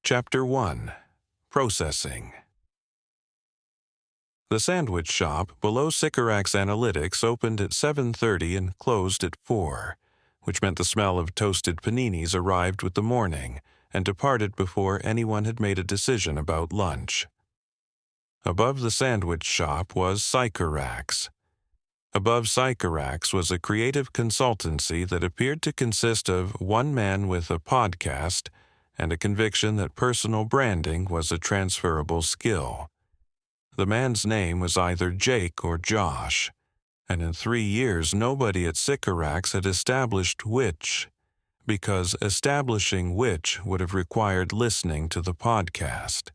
Chapter 1. Processing. The sandwich shop below Sycorax Analytics opened at 7:30 and closed at 4, which meant the smell of toasted paninis arrived with the morning and departed before anyone had made a decision about lunch. Above the sandwich shop was Sycorax. Above Sycorax was a creative consultancy that appeared to consist of one man with a podcast and a conviction that personal branding was a transferable skill. The man's name was either Jake or Josh, and in 3 years nobody at Sycorax had established which, because establishing which would have required listening to the podcast.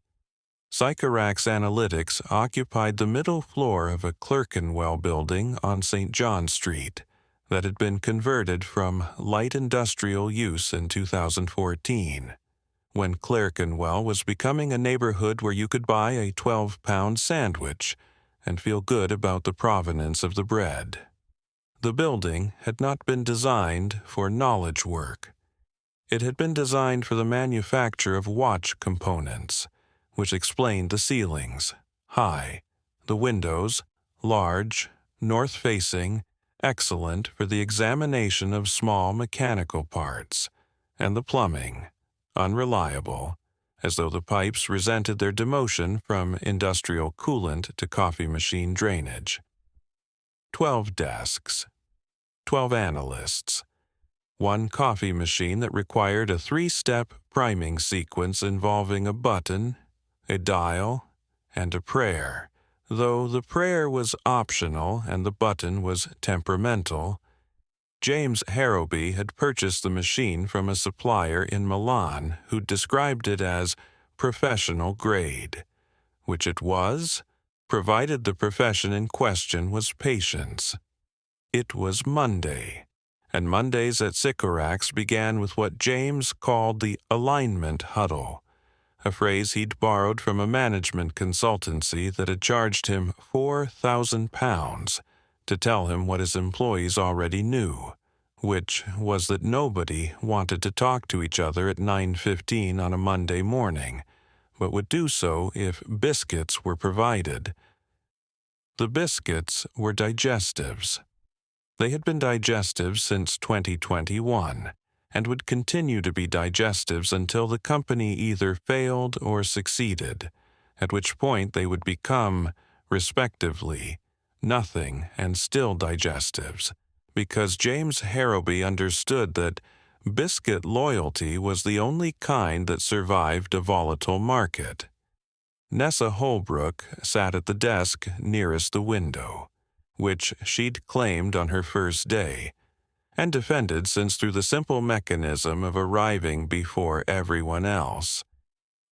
Sycorax Analytics occupied the middle floor of a Clerkenwell building on St. John Street that had been converted from light industrial use in 2014. When Clerkenwell was becoming a neighborhood where you could buy a 12-pound sandwich and feel good about the provenance of the bread. The building had not been designed for knowledge work. It had been designed for the manufacture of watch components, which explained the ceilings, high, the windows, large, north-facing, excellent for the examination of small mechanical parts, and the plumbing, unreliable, as though the pipes resented their demotion from industrial coolant to coffee machine drainage. 12 desks, 12 analysts, one coffee machine that required a 3-step priming sequence involving a button, a dial, and a prayer, though the prayer was optional and the button was temperamental. James Harrowby had purchased the machine from a supplier in Milan who described it as professional grade, which it was, provided the profession in question was patience. It was Monday, and Mondays at Sycorax began with what James called the alignment huddle, a phrase he'd borrowed from a management consultancy that had charged him £4,000 to tell him what his employees already knew, which was that nobody wanted to talk to each other at 9:15 on a Monday morning, but would do so if biscuits were provided. The biscuits were digestives. They had been digestives since 2021, and would continue to be digestives until the company either failed or succeeded, at which point they would become, respectively, nothing and still digestives, because James Harrowby understood that biscuit loyalty was the only kind that survived a volatile market. Nessa Holbrook sat at the desk nearest the window, which she'd claimed on her first day, and defended since through the simple mechanism of arriving before everyone else.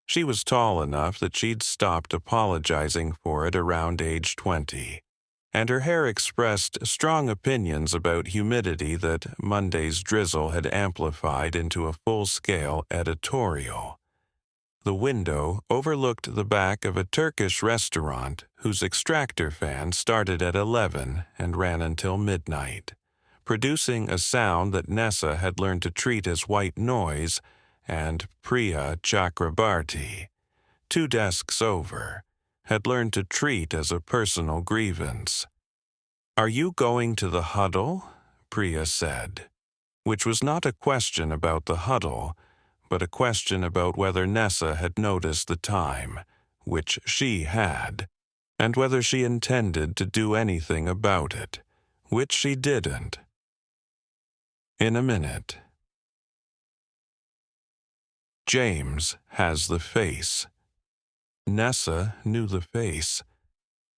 She was tall enough that she'd stopped apologizing for it around age 20, and her hair expressed strong opinions about humidity that Monday's drizzle had amplified into a full-scale editorial. The window overlooked the back of a Turkish restaurant whose extractor fan started at 11 and ran until midnight, producing a sound that Nessa had learned to treat as white noise, and Priya Chakrabarti, 2 desks over, had learned to treat as a personal grievance. "Are you going to the huddle?" Priya said, which was not a question about the huddle, but a question about whether Nessa had noticed the time, which she had, and whether she intended to do anything about it, which she didn't. In a minute. James has the face. Nessa knew the face.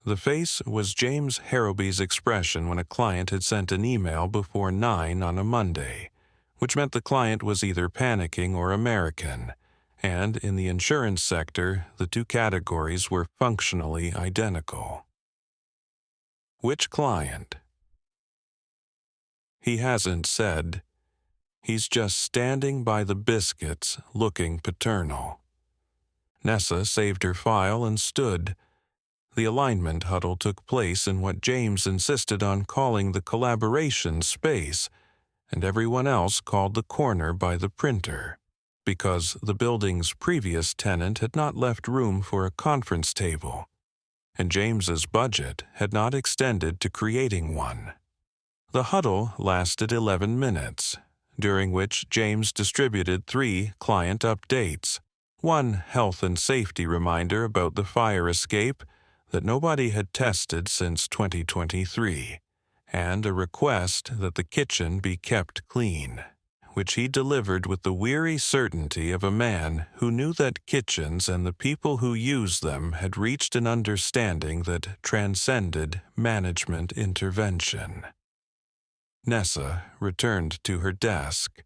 The face was James Harrowby's expression when a client had sent an email before 9 on a Monday, which meant the client was either panicking or American, and in the insurance sector, the 2 categories were functionally identical. Which client? He hasn't said. He's just standing by the biscuits, looking paternal. Nessa saved her file and stood. The alignment huddle took place in what James insisted on calling the collaboration space, and everyone else called the corner by the printer. because the building's previous tenant had not left room for a conference table, and James's budget had not extended to creating one. The huddle lasted 11 minutes, during which James distributed 3 client updates, 1 health and safety reminder about the fire escape that nobody had tested since 2023, and a request that the kitchen be kept clean, which he delivered with the weary certainty of a man who knew that kitchens and the people who used them had reached an understanding that transcended management intervention. Nessa returned to her desk.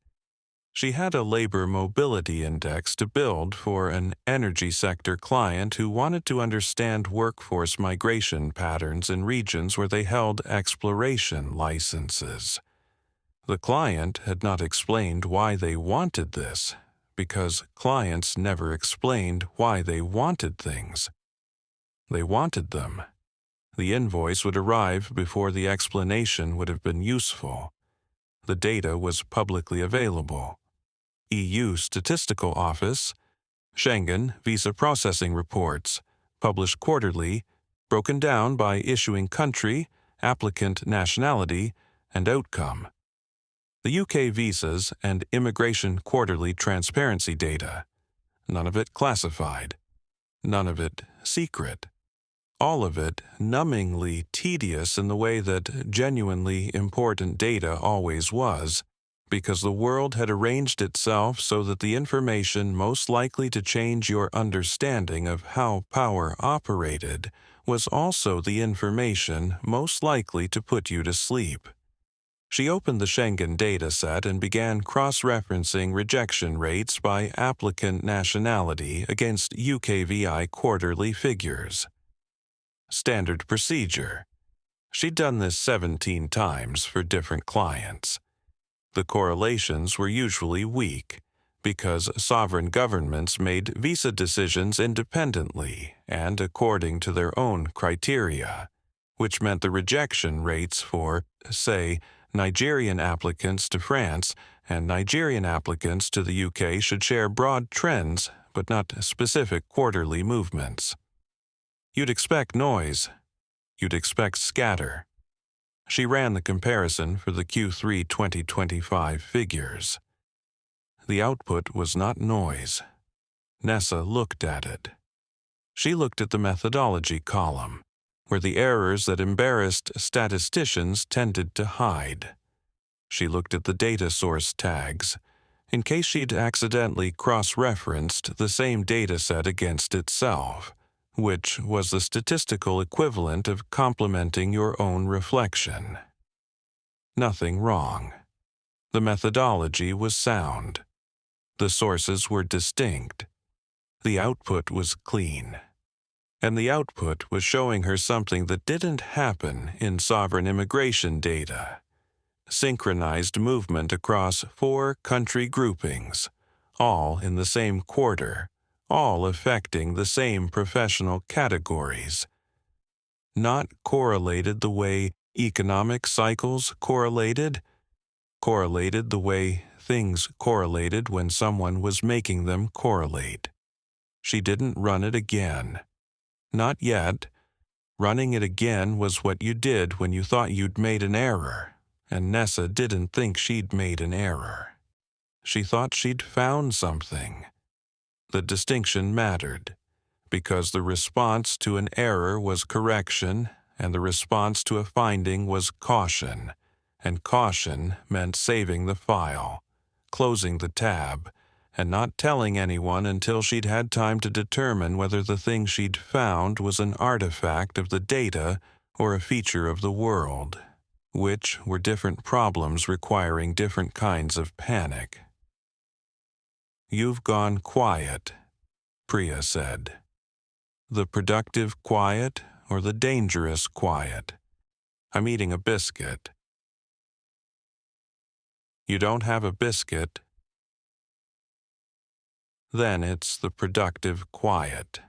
She had a labor mobility index to build for an energy sector client who wanted to understand workforce migration patterns in regions where they held exploration licenses. The client had not explained why they wanted this, because clients never explained why they wanted things. They wanted them. The invoice would arrive before the explanation would have been useful. The data was publicly available. EU Statistical Office, Schengen Visa Processing Reports, published quarterly, broken down by issuing country, applicant nationality, and outcome. The UK visas and immigration quarterly transparency data. None of it classified. None of it secret. All of it numbingly tedious in the way that genuinely important data always was, because the world had arranged itself so that the information most likely to change your understanding of how power operated was also the information most likely to put you to sleep. She opened the Schengen data set and began cross-referencing rejection rates by applicant nationality against UKVI quarterly figures. Standard procedure. She'd done this 17 times for different clients. The correlations were usually weak, because sovereign governments made visa decisions independently and according to their own criteria, which meant the rejection rates for, say, Nigerian applicants to France and Nigerian applicants to the UK should share broad trends but not specific quarterly movements. You'd expect noise. You'd expect scatter. She ran the comparison for the Q3 2025 figures. The output was not noise. Nessa looked at it. She looked at the methodology column, where the errors that embarrassed statisticians tended to hide. She looked at the data source tags, in case she'd accidentally cross-referenced the same dataset against itself, which was the statistical equivalent of complementing your own reflection. Nothing wrong. The methodology was sound. The sources were distinct. The output was clean. And the output was showing her something that didn't happen in sovereign immigration data. Synchronized movement across 4 country groupings, all in the same quarter, all affecting the same professional categories. Not correlated the way economic cycles correlated the way things correlated when someone was making them correlate. She didn't run it again. Not yet. Running it again was what you did when you thought you'd made an error, and Nessa didn't think she'd made an error. She thought she'd found something. The distinction mattered, because the response to an error was correction, and the response to a finding was caution, and caution meant saving the file, closing the tab, and not telling anyone until she'd had time to determine whether the thing she'd found was an artifact of the data or a feature of the world, which were different problems requiring different kinds of panic. "You've gone quiet," Priya said. "The productive quiet or the dangerous quiet? I'm eating a biscuit." "You don't have a biscuit?" "Then it's the productive quiet."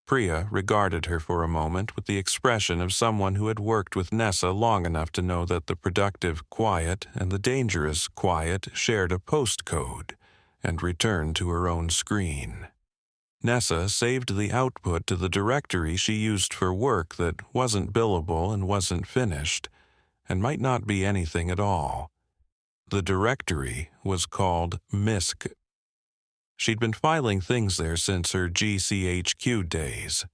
Priya regarded her for a moment with the expression of someone who had worked with Nessa long enough to know that the productive quiet and the dangerous quiet shared a postcode, and returned to her own screen. Nessa saved the output to the directory she used for work that wasn't billable and wasn't finished, and might not be anything at all. The directory was called MISC. She'd been filing things there since her GCHQ days.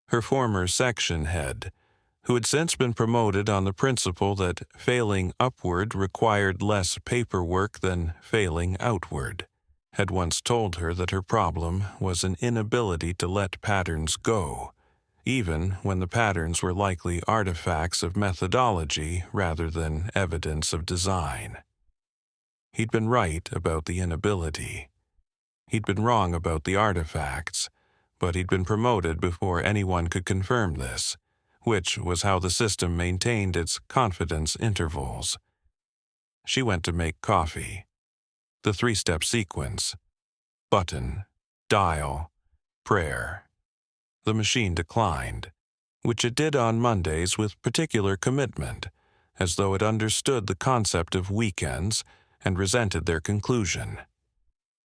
Her former section head, who had since been promoted on the principle that failing upward required less paperwork than failing outward, had once told her that her problem was an inability to let patterns go, even when the patterns were likely artifacts of methodology rather than evidence of design. He'd been right about the inability. He'd been wrong about the artifacts, but he'd been promoted before anyone could confirm this, which was how the system maintained its confidence intervals. She went to make coffee. The three-step sequence: button, dial, prayer. The machine declined, which it did on Mondays with particular commitment, as though it understood the concept of weekends and resented their conclusion.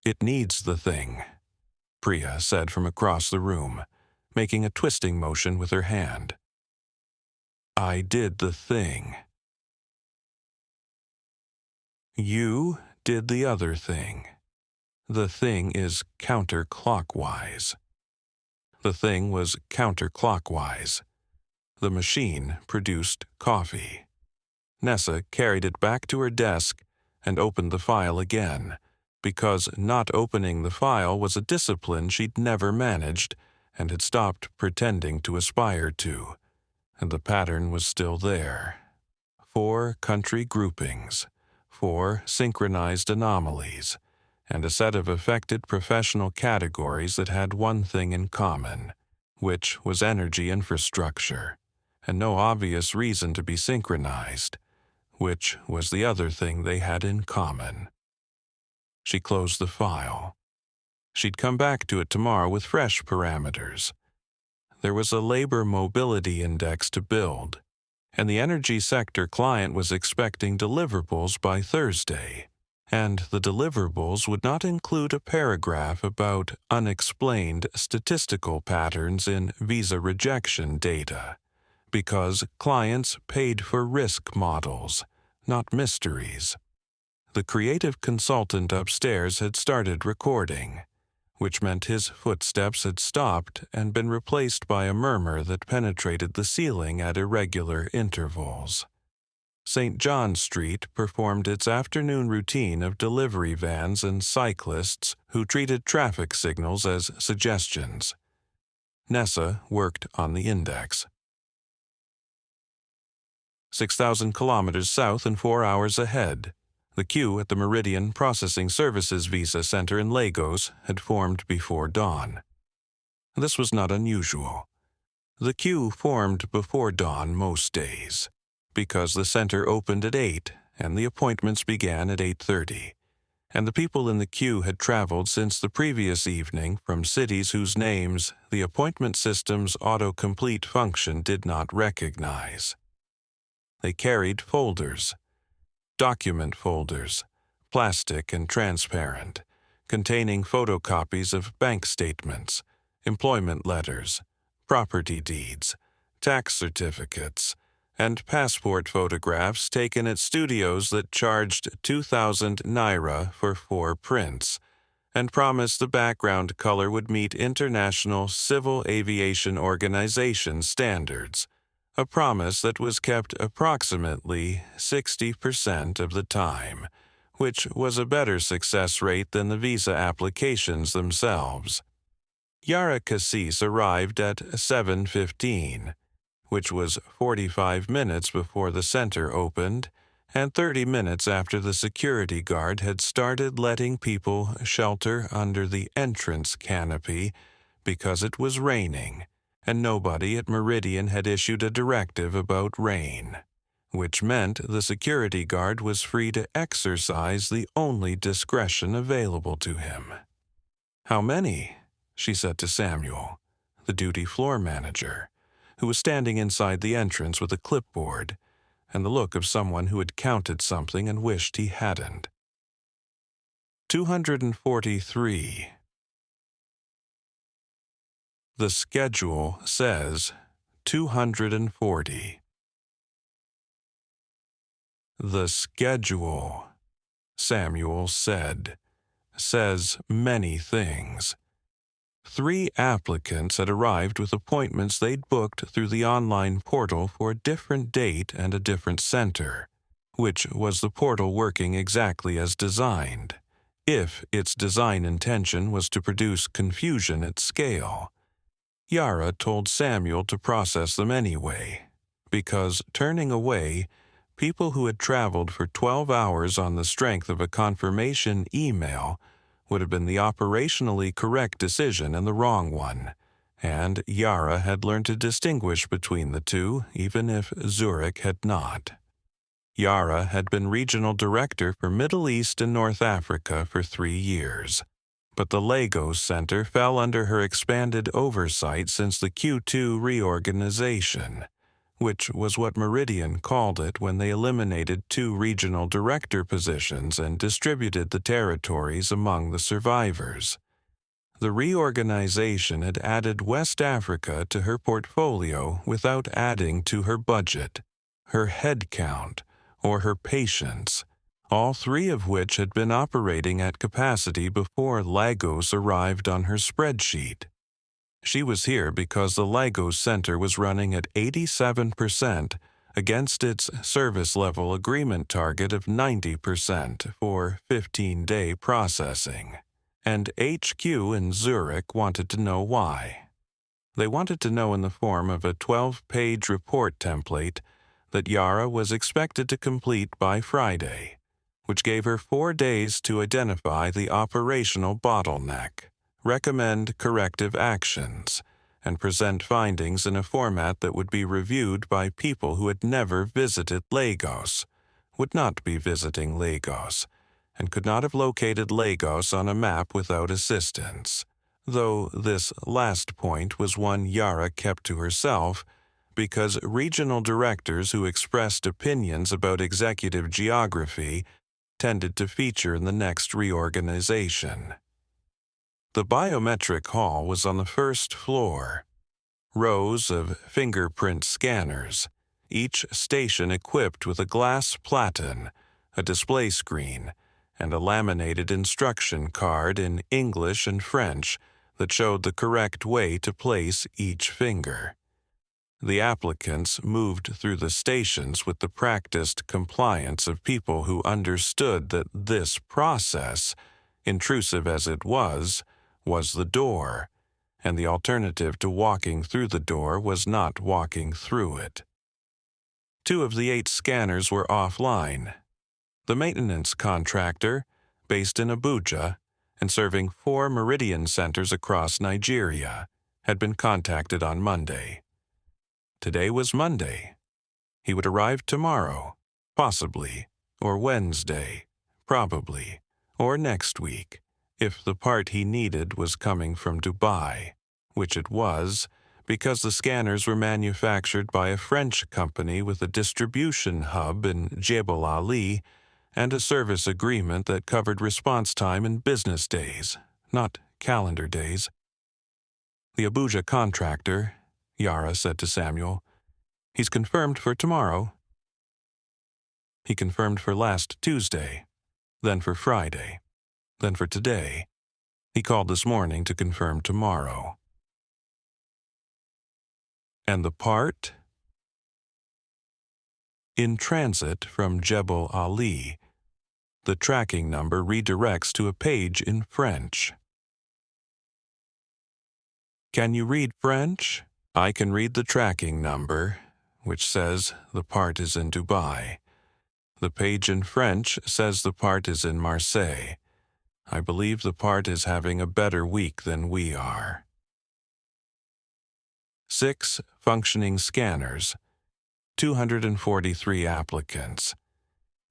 "It needs the thing," Priya said from across the room, making a twisting motion with her hand. "I did the thing." "You did the other thing. The thing is counterclockwise." The thing was counterclockwise. The machine produced coffee. Nessa carried it back to her desk and opened the file again, because not opening the file was a discipline she'd never managed and had stopped pretending to aspire to, and the pattern was still there. 4 country groupings, 4 synchronized anomalies, and a set of affected professional categories that had one thing in common, which was energy infrastructure, and no obvious reason to be synchronized, which was the other thing they had in common. She closed the file. She'd come back to it tomorrow with fresh parameters. There was a labor mobility index to build, and the energy sector client was expecting deliverables by Thursday, and the deliverables would not include a paragraph about unexplained statistical patterns in visa rejection data, because clients paid for risk models, not mysteries. The creative consultant upstairs had started recording, which meant his footsteps had stopped and been replaced by a murmur that penetrated the ceiling at irregular intervals. St. John Street performed its afternoon routine of delivery vans and cyclists who treated traffic signals as suggestions. Nessa worked on the index. 6,000 kilometers south and 4 hours ahead. The queue at the Meridian Processing Services Visa Center in Lagos had formed before dawn. This was not unusual. The queue formed before dawn most days, because the center opened at 8 and the appointments began at 8:30, and the people in the queue had traveled since the previous evening from cities whose names the appointment system's autocomplete function did not recognize. They carried folders. Document folders, plastic and transparent, containing photocopies of bank statements, employment letters, property deeds, tax certificates, and passport photographs taken at studios that charged 2,000 naira for 4 prints, and promised the background color would meet International Civil Aviation Organization standards, a promise that was kept approximately 60% of the time, which was a better success rate than the visa applications themselves. Yara Cassis arrived at 7:15, which was 45 minutes before the center opened, and 30 minutes after the security guard had started letting people shelter under the entrance canopy because it was raining, and nobody at Meridian had issued a directive about rain, which meant the security guard was free to exercise the only discretion available to him. "How many?" she said to Samuel. the duty floor manager, who was standing inside the entrance with a clipboard and the look of someone who had counted something and wished he hadn't. 243. The schedule says 240. The schedule, Samuel said, says many things. 3 applicants had arrived with appointments they'd booked through the online portal for a different date and a different center, which was the portal working exactly as designed, if its design intention was to produce confusion at scale. Yara told Samuel to process them anyway, because turning away people who had traveled for 12 hours on the strength of a confirmation email would have been the operationally correct decision and the wrong one, and Yara had learned to distinguish between the two, even if Zurich had not. Yara had been regional director for Middle East and North Africa for 3 years, but the Lagos Center fell under her expanded oversight since the Q2 reorganization, which was what Meridian called it when they eliminated 2 regional director positions and distributed the territories among the survivors. The reorganization had added West Africa to her portfolio without adding to her budget, her headcount, or her patients, all 3 of which had been operating at capacity before Lagos arrived on her spreadsheet. She was here because the Lagos Center was running at 87% against its service level agreement target of 90% for 15-day processing, and HQ in Zurich wanted to know why. They wanted to know in the form of a 12-page report template that Yara was expected to complete by Friday, which gave her 4 days to identify the operational bottleneck, recommend corrective actions, and present findings in a format that would be reviewed by people who had never visited Lagos, would not be visiting Lagos, and could not have located Lagos on a map without assistance, though this last point was one Yara kept to herself because regional directors who expressed opinions about executive geography tended to feature in the next reorganization. The biometric hall was on the first floor. Rows of fingerprint scanners, each station equipped with a glass platen, a display screen, and a laminated instruction card in English and French that showed the correct way to place each finger. The applicants moved through the stations with the practiced compliance of people who understood that this process, intrusive as it was the door, and the alternative to walking through the door was not walking through it. 2 of the 8 scanners were offline. The maintenance contractor, based in Abuja and serving 4 Meridian centers across Nigeria, had been contacted on Monday. Today was Monday. He would arrive tomorrow, possibly, or Wednesday, probably, or next week, if the part he needed was coming from Dubai, which it was, because the scanners were manufactured by a French company with a distribution hub in Jebel Ali and a service agreement that covered response time in business days, not calendar days. The Abuja contractor, Yara said to Samuel, "He's confirmed for tomorrow." He confirmed for last Tuesday, then for Friday, then for today. He called this morning to confirm tomorrow. And the part? In transit from Jebel Ali, the tracking number redirects to a page in French. Can you read French? I can read the tracking number, which says the part is in Dubai. The page in French says the part is in Marseille. I believe the part is having a better week than we are. 6 functioning scanners, 243 applicants.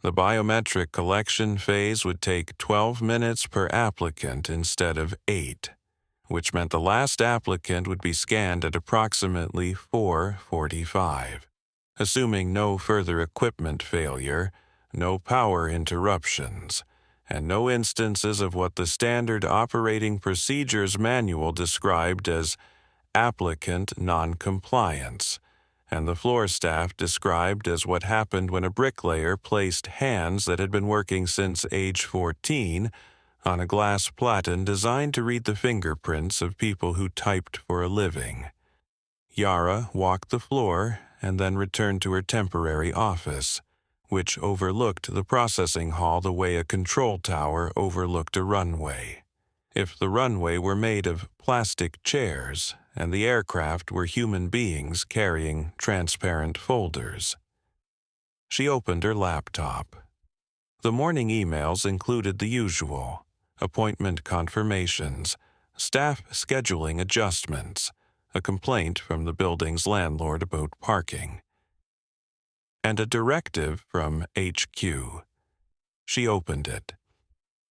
The biometric collection phase would take 12 minutes per applicant instead of 8, which meant the last applicant would be scanned at approximately 4:45. Assuming no further equipment failure, no power interruptions, and no instances of what the Standard Operating Procedures Manual described as applicant noncompliance, and the floor staff described as what happened when a bricklayer placed hands that had been working since age 14 on a glass platen designed to read the fingerprints of people who typed for a living. Yara walked the floor and then returned to her temporary office, which overlooked the processing hall the way a control tower overlooked a runway. If the runway were made of plastic chairs and the aircraft were human beings carrying transparent folders. She opened her laptop. The morning emails included the usual: appointment confirmations, staff scheduling adjustments, a complaint from the building's landlord about parking, and a directive from HQ. She opened it.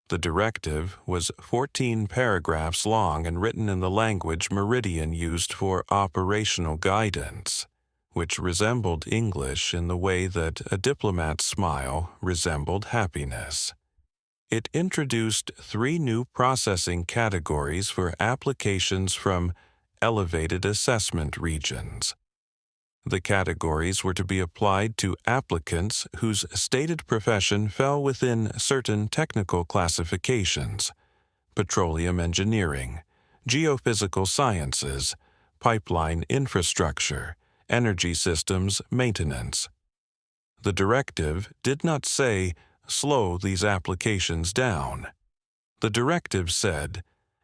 The directive was 14 paragraphs long and written in the language Meridian used for operational guidance, which resembled English in the way that a diplomat's smile resembled happiness. It introduced 3 new processing categories for applications from elevated assessment regions. The categories were to be applied to applicants whose stated profession fell within certain technical classifications: petroleum engineering, geophysical sciences, pipeline infrastructure, energy systems maintenance. The directive did not say, slow these applications down. The directive said,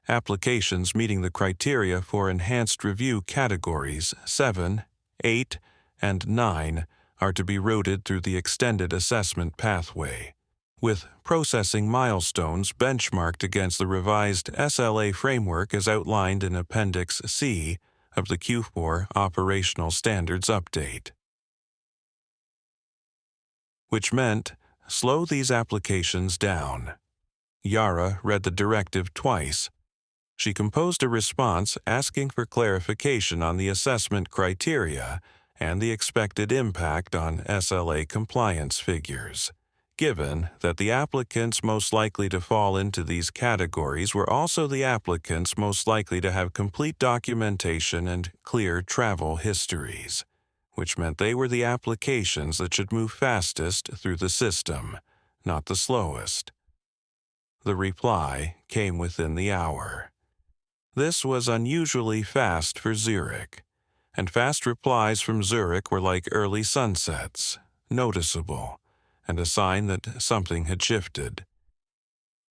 applications meeting the criteria for enhanced review categories 7, 8, and 9 are to be routed through the extended assessment pathway, with processing milestones benchmarked against the revised SLA framework as outlined in Appendix C of the Q4 Operational Standards Update. Which meant, slow these applications down. Yara read the directive twice. She composed a response asking for clarification on the assessment criteria and the expected impact on SLA compliance figures, given that the applicants most likely to fall into these categories were also the applicants most likely to have complete documentation and clear travel histories, which meant they were the applications that should move fastest through the system, not the slowest. The reply came within the hour. This was unusually fast for Zurich, and fast replies from Zurich were like early sunsets, noticeable, and a sign that something had shifted.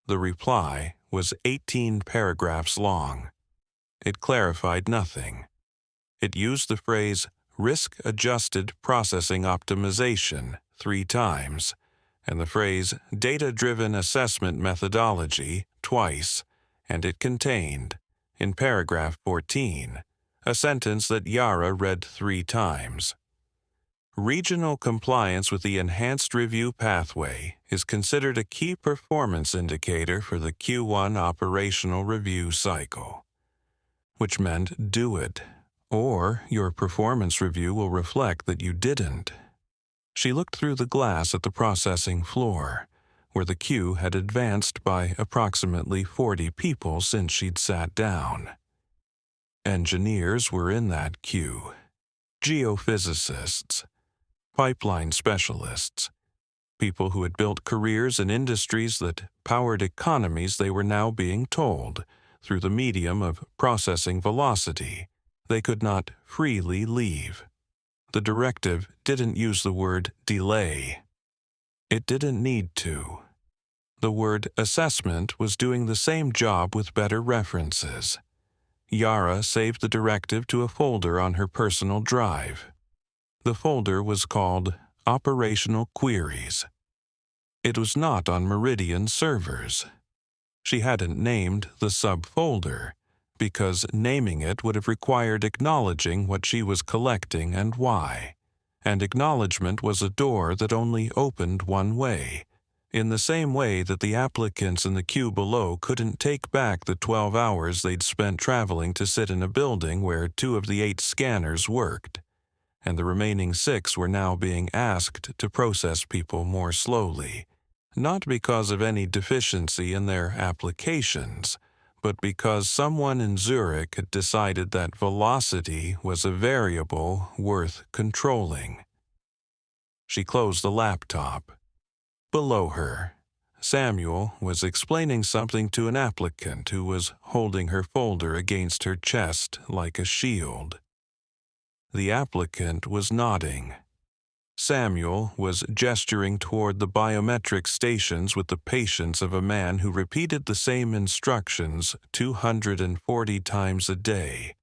The reply was 18 paragraphs long. It clarified nothing. It used the phrase risk-adjusted processing optimization 3 times, and the phrase data-driven assessment methodology twice, and it contained, in paragraph 14, a sentence that Yara read 3 times. Regional compliance with the enhanced review pathway is considered a key performance indicator for the Q1 operational review cycle, which meant do it, or your performance review will reflect that you didn't. She looked through the glass at the processing floor, where the queue had advanced by approximately 40 people since she'd sat down. Engineers were in that queue, geophysicists, pipeline specialists, people who had built careers in industries that powered economies they were now being told, through the medium of processing velocity, they could not freely leave. The directive didn't use the word delay. It didn't need to. The word assessment was doing the same job with better references. Yara saved the directive to a folder on her personal drive. The folder was called Operational Queries. It was not on Meridian servers. She hadn't named the subfolder, because naming it would have required acknowledging what she was collecting and why, and acknowledgement was a door that only opened one way. in the same way that the applicants in the queue below couldn't take back the 12 hours they'd spent traveling to sit in a building where 2 of the 8 scanners worked, and the remaining 6 were now being asked to process people more slowly, not because of any deficiency in their applications, but because someone in Zurich had decided that velocity was a variable worth controlling. She closed the laptop. Below her, Samuel was explaining something to an applicant who was holding her folder against her chest like a shield. The applicant was nodding. Samuel was gesturing toward the biometric stations with the patience of a man who repeated the same instructions 240 times a day,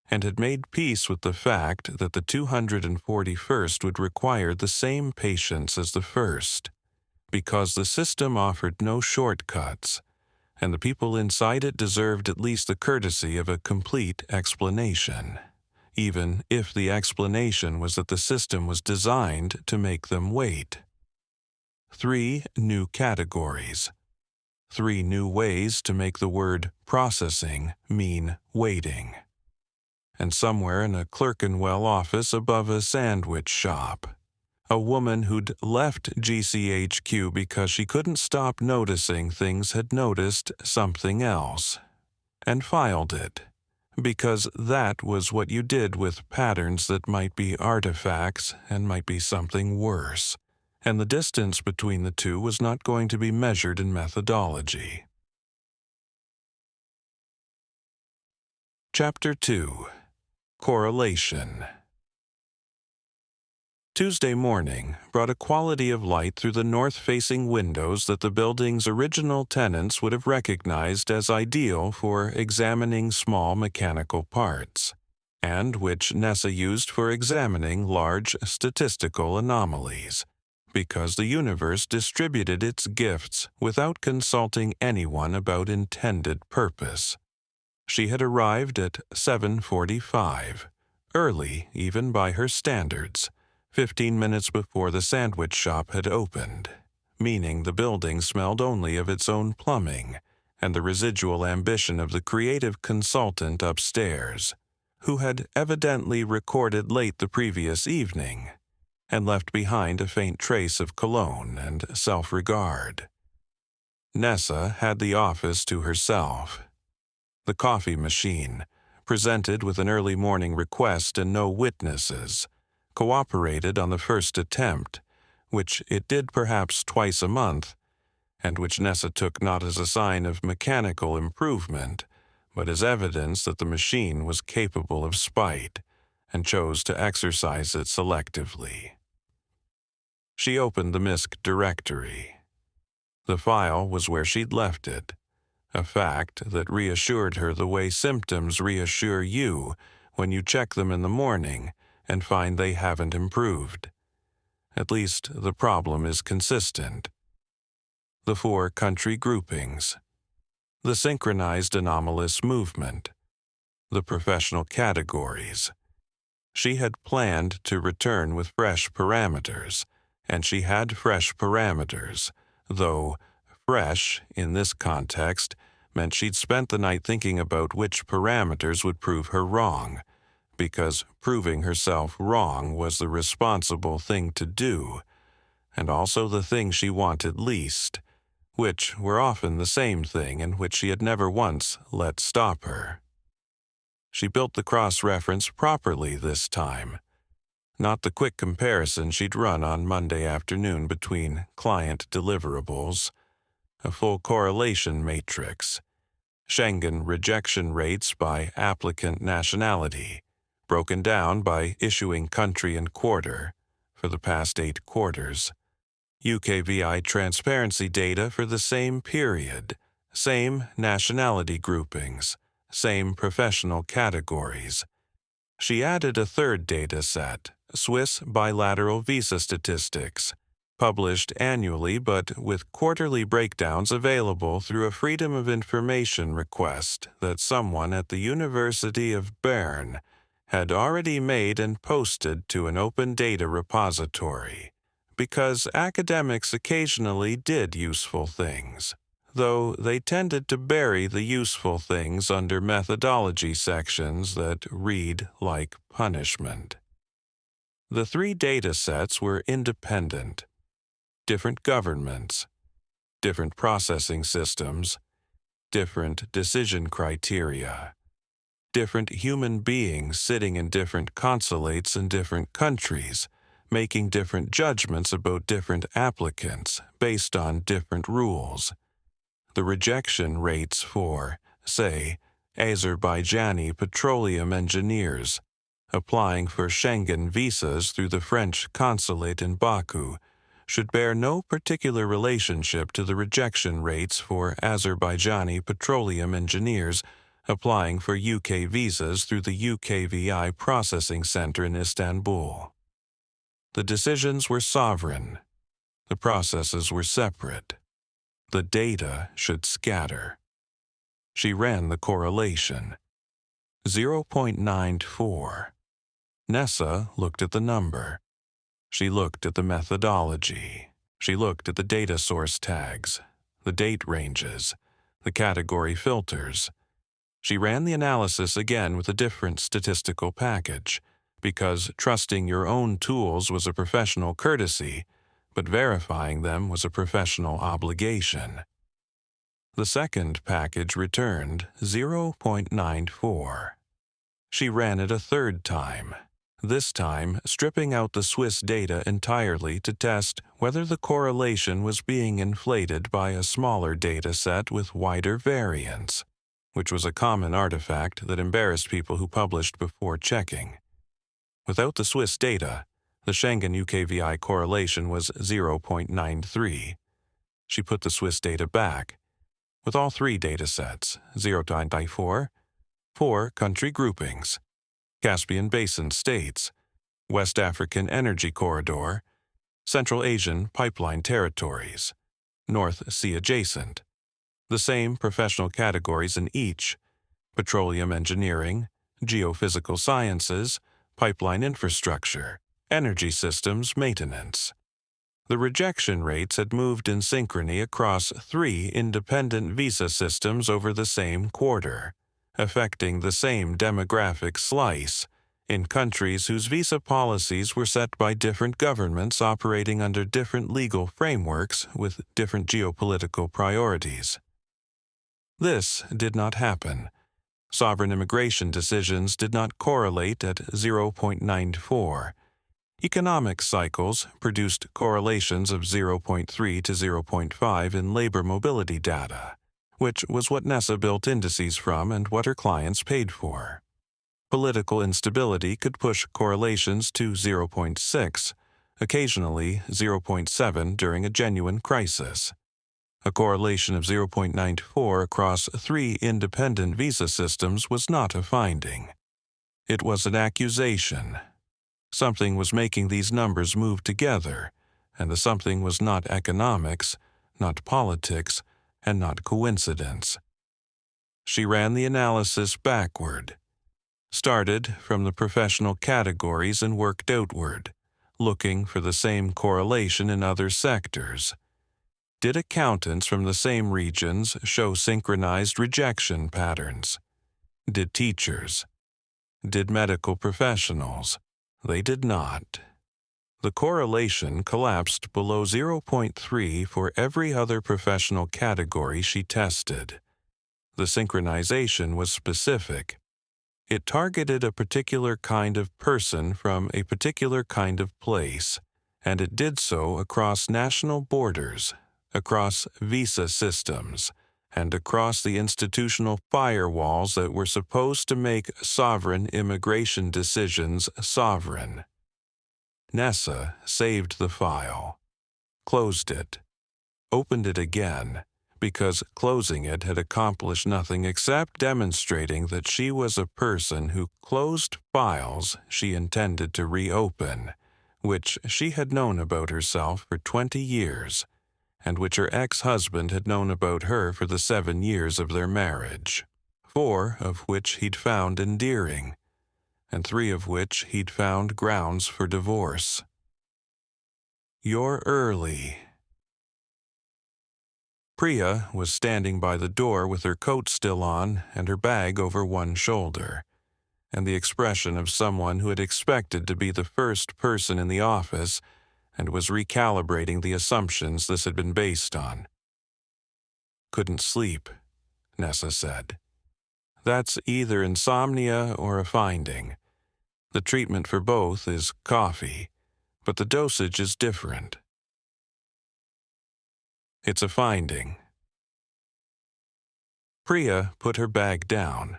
and had made peace with the fact that the 241st would require the same patience as the first, because the system offered no shortcuts, and the people inside it deserved at least the courtesy of a complete explanation, even if the explanation was that the system was designed to make them wait. 3 new categories. 3 new ways to make the word processing mean waiting. And somewhere in a Clerkenwell office above a sandwich shop, a woman who'd left GCHQ because she couldn't stop noticing things had noticed something else, and filed it, because that was what you did with patterns that might be artifacts and might be something worse, and the distance between the two was not going to be measured in methodology. Chapter 2. Correlation. Tuesday morning brought a quality of light through the north-facing windows that the building's original tenants would have recognized as ideal for examining small mechanical parts, and which Nessa used for examining large statistical anomalies, because the universe distributed its gifts without consulting anyone about intended purpose. She had arrived at 7:45, early even by her standards, 15 minutes before the sandwich shop had opened, meaning the building smelled only of its own plumbing and the residual ambition of the creative consultant upstairs, who had evidently recorded late the previous evening and left behind a faint trace of cologne and self-regard. Nessa had the office to herself. The coffee machine, presented with an early morning request and no witnesses, cooperated on the first attempt, which it did perhaps twice a month, and which Nessa took not as a sign of mechanical improvement, but as evidence that the machine was capable of spite, and chose to exercise it selectively. She opened the MISC directory. The file was where she'd left it, a fact that reassured her the way symptoms reassure you when you check them in the morning and find they haven't improved. At least the problem is consistent. The 4 country groupings, the synchronized anomalous movement, the professional categories. She had planned to return with fresh parameters, and she had fresh parameters, though fresh, in this context, meant she'd spent the night thinking about which parameters would prove her wrong, because proving herself wrong was the responsible thing to do, and also the thing she wanted least, which were often the same thing and which she had never once let stop her. She built the cross-reference properly this time, not the quick comparison she'd run on Monday afternoon between client deliverables, a full correlation matrix, Schengen rejection rates by applicant nationality, broken down by issuing country and quarter for the past 8 quarters, UKVI transparency data for the same period, same nationality groupings, same professional categories. She added a third data set, Swiss bilateral visa statistics, published annually but with quarterly breakdowns available through a Freedom of Information request that someone at the University of Bern had already made and posted to an open data repository, because academics occasionally did useful things, though they tended to bury the useful things under methodology sections that read like punishment. The three data sets were independent, different governments, different processing systems, different decision criteria, different human beings sitting in different consulates in different countries, making different judgments about different applicants based on different rules. The rejection rates for, say, Azerbaijani petroleum engineers applying for Schengen visas through the French consulate in Baku should bear no particular relationship to the rejection rates for Azerbaijani petroleum engineers applying for UK visas through the UKVI processing center in Istanbul. The decisions were sovereign. The processes were separate. The data should scatter. She ran the correlation. 0.94. Nessa looked at the number. She looked at the methodology. She looked at the data source tags, the date ranges, the category filters. She ran the analysis again with a different statistical package, because trusting your own tools was a professional courtesy, but verifying them was a professional obligation. The second package returned 0.94. She ran it a third time, this time stripping out the Swiss data entirely to test whether the correlation was being inflated by a smaller data set with wider variance, which was a common artifact that embarrassed people who published before checking. Without the Swiss data, the Schengen UKVI correlation was 0.93. She put the Swiss data back. With all three data sets, 0.94, 4 country groupings, Caspian Basin states, West African Energy Corridor, Central Asian pipeline territories, North Sea adjacent, the same professional categories in each, petroleum engineering, geophysical sciences, pipeline infrastructure, energy systems maintenance. The rejection rates had moved in synchrony across 3 independent visa systems over the same quarter, affecting the same demographic slice in countries whose visa policies were set by different governments operating under different legal frameworks with different geopolitical priorities. This did not happen. Sovereign immigration decisions did not correlate at 0.94. Economic cycles produced correlations of 0.3 to 0.5 in labor mobility data, which was what Nessa built indices from and what her clients paid for. Political instability could push correlations to 0.6, occasionally 0.7 during a genuine crisis. A correlation of 0.94 across 3 independent visa systems was not a finding. It was an accusation. Something was making these numbers move together, and the something was not economics, not politics, and not coincidence. She ran the analysis backward, started from the professional categories and worked outward, looking for the same correlation in other sectors. Did accountants from the same regions show synchronized rejection patterns? Did teachers? Did medical professionals? They did not. The correlation collapsed below 0.3 for every other professional category she tested. The synchronization was specific. It targeted a particular kind of person from a particular kind of place, and it did so across national borders, across visa systems, and across the institutional firewalls that were supposed to make sovereign immigration decisions sovereign. Nessa saved the file, closed it, opened it again, because closing it had accomplished nothing except demonstrating that she was a person who closed files she intended to reopen, which she had known about herself for 20 years, and which her ex-husband had known about her for the 7 years of their marriage, 4 of which he'd found endearing, and 3 of which he'd found grounds for divorce. You're early. Priya was standing by the door with her coat still on and her bag over one shoulder, and the expression of someone who had expected to be the first person in the office and was recalibrating the assumptions this had been based on. Couldn't sleep, Nessa said. That's either insomnia or a finding. The treatment for both is coffee, but the dosage is different. It's a finding. Priya put her bag down.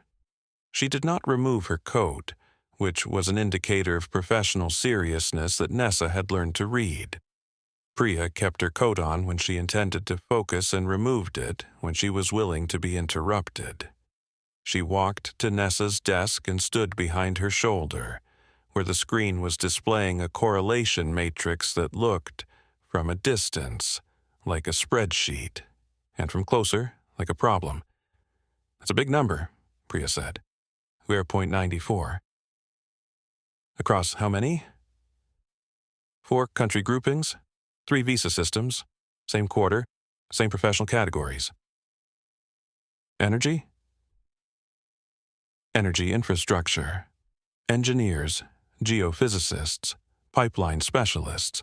She did not remove her coat, which was an indicator of professional seriousness that Nessa had learned to read. Priya kept her coat on when she intended to focus and removed it when she was willing to be interrupted. She walked to Nessa's desk and stood behind her shoulder, where the screen was displaying a correlation matrix that looked, from a distance, like a spreadsheet, and from closer, like a problem. It's a big number, Priya said. We're 0.94. Across how many? 4 country groupings, 3 visa systems, same quarter, same professional categories. Energy? Energy infrastructure. Engineers, geophysicists, pipeline specialists.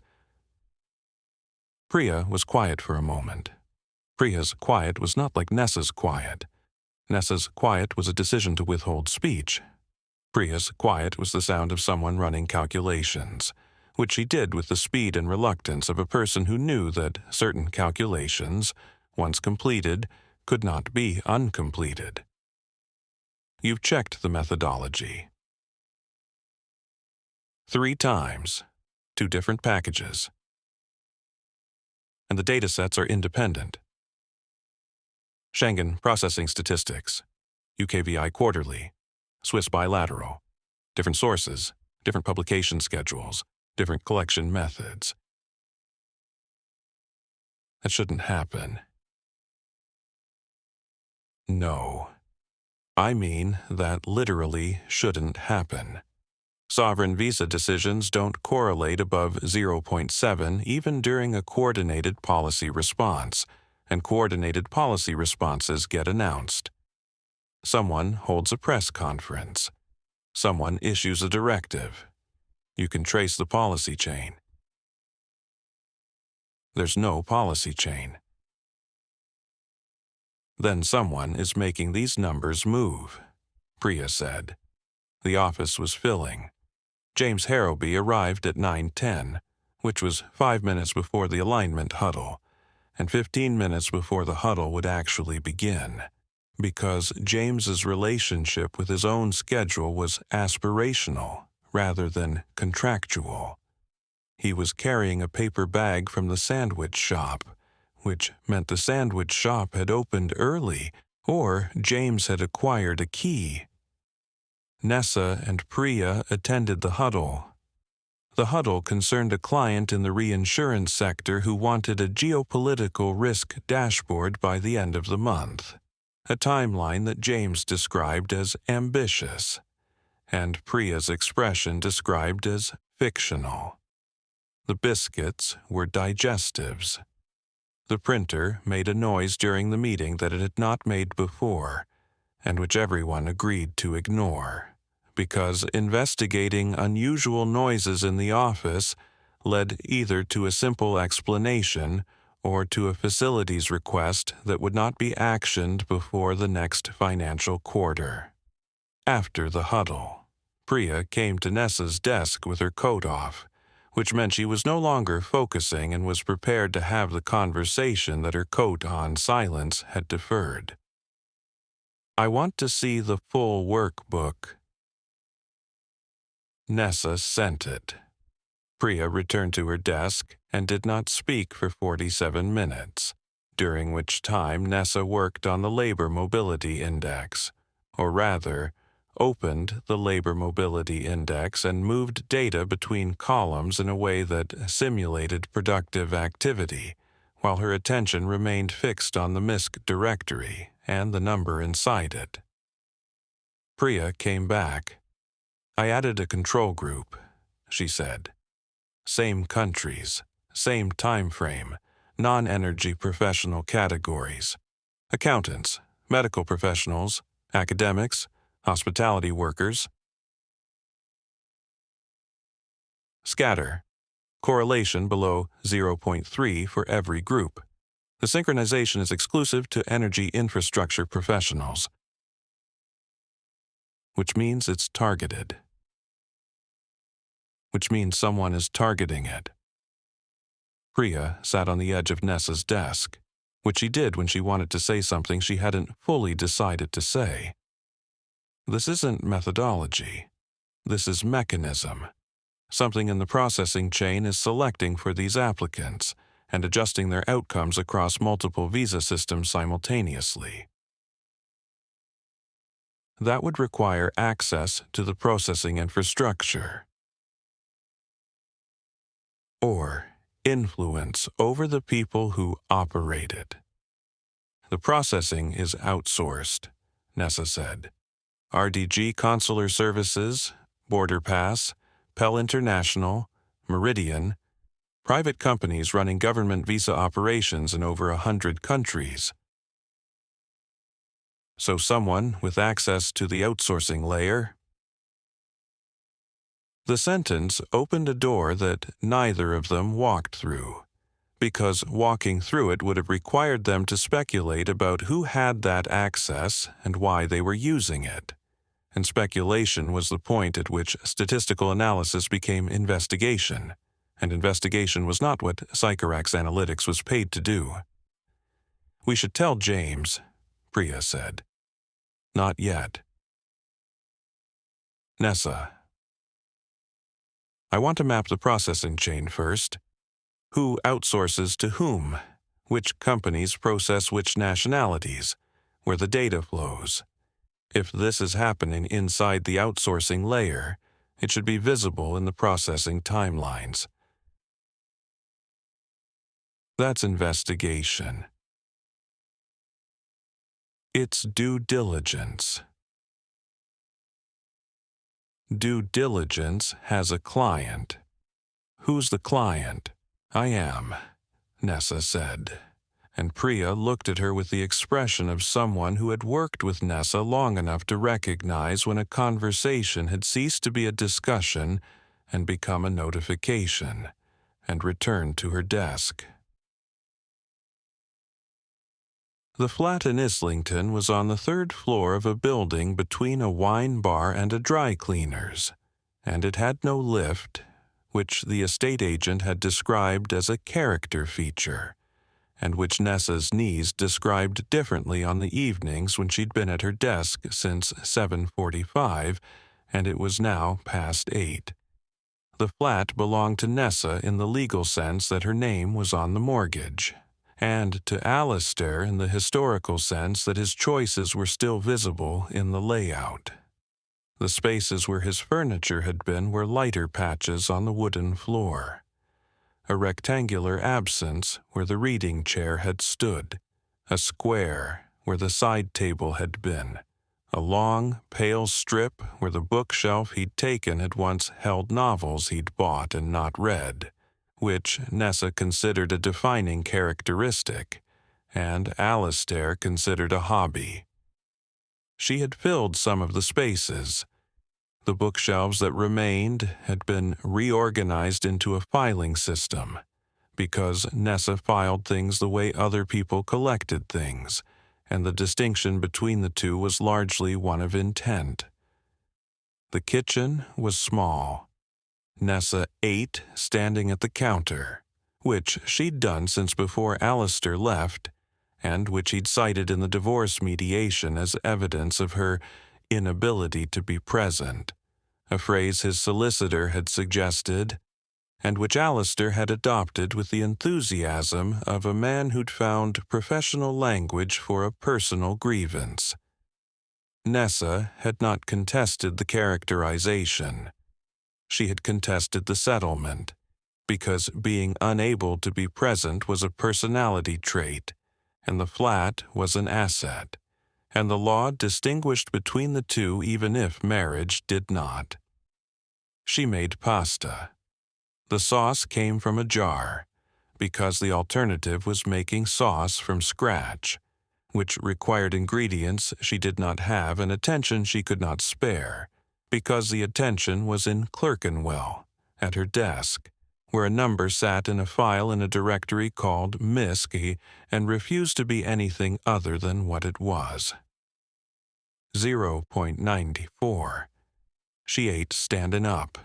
Priya was quiet for a moment. Priya's quiet was not like Nessa's quiet. Nessa's quiet was a decision to withhold speech. Priya's quiet was the sound of someone running calculations, which she did with the speed and reluctance of a person who knew that certain calculations, once completed, could not be uncompleted. You've checked the methodology. 3 times, 2 different packages. And the datasets are independent. Schengen processing statistics, UKVI quarterly, Swiss bilateral, different sources, different publication schedules, different collection methods. That shouldn't happen. No. I mean, that literally shouldn't happen. Sovereign visa decisions don't correlate above 0.7 even during a coordinated policy response, and coordinated policy responses get announced. Someone holds a press conference. Someone issues a directive. You can trace the policy chain. There's no policy chain. Then someone is making these numbers move, Priya said. The office was filling. James Harrowby arrived at 9:10, which was 5 minutes before the alignment huddle, and 15 minutes before the huddle would actually begin, because James's relationship with his own schedule was aspirational rather than contractual. He was carrying a paper bag from the sandwich shop, which meant the sandwich shop had opened early, or James had acquired a key. Nessa and Priya attended the huddle. The huddle concerned a client in the reinsurance sector who wanted a geopolitical risk dashboard by the end of the month, a timeline that James described as ambitious, and Priya's expression described as fictional. The biscuits were digestives. The printer made a noise during the meeting that it had not made before, and which everyone agreed to ignore, because investigating unusual noises in the office led either to a simple explanation or to a facilities request that would not be actioned before the next financial quarter. After the huddle, Priya came to Nessa's desk with her coat off, which meant she was no longer focusing and was prepared to have the conversation that her coat-on silence had deferred. I want to see the full workbook. Nessa sent it. Priya returned to her desk and did not speak for 47 minutes, during which time Nessa worked on the Labor Mobility Index, or rather, opened the Labor Mobility Index and moved data between columns in a way that simulated productive activity, while her attention remained fixed on the MISC directory and the number inside it. Priya came back. I added a control group, she said. Same countries, same time frame, non-energy professional categories: accountants, medical professionals, academics, hospitality workers. Scatter. Correlation below 0.3 for every group. The synchronization is exclusive to energy infrastructure professionals, which means it's targeted, which means someone is targeting it. Priya sat on the edge of Nessa's desk, which she did when she wanted to say something she hadn't fully decided to say. This isn't methodology. This is mechanism. Something in the processing chain is selecting for these applicants and adjusting their outcomes across multiple visa systems simultaneously. That would require access to the processing infrastructure, or influence over the people who operate it. The processing is outsourced, Nessa said. RDG Consular Services, Border Pass, Pell International, Meridian, private companies running government visa operations in over 100 countries. So someone with access to the outsourcing layer. The sentence opened a door that neither of them walked through, because walking through it would have required them to speculate about who had that access and why they were using it. And speculation was the point at which statistical analysis became investigation, and investigation was not what Sycorax Analytics was paid to do. "We should tell James," Priya said. "Not yet." Nessa. "I want to map the processing chain first. Who outsources to whom? Which companies process which nationalities? Where the data flows? If this is happening inside the outsourcing layer, it should be visible in the processing timelines." That's investigation. It's due diligence. Due diligence has a client. Who's the client? "I am," Nessa said, and Priya looked at her with the expression of someone who had worked with Nessa long enough to recognize when a conversation had ceased to be a discussion and become a notification, and returned to her desk. The flat in Islington was on the third floor of a building between a wine bar and a dry cleaner's, and it had no lift, which the estate agent had described as a character feature, and which Nessa's niece described differently on the evenings when she'd been at her desk since 7:45, and it was now past 8. The flat belonged to Nessa in the legal sense that her name was on the mortgage, and to Alistair in the historical sense that his choices were still visible in the layout. The spaces where his furniture had been were lighter patches on the wooden floor. A rectangular absence where the reading chair had stood, a square where the side table had been, a long, pale strip where the bookshelf he'd taken had once held novels he'd bought and not read, which Nessa considered a defining characteristic, and Alistair considered a hobby. She had filled some of the spaces. The bookshelves that remained had been reorganized into a filing system, because Nessa filed things the way other people collected things, and the distinction between the two was largely one of intent. The kitchen was small. Nessa ate standing at the counter, which she'd done since before Alistair left, and which he'd cited in the divorce mediation as evidence of her inability to be present, a phrase his solicitor had suggested, and which Alistair had adopted with the enthusiasm of a man who'd found professional language for a personal grievance. Nessa had not contested the characterization. She had contested the settlement, because being unable to be present was a personality trait, and the flat was an asset, and the law distinguished between the two even if marriage did not. She made pasta. The sauce came from a jar, because the alternative was making sauce from scratch, which required ingredients she did not have and attention she could not spare, because the attention was in Clerkenwell, at her desk, where a number sat in a file in a directory called MISC and refused to be anything other than what it was. 0.94. She ate standing up.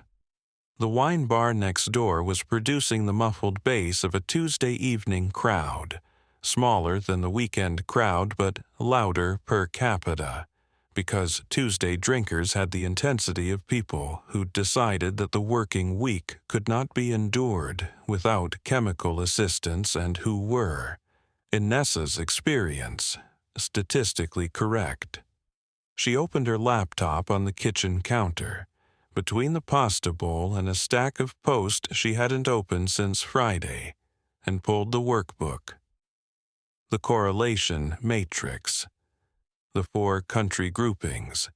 The wine bar next door was producing the muffled bass of a Tuesday evening crowd, smaller than the weekend crowd but louder per capita, because Tuesday drinkers had the intensity of people who decided that the working week could not be endured without chemical assistance and who were, in Nessa's experience, statistically correct. She opened her laptop on the kitchen counter, between the pasta bowl and a stack of Post she hadn't opened since Friday, and pulled the workbook. The correlation matrix, the 4 country groupings,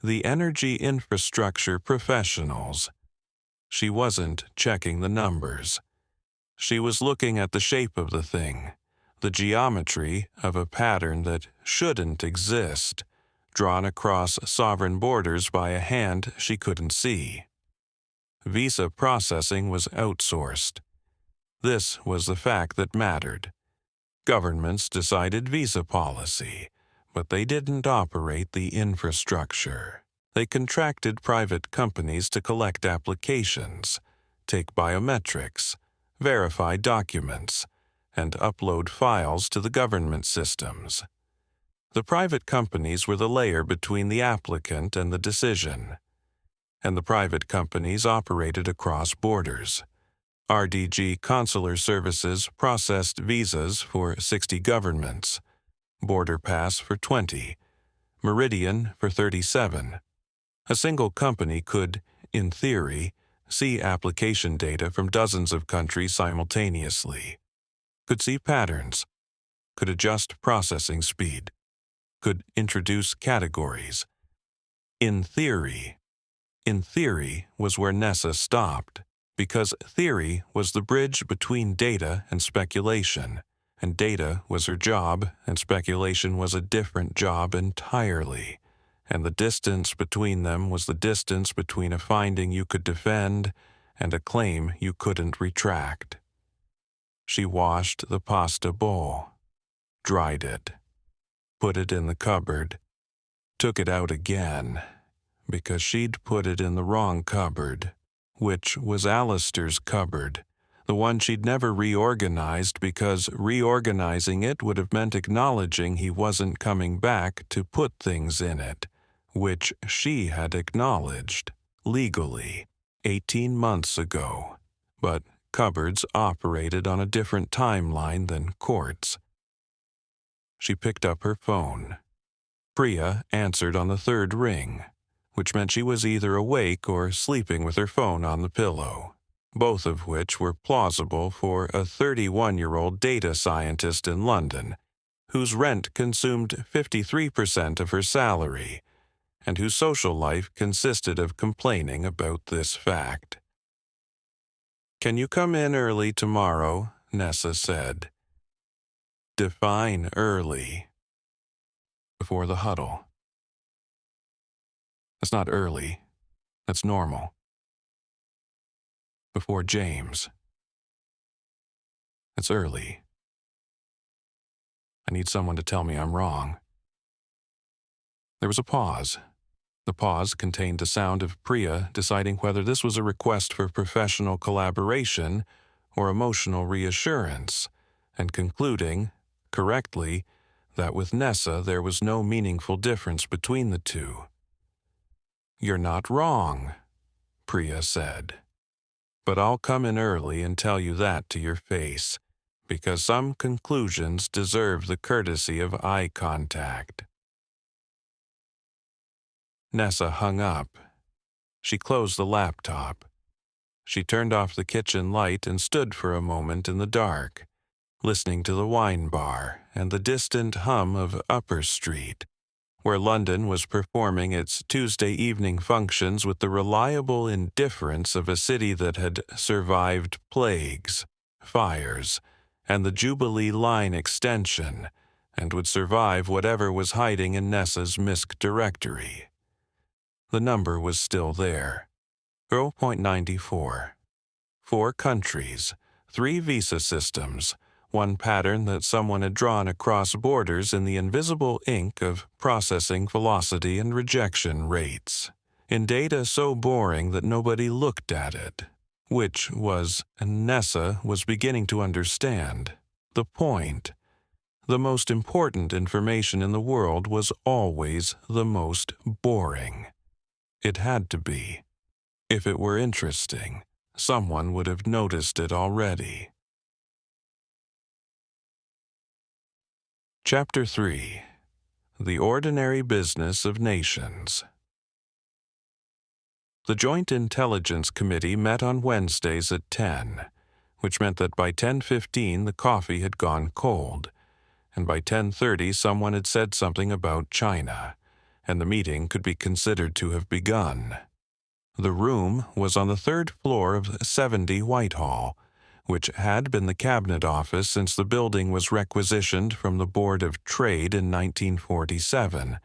the energy infrastructure professionals. She wasn't checking the numbers. She was looking at the shape of the thing, the geometry of a pattern that shouldn't exist, drawn across sovereign borders by a hand she couldn't see. Visa processing was outsourced. This was the fact that mattered. Governments decided visa policy, but they didn't operate the infrastructure. They contracted private companies to collect applications, take biometrics, verify documents, and upload files to the government systems. The private companies were the layer between the applicant and the decision, and the private companies operated across borders. RDG Consular Services processed visas for 60 governments, Border Pass for 20, Meridian for 37. A single company could, in theory, see application data from dozens of countries simultaneously, could see patterns, could adjust processing speed, could introduce categories. In theory was where Nessa stopped, because theory was the bridge between data and speculation, and data was her job, and speculation was a different job entirely, and the distance between them was the distance between a finding you could defend and a claim you couldn't retract. She washed the pasta bowl, dried it, put it in the cupboard, took it out again, because she'd put it in the wrong cupboard, which was Alistair's cupboard, the one she'd never reorganized because reorganizing it would have meant acknowledging he wasn't coming back to put things in it, which she had acknowledged, legally, 18 months ago. But cupboards operated on a different timeline than courts. She picked up her phone. Priya answered on the 3rd ring, which meant she was either awake or sleeping with her phone on the pillow, both of which were plausible for a 31-year-old data scientist in London, whose rent consumed 53% of her salary, and whose social life consisted of complaining about this fact. "Can you come in early tomorrow?" Nessa said. Define early. Before the huddle. That's not early. That's normal. Before James. That's early. I need someone to tell me I'm wrong. There was a pause. The pause contained the sound of Priya deciding whether this was a request for professional collaboration or emotional reassurance, and concluding, correctly, that with Nessa there was no meaningful difference between the two. "You're not wrong," Priya said. "But I'll come in early and tell you that to your face, because some conclusions deserve the courtesy of eye contact." Nessa hung up. She closed the laptop. She turned off the kitchen light and stood for a moment in the dark, listening to the wine bar and the distant hum of Upper Street, where London was performing its Tuesday evening functions with the reliable indifference of a city that had survived plagues, fires, and the Jubilee Line extension, and would survive whatever was hiding in NESA's MISC directory. The number was still there. 0.94. 4 countries, 3 visa systems, one pattern that someone had drawn across borders in the invisible ink of processing velocity and rejection rates, in data so boring that nobody looked at it, which was, NESA was beginning to understand, the point. The most important information in the world was always the most boring. It had to be. If it were interesting, someone would have noticed it already. Chapter 3. The Ordinary Business of Nations. The Joint Intelligence Committee met on Wednesdays at 10, which meant that by 10:15 the coffee had gone cold, and by 10:30 someone had said something about China, and the meeting could be considered to have begun. The room was on the 3rd floor of 70 Whitehall, which had been the Cabinet Office since the building was requisitioned from the Board of Trade in 1947,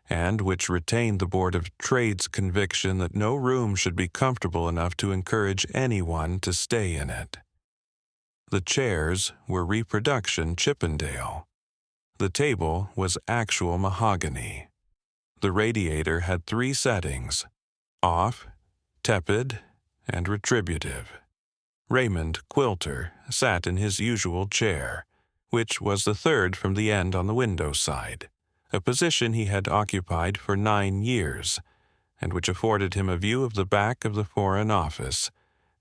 and which retained the Board of Trade's conviction that no room should be comfortable enough to encourage anyone to stay in it. The chairs were reproduction Chippendale. The table was actual mahogany. The radiator had 3 settings: off, tepid, and retributive. Raymond Quilter sat in his usual chair, which was the 3rd from the end on the window side, a position he had occupied for 9 years, and which afforded him a view of the back of the Foreign Office,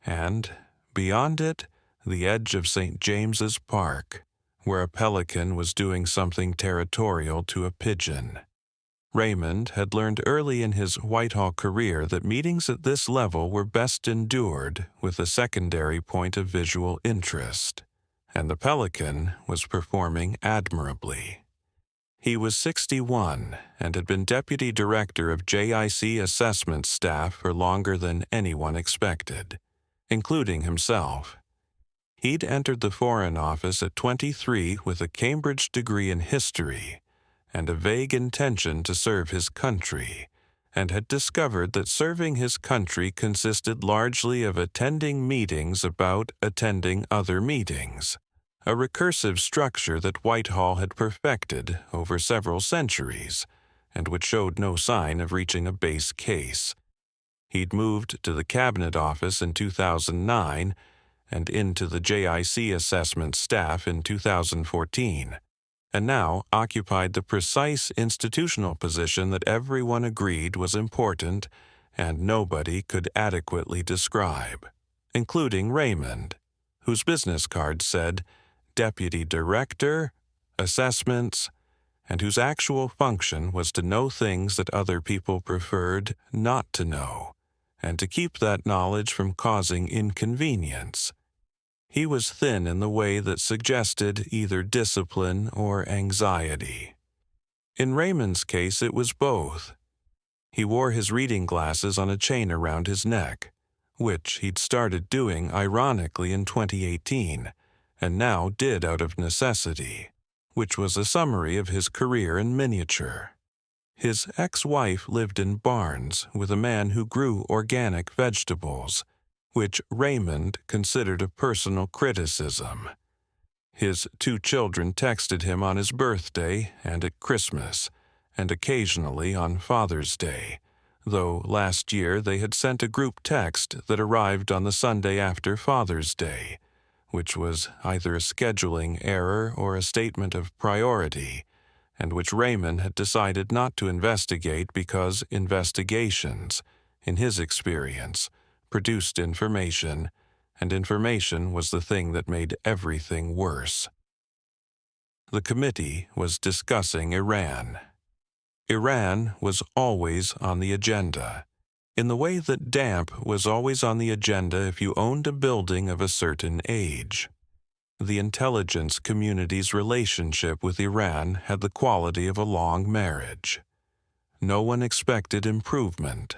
and, beyond it, the edge of St. James's Park, where a pelican was doing something territorial to a pigeon. Raymond had learned early in his Whitehall career that meetings at this level were best endured with a secondary point of visual interest, and the pelican was performing admirably. He was 61 and had been deputy director of JIC assessment staff for longer than anyone expected, including himself. He'd entered the Foreign Office at 23 with a Cambridge degree in history and a vague intention to serve his country, and had discovered that serving his country consisted largely of attending meetings about attending other meetings, a recursive structure that Whitehall had perfected over several centuries, and which showed no sign of reaching a base case. He'd moved to the Cabinet Office in 2009 and into the JIC assessment staff in 2014, and now occupied the precise institutional position that everyone agreed was important and nobody could adequately describe, including Raymond, whose business card said Deputy Director, Assessments, and whose actual function was to know things that other people preferred not to know, and to keep that knowledge from causing inconvenience. He was thin in the way that suggested either discipline or anxiety. In Raymond's case, it was both. He wore his reading glasses on a chain around his neck, which he'd started doing ironically in 2018, and now did out of necessity, which was a summary of his career in miniature. His ex-wife lived in Barnes with a man who grew organic vegetables, which Raymond considered a personal criticism. His 2 children texted him on his birthday and at Christmas, and occasionally on Father's Day, though last year they had sent a group text that arrived on the Sunday after Father's Day, which was either a scheduling error or a statement of priority, and which Raymond had decided not to investigate because investigations, in his experience, produced information, and information was the thing that made everything worse. The committee was discussing Iran. Iran was always on the agenda, in the way that damp was always on the agenda if you owned a building of a certain age. The intelligence community's relationship with Iran had the quality of a long marriage. No one expected improvement,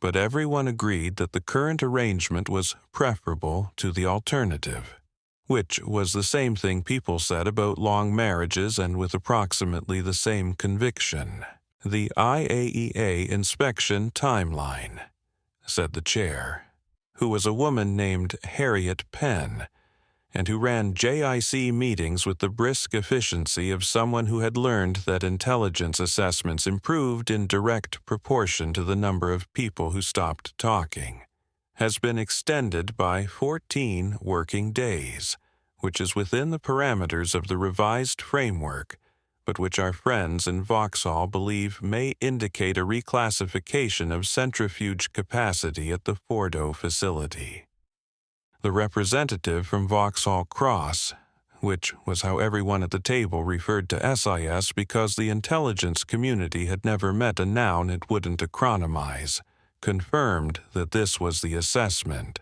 but everyone agreed that the current arrangement was preferable to the alternative. which was the same thing people said about long marriages and with approximately the same conviction. "The IAEA inspection timeline," said the chair, who was a woman named Harriet Penn, and who ran JIC meetings with the brisk efficiency of someone who had learned that intelligence assessments improved in direct proportion to the number of people who stopped talking, has been extended by 14 working days, which is within the parameters of the revised framework, but which our friends in Vauxhall believe may indicate a reclassification of centrifuge capacity at the Fordo facility. The representative from Vauxhall Cross, which was how everyone at the table referred to SIS because the intelligence community had never met a noun it wouldn't acronymize, confirmed that this was the assessment.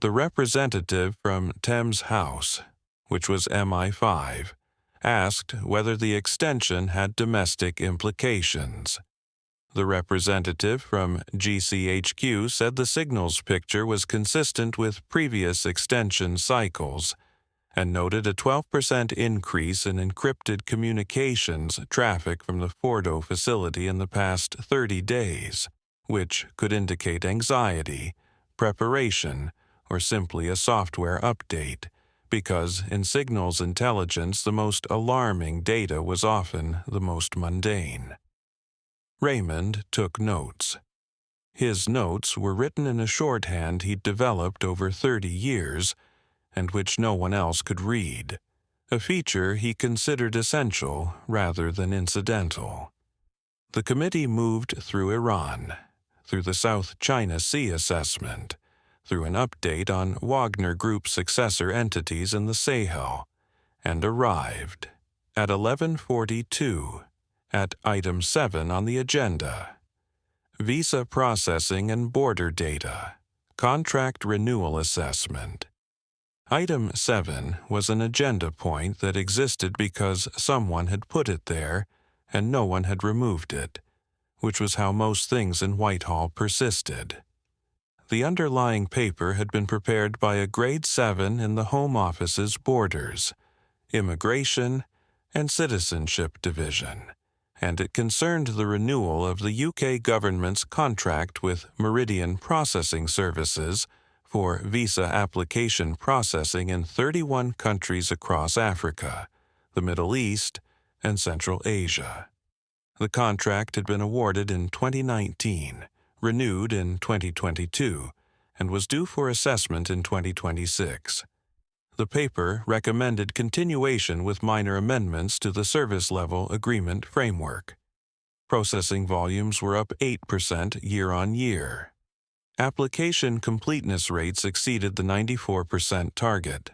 The representative from Thames House, which was MI5, asked whether the extension had domestic implications. The representative from GCHQ said the signals picture was consistent with previous extension cycles and noted a 12% increase in encrypted communications traffic from the Fordo facility in the past 30 days, which could indicate anxiety, preparation, or simply a software update, because in signals intelligence the most alarming data was often the most mundane. Raymond took notes. His notes were written in a shorthand he'd developed over 30 years, and which no one else could read, a feature he considered essential rather than incidental. The committee moved through Iran, through the South China Sea assessment, through an update on Wagner Group's successor entities in the Sahel, and arrived at 11:42 at Item 7 on the agenda: Visa Processing and Border Data, Contract Renewal Assessment. Item 7 was an agenda point that existed because someone had put it there and no one had removed it, which was how most things in Whitehall persisted. The underlying paper had been prepared by a Grade 7 in the Home Office's Borders, Immigration, and Citizenship Division, and it concerned the renewal of the UK government's contract with Meridian Processing Services for visa application processing in 31 countries across Africa, the Middle East, and Central Asia. The contract had been awarded in 2019, renewed in 2022, and was due for assessment in 2026. The paper recommended continuation with minor amendments to the service level agreement framework. Processing volumes were up 8% year-on-year. Application completeness rates exceeded the 94% target.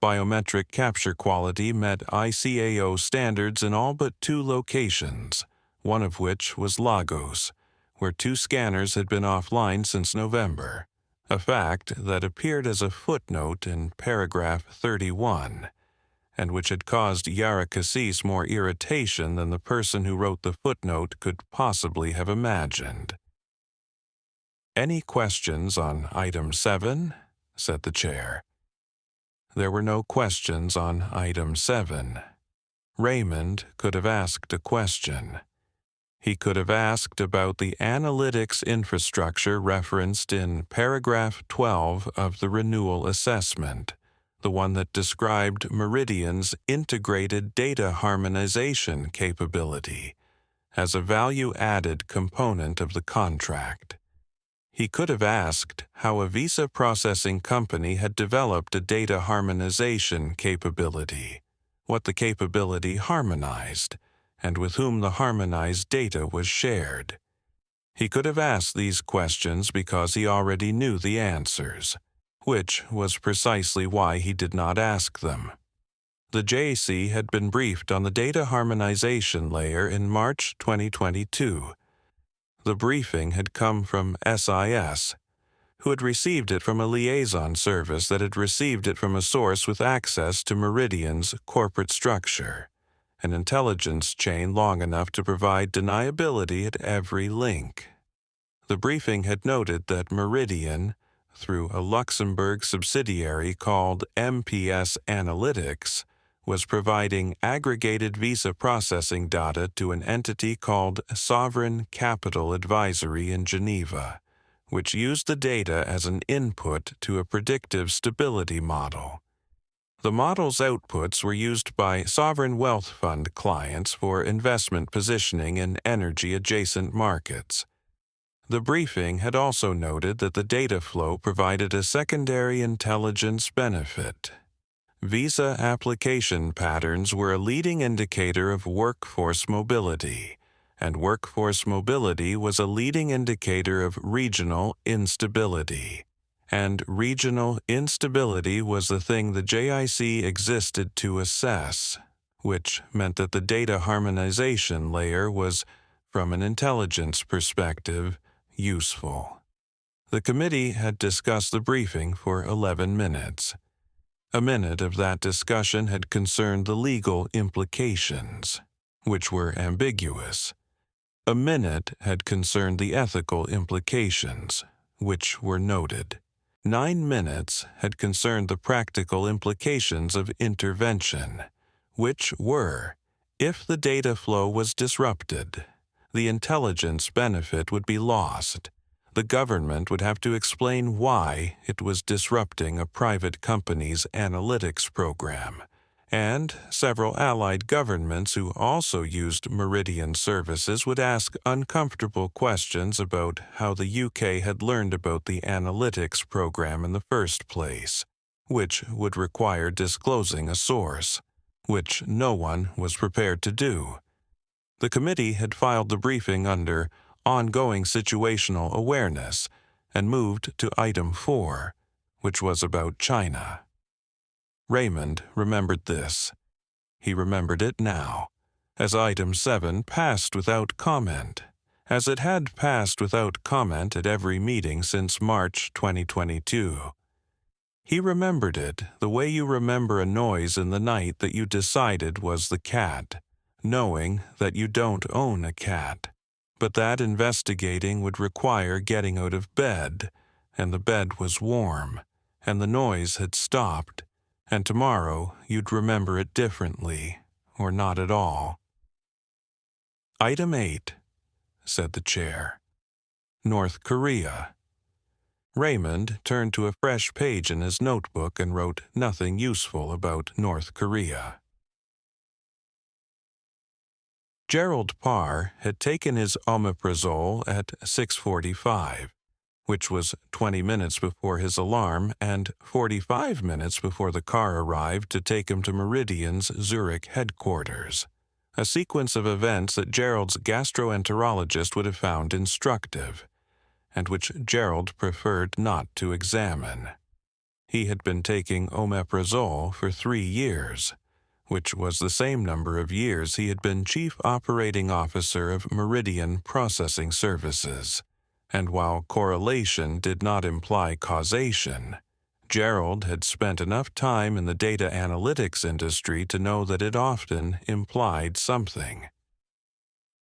Biometric capture quality met ICAO standards in all but 2 locations, one of which was Lagos, where 2 scanners had been offline since November, a fact that appeared as a footnote in paragraph 31, and which had caused Yara Cassis more irritation than the person who wrote the footnote could possibly have imagined. "Any questions on Item 7?" said the chair. There were no questions on Item 7. Raymond could have asked a question. He could have asked about the analytics infrastructure referenced in paragraph 12 of the renewal assessment, the one that described Meridian's integrated data harmonization capability as a value-added component of the contract. He could have asked how a visa processing company had developed a data harmonization capability, what the capability harmonized, and with whom the harmonized data was shared. He could have asked these questions because he already knew the answers, which was precisely why he did not ask them. The JC had been briefed on the data harmonization layer in March 2022. The briefing had come from SIS, who had received it from a liaison service that had received it from a source with access to Meridian's corporate structure, an intelligence chain long enough to provide deniability at every link. The briefing had noted that Meridian, through a Luxembourg subsidiary called MPS Analytics, was providing aggregated visa processing data to an entity called Sovereign Capital Advisory in Geneva, which used the data as an input to a predictive stability model. The model's outputs were used by sovereign wealth fund clients for investment positioning in energy-adjacent markets. The briefing had also noted that the data flow provided a secondary intelligence benefit. Visa application patterns were a leading indicator of workforce mobility, and workforce mobility was a leading indicator of regional instability. And regional instability was the thing the JIC existed to assess, which meant that the data harmonization layer was, from an intelligence perspective, useful. The committee had discussed the briefing for 11 minutes. A minute of that discussion had concerned the legal implications, which were ambiguous. A minute had concerned the ethical implications, which were noted. 9 minutes had concerned the practical implications of intervention, which were, if the data flow was disrupted, the intelligence benefit would be lost. The government would have to explain why it was disrupting a private company's analytics program, and several allied governments who also used Meridian services would ask uncomfortable questions about how the UK had learned about the analytics program in the first place, which would require disclosing a source, which no one was prepared to do. The committee had filed the briefing under ongoing situational awareness and moved to item 4, which was about China. Raymond remembered this. He remembered it now, as item 7 passed without comment, as it had passed without comment at every meeting since March 2022. He remembered it the way you remember a noise in the night that you decided was the cat, knowing that you don't own a cat, but that investigating would require getting out of bed, and the bed was warm, and the noise had stopped, and tomorrow you'd remember it differently, or not at all. Item 8, said the chair. North Korea. Raymond turned to a fresh page in his notebook and wrote nothing useful about North Korea. Gerald Parr had taken his omeprazole at 6:45, which was 20 minutes before his alarm and 45 minutes before the car arrived to take him to Meridian's Zurich headquarters, a sequence of events that Gerald's gastroenterologist would have found instructive, and which Gerald preferred not to examine. He had been taking omeprazole for 3 years, which was the same number of years he had been Chief Operating Officer of Meridian Processing Services, and while correlation did not imply causation, Gerald had spent enough time in the data analytics industry to know that it often implied something.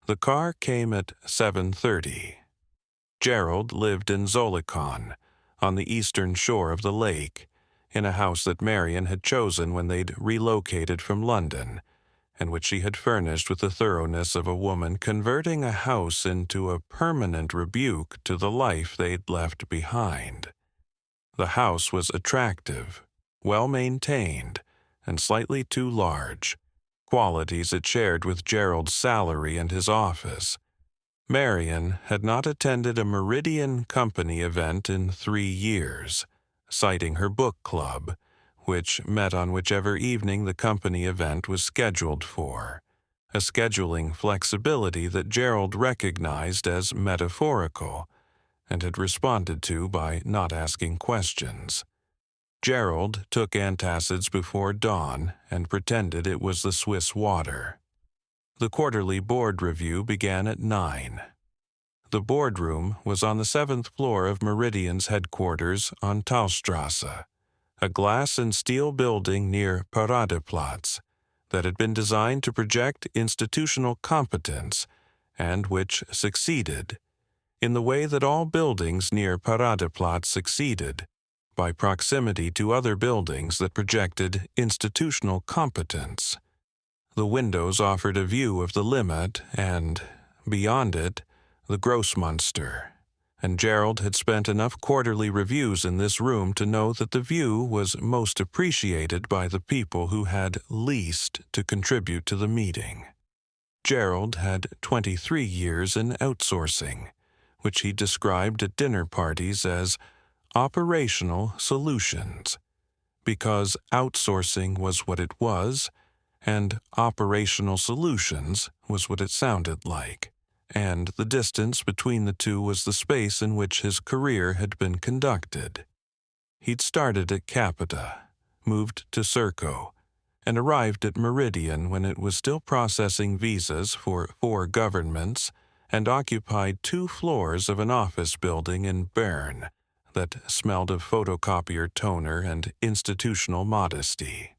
The car came at 7:30. Gerald lived in Zolikon, on the eastern shore of the lake, in a house that Marion had chosen when they'd relocated from London, and which she had furnished with the thoroughness of a woman converting a house into a permanent rebuke to the life they'd left behind. The house was attractive, well-maintained, and slightly too large, qualities it shared with Gerald's salary and his office. Marion had not attended a Meridian Company event in 3 years, citing her book club, which met on whichever evening the company event was scheduled for, a scheduling flexibility that Gerald recognized as metaphorical and had responded to by not asking questions. Gerald took antacids before dawn and pretended it was the Swiss water. The quarterly board review began at 9. The boardroom was on the 7th floor of Meridian's headquarters on Talstrasse, a glass and steel building near Paradeplatz that had been designed to project institutional competence and which succeeded. in the way that all buildings near Paradeplatz succeeded, by proximity to other buildings that projected institutional competence. The windows offered a view of the limit and, beyond it, the Grossmonster, and Gerald had spent enough quarterly reviews in this room to know that the view was most appreciated by the people who had least to contribute to the meeting. Gerald had 23 years in outsourcing, which he described at dinner parties as operational solutions, because outsourcing was what it was, and operational solutions was what it sounded like, and the distance between the two was the space in which his career had been conducted. He'd started at Capita, moved to Serco, and arrived at Meridian when it was still processing visas for 4 governments and occupied 2 floors of an office building in Bern that smelled of photocopier toner and institutional modesty.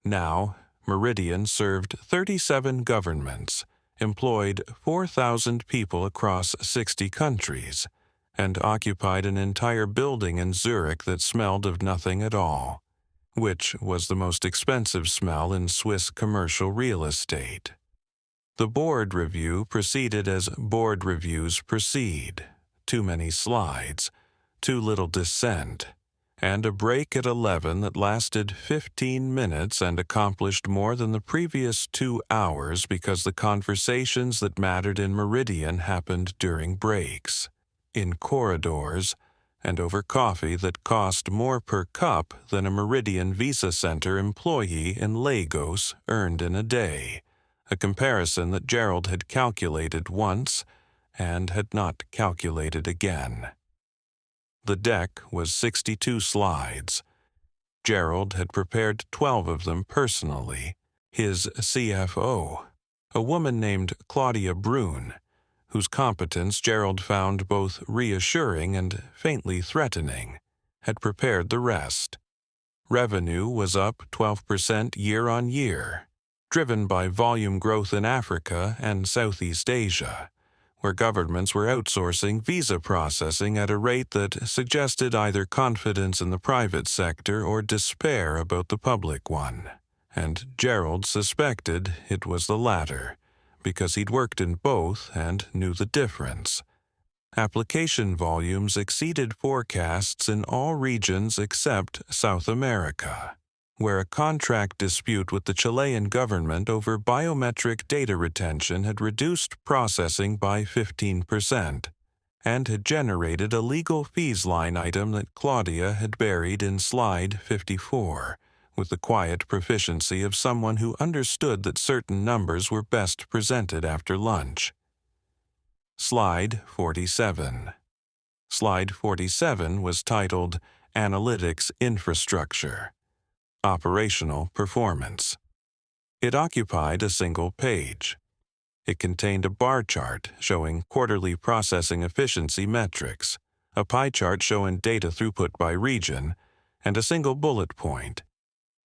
Now, Meridian served 37 governments, employed 4,000 people across 60 countries, and occupied an entire building in Zurich that smelled of nothing at all, which was the most expensive smell in Swiss commercial real estate. The board review proceeded as board reviews proceed: too many slides, too little dissent, and a break at 11 that lasted 15 minutes and accomplished more than the previous 2 hours because the conversations that mattered in Meridian happened during breaks, in corridors, and over coffee that cost more per cup than a Meridian Visa Center employee in Lagos earned in a day, a comparison that Gerald had calculated once and had not calculated again. The deck was 62 slides. Gerald had prepared 12 of them personally. His CFO, a woman named Claudia Brun, whose competence Gerald found both reassuring and faintly threatening, had prepared the rest. Revenue was up 12% year on year, driven by volume growth in Africa and Southeast Asia, where governments were outsourcing visa processing at a rate that suggested either confidence in the private sector or despair about the public one. And Gerald suspected it was the latter, because he'd worked in both and knew the difference. Application volumes exceeded forecasts in all regions except South America, where a contract dispute with the Chilean government over biometric data retention had reduced processing by 15% and had generated a legal fees line item that Claudia had buried in slide 54, with the quiet proficiency of someone who understood that certain numbers were best presented after lunch. Slide 47. Slide 47 was titled Analytics Infrastructure. Operational performance. It occupied a single page. It contained a bar chart showing quarterly processing efficiency metrics, a pie chart showing data throughput by region, and a single bullet point: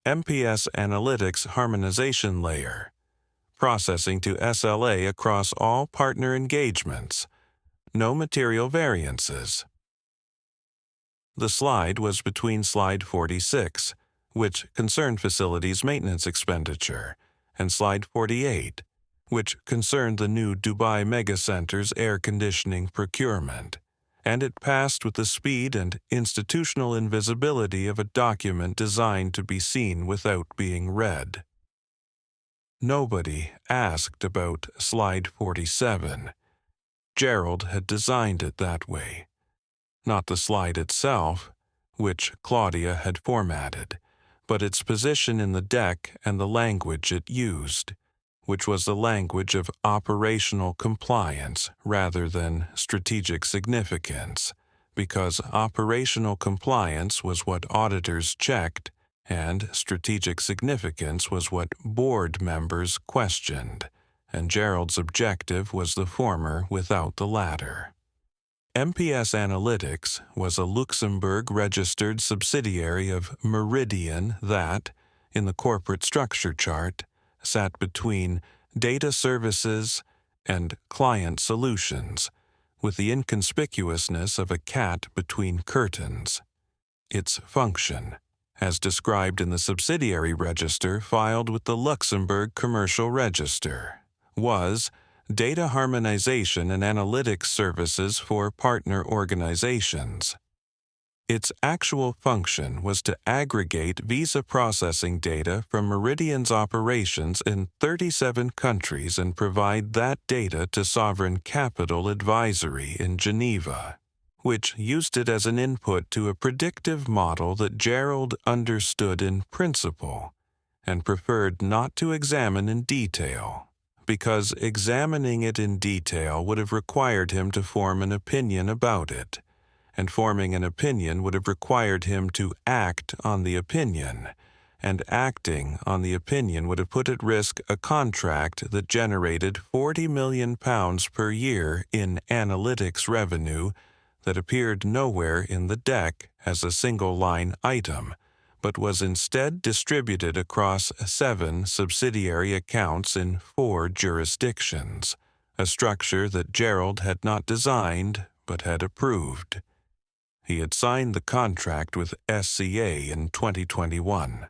MPS Analytics Harmonization Layer, processing to SLA across all partner engagements, no material variances. The slide was between slide 46, which concerned facilities maintenance expenditure, and slide 48, which concerned the new Dubai Megacenter's air conditioning procurement, and it passed with the speed and institutional invisibility of a document designed to be seen without being read. Nobody asked about slide 47. Gerald had designed it that way. Not the slide itself, which Claudia had formatted, but its position in the deck and the language it used, which was the language of operational compliance rather than strategic significance, because operational compliance was what auditors checked and strategic significance was what board members questioned, and Gerald's objective was the former without the latter. MPS Analytics was a Luxembourg-registered subsidiary of Meridian that, in the corporate structure chart, sat between data services and client solutions, with the inconspicuousness of a cat between curtains. Its function, as described in the subsidiary register filed with the Luxembourg Commercial Register, was data harmonization and analytics services for partner organizations. Its actual function was to aggregate visa processing data from Meridian's operations in 37 countries and provide that data to Sovereign Capital Advisory in Geneva, which used it as an input to a predictive model that Gerald understood in principle and preferred not to examine in detail, because examining it in detail would have required him to form an opinion about it, and forming an opinion would have required him to act on the opinion, and acting on the opinion would have put at risk a contract that generated £40 million per year in analytics revenue that appeared nowhere in the deck as a single-line item, but was instead distributed across 7 subsidiary accounts in 4 jurisdictions, a structure that Gerald had not designed but had approved. He had signed the contract with SCA in 2021.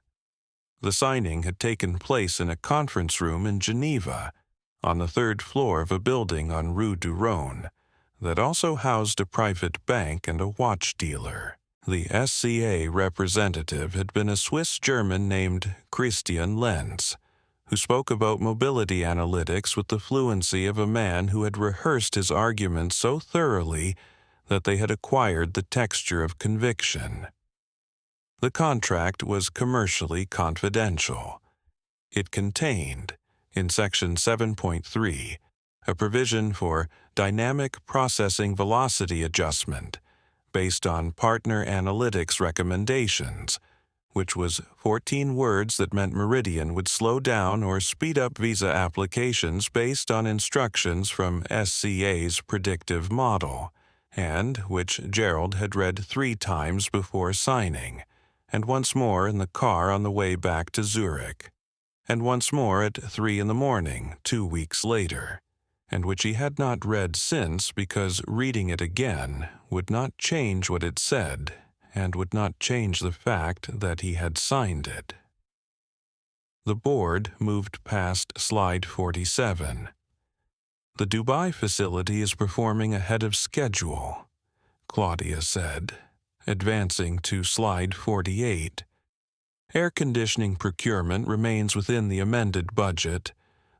The signing had taken place in a conference room in Geneva, on the 3rd floor of a building on Rue du Rhône, that also housed a private bank and a watch dealer. The SCA representative had been a Swiss-German named Christian Lenz, who spoke about mobility analytics with the fluency of a man who had rehearsed his arguments so thoroughly that they had acquired the texture of conviction. The contract was commercially confidential. It contained, in Section 7.3, a provision for dynamic processing velocity adjustment based on partner analytics recommendations, which was 14 words that meant Meridian would slow down or speed up visa applications based on instructions from SCA's predictive model, and which Gerald had read 3 times before signing, and once more in the car on the way back to Zurich, and once more at 3 in the morning 2 weeks later, and which he had not read since because reading it again would not change what it said and would not change the fact that he had signed it. The board moved past slide 47. The Dubai facility is performing ahead of schedule, Claudia said, advancing to slide 48. Air conditioning procurement remains within the amended budget,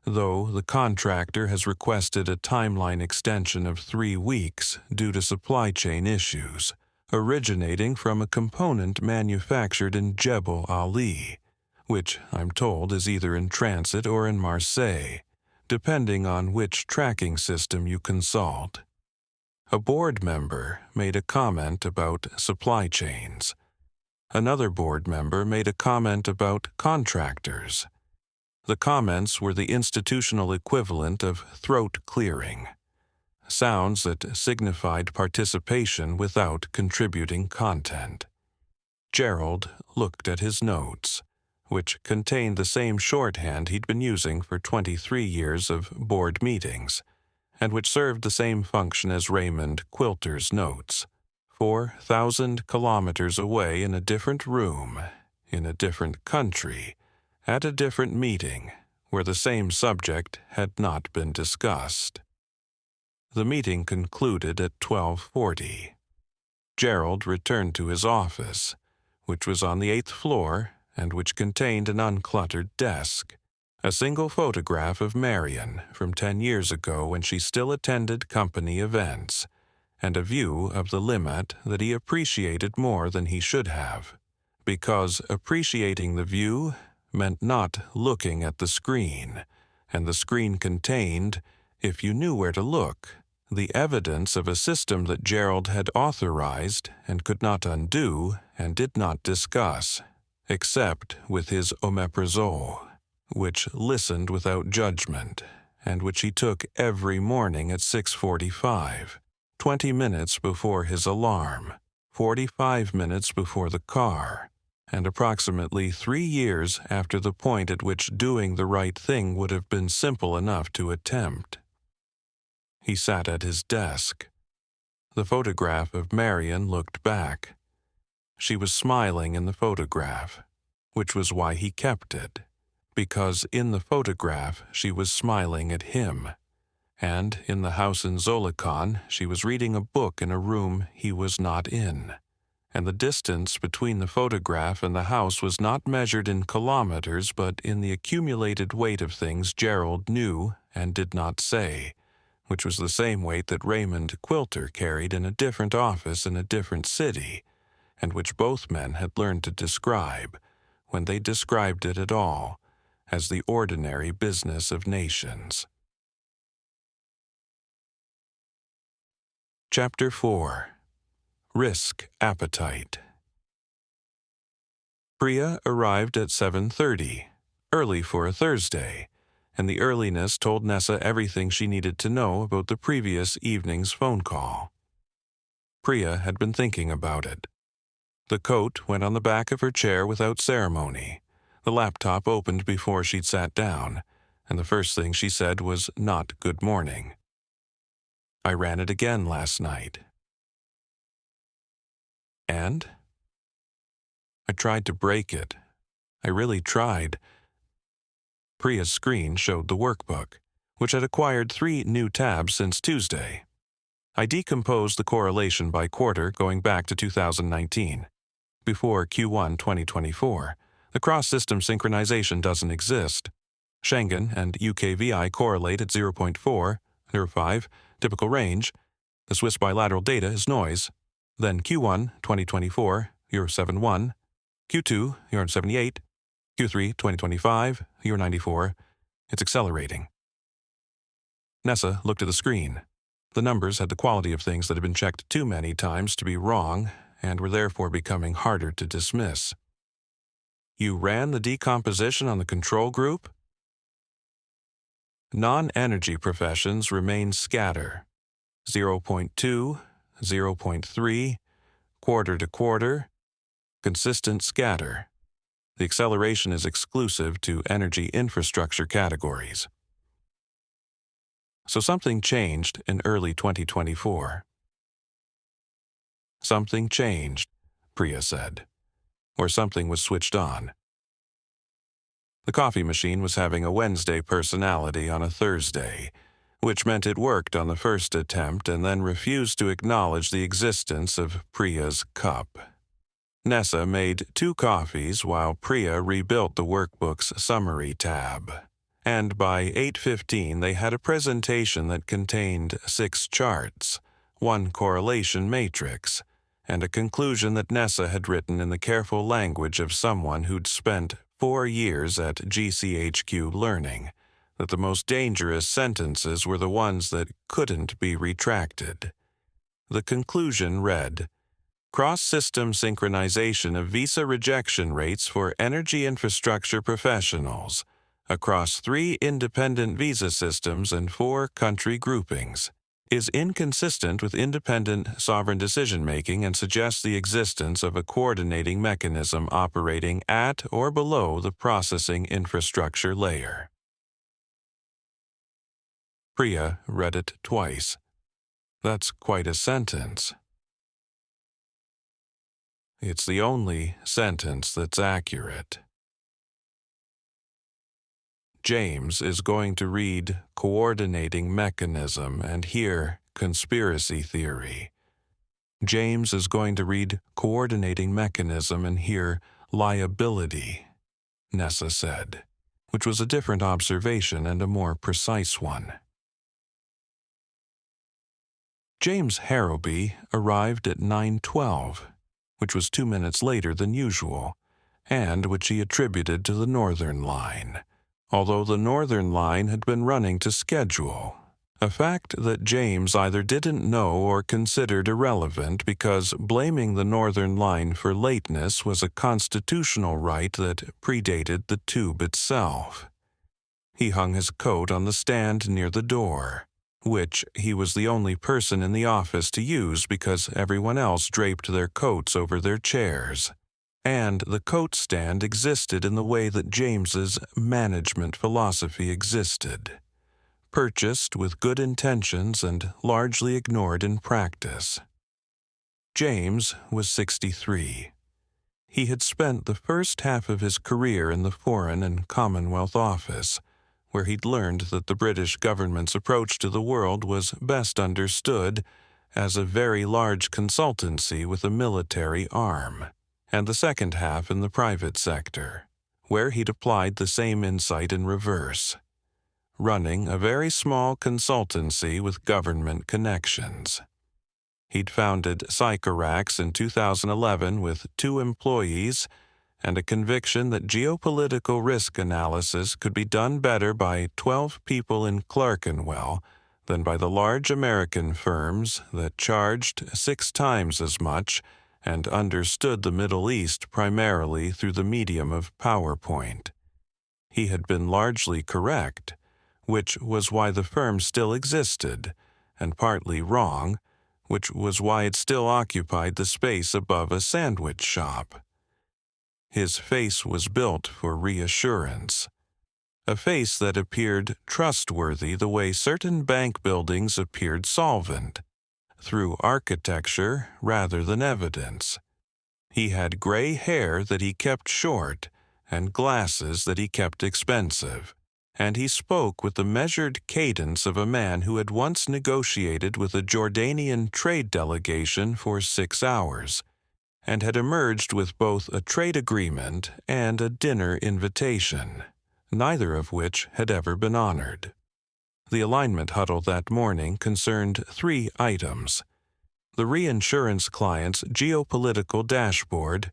though the contractor has requested a timeline extension of 3 weeks due to supply chain issues, originating from a component manufactured in Jebel Ali, which I'm told is either in transit or in Marseille, depending on which tracking system you consult. A board member made a comment about supply chains. Another board member made a comment about contractors. The comments were the institutional equivalent of throat clearing, sounds that signified participation without contributing content. Gerald looked at his notes, which contained the same shorthand he'd been using for 23 years of board meetings, and which served the same function as Raymond Quilter's notes. 4,000 kilometers away in a different room, in a different country, at a different meeting, where the same subject had not been discussed. The meeting concluded at 12:40. Gerald returned to his office, which was on the 8th floor and which contained an uncluttered desk, a single photograph of Marion from 10 years ago when she still attended company events, and a view of the Limmat that he appreciated more than he should have, because appreciating the view meant not looking at the screen, and the screen contained, if you knew where to look, the evidence of a system that Gerald had authorized and could not undo and did not discuss, except with his omeprazole, which listened without judgment, and which he took every morning at 6:45, 20 minutes before his alarm, 45 minutes before the car, and approximately 3 years after the point at which doing the right thing would have been simple enough to attempt. He sat at his desk, the photograph of Marion looked back. She was smiling in the photograph, which was why he kept it, because in the photograph she was smiling at him, and in the house in Zolikon she was reading a book in a room he was not in, and the distance between the photograph and the house was not measured in kilometers but in the accumulated weight of things Gerald knew and did not say, which was the same weight that Raymond Quilter carried in a different office in a different city, and which both men had learned to describe, when they described it at all, as the ordinary business of nations. Chapter 4. Risk Appetite. Priya arrived at 7:30, early for a Thursday, and the earliness told Nessa everything she needed to know about the previous evening's phone call. Priya had been thinking about it. The coat went on the back of her chair without ceremony. The laptop opened before she'd sat down, and the first thing she said was not good morning. I ran it again last night. And? I tried to break it. I really tried. Priya's screen showed the workbook, which had acquired 3 new tabs since Tuesday. I decomposed the correlation by quarter going back to 2019. Before Q1 2024, the cross-system synchronization doesn't exist. Schengen and UKVI correlate at 0.4, 0.5, typical range. The Swiss bilateral data is noise. Then Q1 2024, Euro 7.1, Q2, Euro 78, Q3 2025, Euro 94. It's accelerating. Nessa looked at the screen. The numbers had the quality of things that had been checked too many times to be wrong and were therefore becoming harder to dismiss. You ran the decomposition on the control group? Non-energy professions remain scatter. 0.2, 0.3, quarter to quarter, consistent scatter. The acceleration is exclusive to energy infrastructure categories. So something changed in early 2024. Something changed, Priya said, or something was switched on. The coffee machine was having a Wednesday personality on a Thursday, which meant it worked on the first attempt and then refused to acknowledge the existence of Priya's cup. Nessa made 2 coffees while Priya rebuilt the workbook's summary tab, and by 8:15 they had a presentation that contained 6 charts, 1 correlation matrix, and a conclusion that Nessa had written in the careful language of someone who'd spent 4 years at GCHQ learning that the most dangerous sentences were the ones that couldn't be retracted. The conclusion read, "Cross-system synchronization of visa rejection rates for energy infrastructure professionals across 3 independent visa systems and 4 country groupings is inconsistent with independent sovereign decision-making and suggests the existence of a coordinating mechanism operating at or below the processing infrastructure layer." Priya read it twice. That's quite a sentence. It's the only sentence that's accurate. James is going to read coordinating mechanism and hear conspiracy theory. James is going to read coordinating mechanism and hear liability, Nessa said, which was a different observation and a more precise one. James Harrowby arrived at 9:12, which was 2 minutes later than usual, and which he attributed to the Northern Line, although the Northern Line had been running to schedule, a fact that James either didn't know or considered irrelevant because blaming the Northern Line for lateness was a constitutional right that predated the tube itself. He hung his coat on the stand near the door, which he was the only person in the office to use because everyone else draped their coats over their chairs. And the coat stand existed in the way that James's management philosophy existed. purchased with good intentions and largely ignored in practice. James was 63. He had spent the first half of his career in the Foreign and Commonwealth Office, where he'd learned that the British government's approach to the world was best understood as a very large consultancy with a military arm, and the second half in the private sector, where he'd applied the same insight in reverse, running a very small consultancy with government connections. He'd founded Sycorax in 2011 with 2 employees and a conviction that geopolitical risk analysis could be done better by 12 people in Clerkenwell than by the large American firms that charged 6 times as much and understood the Middle East primarily through the medium of PowerPoint. He had been largely correct, which was why the firm still existed, and partly wrong, which was why it still occupied the space above a sandwich shop. His face was built for reassurance, a face that appeared trustworthy the way certain bank buildings appeared solvent, through architecture rather than evidence. He had gray hair that he kept short and glasses that he kept expensive, and he spoke with the measured cadence of a man who had once negotiated with a Jordanian trade delegation for 6 hours, and had emerged with both a trade agreement and a dinner invitation, neither of which had ever been honored. The alignment huddle that morning concerned 3 items: the reinsurance client's geopolitical dashboard,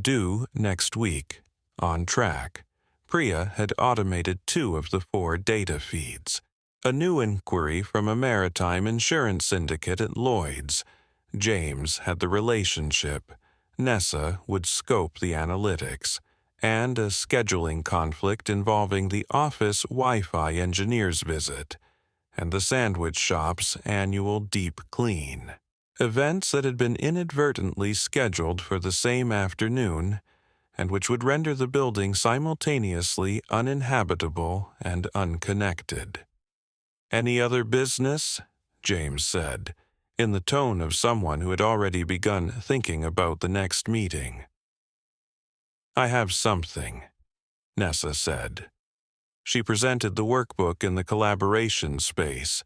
due next week, on track. Priya had automated 2 of the 4 data feeds, a new inquiry from a maritime insurance syndicate at Lloyd's. James had the relationship. Nessa would scope the analytics, and a scheduling conflict involving the office Wi-Fi engineer's visit, and the sandwich shop's annual deep clean. Events that had been inadvertently scheduled for the same afternoon, and which would render the building simultaneously uninhabitable and unconnected. "Any other business?" James said, in the tone of someone who had already begun thinking about the next meeting. "I have something," Nessa said. She presented the workbook in the collaboration space,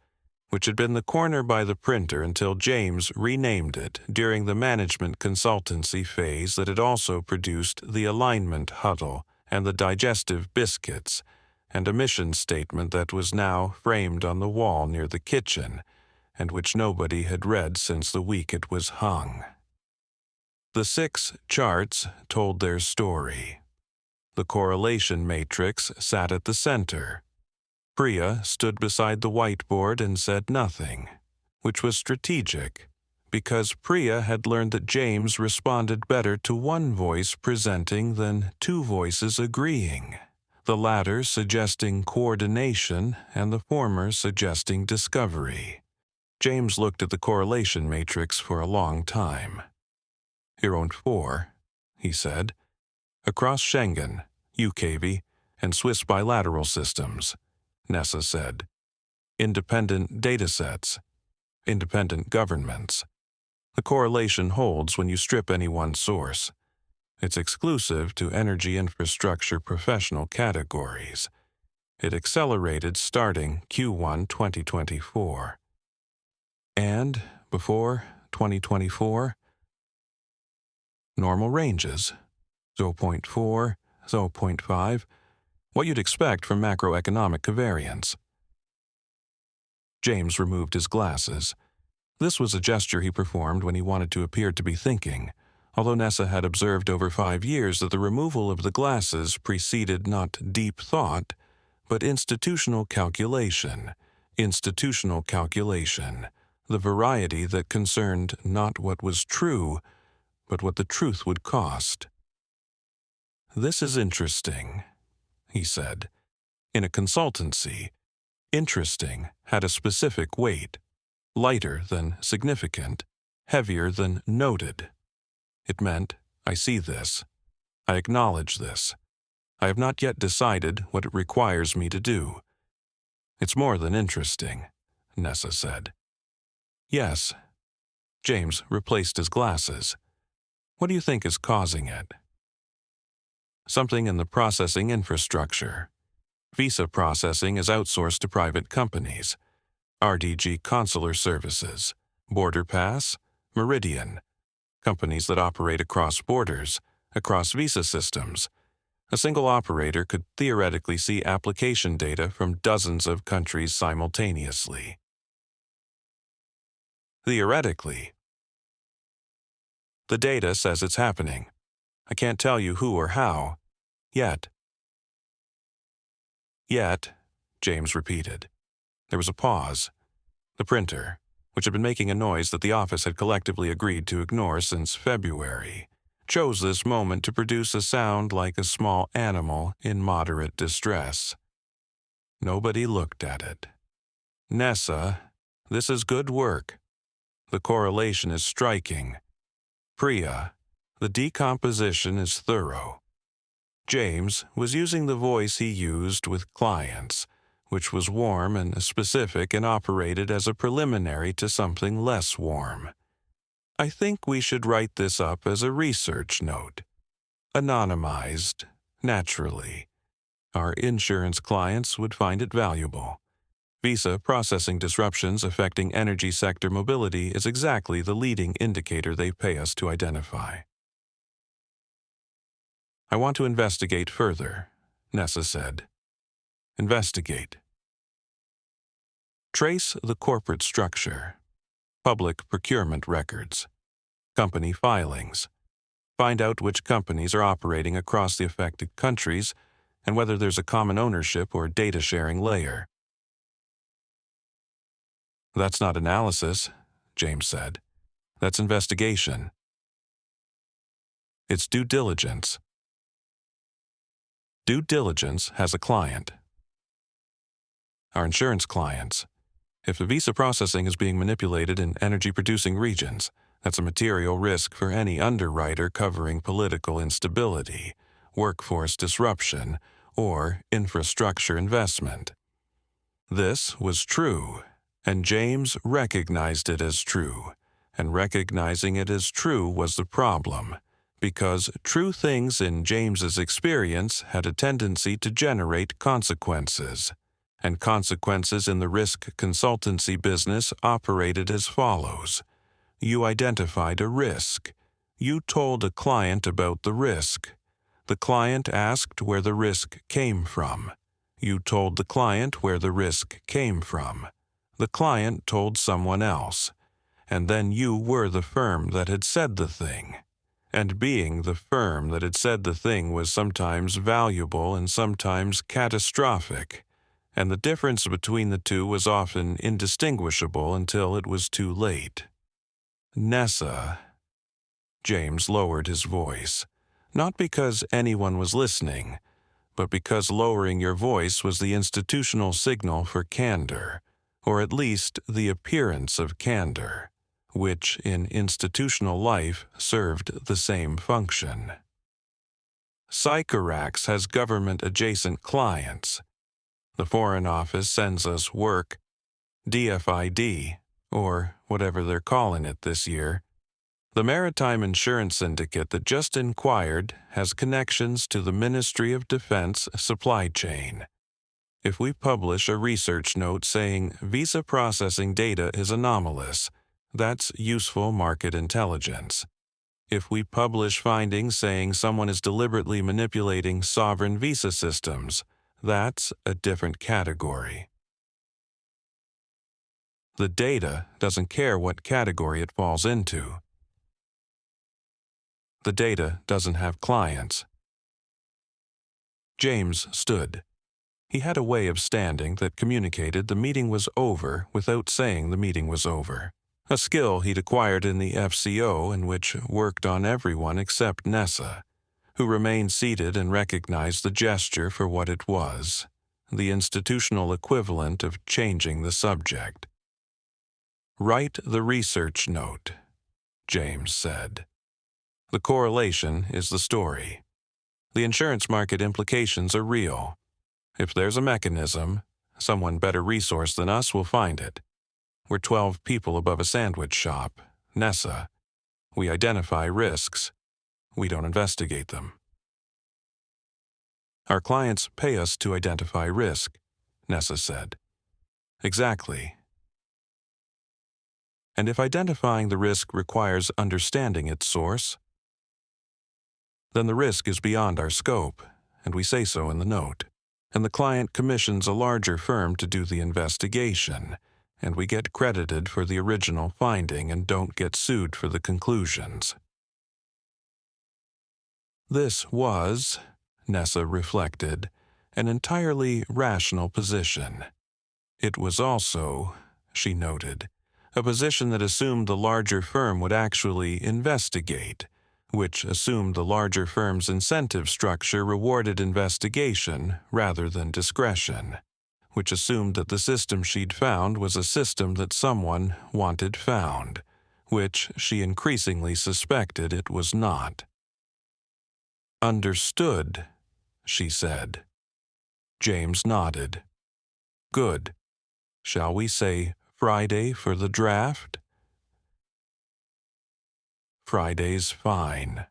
which had been the corner by the printer until James renamed it during the management consultancy phase that had also produced the alignment huddle and the digestive biscuits, and a mission statement that was now framed on the wall near the kitchen, and which nobody had read since the week it was hung. The 6 charts told their story. The correlation matrix sat at the center. Priya stood beside the whiteboard and said nothing, which was strategic, because Priya had learned that James responded better to one voice presenting than 2 voices agreeing, the latter suggesting coordination and the former suggesting discovery. James looked at the correlation matrix for a long time. "Here owned 4, he said. "Across Schengen, UKV, and Swiss bilateral systems," Nessa said. "Independent datasets, independent governments. The correlation holds when you strip any one source. It's exclusive to energy infrastructure professional categories. It accelerated starting Q1 2024. And before 2024, normal ranges, 0.4, 0.5, what you'd expect from macroeconomic covariance." James removed his glasses. This was a gesture he performed when he wanted to appear to be thinking, although Nessa had observed over 5 years that the removal of the glasses preceded not deep thought, but institutional calculation, the variety that concerned not what was true, but what the truth would cost. "This is interesting," he said. In a consultancy, interesting had a specific weight, lighter than significant, heavier than noted. It meant, I see this. I acknowledge this. I have not yet decided what it requires me to do. It's more than interesting, Nessa said. Yes. James replaced his glasses. What do you think is causing it? Something in the processing infrastructure. Visa processing is outsourced to private companies. RDG Consular Services, Border Pass, Meridian, companies that operate across borders, across visa systems. A single operator could theoretically see application data from dozens of countries simultaneously. Theoretically. The data says it's happening. I can't tell you who or how. Yet. Yet, James repeated. There was a pause. The printer, which had been making a noise that the office had collectively agreed to ignore since February, chose this moment to produce a sound like a small animal in moderate distress. Nobody looked at it. Nessa, this is good work. The correlation is striking. Priya, the decomposition is thorough. James was using the voice he used with clients, which was warm and specific and operated as a preliminary to something less warm. I think we should write this up as a research note. Anonymized, naturally. Our insurance clients would find it valuable. Visa processing disruptions affecting energy sector mobility is exactly the leading indicator they pay us to identify. I want to investigate further, Nessa said. Investigate. Trace the corporate structure. Public procurement records. Company filings. Find out which companies are operating across the affected countries and whether there's a common ownership or data sharing layer. That's not analysis, James said. That's investigation. It's due diligence. Due diligence has a client. Our insurance clients. If the visa processing is being manipulated in energy-producing regions, that's a material risk for any underwriter covering political instability, workforce disruption, or infrastructure investment. This was true, and James recognized it as true, and recognizing it as true was the problem, because true things in James's experience had a tendency to generate consequences, and consequences in the risk consultancy business operated as follows. You identified a risk. You told a client about the risk. The client asked where the risk came from. You told the client where the risk came from. The client told someone else. And then you were the firm that had said the thing. And being the firm that had said the thing was sometimes valuable and sometimes catastrophic, and the difference between the two was often indistinguishable until it was too late. Nessa. James lowered his voice, not because anyone was listening, but because lowering your voice was the institutional signal for candor, or at least the appearance of candor, which in institutional life served the same function. Sycorax has government-adjacent clients. The Foreign Office sends us work, DFID, or whatever they're calling it this year. The Maritime Insurance Syndicate that just inquired has connections to the Ministry of Defense supply chain. If we publish a research note saying visa processing data is anomalous, that's useful market intelligence. If we publish findings saying someone is deliberately manipulating sovereign visa systems, that's a different category. The data doesn't care what category it falls into. The data doesn't have clients. James stood. He had a way of standing that communicated the meeting was over without saying the meeting was over, a skill he'd acquired in the FCO and which worked on everyone except Nessa, who remained seated and recognized the gesture for what it was, the institutional equivalent of changing the subject. Write the research note, James said. The correlation is the story. The insurance market implications are real. If there's a mechanism, Someone better resourced than us will find it. We're 12 people above a sandwich shop, Nessa. We identify risks. We don't investigate them. Our clients pay us to identify risk, Nessa said. Exactly. And if identifying the risk requires understanding its source, then the risk is beyond our scope, and we say so in the note. And the client commissions a larger firm to do the investigation, and we get credited for the original finding and don't get sued for the conclusions. This was, Nessa reflected, an entirely rational position. It was also, she noted, a position that assumed the larger firm would actually investigate, which assumed the larger firm's incentive structure rewarded investigation rather than discretion, which assumed that the system she'd found was a system that someone wanted found, which she increasingly suspected it was not. Understood, she said. James nodded. Good. Shall we say Friday for the draft? Friday's fine.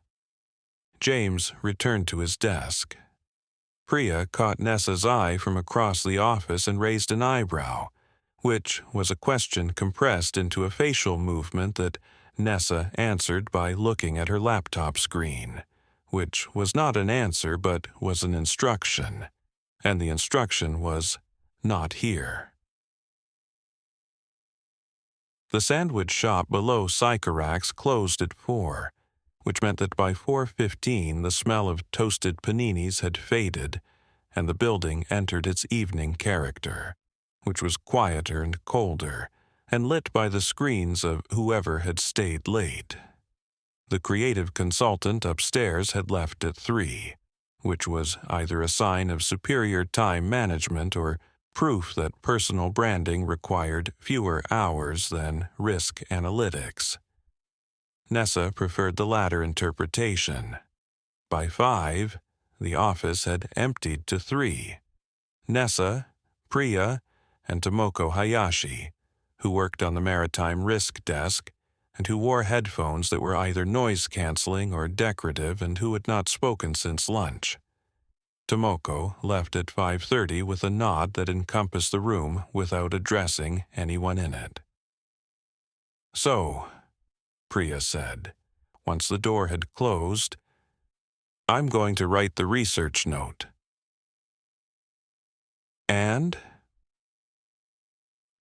James returned to his desk. Priya caught Nessa's eye from across the office and raised an eyebrow, which was a question compressed into a facial movement that Nessa answered by looking at her laptop screen, which was not an answer but was an instruction, and the instruction was not here. The sandwich shop below Sycorax closed at 4, which meant that by 4:15 the smell of toasted paninis had faded, and the building entered its evening character, which was quieter and colder, and lit by the screens of whoever had stayed late. The creative consultant upstairs had left at 3, which was either a sign of superior time management or proof that personal branding required fewer hours than risk analytics. Nessa preferred the latter interpretation. By 5, the office had emptied to 3. Nessa, Priya, and Tomoko Hayashi, who worked on the maritime risk desk, and who wore headphones that were either noise-canceling or decorative and who had not spoken since lunch. Tomoko left at 5:30 with a nod that encompassed the room without addressing anyone in it. So, Priya said, once the door had closed, I'm going to write the research note. And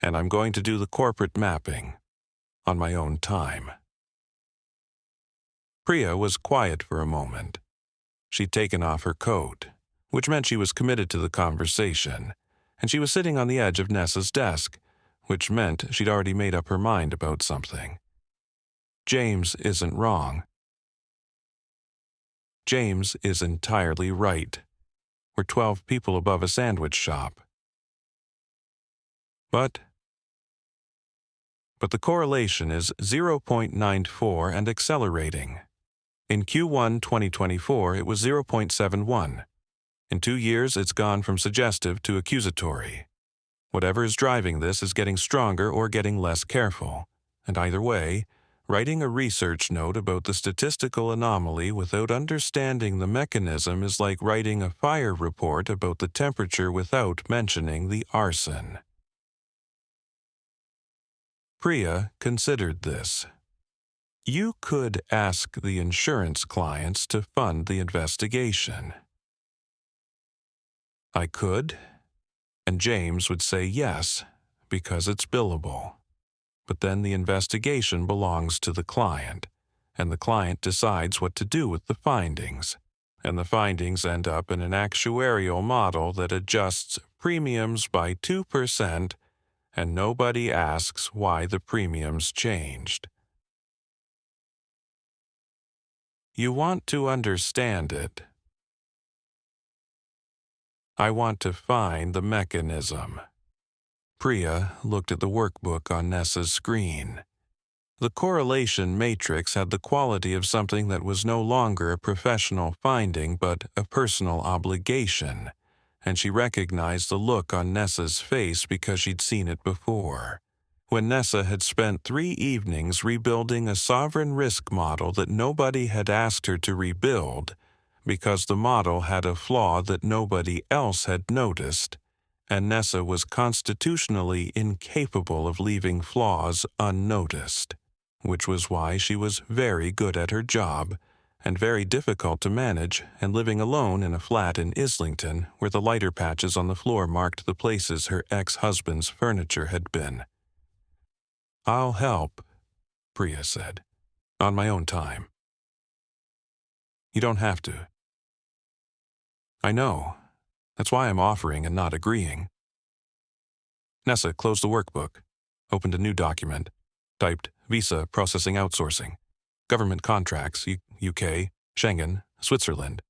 I'm going to do the corporate mapping on my own time. Priya was quiet for a moment. She'd taken off her coat, which meant she was committed to the conversation, and she was sitting on the edge of Nessa's desk, which meant she'd already made up her mind about something. James isn't wrong. James is entirely right. We're 12 people above a sandwich shop. But the correlation is 0.94 and accelerating. In Q1 2024, it was 0.71. In 2 years, it's gone from suggestive to accusatory. Whatever is driving this is getting stronger or getting less careful, and either way, writing a research note about the statistical anomaly without understanding the mechanism is like writing a fire report about the temperature without mentioning the arson. Priya considered this. You could ask the insurance clients to fund the investigation. I could, and James would say yes, because it's billable. But then the investigation belongs to the client, and the client decides what to do with the findings, and the findings end up in an actuarial model that adjusts premiums by 2%, and nobody asks why the premiums changed. You want to understand it. I want to find the mechanism. Priya looked at the workbook on Nessa's screen. The correlation matrix had the quality of something that was no longer a professional finding but a personal obligation, and she recognized the look on Nessa's face because she'd seen it before. When Nessa had spent 3 evenings rebuilding a sovereign risk model that nobody had asked her to rebuild, because the model had a flaw that nobody else had noticed, and Nessa was constitutionally incapable of leaving flaws unnoticed, which was why she was very good at her job and very difficult to manage, and living alone in a flat in Islington where the lighter patches on the floor marked the places her ex-husband's furniture had been. "I'll help," Priya said, "on my own time." "You don't have to." "I know. That's why I'm offering and not agreeing." Nessa closed the workbook, opened a new document, typed Visa Processing Outsourcing, Government Contracts, UK, Schengen, Switzerland.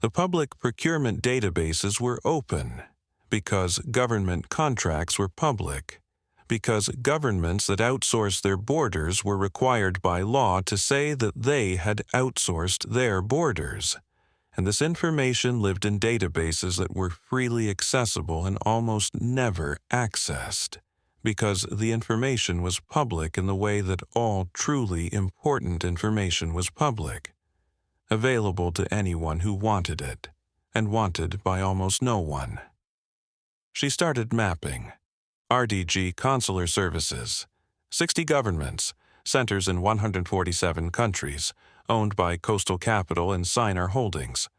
The public procurement databases were open because government contracts were public, because governments that outsourced their borders were required by law to say that they had outsourced their borders. And this information lived in databases that were freely accessible and almost never accessed, because the information was public in the way that all truly important information was public, available to anyone who wanted it, and wanted by almost no one. She started mapping. RDG Consular Services, 60 governments, centers in 147 countries, owned by Coastal Capital and Sinar Holdings.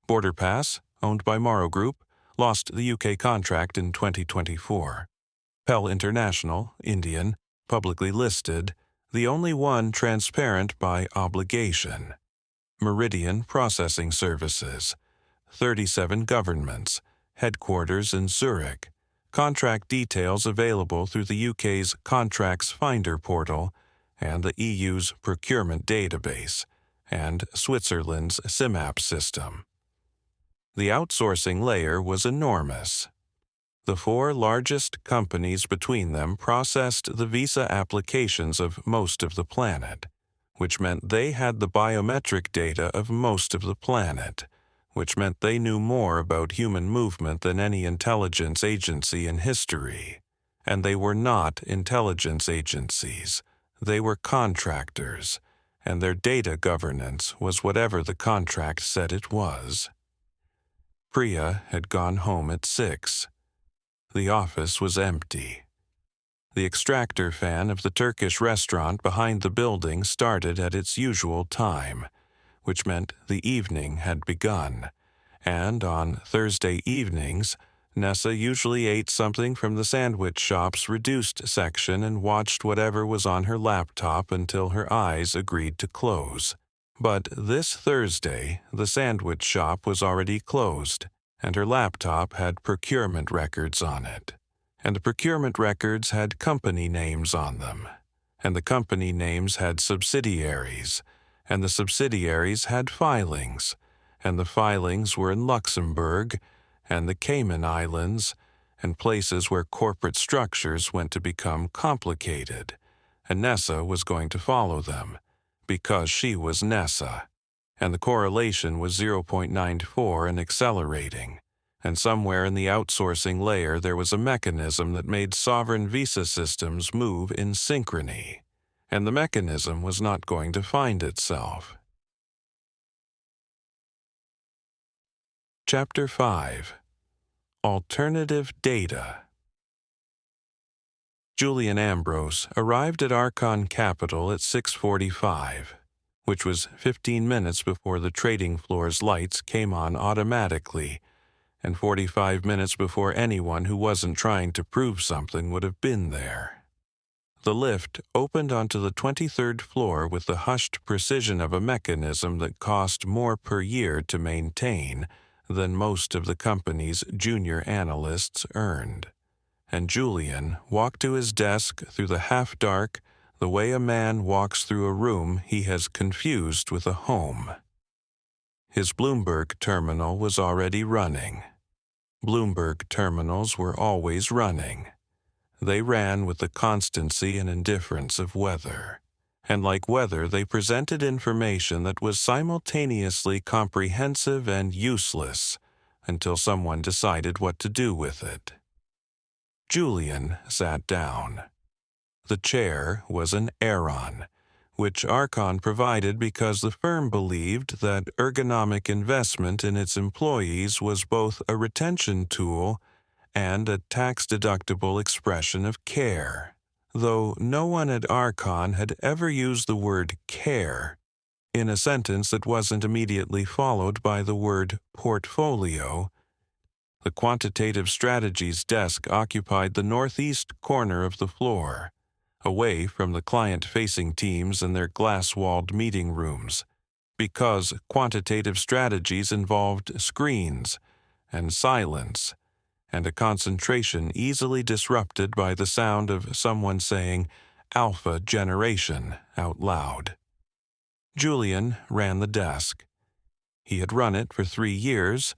Border Pass, owned by Morrow Group, lost the UK contract in 2024. Pell International, Indian, publicly listed, the only one transparent by obligation. Meridian Processing Services, 37 governments, headquarters in Zurich. Contract details available through the UK's Contracts Finder portal and the EU's procurement database, and Switzerland's SIMAP system. The outsourcing layer was enormous. The 4 largest companies between them processed the visa applications of most of the planet, which meant they had the biometric data of most of the planet, which meant they knew more about human movement than any intelligence agency in history. And they were not intelligence agencies. They were contractors, and their data governance was whatever the contract said it was. Priya had gone home at 6. The office was empty. The extractor fan of the Turkish restaurant behind the building started at its usual time, which meant the evening had begun, and on Thursday evenings, Nessa usually ate something from the sandwich shop's reduced section and watched whatever was on her laptop until her eyes agreed to close. But this Thursday, the sandwich shop was already closed, and her laptop had procurement records on it. And the procurement records had company names on them, and the company names had subsidiaries, and the subsidiaries had filings, and the filings were in Luxembourg, and the Cayman Islands, and places where corporate structures went to become complicated, and Nessa was going to follow them, because she was Nessa, and the correlation was 0.94 and accelerating, and somewhere in the outsourcing layer there was a mechanism that made sovereign visa systems move in synchrony, and the mechanism was not going to find itself. Chapter 5. Alternative Data. Julian Ambrose arrived at Archon Capital at 6:45, which was 15 minutes before the trading floor's lights came on automatically, and 45 minutes before anyone who wasn't trying to prove something would have been there. The lift opened onto the 23rd floor with the hushed precision of a mechanism that cost more per year to maintain than most of the company's junior analysts earned. And Julian walked to his desk through the half-dark, the way a man walks through a room he has confused with a home. His Bloomberg terminal was already running. Bloomberg terminals were always running. They ran with the constancy and indifference of weather, and like weather they presented information that was simultaneously comprehensive and useless, until someone decided what to do with it. Julian sat down. The chair was an Aeron, which Archon provided because the firm believed that ergonomic investment in its employees was both a retention tool and a tax-deductible expression of care, though no one at Archon had ever used the word care in a sentence that wasn't immediately followed by the word portfolio. The quantitative strategies desk occupied the northeast corner of the floor, away from the client-facing teams and their glass-walled meeting rooms, because quantitative strategies involved screens and silence and a concentration easily disrupted by the sound of someone saying "alpha generation" out loud. Julian ran the desk. He had run it for 3 years,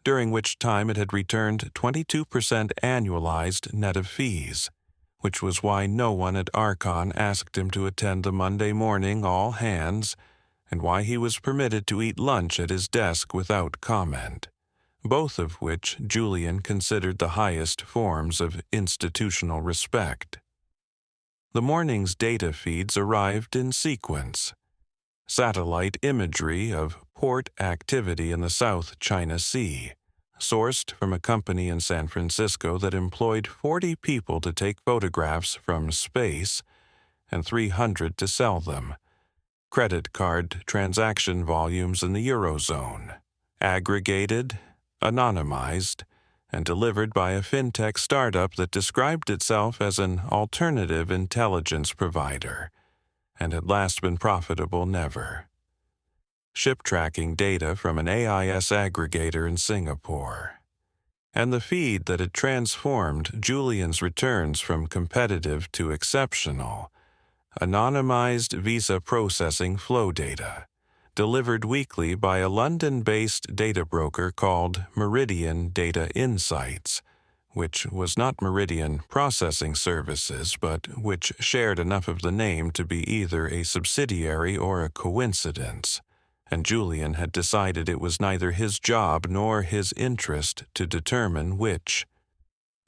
during which time it had returned 22% annualized net of fees, which was why no one at Archon asked him to attend the Monday morning all-hands, and why he was permitted to eat lunch at his desk without comment, both of which Julian considered the highest forms of institutional respect. The morning's data feeds arrived in sequence. Satellite imagery of port activity in the South China Sea, sourced from a company in San Francisco that employed 40 people to take photographs from space and 300 to sell them. Credit card transaction volumes in the Eurozone, aggregated, anonymized, and delivered by a fintech startup that described itself as an alternative intelligence provider, and had last been profitable never. Ship tracking data from an AIS aggregator in Singapore, and the feed that had transformed Julian's returns from competitive to exceptional, anonymized visa processing flow data, delivered weekly by a London-based data broker called Meridian Data Insights, which was not Meridian Processing Services, but which shared enough of the name to be either a subsidiary or a coincidence, and Julian had decided it was neither his job nor his interest to determine which.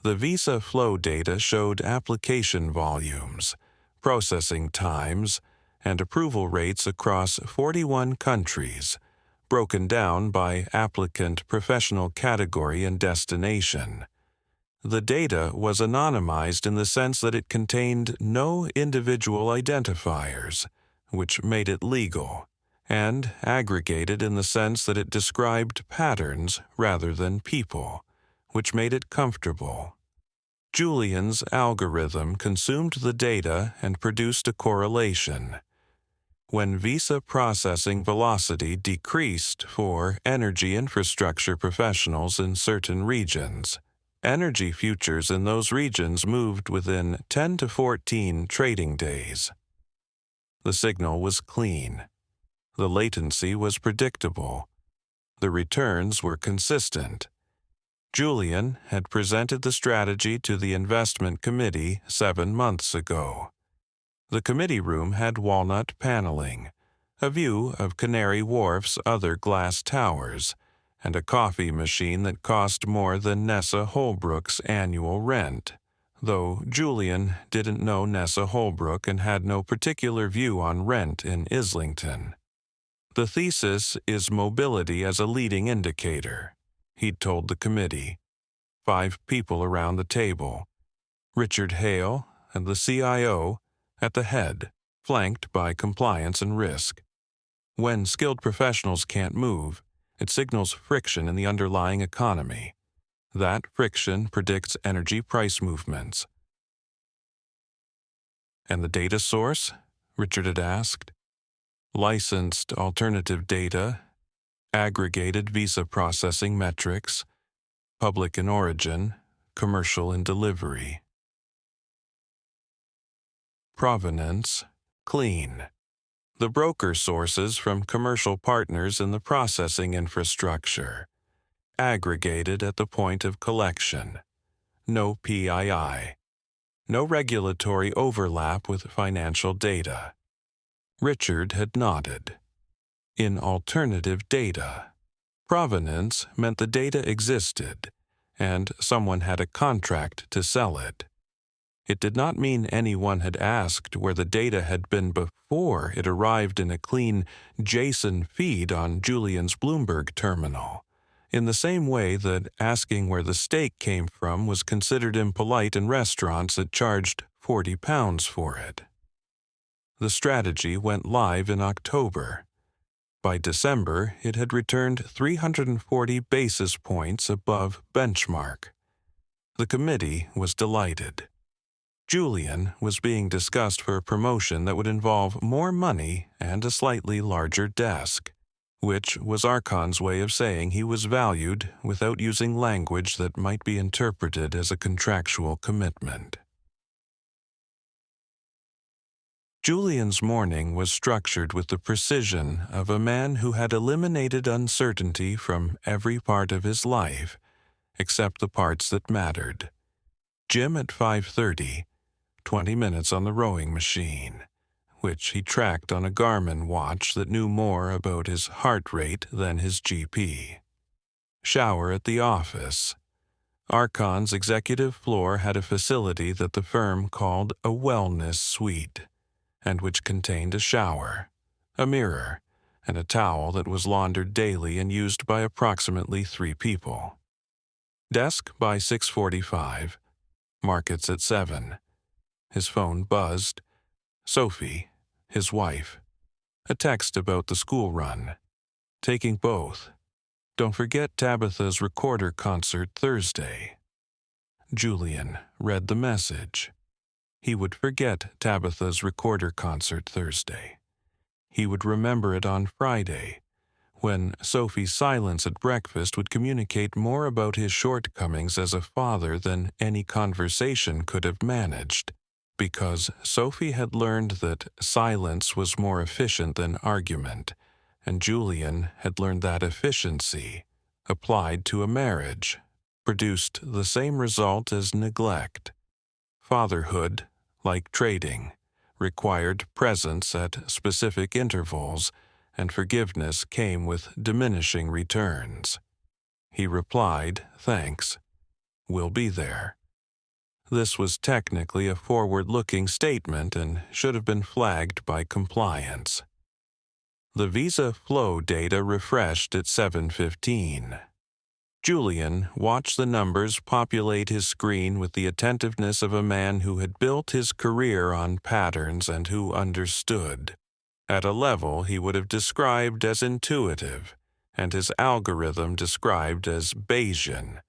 The visa flow data showed application volumes, processing times, and approval rates across 41 countries, broken down by applicant professional category and destination. The data was anonymized in the sense that it contained no individual identifiers, which made it legal, and aggregated in the sense that it described patterns rather than people, which made it comfortable. Julian's algorithm consumed the data and produced a correlation. When visa processing velocity decreased for energy infrastructure professionals in certain regions, energy futures in those regions moved within 10 to 14 trading days. The signal was clean. The latency was predictable. The returns were consistent. Julian had presented the strategy to the investment committee 7 months ago. The committee room had walnut paneling, a view of Canary Wharf's other glass towers, and a coffee machine that cost more than Nessa Holbrook's annual rent, though Julian didn't know Nessa Holbrook and had no particular view on rent in Islington. The thesis is mobility as a leading indicator, he'd told the committee. 5 people around the table. Richard Hale and the CIO at the head, flanked by compliance and risk. When skilled professionals can't move, it signals friction in the underlying economy. That friction predicts energy price movements. And the data source? Richard had asked. Licensed alternative data, aggregated visa processing metrics, public in origin, commercial in delivery. Provenance, clean. The broker sources from commercial partners in the processing infrastructure. Aggregated at the point of collection. No PII. No regulatory overlap with financial data. Richard had nodded. In alternative data. Provenance meant the data existed, and someone had a contract to sell it. It did not mean anyone had asked where the data had been before it arrived in a clean JSON feed on Julian's Bloomberg terminal, in the same way that asking where the steak came from was considered impolite in restaurants that charged £40 for it. The strategy went live in October. By December, it had returned 340 basis points above benchmark. The committee was delighted. Julian was being discussed for a promotion that would involve more money and a slightly larger desk, which was Archon's way of saying he was valued without using language that might be interpreted as a contractual commitment. Julian's morning was structured with the precision of a man who had eliminated uncertainty from every part of his life, except the parts that mattered. Gym at 5:30, 20 minutes on the rowing machine, which he tracked on a Garmin watch that knew more about his heart rate than his GP. Shower at the office. Archon's executive floor had a facility that the firm called a wellness suite, and which contained a shower, a mirror, and a towel that was laundered daily and used by approximately 3 people. Desk by 6:45. Markets at 7. His phone buzzed. Sophie, his wife. A text about the school run. Taking both. Don't forget Tabitha's recorder concert Thursday. Julian read the message. He would forget Tabitha's recorder concert Thursday. He would remember it on Friday, when Sophie's silence at breakfast would communicate more about his shortcomings as a father than any conversation could have managed, because Sophie had learned that silence was more efficient than argument, and Julian had learned that efficiency, applied to a marriage, produced the same result as neglect. Fatherhood, like trading, required presence at specific intervals, and forgiveness came with diminishing returns. He replied, "Thanks. We'll be there." This was technically a forward-looking statement and should have been flagged by compliance. The Visa flow data refreshed at 7:15. Julian watched the numbers populate his screen with the attentiveness of a man who had built his career on patterns and who understood, at a level he would have described as intuitive, and his algorithm described as Bayesian,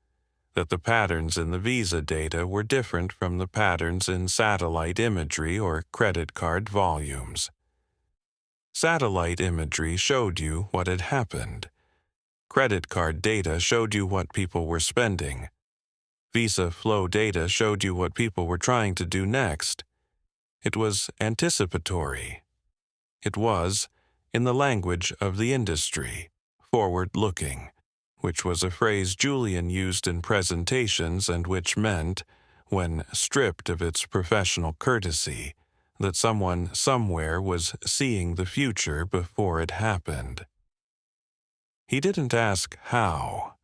that the patterns in the Visa data were different from the patterns in satellite imagery or credit card volumes. Satellite imagery showed you what had happened. Credit card data showed you what people were spending. Visa flow data showed you what people were trying to do next. It was anticipatory. It was, in the language of the industry, forward-looking, which was a phrase Julian used in presentations and which meant, when stripped of its professional courtesy, that someone somewhere was seeing the future before it happened. He didn't ask how.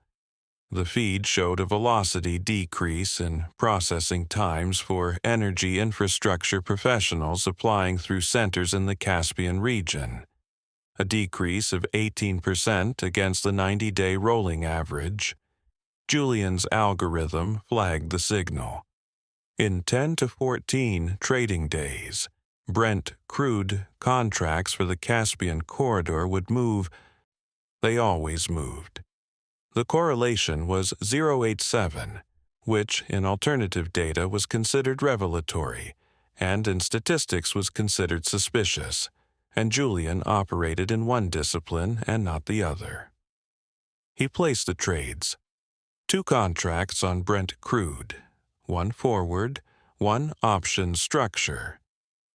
The feed showed a velocity decrease in processing times for energy infrastructure professionals applying through centers in the Caspian region, a decrease of 18% against the 90-day rolling average. Julian's algorithm flagged the signal. In 10 to 14 trading days, Brent crude contracts for the Caspian corridor would move. They always moved. The correlation was 0.87, which in alternative data was considered revelatory, and in statistics was considered suspicious, and Julian operated in one discipline and not the other. He placed the trades. 2 contracts on Brent crude, 1 forward, 1 option structure.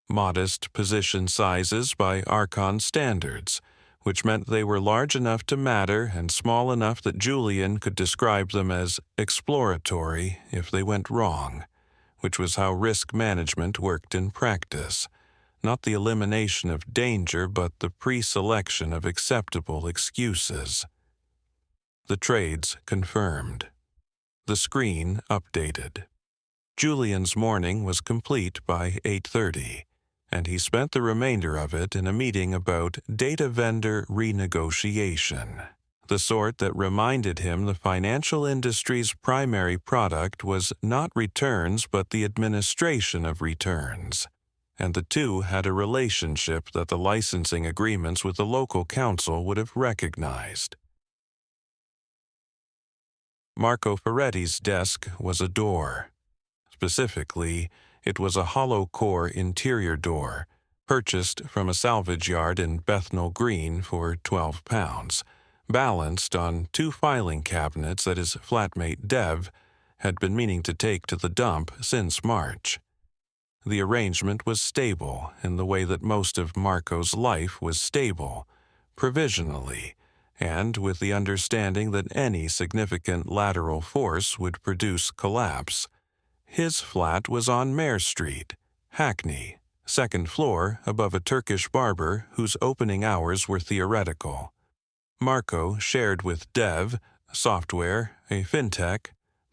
Modest position sizes by Archon standards, which meant they were large enough to matter and small enough that Julian could describe them as exploratory if they went wrong, which was how risk management worked in practice, not the elimination of danger but the pre-selection of acceptable excuses. The trades confirmed. The screen updated. Julian's morning was complete by 8:30, and he spent the remainder of it in a meeting about data vendor renegotiation, the sort that reminded him the financial industry's primary product was not returns but the administration of returns, and the two had a relationship that the licensing agreements with the local council would have recognized. Marco Ferretti's desk was a door. Specifically, it was a hollow-core interior door, purchased from a salvage yard in Bethnal Green for £12, balanced on two filing cabinets that his flatmate Dev had been meaning to take to the dump since March. The arrangement was stable in the way that most of Marco's life was stable, provisionally, and with the understanding that any significant lateral force would produce collapse. His flat was on Mare Street, Hackney, second floor above a Turkish barber whose opening hours were theoretical. Marco shared with Dev, Software, a fintech,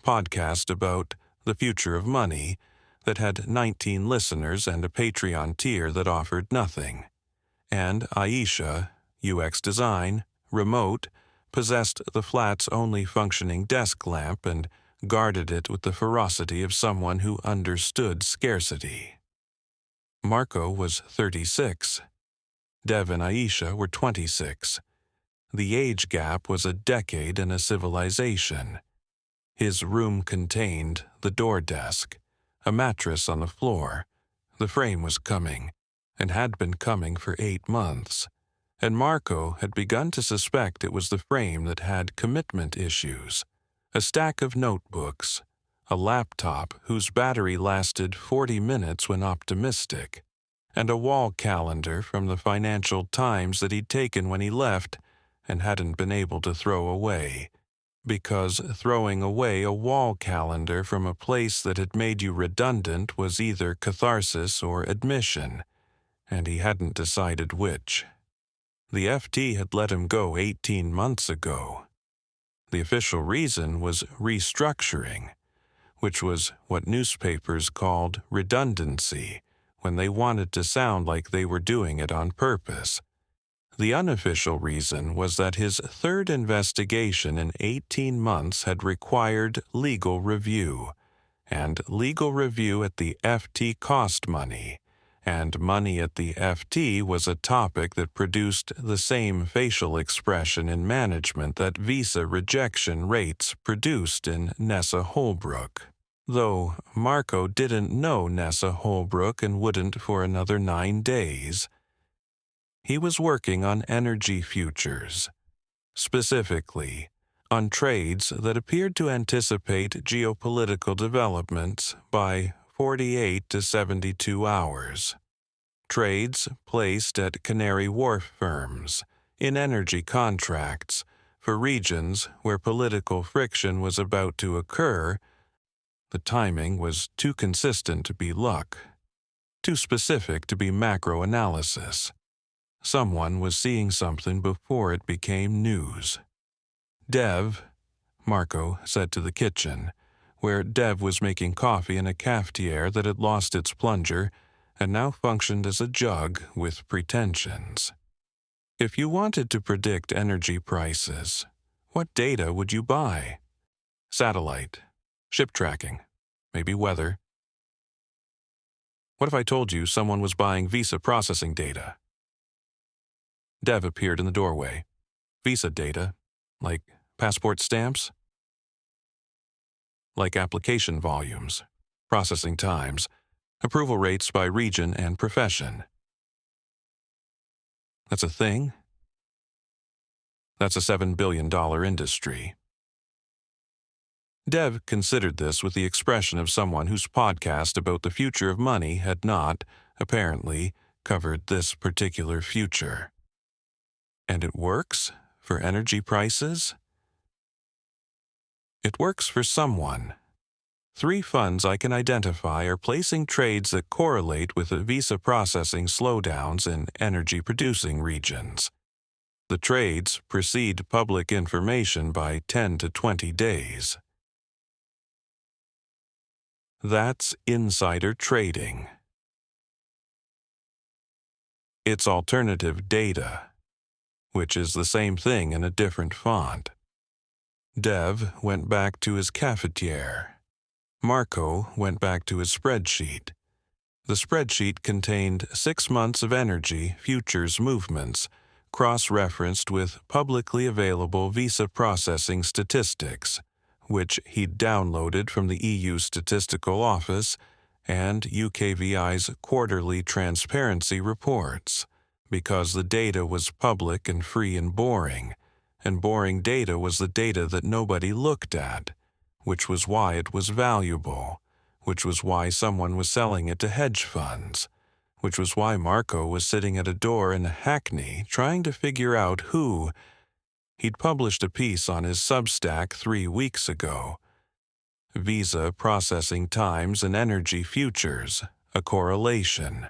podcast about the future of money that had 19 listeners and a Patreon tier that offered nothing. And Aisha, UX design, remote, possessed the flat's only functioning desk lamp and guarded it with the ferocity of someone who understood scarcity. Marco was 36. Dev and Aisha were 26. The age gap was a decade and a civilization. His room contained the door desk, a mattress on the floor. The frame was coming, and had been coming for 8 months, and Marco had begun to suspect it was the frame that had commitment issues. A stack of notebooks, a laptop whose battery lasted 40 minutes when optimistic, and a wall calendar from the Financial Times that he'd taken when he left and hadn't been able to throw away, because throwing away a wall calendar from a place that had made you redundant was either catharsis or admission, and he hadn't decided which. The FT had let him go 18 months ago. The official reason was restructuring, which was what newspapers called redundancy when they wanted to sound like they were doing it on purpose. The unofficial reason was that his third investigation in 18 months had required legal review, and legal review at the FT cost money, and money at the FT was a topic that produced the same facial expression in management that visa rejection rates produced in Nessa Holbrook. Though Marco didn't know Nessa Holbrook and wouldn't for another 9 days. He was working on energy futures, specifically on trades that appeared to anticipate geopolitical developments by 48 to 72 hours. Trades placed at Canary Wharf firms, in energy contracts, for regions where political friction was about to occur. The timing was too consistent to be luck, too specific to be macro-analysis. Someone was seeing something before it became news. Dev, Marco said to the kitchen, where Dev was making coffee in a cafetiere that had lost its plunger and now functioned as a jug with pretensions. If you wanted to predict energy prices, what data would you buy? Satellite, ship tracking, maybe weather. What if I told you someone was buying visa processing data? Dev appeared in the doorway. Visa data, like passport stamps? Like application volumes, processing times, approval rates by region and profession. That's a thing? That's a $7 billion industry. Dev considered this with the expression of someone whose podcast about the future of money had not, apparently, covered this particular future. And it works for energy prices? It works for someone. 3 funds I can identify are placing trades that correlate with the visa processing slowdowns in energy-producing regions. The trades precede public information by 10 to 20 days. That's insider trading. It's alternative data, which is the same thing in a different font. Dev went back to his cafetiere. Marco went back to his spreadsheet. The spreadsheet contained 6 months of energy futures movements, cross-referenced with publicly available visa processing statistics, which he'd downloaded from the EU Statistical Office and UKVI's quarterly transparency reports, because the data was public and free and boring data was the data that nobody looked at, which was why it was valuable, which was why someone was selling it to hedge funds, which was why Marco was sitting at a door in Hackney trying to figure out who. He'd published a piece on his Substack 3 weeks ago. Visa processing times and energy futures, a correlation.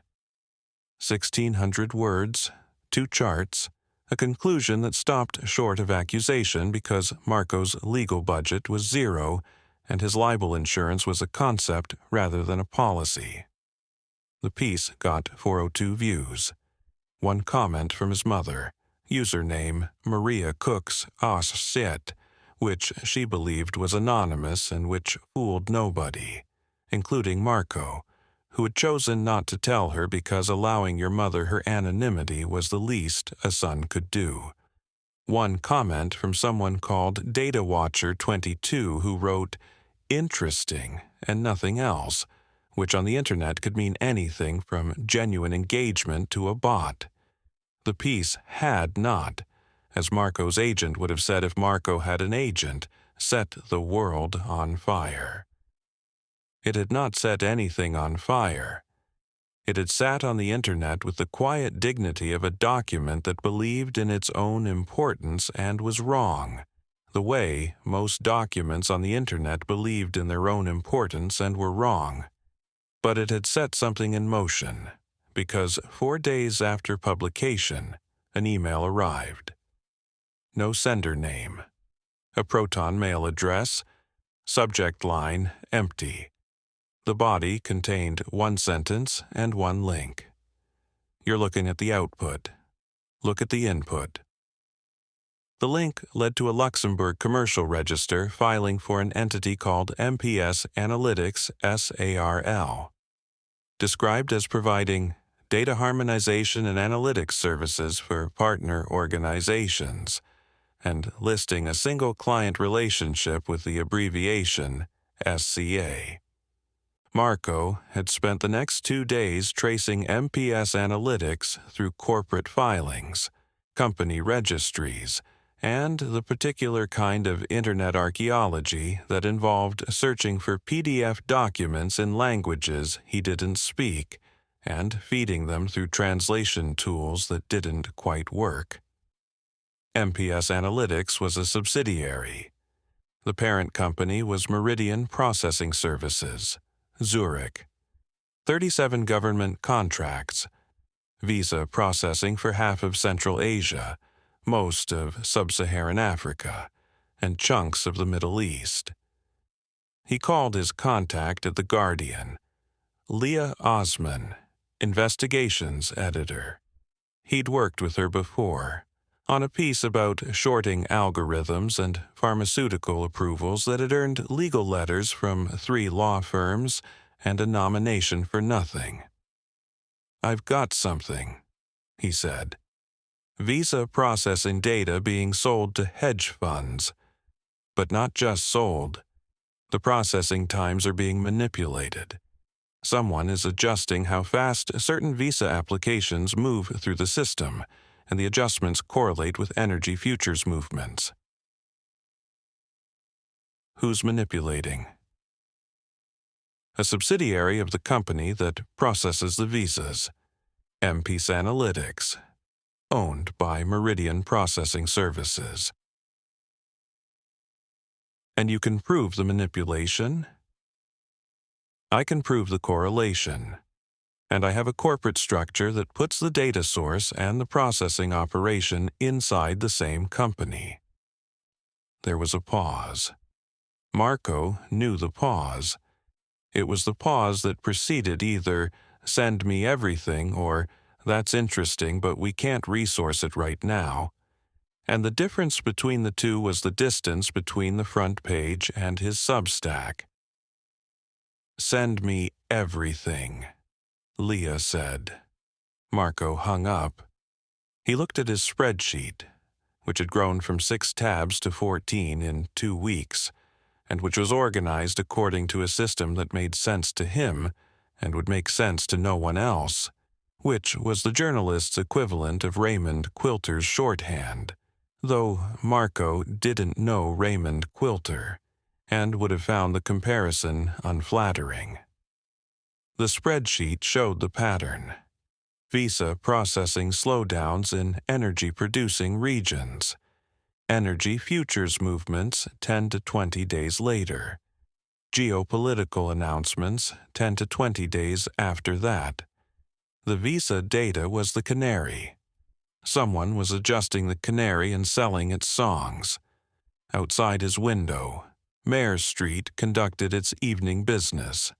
1,600 words, 2 charts, a conclusion that stopped short of accusation because Marco's legal budget was 0 and his libel insurance was a concept rather than a policy. The piece got 402 views. 1 comment from his mother, username Maria Cooks Os Set, which she believed was anonymous and which fooled nobody, including Marco, who had chosen not to tell her because allowing your mother her anonymity was the least a son could do. 1 comment from someone called DataWatcher22 who wrote, "Interesting," and nothing else, which on the internet could mean anything from genuine engagement to a bot. The piece had not, as Marco's agent would have said if Marco had an agent, set the world on fire. It had not set anything on fire. It had sat on the internet with the quiet dignity of a document that believed in its own importance and was wrong, the way most documents on the internet believed in their own importance and were wrong. But it had set something in motion, because 4 days after publication, an email arrived. No sender name. A Proton mail address. Subject line empty. The body contained 1 sentence and 1 link. You're looking at the output. Look at the input. The link led to a Luxembourg commercial register filing for an entity called MPS Analytics SARL, described as providing data harmonization and analytics services for partner organizations, and listing a single client relationship with the abbreviation SCA. Marco had spent the next 2 days tracing MPS Analytics through corporate filings, company registries, and the particular kind of internet archaeology that involved searching for PDF documents in languages he didn't speak and feeding them through translation tools that didn't quite work. MPS Analytics was a subsidiary. The parent company was Meridian Processing Services, Zurich. 37 government contracts, visa processing for half of Central Asia, most of Sub-Saharan Africa, and chunks of the Middle East. He called his contact at The Guardian, Leah Osman, investigations editor. He'd worked with her before, on a piece about shorting algorithms and pharmaceutical approvals that had earned legal letters from 3 law firms and a nomination for nothing. "I've got something," he said. Visa processing data being sold to hedge funds. But not just sold. The processing times are being manipulated. Someone is adjusting how fast certain visa applications move through the system, and the adjustments correlate with energy futures movements. Who's manipulating? A subsidiary of the company that processes the visas, MPS Analytics, owned by Meridian Processing Services. And you can prove the manipulation? I can prove the correlation. And I have a corporate structure that puts the data source and the processing operation inside the same company." There was a pause. Marco knew the pause. It was the pause that preceded either "send me everything" or "that's interesting, but we can't resource it right now." And the difference between the two was the distance between the front page and his Substack. "Send me everything," Leah said. Marco hung up. He looked at his spreadsheet, which had grown from 6 tabs to 14 in 2 weeks, and which was organized according to a system that made sense to him and would make sense to no one else, which was the journalist's equivalent of Raymond Quilter's shorthand, though Marco didn't know Raymond Quilter, and would have found the comparison unflattering. The spreadsheet showed the pattern. Visa processing slowdowns in energy-producing regions. Energy futures movements 10 to 20 days later. Geopolitical announcements 10 to 20 days after that. The Visa data was the canary. Someone was adjusting the canary and selling its songs. Outside his window, Mare Street conducted its evening business.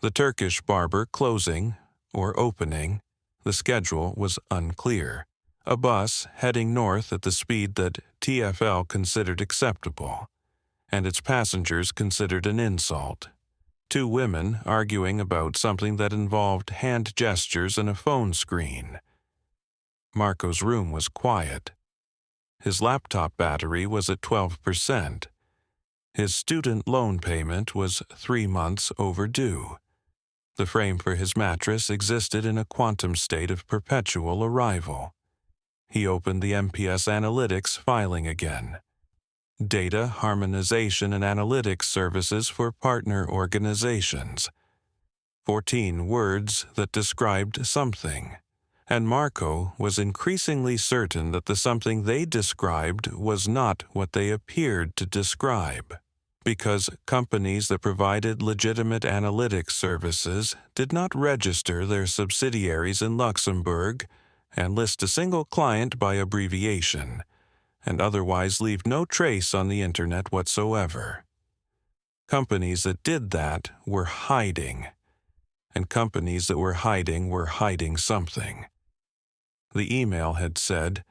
The Turkish barber closing or opening. The schedule was unclear. A bus heading north at the speed that TfL considered acceptable, and its passengers considered an insult. 2 women arguing about something that involved hand gestures and a phone screen. Marco's room was quiet. His laptop battery was at 12%. His student loan payment was 3 months overdue. The frame for his mattress existed in a quantum state of perpetual arrival. He opened the MPS Analytics filing again. Data harmonization and analytics services for partner organizations. 14 words that described something. And Marco was increasingly certain that the something they described was not what they appeared to describe, because companies that provided legitimate analytics services did not register their subsidiaries in Luxembourg and list a single client by abbreviation, and otherwise leave no trace on the internet whatsoever. Companies that did that were hiding, and companies that were hiding something. The email had said,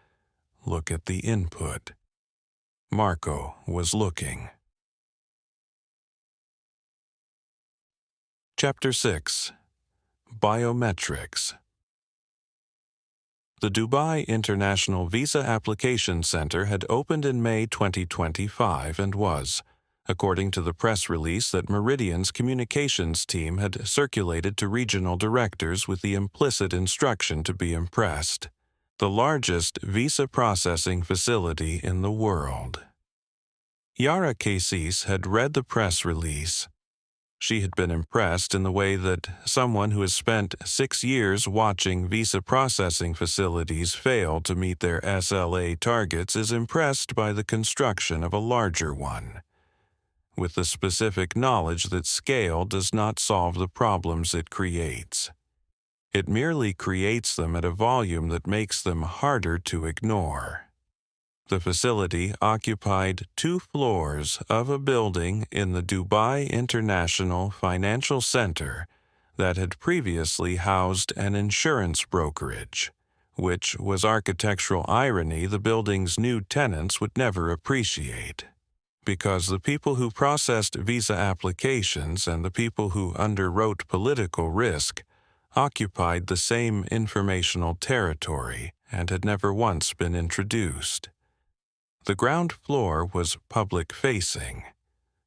"Look at the input." Marco was looking. Chapter 6. Biometrics. The Dubai International Visa Application Center had opened in May 2025 and was, according to the press release that Meridian's communications team had circulated to regional directors with the implicit instruction to be impressed, the largest visa processing facility in the world. Yara Cassis had read the press release. She had been impressed in the way that someone who has spent 6 years watching visa processing facilities fail to meet their SLA targets is impressed by the construction of a larger one, with the specific knowledge that scale does not solve the problems it creates. It merely creates them at a volume that makes them harder to ignore. The facility occupied 2 floors of a building in the Dubai International Financial Center that had previously housed an insurance brokerage, which was architectural irony the building's new tenants would never appreciate, because the people who processed visa applications and the people who underwrote political risk occupied the same informational territory and had never once been introduced. The ground floor was public-facing,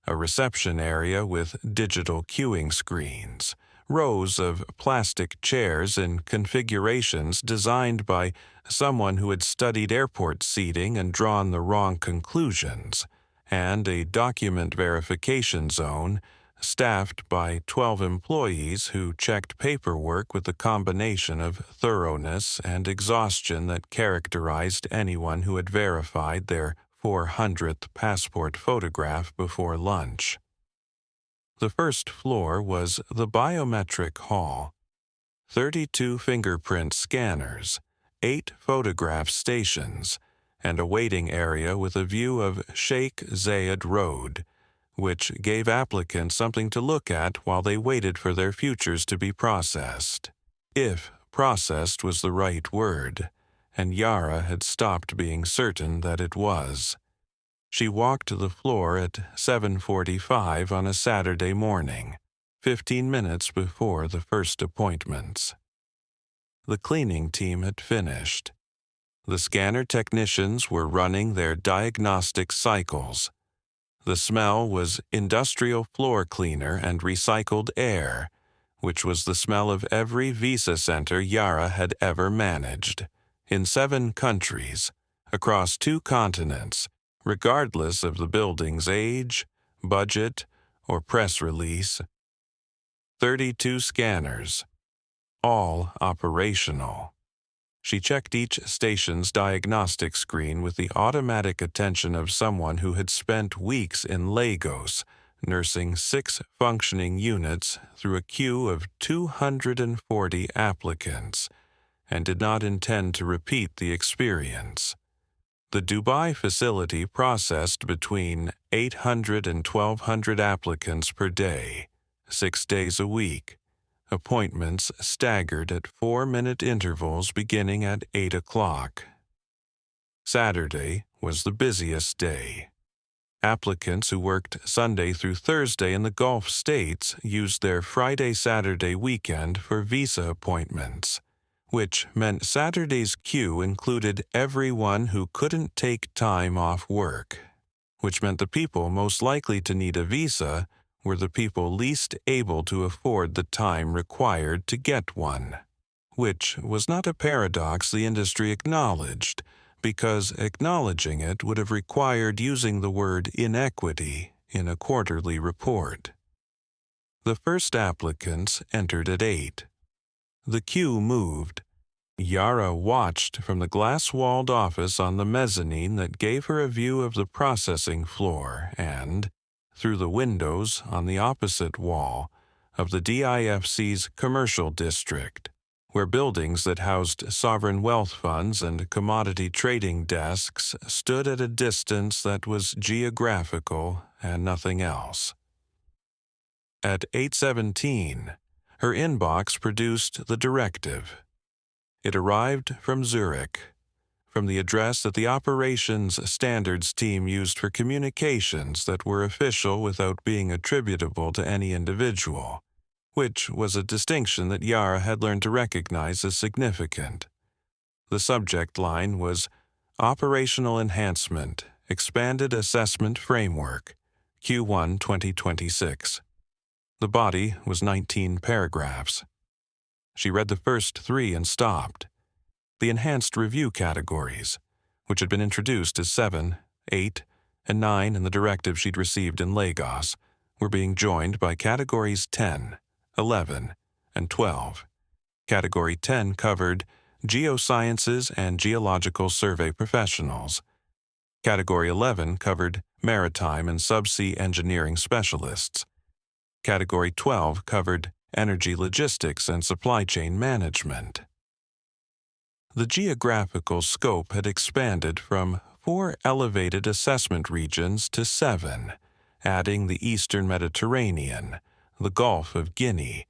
a reception area with digital queuing screens, rows of plastic chairs in configurations designed by someone who had studied airport seating and drawn the wrong conclusions, and a document verification zone staffed by 12 employees who checked paperwork with the combination of thoroughness and exhaustion that characterized anyone who had verified their 400th passport photograph before lunch. The first floor was the biometric hall. 32 fingerprint scanners, 8 photograph stations, and a waiting area with a view of Sheikh Zayed Road, which gave applicants something to look at while they waited for their futures to be processed. If processed was the right word, and Yara had stopped being certain that it was. She walked to the floor at 7:45 on a Saturday morning, 15 minutes before the first appointments. The cleaning team had finished. The scanner technicians were running their diagnostic cycles. The smell was industrial floor cleaner and recycled air, which was the smell of every visa center Yara had ever managed, in 7 countries, across 2 continents, regardless of the building's age, budget, or press release. 32 scanners, all operational. She checked each station's diagnostic screen with the automatic attention of someone who had spent weeks in Lagos, nursing 6 functioning units through a queue of 240 applicants, and did not intend to repeat the experience. The Dubai facility processed between 800 and 1,200 applicants per day, 6 days a week. Appointments staggered at 4-minute intervals beginning at 8 o'clock. Saturday was the busiest day. Applicants who worked Sunday through Thursday in the Gulf states used their Friday-Saturday weekend for visa appointments, which meant Saturday's queue included everyone who couldn't take time off work, which meant the people most likely to need a visa were the people least able to afford the time required to get one, which was not a paradox the industry acknowledged, because acknowledging it would have required using the word inequity in a quarterly report. The first applicants entered at 8. The queue moved. Yara watched from the glass-walled office on the mezzanine that gave her a view of the processing floor and, through the windows on the opposite wall, of the DIFC's commercial district, where buildings that housed sovereign wealth funds and commodity trading desks stood at a distance that was geographical and nothing else. At 8:17, her inbox produced the directive. It arrived from Zurich, from the address that the operations standards team used for communications that were official without being attributable to any individual, which was a distinction that Yara had learned to recognize as significant. The subject line was Operational Enhancement, Expanded Assessment Framework, Q1 2026. The body was 19 paragraphs. She read the first 3 and stopped. The enhanced review categories, which had been introduced as 7, 8, and 9 in the directive she'd received in Lagos, were being joined by categories 10, 11, and 12. Category 10 covered geosciences and geological survey professionals. Category 11 covered maritime and subsea engineering specialists. Category 12 covered energy logistics and supply chain management. The geographical scope had expanded from 4 elevated assessment regions to 7, adding the Eastern Mediterranean, the Gulf of Guinea,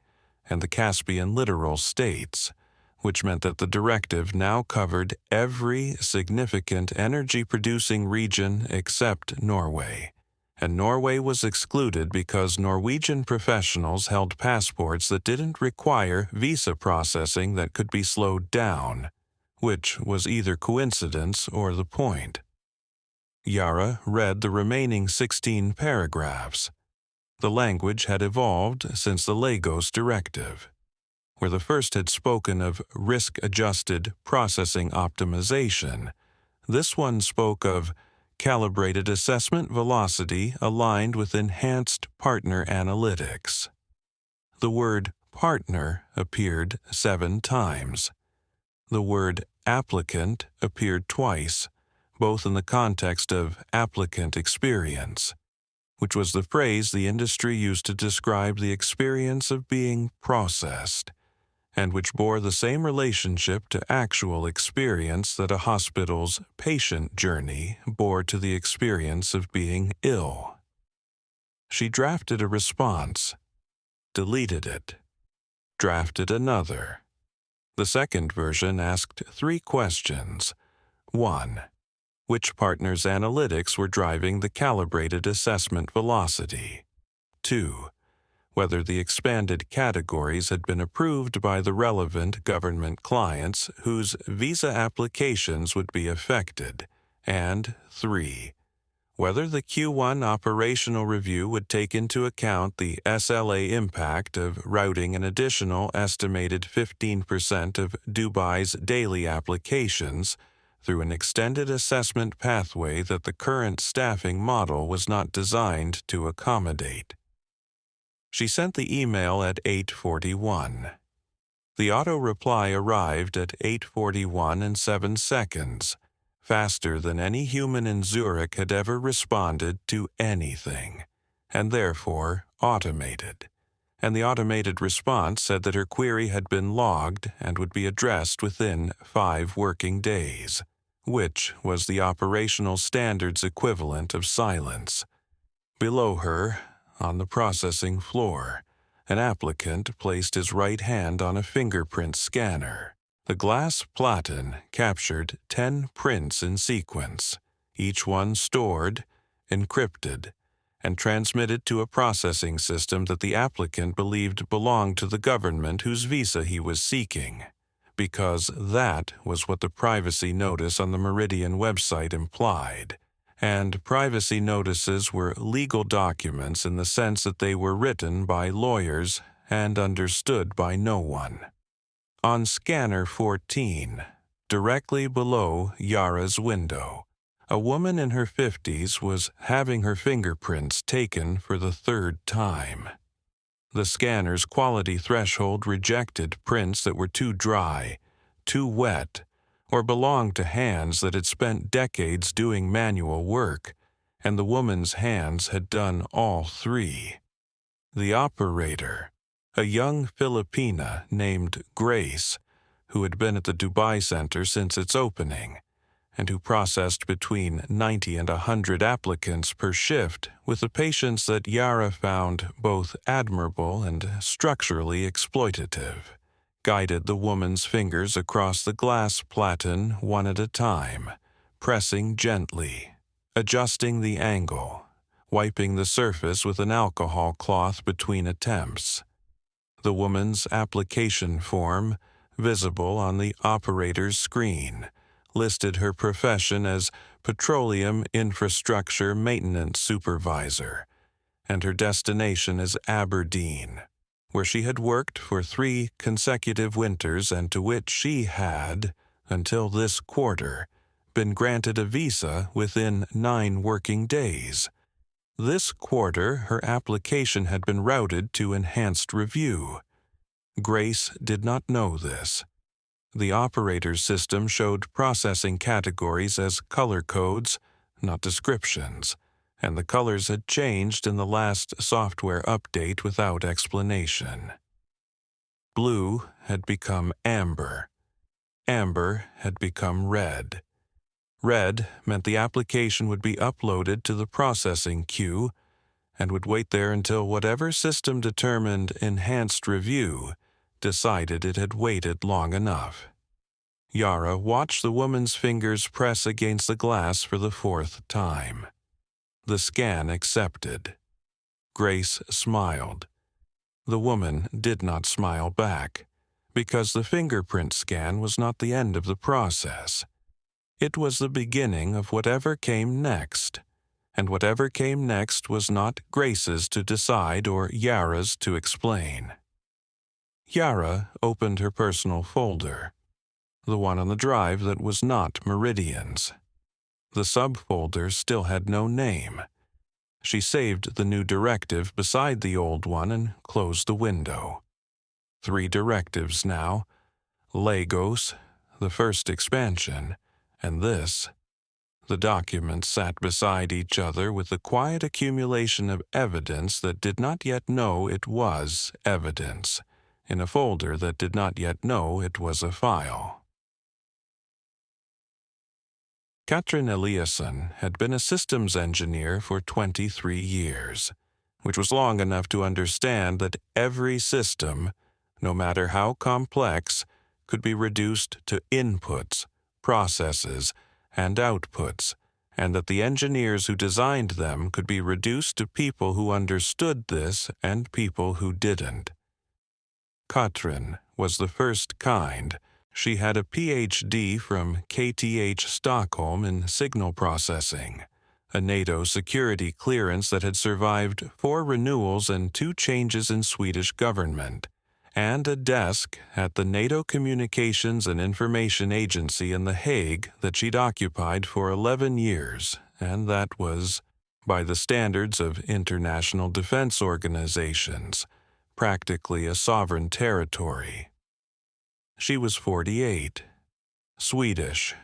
and the Caspian littoral states, which meant that the directive now covered every significant energy-producing region except Norway, and Norway was excluded because Norwegian professionals held passports that didn't require visa processing that could be slowed down, which was either coincidence or the point. Yara read the remaining 16 paragraphs. The language had evolved since the Lagos directive, where the first had spoken of risk-adjusted processing optimization. This one spoke of calibrated assessment velocity aligned with enhanced partner analytics. The word partner appeared 7 times. The word applicant appeared twice, both in the context of applicant experience, which was the phrase the industry used to describe the experience of being processed, and which bore the same relationship to actual experience that a hospital's patient journey bore to the experience of being ill. She drafted a response, deleted it, drafted another. The second version asked 3 questions. 1. Which partner's analytics were driving the calibrated assessment velocity? 2. Whether the expanded categories had been approved by the relevant government clients whose visa applications would be affected, and 3. Whether the Q1 operational review would take into account the SLA impact of routing an additional estimated 15% of Dubai's daily applications through an extended assessment pathway that the current staffing model was not designed to accommodate. She sent the email at 8:41. The auto-reply arrived at 8:41 and 7 seconds, faster than any human in Zurich had ever responded to anything, and therefore automated. And the automated response said that her query had been logged and would be addressed within 5 working days, which was the operational standards equivalent of silence. Below her, on the processing floor, an applicant placed his right hand on a fingerprint scanner. The glass platen captured 10 prints in sequence, each one stored, encrypted, and transmitted to a processing system that the applicant believed belonged to the government whose visa he was seeking, because that was what the privacy notice on the Meridian website implied. And privacy notices were legal documents in the sense that they were written by lawyers and understood by no one. On scanner 14, directly below Yara's window, a woman in her 50s was having her fingerprints taken for the 3rd time. The scanner's quality threshold rejected prints that were too dry, too wet, or belonged to hands that had spent decades doing manual work, and the woman's hands had done all 3. The operator, a young Filipina named Grace, who had been at the Dubai Center since its opening, and who processed between 90 and 100 applicants per shift with the patients that Yara found both admirable and structurally exploitative, guided the woman's fingers across the glass platen one at a time, pressing gently, adjusting the angle, wiping the surface with an alcohol cloth between attempts. The woman's application form, visible on the operator's screen, listed her profession as Petroleum Infrastructure Maintenance Supervisor, and her destination as Aberdeen, where she had worked for 3 consecutive winters and to which she had, until this quarter, been granted a visa within 9 working days. This quarter, her application had been routed to enhanced review. Grace did not know this. The operator's system showed processing categories as color codes, not descriptions, and the colors had changed in the last software update without explanation. Blue had become amber. Amber had become red. Red meant the application would be uploaded to the processing queue and would wait there until whatever system determined enhanced review decided it had waited long enough. Yara watched the woman's fingers press against the glass for the 4th time. The scan accepted. Grace smiled. The woman did not smile back, because the fingerprint scan was not the end of the process. It was the beginning of whatever came next, and whatever came next was not Grace's to decide or Yara's to explain. Yara opened her personal folder, the one on the drive that was not Meridian's. The subfolder still had no name. She saved the new directive beside the old one and closed the window. 3 directives now: Lagos, the first expansion, and this. The documents sat beside each other with the quiet accumulation of evidence that did not yet know it was evidence, in a folder that did not yet know it was a file. Katrin Eliasson had been a systems engineer for 23 years, which was long enough to understand that every system, no matter how complex, could be reduced to inputs, processes, and outputs, and that the engineers who designed them could be reduced to people who understood this and people who didn't. Katrin was the first kind. She had a PhD from KTH Stockholm in signal processing, a NATO security clearance that had survived 4 renewals and 2 changes in Swedish government, and a desk at the NATO Communications and Information Agency in The Hague that she'd occupied for 11 years, and that was, by the standards of international defense organizations, practically a sovereign territory. She was 48, Swedish,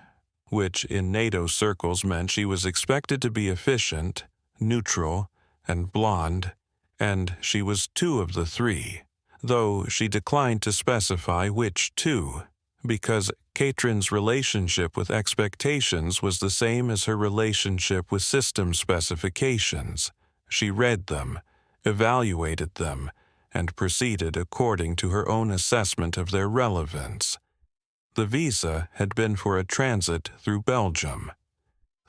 which in NATO circles meant she was expected to be efficient, neutral, and blonde, and she was 2 of the 3, though she declined to specify which 2, because Katrin's relationship with expectations was the same as her relationship with system specifications. She read them, evaluated them, and proceeded according to her own assessment of their relevance. The visa had been for a transit through Belgium.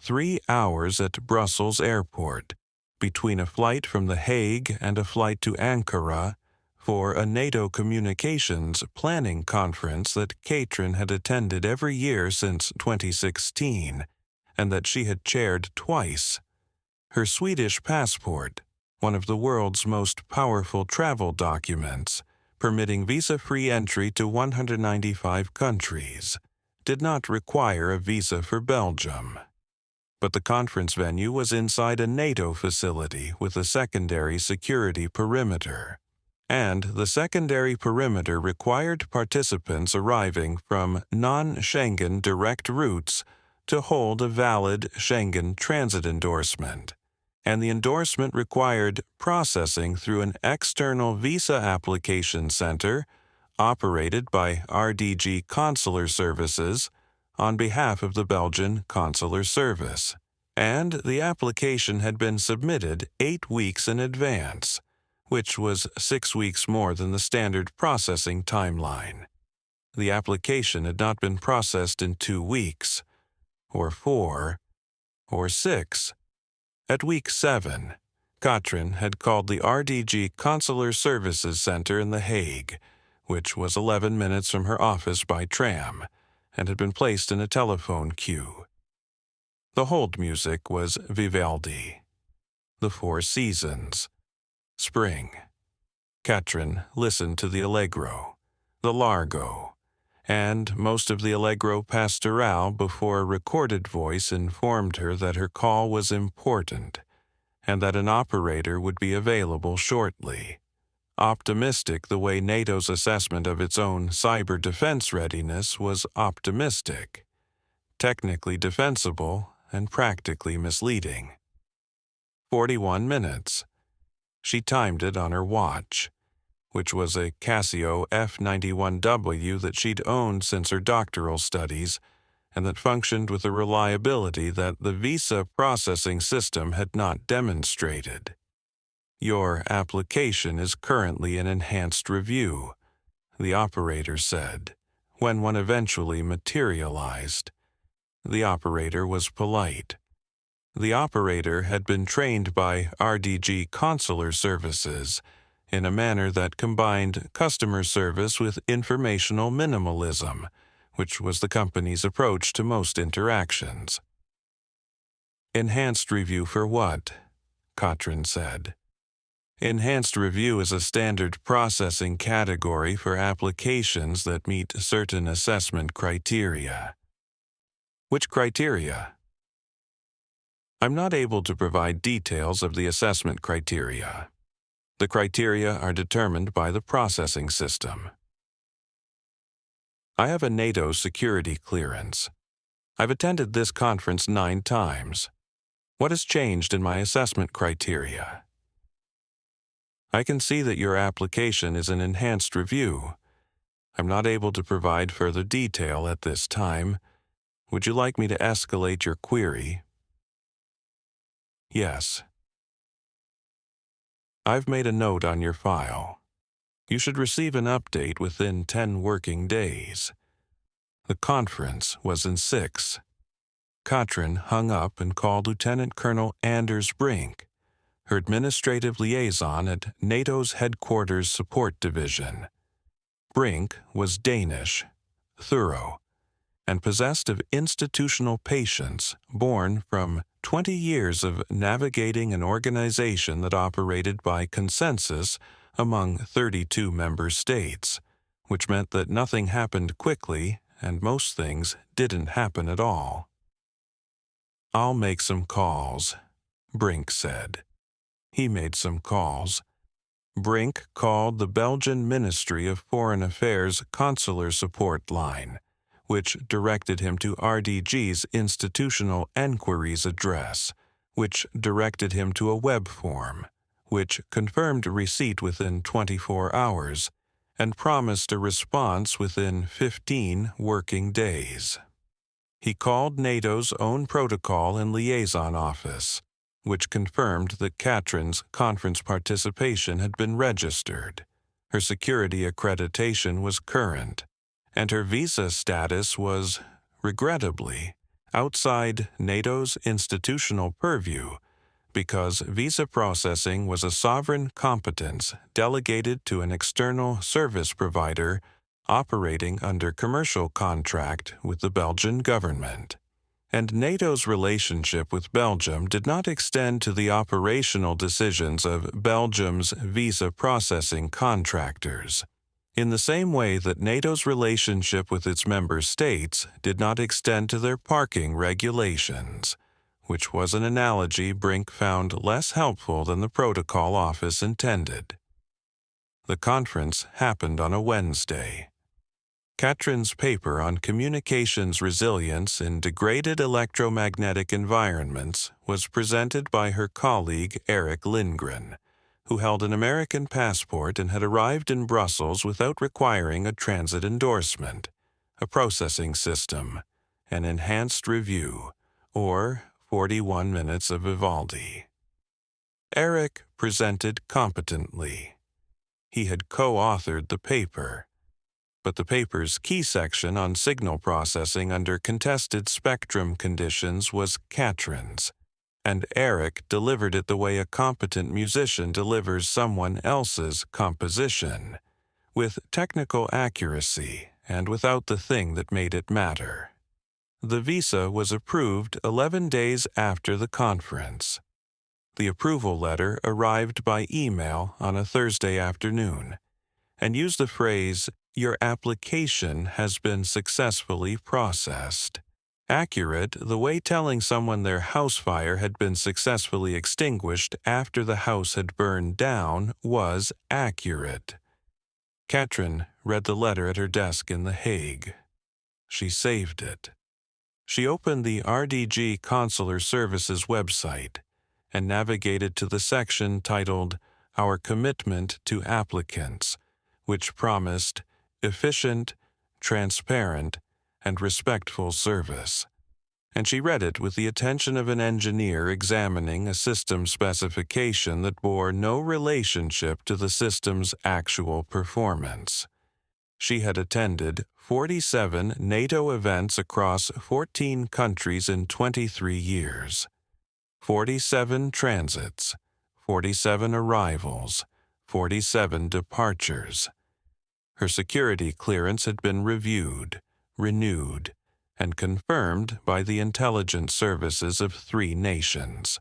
3 hours at Brussels Airport, between a flight from The Hague and a flight to Ankara, for a NATO communications planning conference that Katrin had attended every year since 2016, and that she had chaired twice. Her Swedish passport, one of the world's most powerful travel documents, permitting visa-free entry to 195 countries, did not require a visa for Belgium. But the conference venue was inside a NATO facility with a secondary security perimeter, and the secondary perimeter required participants arriving from non-Schengen direct routes to hold a valid Schengen transit endorsement, and the endorsement required processing through an external visa application center operated by RDG Consular Services on behalf of the Belgian Consular Service, and the application had been submitted 8 weeks in advance, which was 6 weeks more than the standard processing timeline. The application had not been processed in 2 weeks, or 4, or 6. At week 7, Katrin had called the RDG Consular Services Center in The Hague, which was 11 minutes from her office by tram, and had been placed in a telephone queue. The hold music was Vivaldi. The 4 seasons. Spring. Katrin listened to the Allegro, the Largo, and most of the Allegro Pastorale before a recorded voice informed her that her call was important and that an operator would be available shortly. Optimistic the way NATO's assessment of its own cyber defense readiness was optimistic, technically defensible and practically misleading. 41 minutes. She timed it on her watch, which was a Casio F91W that she'd owned since her doctoral studies, and that functioned with a reliability that the visa processing system had not demonstrated. Your application is currently in enhanced review, the operator said, when one eventually materialized. The operator was polite. The operator had been trained by RDG Consular Services in a manner that combined customer service with informational minimalism, which was the company's approach to most interactions. Enhanced review for what? Katrin said. Enhanced review is a standard processing category for applications that meet certain assessment criteria. Which criteria? I'm not able to provide details of the assessment criteria. The criteria are determined by the processing system. I have a NATO security clearance. I've attended this conference 9 times. What has changed in my assessment criteria? I can see that your application is an enhanced review. I'm not able to provide further detail at this time. Would you like me to escalate your query? Yes. I've made a note on your file. You should receive an update within 10 working days. The conference was in 6. Katrin hung up and called Lieutenant Colonel Anders Brink, her administrative liaison at NATO's Headquarters Support Division. Brink was Danish, thorough, and possessed of institutional patience born from 20 years of navigating an organization that operated by consensus among 32 member states, which meant that nothing happened quickly and most things didn't happen at all. "I'll make some calls," Brink said. He made some calls. Brink called the Belgian Ministry of Foreign Affairs Consular Support Line, which directed him to RDG's Institutional Enquiries address, which directed him to a web form, which confirmed receipt within 24 hours, and promised a response within 15 working days. He called NATO's own protocol and liaison office, which confirmed that Katrin's conference participation had been registered, her security accreditation was current, and her visa status was, regrettably, outside NATO's institutional purview, because visa processing was a sovereign competence delegated to an external service provider operating under commercial contract with the Belgian government. And NATO's relationship with Belgium did not extend to the operational decisions of Belgium's visa processing contractors, in the same way that NATO's relationship with its member states did not extend to their parking regulations, which was an analogy Brink found less helpful than the protocol office intended. The conference happened on a Wednesday. Katrin's paper on communications resilience in degraded electromagnetic environments was presented by her colleague Eric Lindgren, who held an American passport and had arrived in Brussels without requiring a transit endorsement, a processing system, an enhanced review, or 41 minutes of Vivaldi. Eric presented competently. He had co-authored the paper, but the paper's key section on signal processing under contested spectrum conditions was Katrin's, and Eric delivered it the way a competent musician delivers someone else's composition, with technical accuracy and without the thing that made it matter. The visa was approved 11 days after the conference. The approval letter arrived by email on a Thursday afternoon, and used the phrase, "Your application has been successfully processed." Accurate, the way telling someone their house fire had been successfully extinguished after the house had burned down was accurate. Katrin read the letter at her desk in The Hague. She saved it. She opened the RDG Consular Services website and navigated to the section titled Our Commitment to Applicants, which promised efficient, transparent, and respectful service, and she read it with the attention of an engineer examining a system specification that bore no relationship to the system's actual performance. She had attended 47 NATO events across 14 countries in 23 years, 47 transits, 47 arrivals, 47 departures. Her security clearance had been reviewed, renewed, and confirmed by the intelligence services of 3 nations.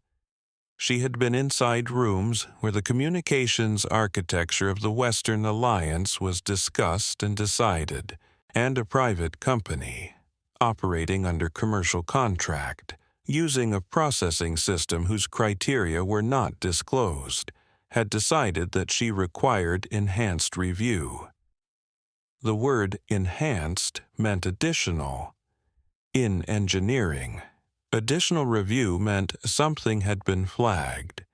She had been inside rooms where the communications architecture of the Western Alliance was discussed and decided, and a private company, operating under commercial contract, using a processing system whose criteria were not disclosed, had decided that she required enhanced review. The word enhanced meant additional. In engineering, additional review meant something had been flagged.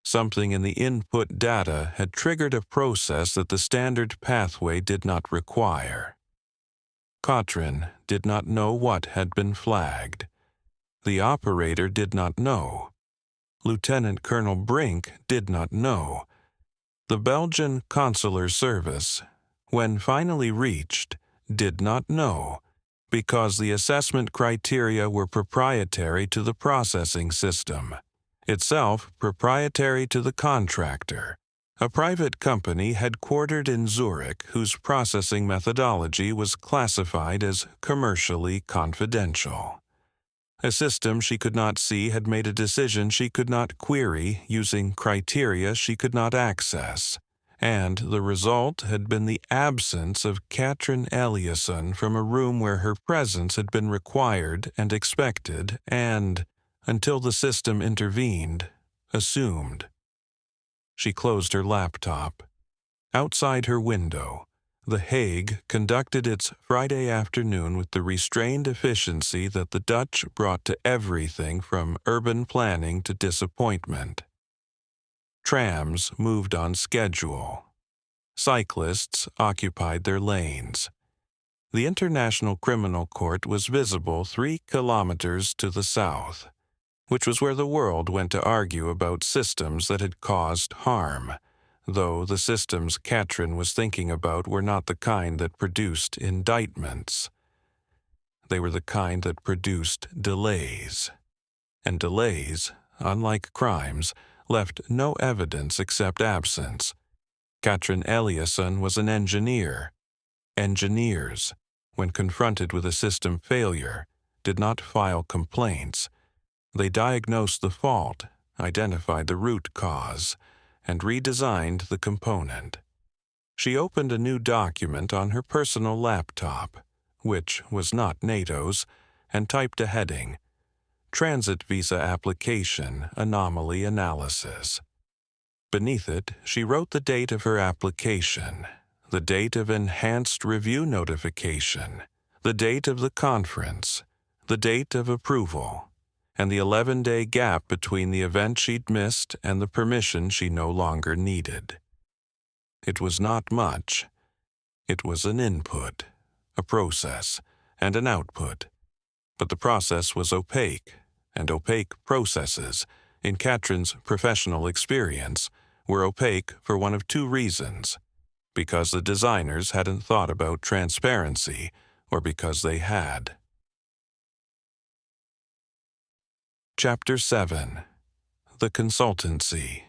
Something in the input data had triggered a process that the standard pathway did not require. Katrin did not know what had been flagged. The operator did not know. Lieutenant Colonel Brink did not know. The Belgian consular service, when finally reached, did not know, because the assessment criteria were proprietary to the processing system, itself proprietary to the contractor, a private company headquartered in Zurich whose processing methodology was classified as commercially confidential. A system she could not see had made a decision she could not query using criteria she could not access, and the result had been the absence of Katrin Eliasson from a room where her presence had been required and expected and, until the system intervened, assumed. She closed her laptop. Outside her window, The Hague conducted its Friday afternoon with the restrained efficiency that the Dutch brought to everything from urban planning to disappointment. Trams moved on schedule. Cyclists occupied their lanes. The International Criminal Court was visible 3 kilometers to the south, which was where the world went to argue about systems that had caused harm, though the systems Katrin was thinking about were not the kind that produced indictments. They were the kind that produced delays. And delays, unlike crimes, left no evidence except absence. Katrin Eliasson was an engineer. Engineers, when confronted with a system failure, did not file complaints. They diagnosed the fault, identified the root cause, and redesigned the component. She opened a new document on her personal laptop, which was not NATO's, and typed a heading: Transit Visa Application Anomaly Analysis. Beneath it, she wrote the date of her application, the date of enhanced review notification, the date of the conference, the date of approval, and the 11-day gap between the event she'd missed and the permission she no longer needed. It was not much. It was an input, a process, and an output. But the process was opaque, and opaque processes, in Katrin's professional experience, were opaque for one of 2 reasons: because the designers hadn't thought about transparency, or because they had. Chapter 7. The Consultancy.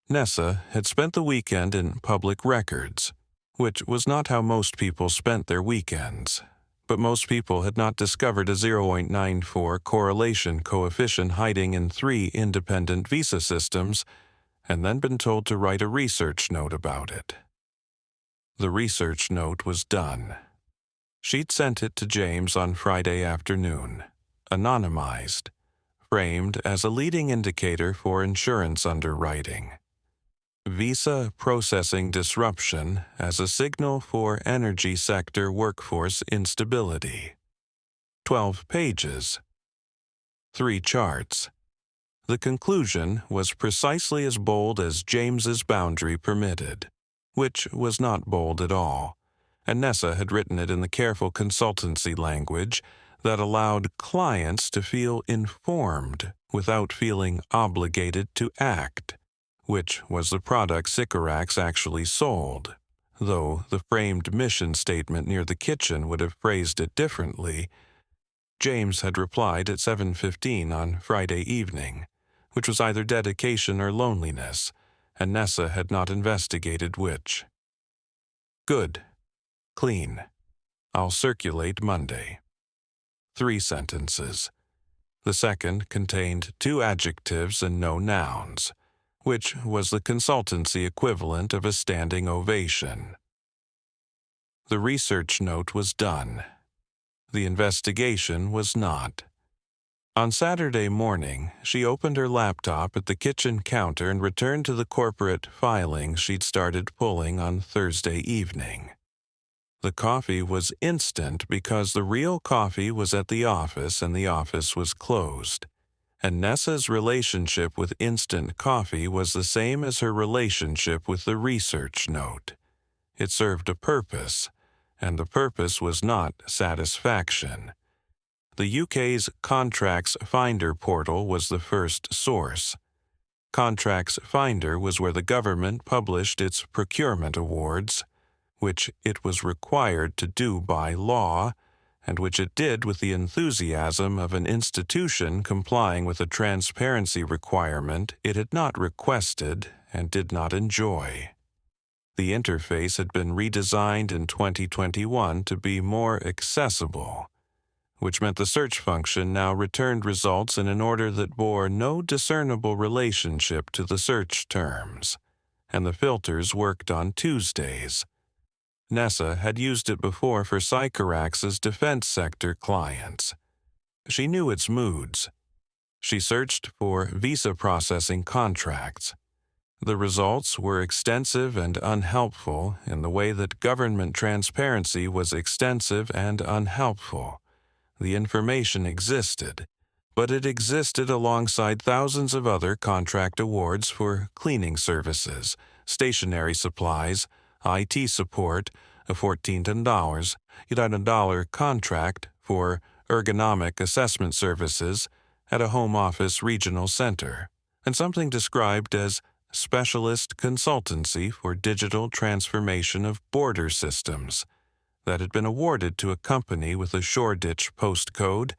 Nessa had spent the weekend in public records, which was not how most people spent their weekends, but most people had not discovered a 0.94 correlation coefficient hiding in 3 independent visa systems and then been told to write a research note about it. The research note was done. She'd sent it to James on Friday afternoon, anonymized, framed as a leading indicator for insurance underwriting. Visa processing disruption as a signal for energy sector workforce instability. 12 pages. 3 charts. The conclusion was precisely as bold as James's boundary permitted, which was not bold at all, and Nessa had written it in the careful consultancy language that allowed clients to feel informed without feeling obligated to act, which was the product Sycorax actually sold, though the framed mission statement near the kitchen would have phrased it differently. James had replied at 7:15 on Friday evening, which was either dedication or loneliness, and Nessa had not investigated which. Good. Clean. I'll circulate Monday. 3 sentences. The second contained 2 adjectives and no nouns, which was the consultancy equivalent of a standing ovation. The research note was done. The investigation was not. On Saturday morning, she opened her laptop at the kitchen counter and returned to the corporate filings she'd started pulling on Thursday evening. The coffee was instant because the real coffee was at the office and the office was closed, and Nessa's relationship with instant coffee was the same as her relationship with the research note. It served a purpose, and the purpose was not satisfaction. The UK's Contracts Finder portal was the first source. Contracts Finder was where the government published its procurement awards, which it was required to do by law, and which it did with the enthusiasm of an institution complying with a transparency requirement it had not requested and did not enjoy. The interface had been redesigned in 2021 to be more accessible, which meant the search function now returned results in an order that bore no discernible relationship to the search terms, and the filters worked on Tuesdays. Nessa had used it before for Sycorax's defense sector clients. She knew its moods. She searched for visa processing contracts. The results were extensive and unhelpful in the way that government transparency was extensive and unhelpful. The information existed, but it existed alongside thousands of other contract awards for cleaning services, stationery supplies, IT support, a $14 contract for ergonomic assessment services at a home office regional center, and something described as specialist consultancy for digital transformation of border systems that had been awarded to a company with a Shoreditch postcode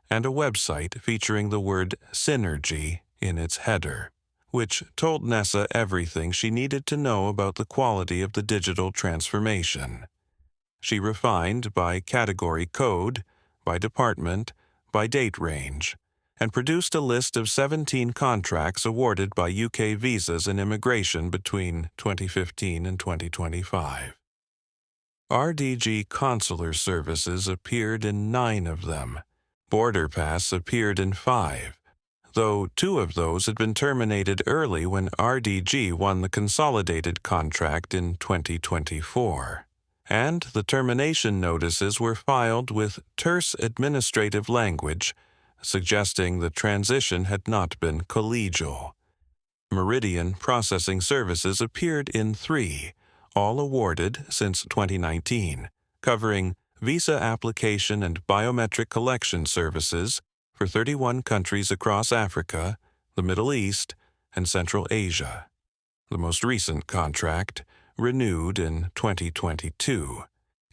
and a website featuring the word synergy in its header, which told Nessa everything she needed to know about the quality of the digital transformation. She refined by category code, by department, by date range, and produced a list of 17 contracts awarded by UK Visas and Immigration between 2015 and 2025. RDG Consular Services appeared in 9 of them. Border Pass appeared in 5, though 2 of those had been terminated early when RDG won the consolidated contract in 2024. And the termination notices were filed with terse administrative language, suggesting the transition had not been collegial. Meridian Processing Services appeared in 3, all awarded since 2019, covering visa application and biometric collection services for 31 countries across Africa, the Middle East, and Central Asia. The most recent contract, renewed in 2022,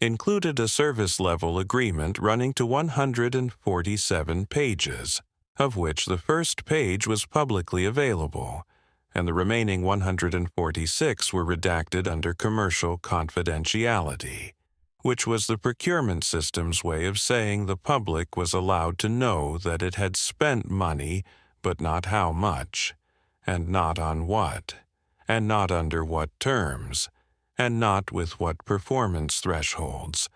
included a service-level agreement running to 147 pages, of which the first page was publicly available, and the remaining 146 were redacted under commercial confidentiality, which was the procurement system's way of saying the public was allowed to know that it had spent money, but not how much, and not on what, and not under what terms, and not with what performance thresholds,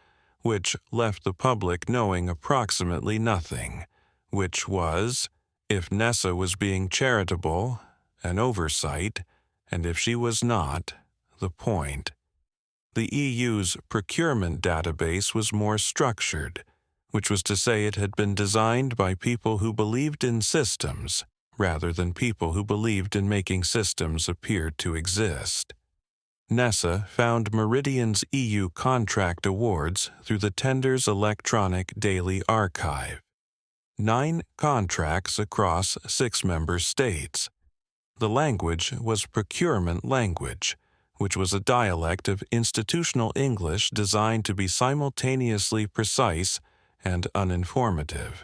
which left the public knowing approximately nothing, which was, if Nessa was being charitable, an oversight, and if she was not, the point. The EU's procurement database was more structured, which was to say it had been designed by people who believed in systems, rather than people who believed in making systems appear to exist. Nessa found Meridian's EU contract awards through the tender's electronic daily archive. 9 contracts across 6 member states. The language was procurement language, which was a dialect of institutional English designed to be simultaneously precise and uninformative.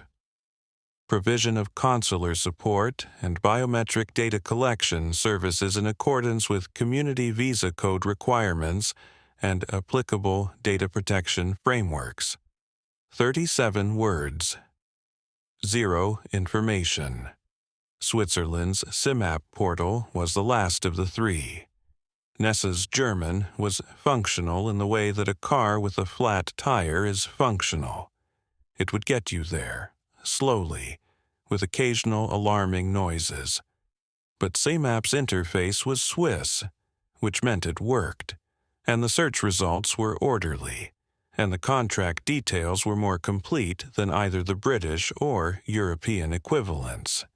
Provision of consular support and biometric data collection services in accordance with Community Visa Code requirements and applicable data protection frameworks. 37 words. 0 information. Switzerland's SIMAP portal was the last of the 3. Nessa's German was functional in the way that a car with a flat tire is functional. It would get you there, slowly, with occasional alarming noises. But SIMAP's interface was Swiss, which meant it worked, and the search results were orderly, and the contract details were more complete than either the British or European equivalents.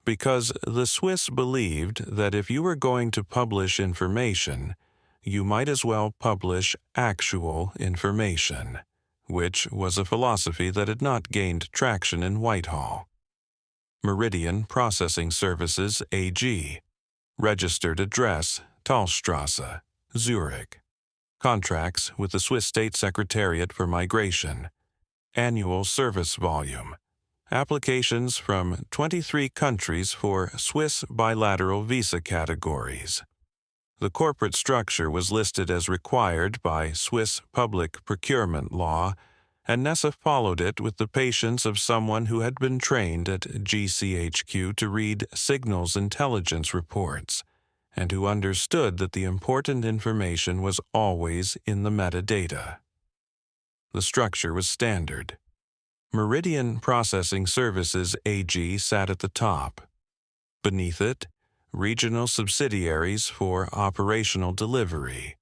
because the Swiss believed that if you were going to publish information, you might as well publish actual information, which was a philosophy that had not gained traction in Whitehall. Meridian Processing Services AG. Registered address, Talstrasse, Zurich. Contracts with the Swiss State Secretariat for Migration. Annual service volume. Applications from 23 countries for Swiss bilateral visa categories. The corporate structure was listed as required by Swiss public procurement law, and Nessa followed it with the patience of someone who had been trained at GCHQ to read signals intelligence reports, and who understood that the important information was always in the metadata. The structure was standard. Meridian Processing Services AG sat at the top. Beneath it, regional subsidiaries for operational delivery.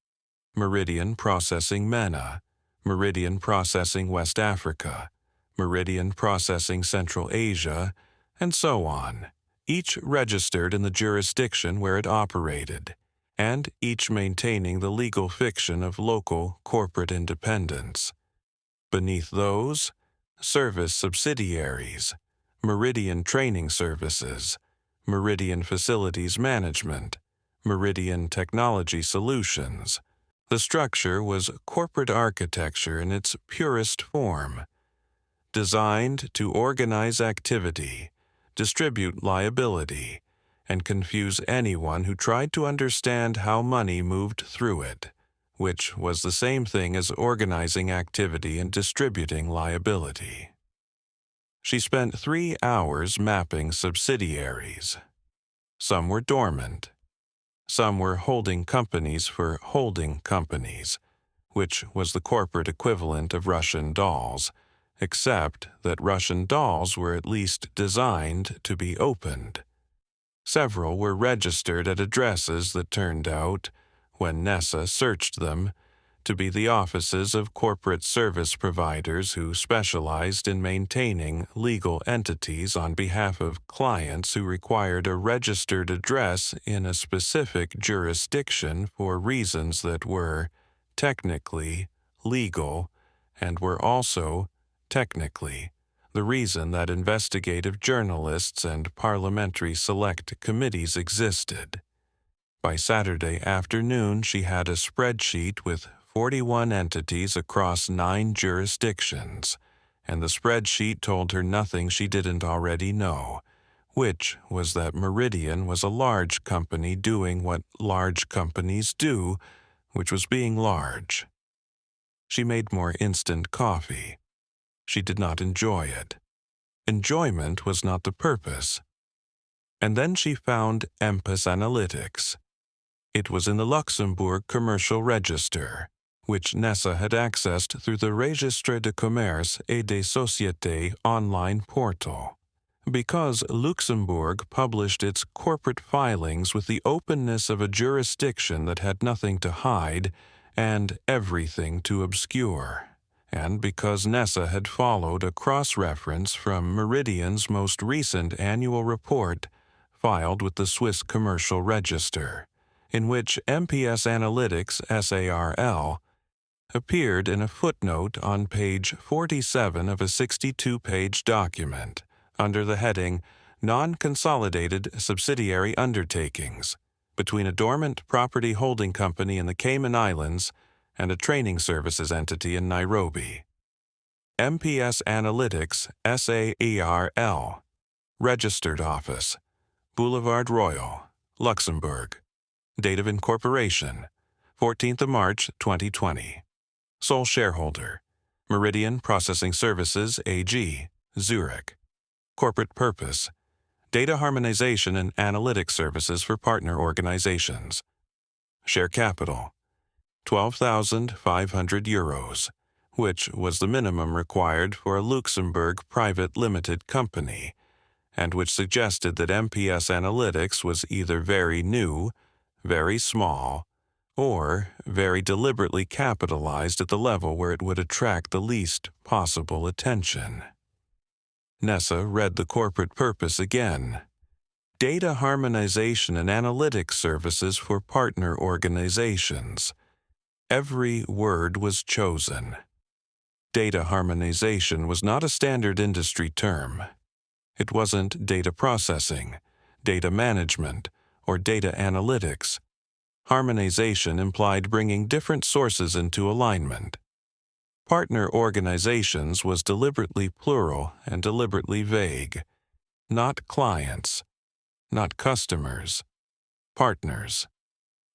Meridian Processing MENA, Meridian Processing West Africa, Meridian Processing Central Asia, and so on, each registered in the jurisdiction where it operated, and each maintaining the legal fiction of local corporate independence. Beneath those, service subsidiaries, Meridian Training Services, Meridian Facilities Management, Meridian Technology Solutions. The structure was corporate architecture in its purest form, designed to organize activity, distribute liability, and confuse anyone who tried to understand how money moved through it, which was the same thing as organizing activity and distributing liability. She spent 3 hours mapping subsidiaries. Some were dormant. Some were holding companies for holding companies, which was the corporate equivalent of Russian dolls, except that Russian dolls were at least designed to be opened. Several were registered at addresses that turned out, when Nessa searched them, to be the offices of corporate service providers who specialized in maintaining legal entities on behalf of clients who required a registered address in a specific jurisdiction for reasons that were, technically, legal, and were also, technically, the reason that investigative journalists and parliamentary select committees existed. By Saturday afternoon, she had a spreadsheet with 41 entities across 9 jurisdictions, and the spreadsheet told her nothing she didn't already know, which was that Meridian was a large company doing what large companies do, which was being large. She made more instant coffee. She did not enjoy it. Enjoyment was not the purpose. And then she found Empus Analytics. It was in the Luxembourg Commercial Register, which Nessa had accessed through the Registre de Commerce et des Sociétés online portal. Because Luxembourg published its corporate filings with the openness of a jurisdiction that had nothing to hide and everything to obscure, and because Nessa had followed a cross-reference from Meridian's most recent annual report filed with the Swiss Commercial Register, in which MPS Analytics SARL appeared in a footnote on page 47 of a 62-page document under the heading Non-Consolidated Subsidiary Undertakings between a dormant property holding company in the Cayman Islands and a training services entity in Nairobi. MPS Analytics SAERL, Registered Office, Boulevard Royal, Luxembourg. Date of incorporation, 14th of March 2020. Sole shareholder, Meridian Processing Services AG, Zurich. Corporate purpose, data harmonization and analytic services for partner organizations. Share capital, €12,500, which was the minimum required for a Luxembourg private limited company, and which suggested that MPS Analytics was either very new, very small, or very deliberately capitalized at the level where it would attract the least possible attention. Nessa read the corporate purpose again. Data harmonization and analytics services for partner organizations. Every word was chosen. Data harmonization was not a standard industry term. It wasn't data processing, data management, or data analytics. Harmonization implied bringing different sources into alignment. Partner organizations was deliberately plural and deliberately vague. Not clients, not customers, partners.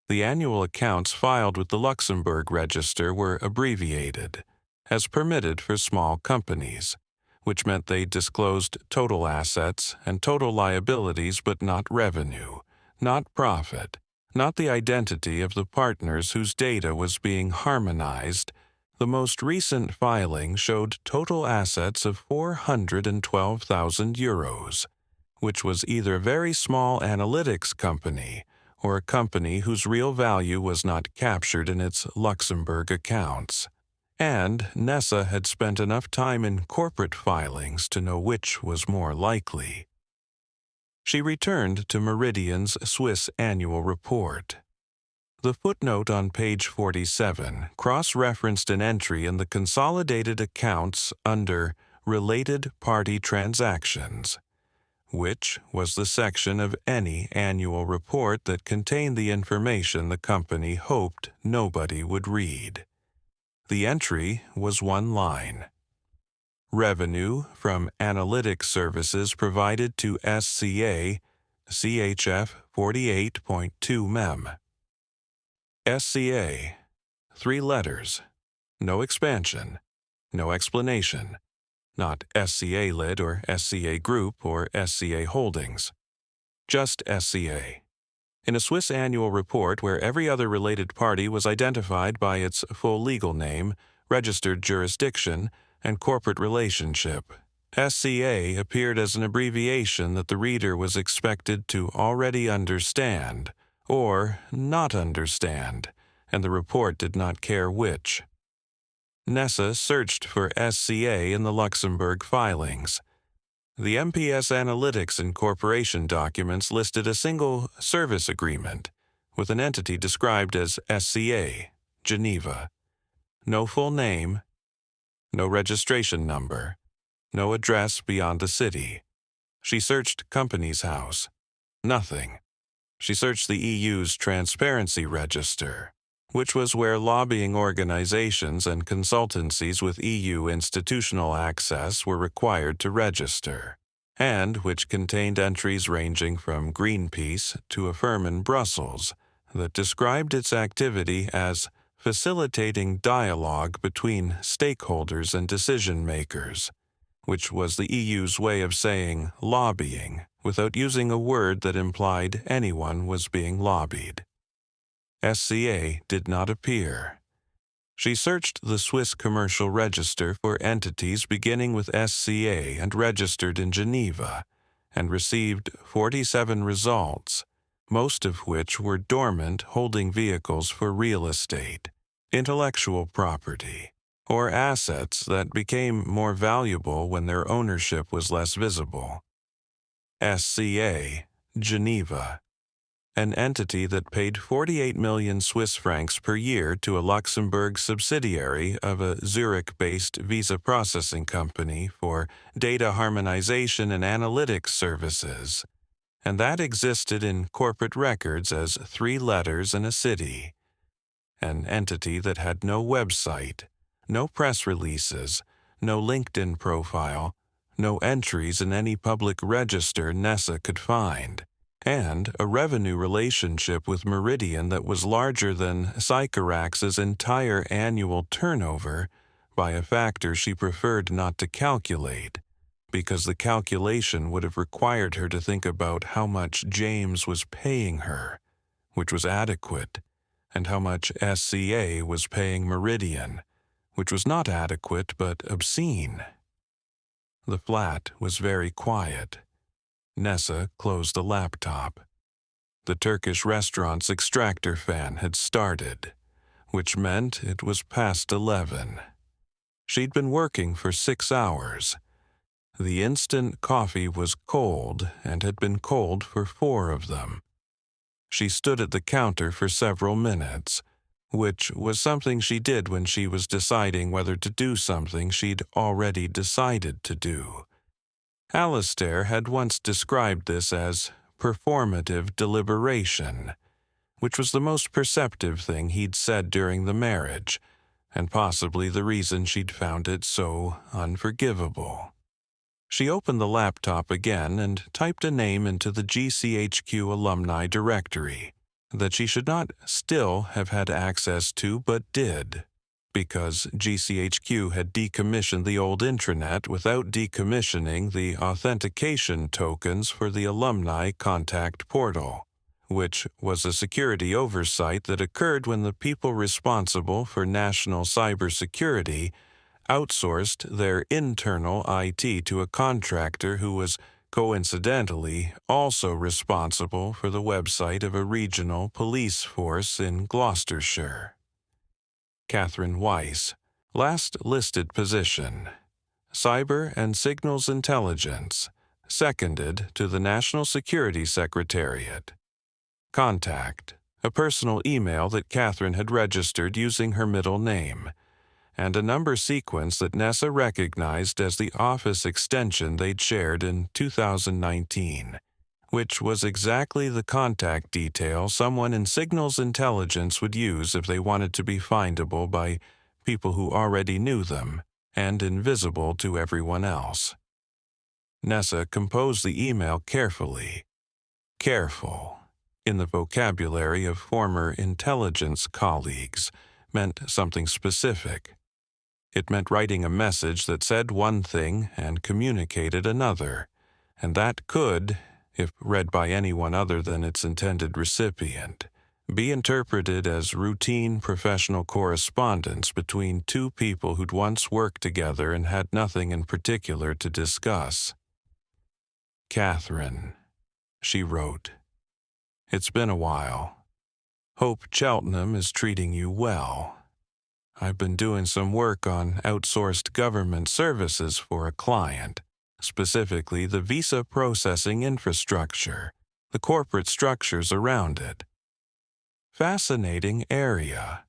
The annual accounts filed with the Luxembourg Register were abbreviated, as permitted for small companies, which meant they disclosed total assets and total liabilities but not revenue, not profit, not the identity of the partners whose data was being harmonized. The most recent filing showed total assets of 412,000 euros, which was either a very small analytics company or a company whose real value was not captured in its Luxembourg accounts. And Nessa had spent enough time in corporate filings to know which was more likely. She returned to Meridian's Swiss annual report. The footnote on page 47 cross-referenced an entry in the consolidated accounts under Related Party Transactions, which was the section of any annual report that contained the information the company hoped nobody would read. The entry was one line. Revenue from analytics services provided to SCA, CHF 48.2 mem. SCA, 3 letters, no expansion, no explanation. Not SCA Lit or SCA Group or SCA Holdings. Just SCA. In a Swiss annual report where every other related party was identified by its full legal name, registered jurisdiction, and corporate relationship, SCA appeared as an abbreviation that the reader was expected to already understand or not understand, and the report did not care which. Nessa searched for SCA in the Luxembourg filings. The MPS Analytics Incorporation documents listed a single service agreement with an entity described as SCA, Geneva. No full name, no registration number, no address beyond the city. She searched Companies House. Nothing. She searched the EU's Transparency Register, which was where lobbying organizations and consultancies with EU institutional access were required to register, and which contained entries ranging from Greenpeace to a firm in Brussels that described its activity as facilitating dialogue between stakeholders and decision-makers, which was the EU's way of saying lobbying without using a word that implied anyone was being lobbied. SCA did not appear. She searched the Swiss Commercial Register for entities beginning with SCA and registered in Geneva, and received 47 results, most of which were dormant holding vehicles for real estate, intellectual property, or assets that became more valuable when their ownership was less visible. SCA, Geneva. An entity that paid 48 million Swiss francs per year to a Luxembourg subsidiary of a Zurich-based visa processing company for data harmonization and analytics services, and that existed in corporate records as 3 letters and a city. An entity that had no website, no press releases, no LinkedIn profile, no entries in any public register Nessa could find, and a revenue relationship with Meridian that was larger than Sycorax's entire annual turnover by a factor she preferred not to calculate, because the calculation would have required her to think about how much James was paying her, which was adequate, and how much SCA was paying Meridian, which was not adequate but obscene. The flat was very quiet. Nessa closed the laptop. The Turkish restaurant's extractor fan had started, which meant it was past 11. She'd been working for 6 hours. The instant coffee was cold and had been cold for 4 of them. She stood at the counter for several minutes, which was something she did when she was deciding whether to do something she'd already decided to do. Alistair had once described this as performative deliberation, which was the most perceptive thing he'd said during the marriage, and possibly the reason she'd found it so unforgivable. She opened the laptop again and typed a name into the GCHQ alumni directory that she should not still have had access to but did, because GCHQ had decommissioned the old intranet without decommissioning the authentication tokens for the alumni contact portal, which was a security oversight that occurred when the people responsible for national cybersecurity outsourced their internal IT to a contractor who was coincidentally also responsible for the website of a regional police force in Gloucestershire. Catherine Weiss, last listed position, Cyber and Signals Intelligence, seconded to the National Security Secretariat. Contact, a personal email that Catherine had registered using her middle name, and a number sequence that Nessa recognized as the office extension they'd shared in 2019, which was exactly the contact detail someone in Signals Intelligence would use if they wanted to be findable by people who already knew them and invisible to everyone else. Nessa composed the email carefully. Careful, in the vocabulary of former intelligence colleagues, meant something specific. It meant writing a message that said one thing and communicated another, and that could, if read by anyone other than its intended recipient, be interpreted as routine professional correspondence between two people who'd once worked together and had nothing in particular to discuss. Catherine, she wrote, it's been a while. Hope Cheltenham is treating you well. I've been doing some work on outsourced government services for a client, specifically the visa processing infrastructure, the corporate structures around it. Fascinating area.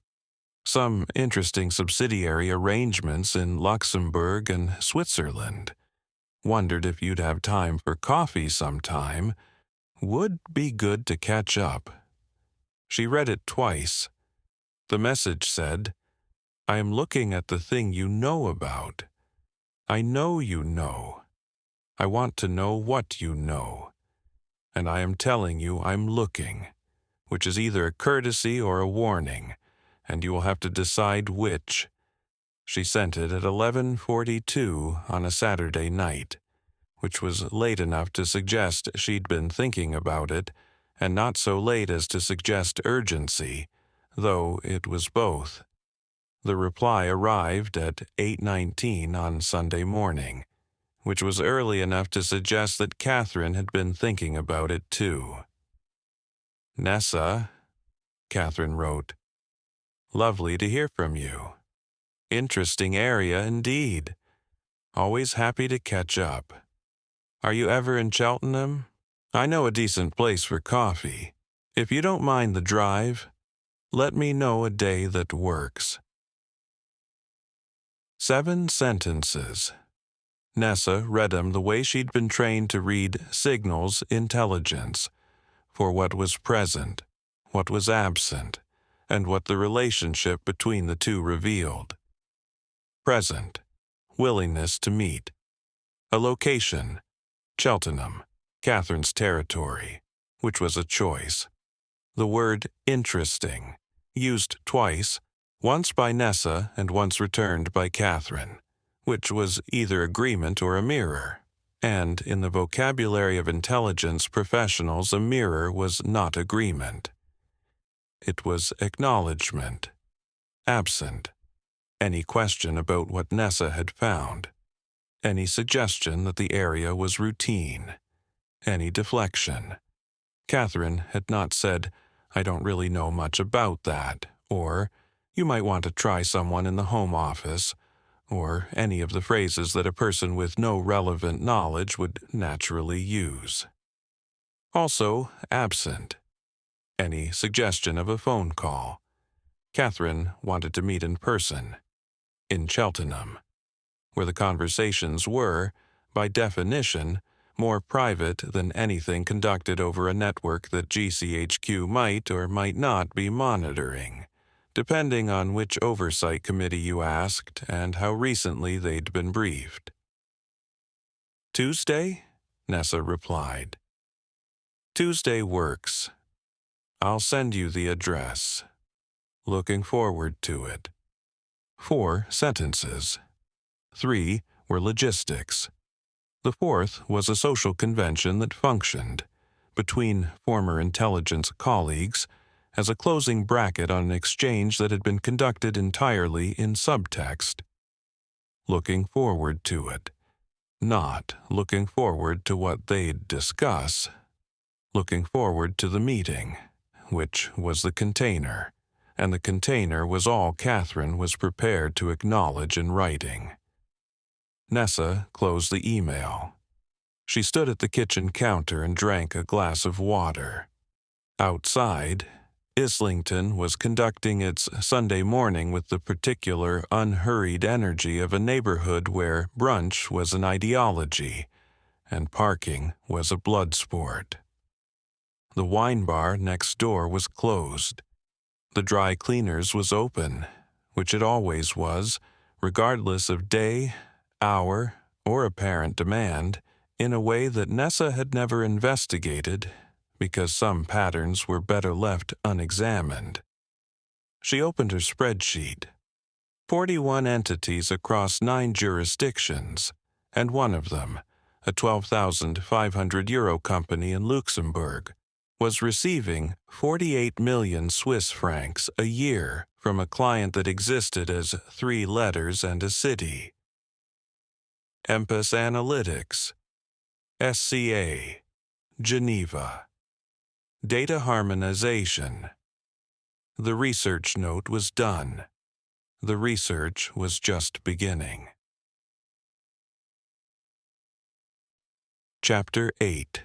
Some interesting subsidiary arrangements in Luxembourg and Switzerland. Wondered if you'd have time for coffee sometime. Would be good to catch up. She read it twice. The message said, I am looking at the thing you know about. I know you know. I want to know what you know. And I am telling you I'm looking, which is either a courtesy or a warning, and you will have to decide which. She sent it at 11:42 on a Saturday night, which was late enough to suggest she'd been thinking about it, and not so late as to suggest urgency, though it was both. The reply arrived at 8:19 on Sunday morning, which was early enough to suggest that Catherine had been thinking about it too. Nessa, Catherine wrote, lovely to hear from you. Interesting area indeed. Always happy to catch up. Are you ever in Cheltenham? I know a decent place for coffee. If you don't mind the drive, let me know a day that works. 7 sentences. Nessa read 'em the way she'd been trained to read Signals Intelligence, for what was present, what was absent, and what the relationship between the two revealed. Present, willingness to meet. A location, Cheltenham, Catherine's territory, which was a choice. The word interesting, used twice, once by Nessa and once returned by Catherine, which was either agreement or a mirror, and in the vocabulary of intelligence professionals a mirror was not agreement. It was acknowledgement. Absent. Any question about what Nessa had found. Any suggestion that the area was routine. Any deflection. Catherine had not said, I don't really know much about that, or, you might want to try someone in the Home Office, or any of the phrases that a person with no relevant knowledge would naturally use. Also absent. Any suggestion of a phone call. Catherine wanted to meet in person, in Cheltenham, where the conversations were, by definition, more private than anything conducted over a network that GCHQ might or might not be monitoring, depending on which oversight committee you asked and how recently they'd been briefed. Tuesday? Nessa replied. Tuesday works. I'll send you the address. Looking forward to it. 4 sentences. 3 were logistics. The 4th was a social convention that functioned, between former intelligence colleagues, as a closing bracket on an exchange that had been conducted entirely in subtext. Looking forward to it. Not looking forward to what they'd discuss. Looking forward to the meeting, which was the container, and the container was all Catherine was prepared to acknowledge in writing. Nessa closed the email. She stood at the kitchen counter and drank a glass of water. Outside, Islington was conducting its Sunday morning with the particular unhurried energy of a neighborhood where brunch was an ideology and parking was a blood sport. The wine bar next door was closed. The dry cleaners was open, which it always was, regardless of day, hour, or apparent demand, in a way that Nessa had never investigated, because some patterns were better left unexamined. She opened her spreadsheet. 41 entities across 9 jurisdictions, and one of them, a €12,500 company in Luxembourg, was receiving 48 million Swiss francs a year from a client that existed as 3 letters and a city. Empus Analytics, SCA, Geneva. Data harmonization. The research note was done. The research was just beginning. Chapter 8.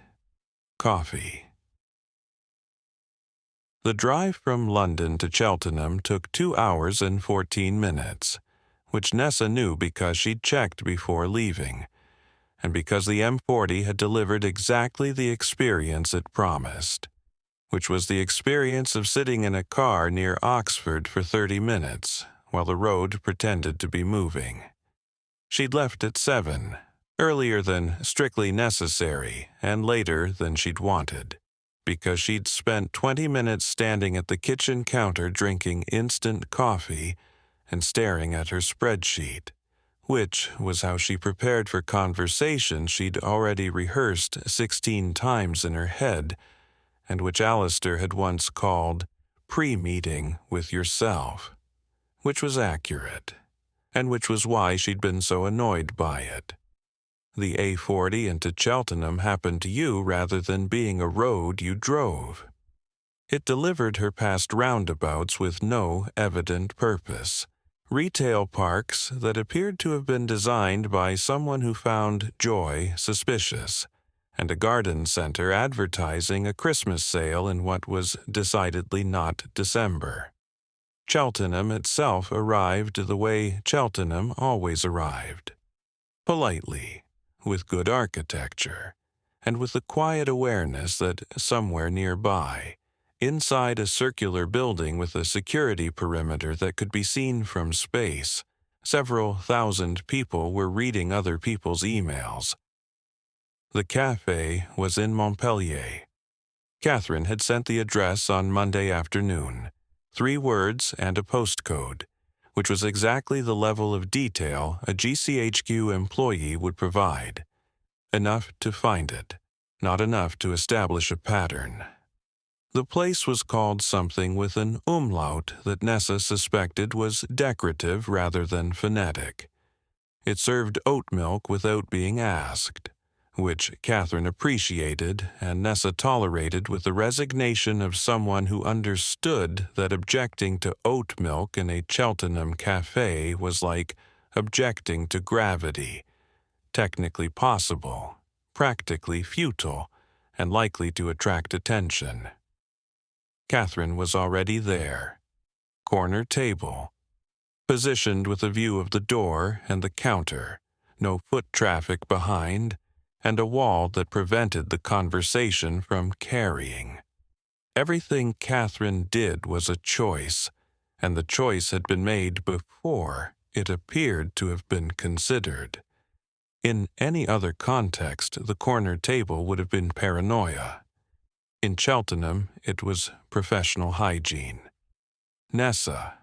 Coffee. The drive from London to Cheltenham took 2 hours and 14 minutes, which Nessa knew because she'd checked before leaving, and because the M40 had delivered exactly the experience it promised, which was the experience of sitting in a car near Oxford for 30 minutes while the road pretended to be moving. She'd left at 7, earlier than strictly necessary and later than she'd wanted, because she'd spent 20 minutes standing at the kitchen counter drinking instant coffee and staring at her spreadsheet, which was how she prepared for conversation she'd already rehearsed 16 times in her head, and which Alistair had once called pre-meeting with yourself, which was accurate, and which was why she'd been so annoyed by it. The A40 into Cheltenham happened to you rather than being a road you drove. It delivered her past roundabouts with no evident purpose. Retail parks that appeared to have been designed by someone who found joy suspicious, and a garden center advertising a Christmas sale in what was decidedly not December. Cheltenham itself arrived the way Cheltenham always arrived. Politely, with good architecture, and with the quiet awareness that somewhere nearby, inside a circular building with a security perimeter that could be seen from space, several thousand people were reading other people's emails. The café was in Montpellier. Catherine had sent the address on Monday afternoon, 3 words and a postcode, which was exactly the level of detail a GCHQ employee would provide. Enough to find it, not enough to establish a pattern. The place was called something with an umlaut that Nessa suspected was decorative rather than phonetic. It served oat milk without being asked, which Catherine appreciated and Nessa tolerated with the resignation of someone who understood that objecting to oat milk in a Cheltenham cafe was like objecting to gravity, technically possible, practically futile, and likely to attract attention. Catherine was already there. Corner table. Positioned with a view of the door and the counter, no foot traffic behind, and a wall that prevented the conversation from carrying. Everything Catherine did was a choice, and the choice had been made before it appeared to have been considered. In any other context, the corner table would have been paranoia. In Cheltenham, it was professional hygiene. Nessa.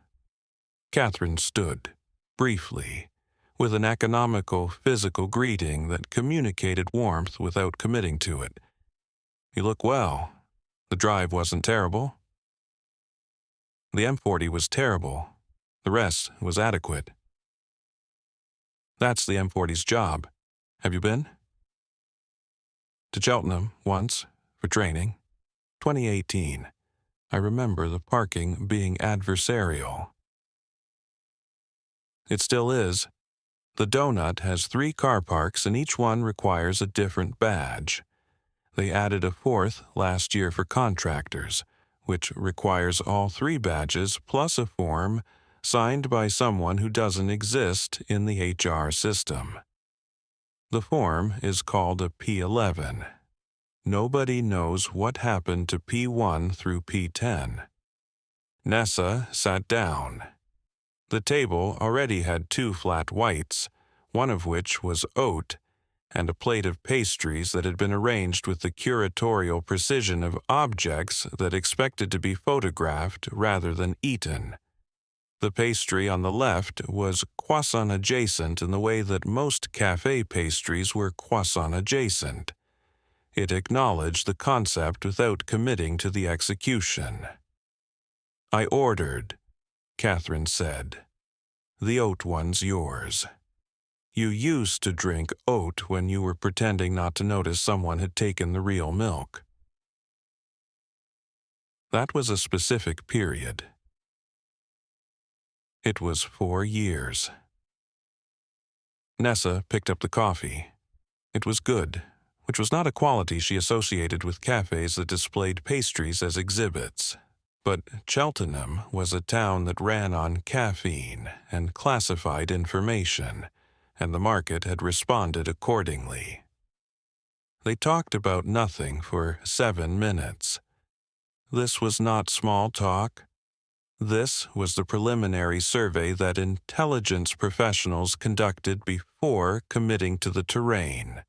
Catherine stood, briefly, with an economical, physical greeting that communicated warmth without committing to it. "You look well. The drive wasn't terrible." "The M40 was terrible. The rest was adequate." "That's the M40's job. Have you been?" "To Cheltenham, once, for training. 2018. I remember the parking being adversarial." "It still is. The donut has 3 car parks and each one requires a different badge. They added a 4th last year for contractors, which requires all 3 badges plus a form signed by someone who doesn't exist in the HR system. The form is called a P11. Nobody knows what happened to P1 through P10. Nessa sat down. The table already had 2 flat whites, one of which was oat, and a plate of pastries that had been arranged with the curatorial precision of objects that expected to be photographed rather than eaten. The pastry on the left was croissant adjacent in the way that most café pastries were croissant adjacent. It acknowledged the concept without committing to the execution. "I ordered," Catherine said. "The oat one's yours. You used to drink oat when you were pretending not to notice someone had taken the real milk." That was a specific period. It was 4 years. Nessa picked up the coffee. It was good, which was not a quality she associated with cafes that displayed pastries as exhibits. But Cheltenham was a town that ran on caffeine and classified information, and the market had responded accordingly. They talked about nothing for 7 minutes. This was not small talk. This was the preliminary survey that intelligence professionals conducted before committing to the terrain,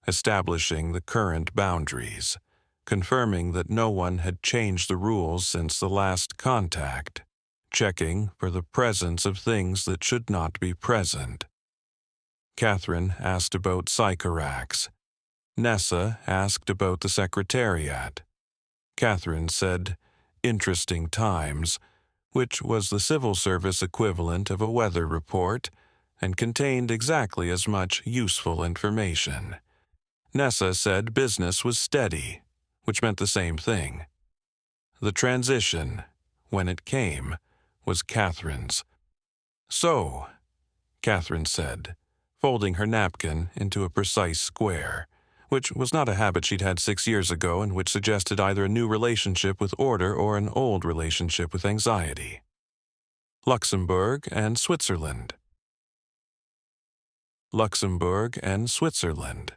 establishing the current boundaries, confirming that no one had changed the rules since the last contact, checking for the presence of things that should not be present. Catherine asked about Sycorax. Nessa asked about the Secretariat. Catherine said, "Interesting times," which was the civil service equivalent of a weather report and contained exactly as much useful information. Nessa said business was steady, which meant the same thing. The transition, when it came, was Catherine's. "So," Catherine said, folding her napkin into a precise square, which was not a habit she'd had 6 years ago and which suggested either a new relationship with order or an old relationship with anxiety. "Luxembourg and Switzerland." Luxembourg and Switzerland.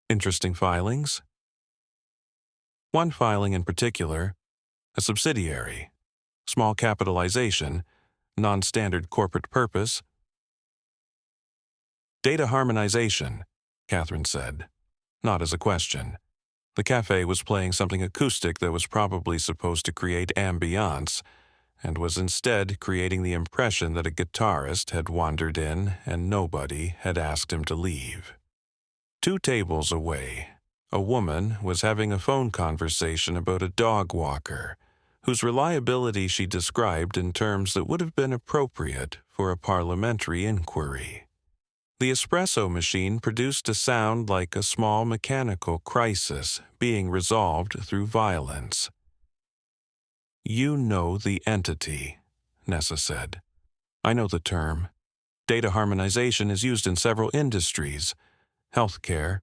Interesting filings. One filing in particular, a subsidiary, small capitalization, non-standard corporate purpose. "Data harmonization," Catherine said, not as a question. The cafe was playing something acoustic that was probably supposed to create ambiance, and was instead creating the impression that a guitarist had wandered in and nobody had asked him to leave. 2 tables away, a woman was having a phone conversation about a dog walker, whose reliability she described in terms that would have been appropriate for a parliamentary inquiry. The espresso machine produced a sound like a small mechanical crisis being resolved through violence. "You know the entity," Nessa said. I know the term. Data harmonization is used in several industries: healthcare,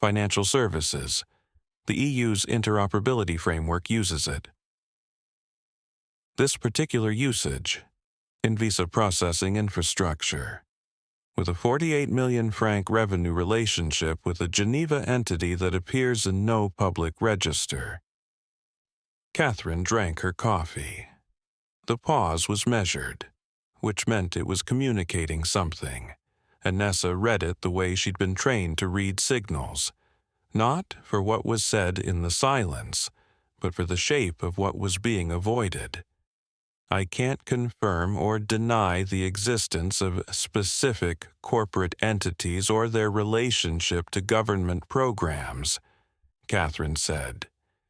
financial services. The EU's interoperability framework uses it. This particular usage, in visa processing infrastructure, with a 48 million franc revenue relationship with a Geneva entity that appears in no public register. Catherine drank her coffee. The pause was measured, which meant it was communicating something, and Nessa read it the way she'd been trained to read signals, not for what was said in the silence, but for the shape of what was being avoided. I can't confirm or deny the existence of specific corporate entities or their relationship to government programs, Catherine said,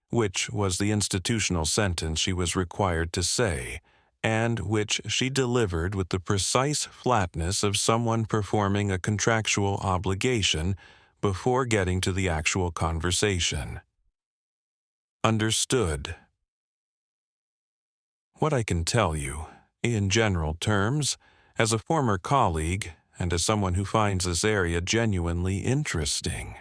which was the institutional sentence she was required to say, and which she delivered with the precise flatness of someone performing a contractual obligation before getting to the actual conversation. Understood. What I can tell you, in general terms, as a former colleague and as someone who finds this area genuinely interesting.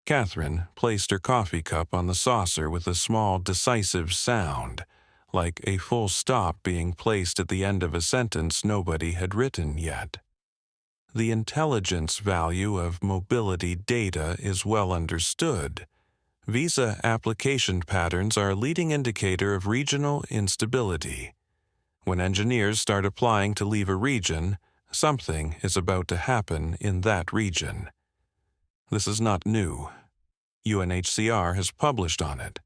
Catherine placed her coffee cup on the saucer with a small, decisive sound, like a full stop being placed at the end of a sentence nobody had written yet. The intelligence value of mobility data is well understood. Visa application patterns are a leading indicator of regional instability. When engineers start applying to leave a region, something is about to happen in that region. This is not new. UNHCR has published on it.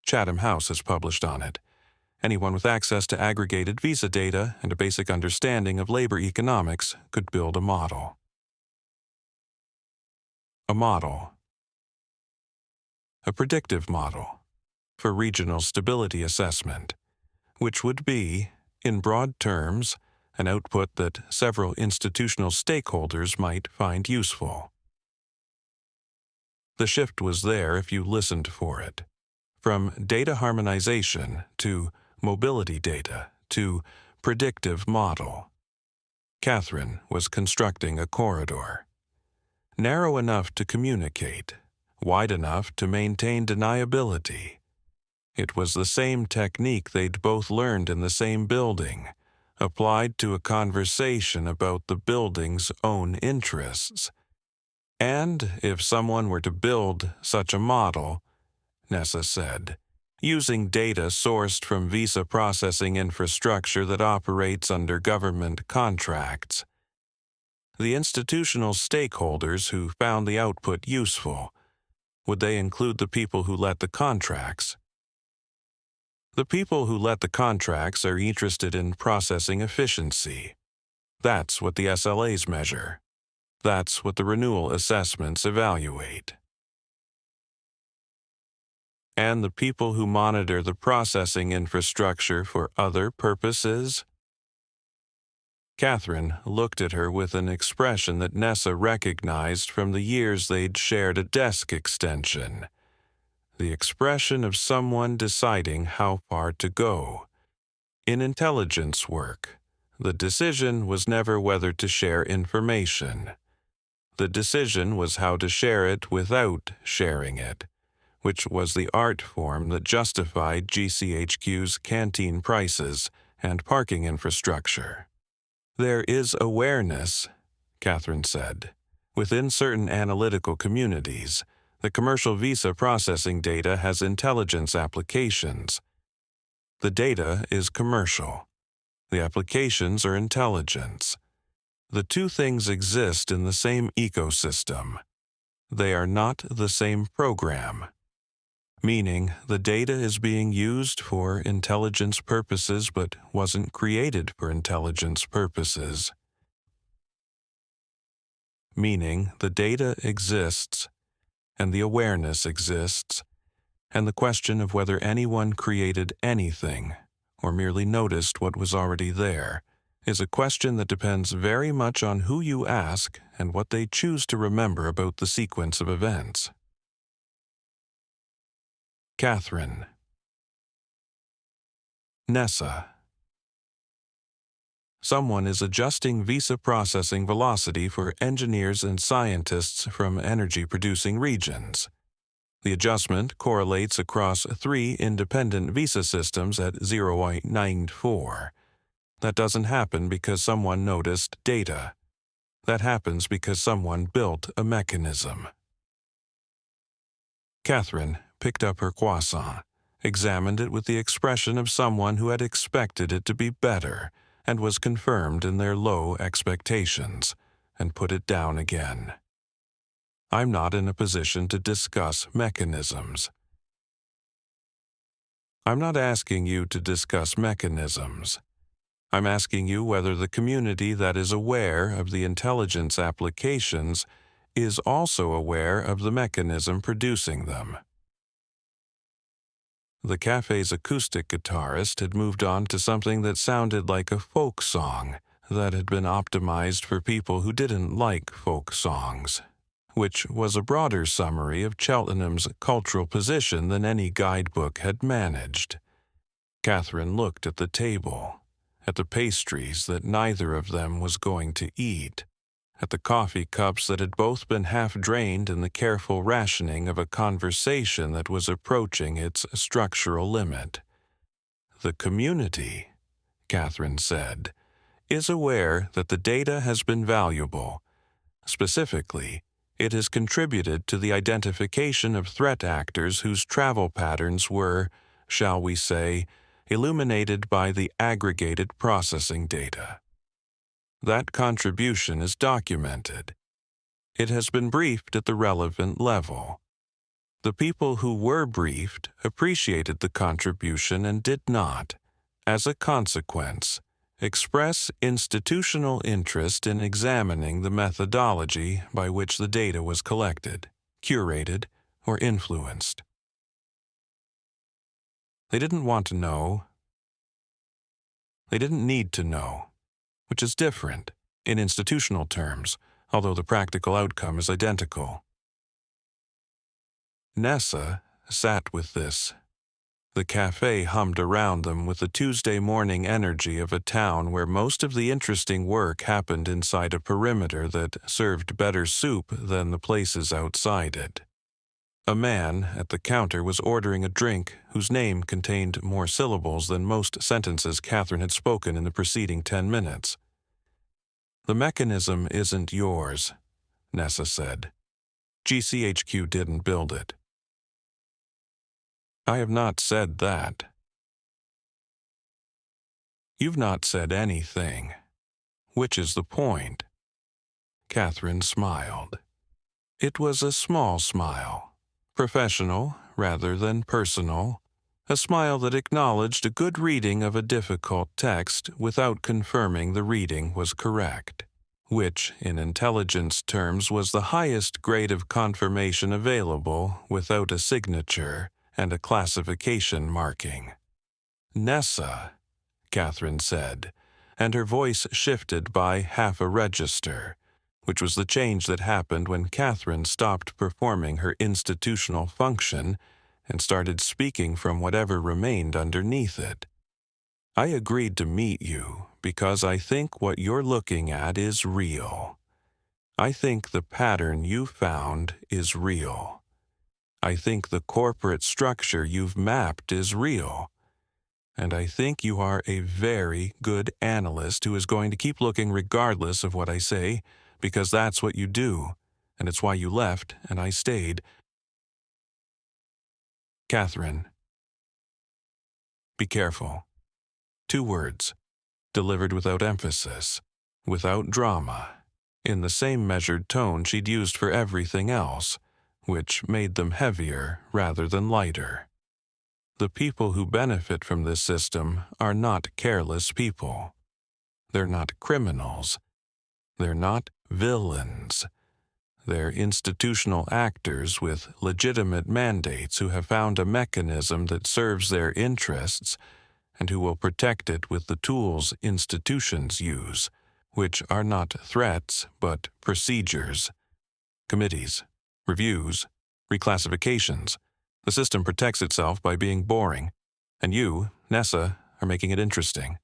Chatham House has published on it. Anyone with access to aggregated visa data and a basic understanding of labor economics could build a model. A model. A predictive model for regional stability assessment, which would be, in broad terms, an output that several institutional stakeholders might find useful. The shift was there if you listened for it. From data harmonization to mobility data to predictive model. Catherine was constructing a corridor. Narrow enough to communicate, wide enough to maintain deniability. It was the same technique they'd both learned in the same building, applied to a conversation about the building's own interests. And if someone were to build such a model, Nessa said, using data sourced from visa processing infrastructure that operates under government contracts, the institutional stakeholders who found the output useful, would they include the people who let the contracts? The people who let the contracts are interested in processing efficiency. That's what the SLAs measure. That's what the renewal assessments evaluate. And the people who monitor the processing infrastructure for other purposes? Catherine looked at her with an expression that Nessa recognized from the years they'd shared a desk extension. The expression of someone deciding how far to go. In intelligence work, the decision was never whether to share information. The decision was how to share it without sharing it, which was the art form that justified GCHQ's canteen prices and parking infrastructure. There is awareness, Catherine said, within certain analytical communities. The commercial visa processing data has intelligence applications. The data is commercial. The applications are intelligence. The two things exist in the same ecosystem. They are not the same program. Meaning the data is being used for intelligence purposes but wasn't created for intelligence purposes. Meaning the data exists, and the awareness exists, and the question of whether anyone created anything or merely noticed what was already there is a question that depends very much on who you ask and what they choose to remember about the sequence of events. Catherine. Nessa. Someone is adjusting visa processing velocity for engineers and scientists from energy-producing regions. The adjustment correlates across 3 independent visa systems at 0.94. That doesn't happen because someone noticed data. That happens because someone built a mechanism. Catherine picked up her croissant, examined it with the expression of someone who had expected it to be better and was confirmed in their low expectations, and put it down again. I'm not in a position to discuss mechanisms. I'm not asking you to discuss mechanisms. I'm asking you whether the community that is aware of the intelligence applications is also aware of the mechanism producing them. The cafe's acoustic guitarist had moved on to something that sounded like a folk song that had been optimized for people who didn't like folk songs, which was a broader summary of Cheltenham's cultural position than any guidebook had managed. Catherine looked at the table, at the pastries that neither of them was going to eat, at the coffee cups that had both been half-drained in the careful rationing of a conversation that was approaching its structural limit. The community, Catherine said, is aware that the data has been valuable. Specifically, it has contributed to the identification of threat actors whose travel patterns were, shall we say, illuminated by the aggregated processing data. That contribution is documented. It has been briefed at the relevant level. The people who were briefed appreciated the contribution and did not, as a consequence, express institutional interest in examining the methodology by which the data was collected, curated, or influenced. They didn't want to know. They didn't need to know, which is different in institutional terms, although the practical outcome is identical. Nessa sat with this. The cafe hummed around them with the Tuesday morning energy of a town where most of the interesting work happened inside a perimeter that served better soup than the places outside it. A man at the counter was ordering a drink whose name contained more syllables than most sentences Catherine had spoken in the preceding 10 minutes. The mechanism isn't yours, Nessa said. GCHQ didn't build it. I have not said that. You've not said anything. Which is the point? Catherine smiled. It was a small smile, professional rather than personal, a smile that acknowledged a good reading of a difficult text without confirming the reading was correct, which, in intelligence terms, was the highest grade of confirmation available without a signature and a classification marking. Nessa, Catherine said, and her voice shifted by half a register, which was the change that happened when Catherine stopped performing her institutional function and started speaking from whatever remained underneath it. I agreed to meet you because I think what you're looking at is real. I think the pattern you found is real. I think the corporate structure you've mapped is real. And I think you are a very good analyst who is going to keep looking regardless of what I say, because that's what you do, and it's why you left and I stayed. Catherine. Be careful. 2 words, delivered without emphasis, without drama, in the same measured tone she'd used for everything else, which made them heavier rather than lighter. The people who benefit from this system are not careless people. They're not criminals. They're not villains. They're institutional actors with legitimate mandates who have found a mechanism that serves their interests and who will protect it with the tools institutions use, which are not threats but procedures. Committees, reviews, reclassifications. The system protects itself by being boring, and you, Nessa, are making it interesting.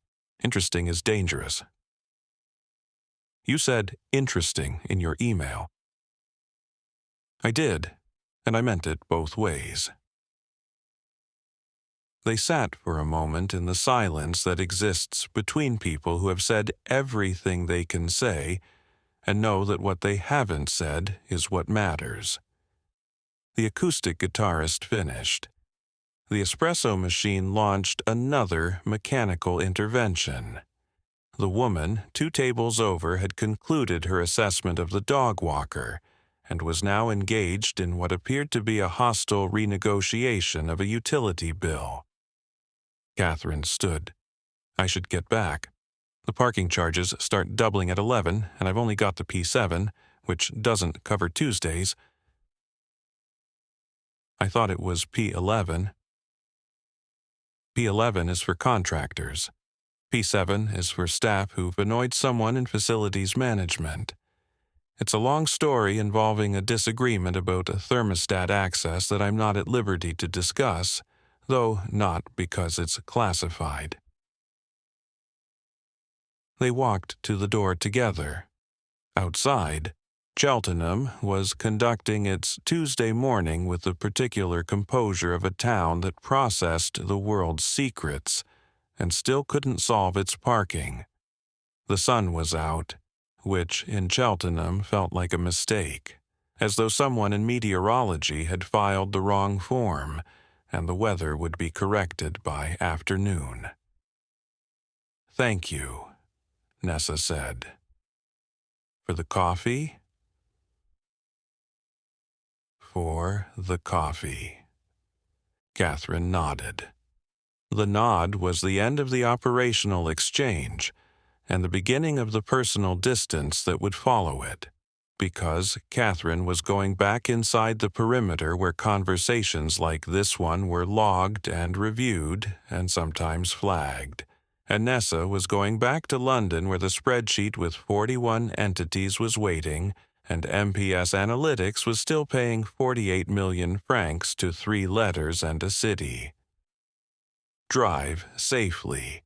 Interesting is dangerous. You said interesting in your email. I did, and I meant it both ways. They sat for a moment in the silence that exists between people who have said everything they can say and know that what they haven't said is what matters. The acoustic guitarist finished. The espresso machine launched another mechanical intervention. The woman, 2 tables over, had concluded her assessment of the dog walker and was now engaged in what appeared to be a hostile renegotiation of a utility bill. Catherine stood. I should get back. The parking charges start doubling at 11, and I've only got the P7, which doesn't cover Tuesdays. I thought it was P11. P11 is for contractors. P7 is for staff who've annoyed someone in facilities management. It's a long story involving a disagreement about a thermostat access that I'm not at liberty to discuss, though not because it's classified. They walked to the door together. Outside, Cheltenham was conducting its Tuesday morning with the particular composure of a town that processed the world's secrets and still couldn't solve its parking. The sun was out, which in Cheltenham felt like a mistake, as though someone in meteorology had filed the wrong form, and the weather would be corrected by afternoon. Thank you, Nessa said. For the coffee? For the coffee. Catherine nodded. The nod was the end of the operational exchange and the beginning of the personal distance that would follow it, because Catherine was going back inside the perimeter where conversations like this one were logged and reviewed and sometimes flagged, and Nessa was going back to London where the spreadsheet with 41 entities was waiting and MPS Analytics was still paying 48 million francs to 3 letters and a city. Drive safely,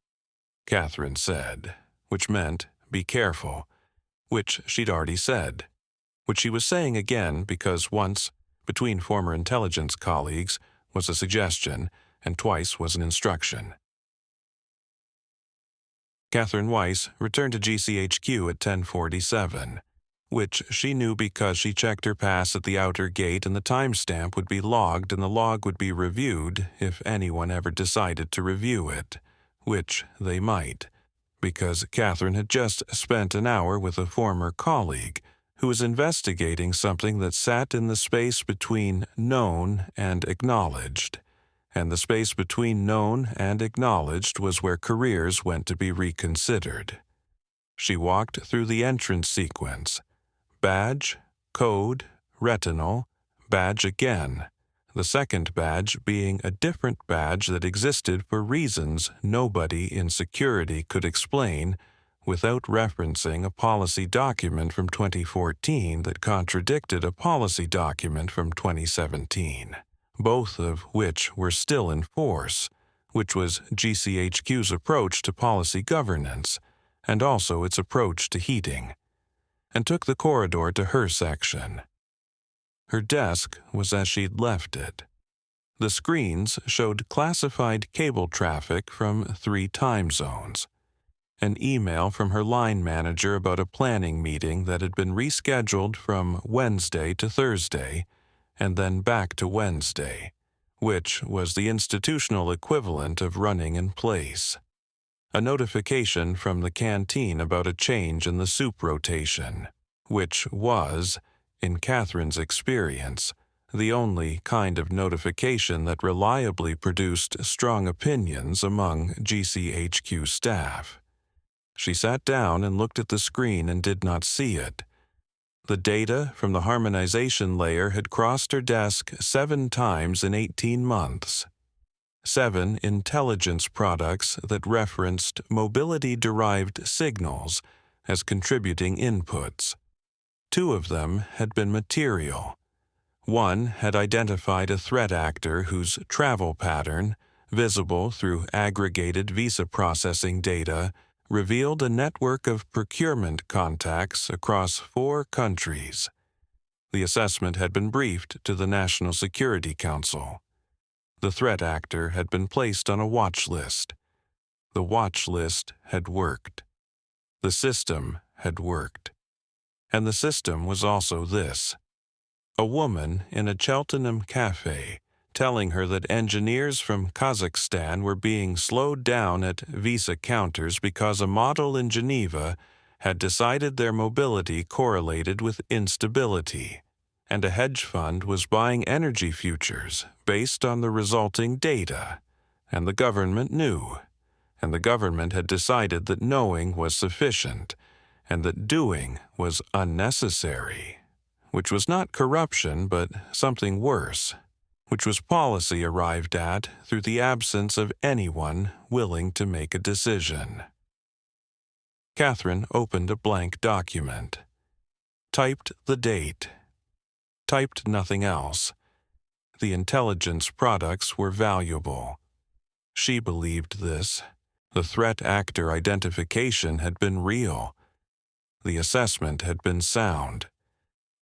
Catherine said, which meant be careful, which she'd already said, which she was saying again because once, between former intelligence colleagues, was a suggestion and twice was an instruction. Catherine Weiss returned to GCHQ at 10:47, which she knew because she checked her pass at the outer gate and the timestamp would be logged and the log would be reviewed if anyone ever decided to review it, which they might, because Catherine had just spent an hour with a former colleague who was investigating something that sat in the space between known and acknowledged, and the space between known and acknowledged was where careers went to be reconsidered. She walked through the entrance sequence. Badge, code, retinal, badge again, the second badge being a different badge that existed for reasons nobody in security could explain without referencing a policy document from 2014 that contradicted a policy document from 2017, both of which were still in force, which was GCHQ's approach to policy governance, and also its approach to heating, and took the corridor to her section. Her desk was as she'd left it. The screens showed classified cable traffic from 3 time zones. An email from her line manager about a planning meeting that had been rescheduled from Wednesday to Thursday, and then back to Wednesday, which was the institutional equivalent of running in place. A notification from the canteen about a change in the soup rotation, which was, in Catherine's experience, the only kind of notification that reliably produced strong opinions among GCHQ staff. She sat down and looked at the screen and did not see it. The data from the harmonization layer had crossed her desk 7 times in 18 months. 7 intelligence products that referenced mobility-derived signals as contributing inputs. 2 of them had been material. 1 had identified a threat actor whose travel pattern, visible through aggregated visa processing data, revealed a network of procurement contacts across 4 countries. The assessment had been briefed to the National Security Council. The threat actor had been placed on a watch list. The watch list had worked. The system had worked. And the system was also this: a woman in a Cheltenham cafe telling her that engineers from Kazakhstan were being slowed down at visa counters because a model in Geneva had decided their mobility correlated with instability, and a hedge fund was buying energy futures based on the resulting data, and the government knew, and the government had decided that knowing was sufficient, and that doing was unnecessary, which was not corruption but something worse, which was policy arrived at through the absence of anyone willing to make a decision. Catherine opened a blank document, typed the date, typed nothing else. The intelligence products were valuable. She believed this. The threat actor identification had been real. The assessment had been sound.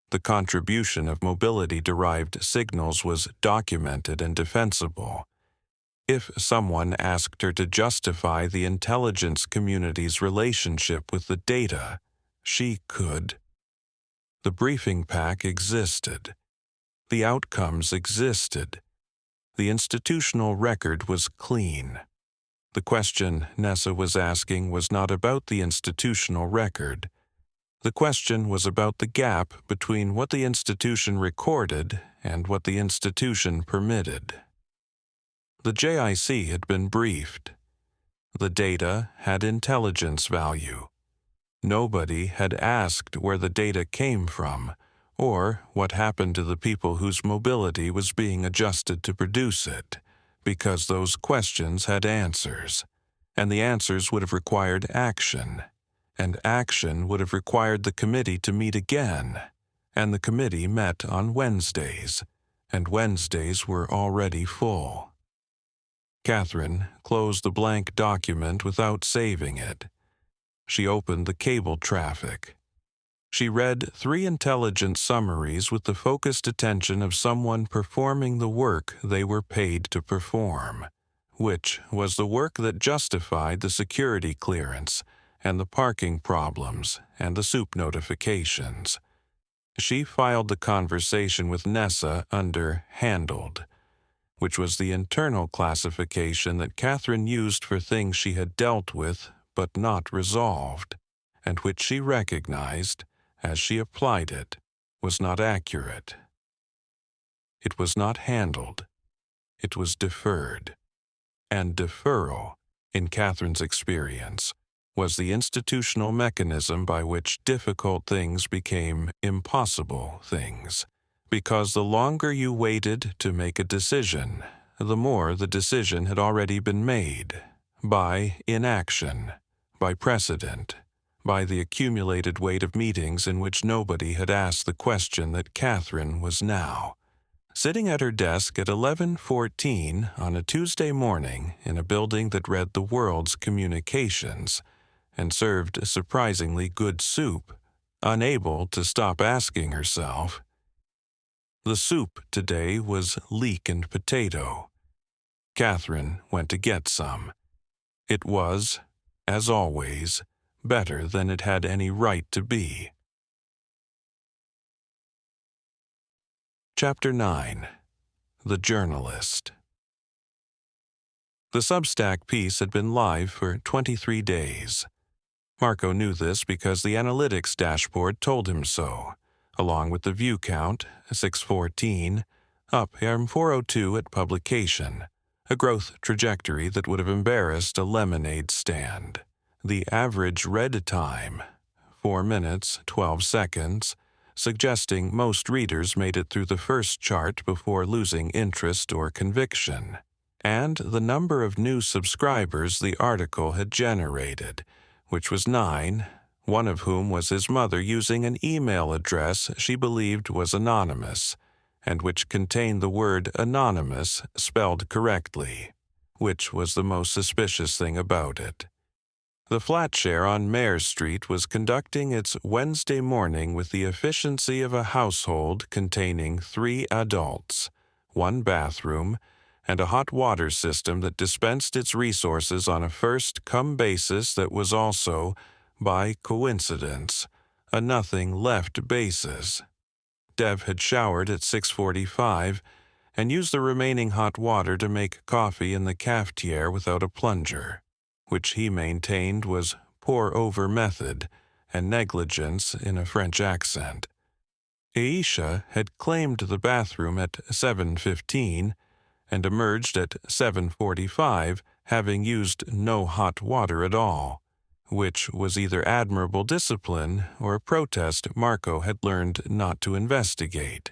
The contribution of mobility-derived signals was documented and defensible. If someone asked her to justify the intelligence community's relationship with the data, she could. The briefing pack existed. The outcomes existed. The institutional record was clean. The question Nessa was asking was not about the institutional record. The question was about the gap between what the institution recorded and what the institution permitted. The JIC had been briefed. The data had intelligence value. Nobody had asked where the data came from, or what happened to the people whose mobility was being adjusted to produce it, because those questions had answers, and the answers would have required action. And action would have required the committee to meet again, and the committee met on Wednesdays, and Wednesdays were already full. Catherine closed the blank document without saving it. She opened the cable traffic. She read 3 intelligence summaries with the focused attention of someone performing the work they were paid to perform, which was the work that justified the security clearance and the parking problems and the soup notifications. She filed the conversation with Nessa under Handled, which was the internal classification that Catherine used for things she had dealt with but not resolved, and which she recognized, as she applied it, was not accurate. It was not handled. It was deferred. And deferral, in Catherine's experience, was the institutional mechanism by which difficult things became impossible things, because the longer you waited to make a decision, the more the decision had already been made, by inaction, by precedent, by the accumulated weight of meetings in which nobody had asked the question that Catherine was now, sitting at her desk at 11:14 on a Tuesday morning in a building that read the world's communications, and served surprisingly good soup, unable to stop asking herself. The soup today was leek and potato. Catherine went to get some. It was, as always, better than it had any right to be. Chapter 9. The Journalist. The Substack piece had been live for 23 days. Marco knew this because the analytics dashboard told him so, along with the view count, 614, up 402 at publication, a growth trajectory that would have embarrassed a lemonade stand. The average read time, 4 minutes, 12 seconds, suggesting most readers made it through the first chart before losing interest or conviction, and the number of new subscribers the article had generated, which was 9, one of whom was his mother using an email address she believed was anonymous, and which contained the word anonymous spelled correctly, which was the most suspicious thing about it. The flat share on Mare Street was conducting its Wednesday morning with the efficiency of a household containing 3 adults, 1 bathroom, and a hot water system that dispensed its resources on a first-come basis that was also, by coincidence, a nothing-left basis. Dev had showered at 6:45 and used the remaining hot water to make coffee in the cafetiere without a plunger, which he maintained was pour-over method and negligence in a French accent. Aisha had claimed the bathroom at 7:15 and emerged at 7:45, having used no hot water at all, which was either admirable discipline or a protest Marco had learned not to investigate.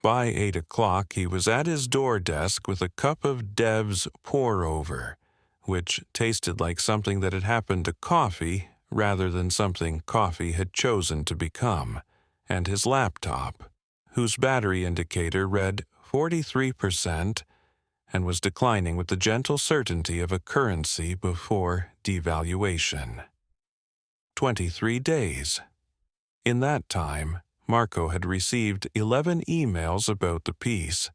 By 8 o'clock he was at his door desk with a cup of Dev's pour-over, which tasted like something that had happened to coffee rather than something coffee had chosen to become, and his laptop, whose battery indicator read 43% and was declining with the gentle certainty of a currency before devaluation. 23 days. In that time, Marco had received 11 emails about the piece,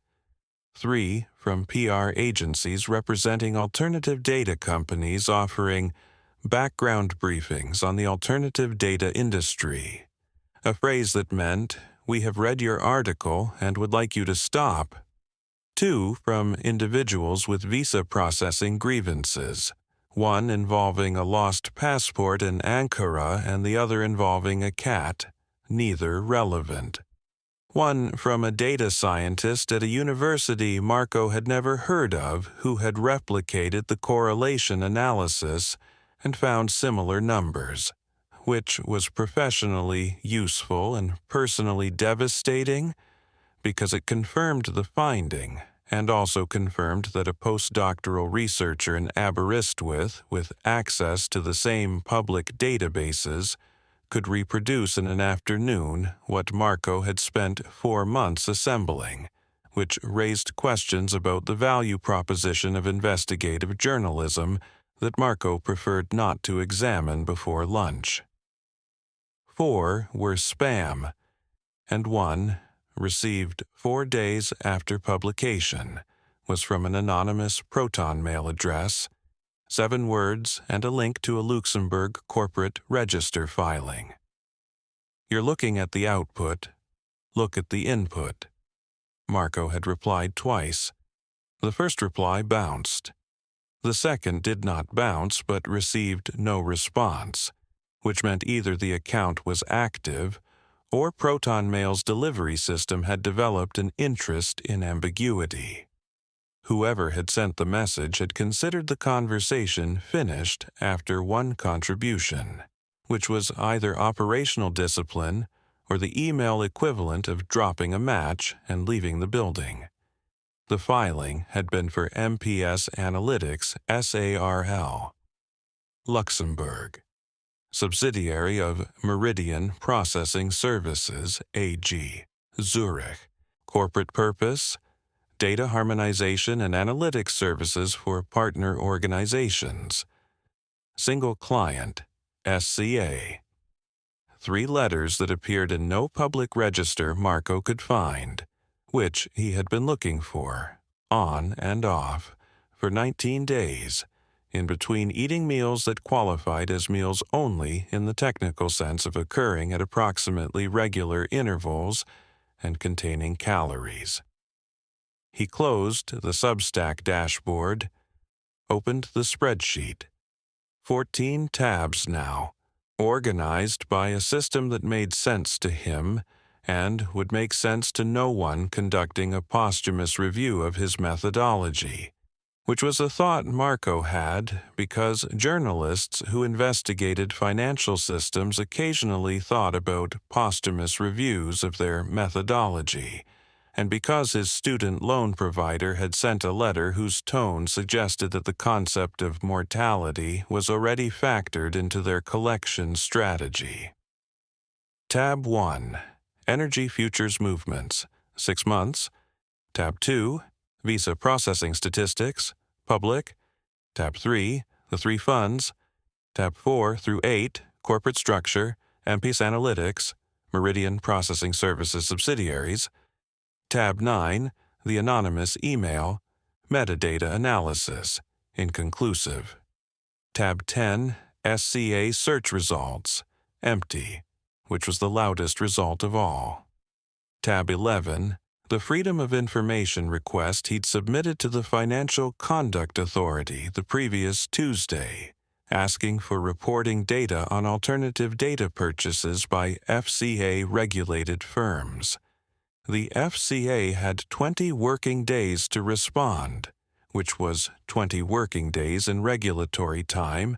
3 from PR agencies representing alternative data companies offering background briefings on the alternative data industry, a phrase that meant, "We have read your article and would like you to stop." 2 from individuals with visa processing grievances, one involving a lost passport in Ankara and the other involving a cat, neither relevant. 1 from a data scientist at a university Marco had never heard of who had replicated the correlation analysis and found similar numbers, which was professionally useful and personally devastating because it confirmed the finding and also confirmed that a postdoctoral researcher in Aberystwyth with access to the same public databases could reproduce in an afternoon what Marco had spent 4 months assembling, which raised questions about the value proposition of investigative journalism that Marco preferred not to examine before lunch. 4 were spam, and 1, received 4 days after publication, was from an anonymous Proton Mail address, 7 words and a link to a Luxembourg corporate register filing. "You're looking at the output. Look at the input." Marco had replied twice. The first reply bounced. The second did not bounce but received no response, which meant either the account was active or Proton Mail's delivery system had developed an interest in ambiguity. Whoever had sent the message had considered the conversation finished after 1 contribution, which was either operational discipline or the email equivalent of dropping a match and leaving the building. The filing had been for MPS Analytics SARL, Luxembourg, subsidiary of Meridian Processing Services AG, Zurich. Corporate purpose: data harmonization and analytics services for partner organizations. Single client, SCA. 3 letters that appeared in no public register Marco could find, which he had been looking for, on and off, for 19 days, in between eating meals that qualified as meals only in the technical sense of occurring at approximately regular intervals and containing calories. He closed the Substack dashboard, opened the spreadsheet. 14 tabs now, organized by a system that made sense to him and would make sense to no one conducting a posthumous review of his methodology, which was a thought Marco had because journalists who investigated financial systems occasionally thought about posthumous reviews of their methodology, and because his student loan provider had sent a letter whose tone suggested that the concept of mortality was already factored into their collection strategy. Tab 1. Energy Futures Movements, 6 months. Tab 2. Visa Processing Statistics, Public. Tab 3. The 3 funds. Tab 4 through 8, corporate structure, MPS Analytics, Meridian Processing Services subsidiaries. Tab 9, the anonymous email, metadata analysis, inconclusive. Tab 10, SCA search results, empty, which was the loudest result of all. Tab 11, the Freedom of Information request he'd submitted to the Financial Conduct Authority the previous Tuesday, asking for reporting data on alternative data purchases by FCA-regulated firms. The FCA had 20 working days to respond, which was 20 working days in regulatory time,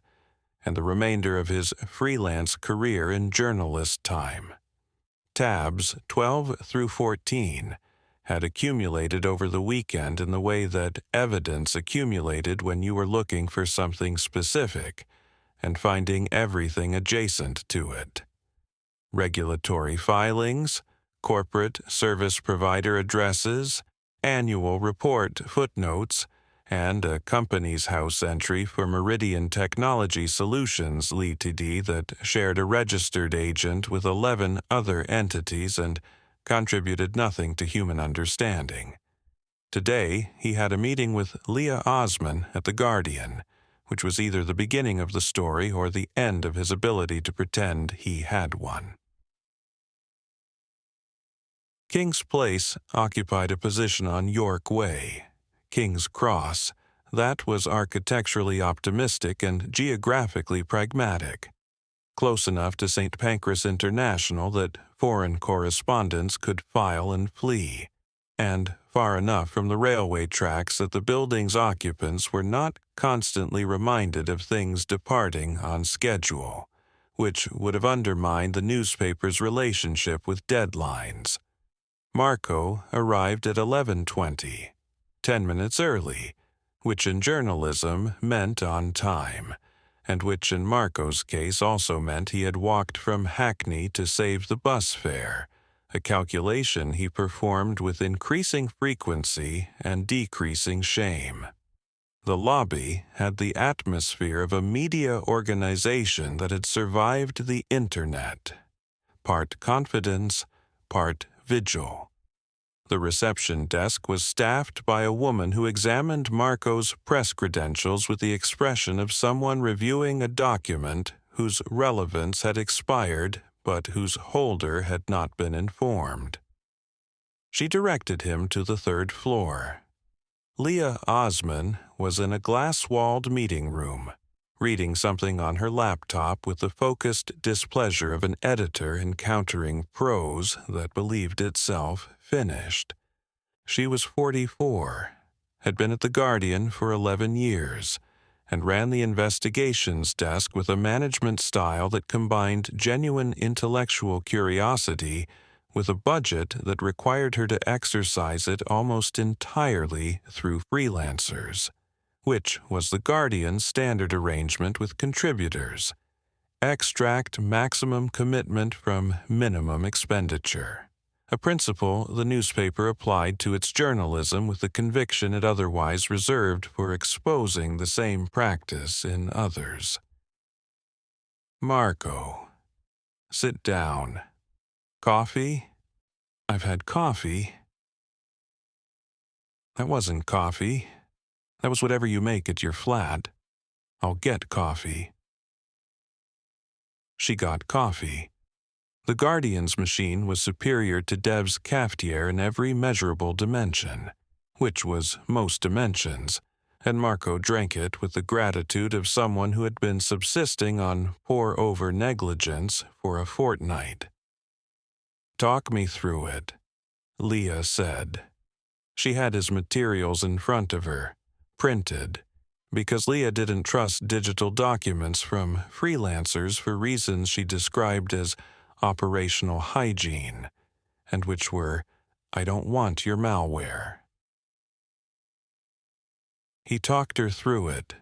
and the remainder of his freelance career in journalist time. Tabs 12 through 14 had accumulated over the weekend in the way that evidence accumulated when you were looking for something specific and finding everything adjacent to it. Regulatory filings, corporate service provider addresses, annual report footnotes, and a company's house entry for Meridian Technology Solutions Ltd. That shared a registered agent with 11 other entities and contributed nothing to human understanding. Today, he had a meeting with Leah Osman at The Guardian, which was either the beginning of the story or the end of his ability to pretend he had one. King's Place occupied a position on York Way. King's Cross, that was architecturally optimistic and geographically pragmatic, close enough to St. Pancras International that foreign correspondents could file and flee, and far enough from the railway tracks that the building's occupants were not constantly reminded of things departing on schedule, which would have undermined the newspaper's relationship with deadlines. Marco arrived at 11:20. 10 minutes early, which in journalism meant on time, and which in Marco's case also meant he had walked from Hackney to save the bus fare, a calculation he performed with increasing frequency and decreasing shame. The lobby had the atmosphere of a media organization that had survived the internet, part confidence, part vigil. The reception desk was staffed by a woman who examined Marco's press credentials with the expression of someone reviewing a document whose relevance had expired but whose holder had not been informed. She directed him to the third floor. Leah Osman was in a glass-walled meeting room, reading something on her laptop with the focused displeasure of an editor encountering prose that believed itself finished. She was 44, had been at The Guardian for 11 years, and ran the investigations desk with a management style that combined genuine intellectual curiosity with a budget that required her to exercise it almost entirely through freelancers, which was The Guardian's standard arrangement with contributors. Extract maximum commitment from minimum expenditure, a principle the newspaper applied to its journalism with the conviction it otherwise reserved for exposing the same practice in others. Marco. Sit down. Coffee? I've had coffee. That wasn't coffee. That was whatever you make at your flat. I'll get coffee. She got coffee. The Guardian's machine was superior to Dev's cafetiere in every measurable dimension, which was most dimensions, and Marco drank it with the gratitude of someone who had been subsisting on pour-over negligence for a fortnight. "Talk me through it," Leah said. She had his materials in front of her, printed, because Leah didn't trust digital documents from freelancers for reasons she described as operational hygiene, and which were, "I don't want your malware." He talked her through it.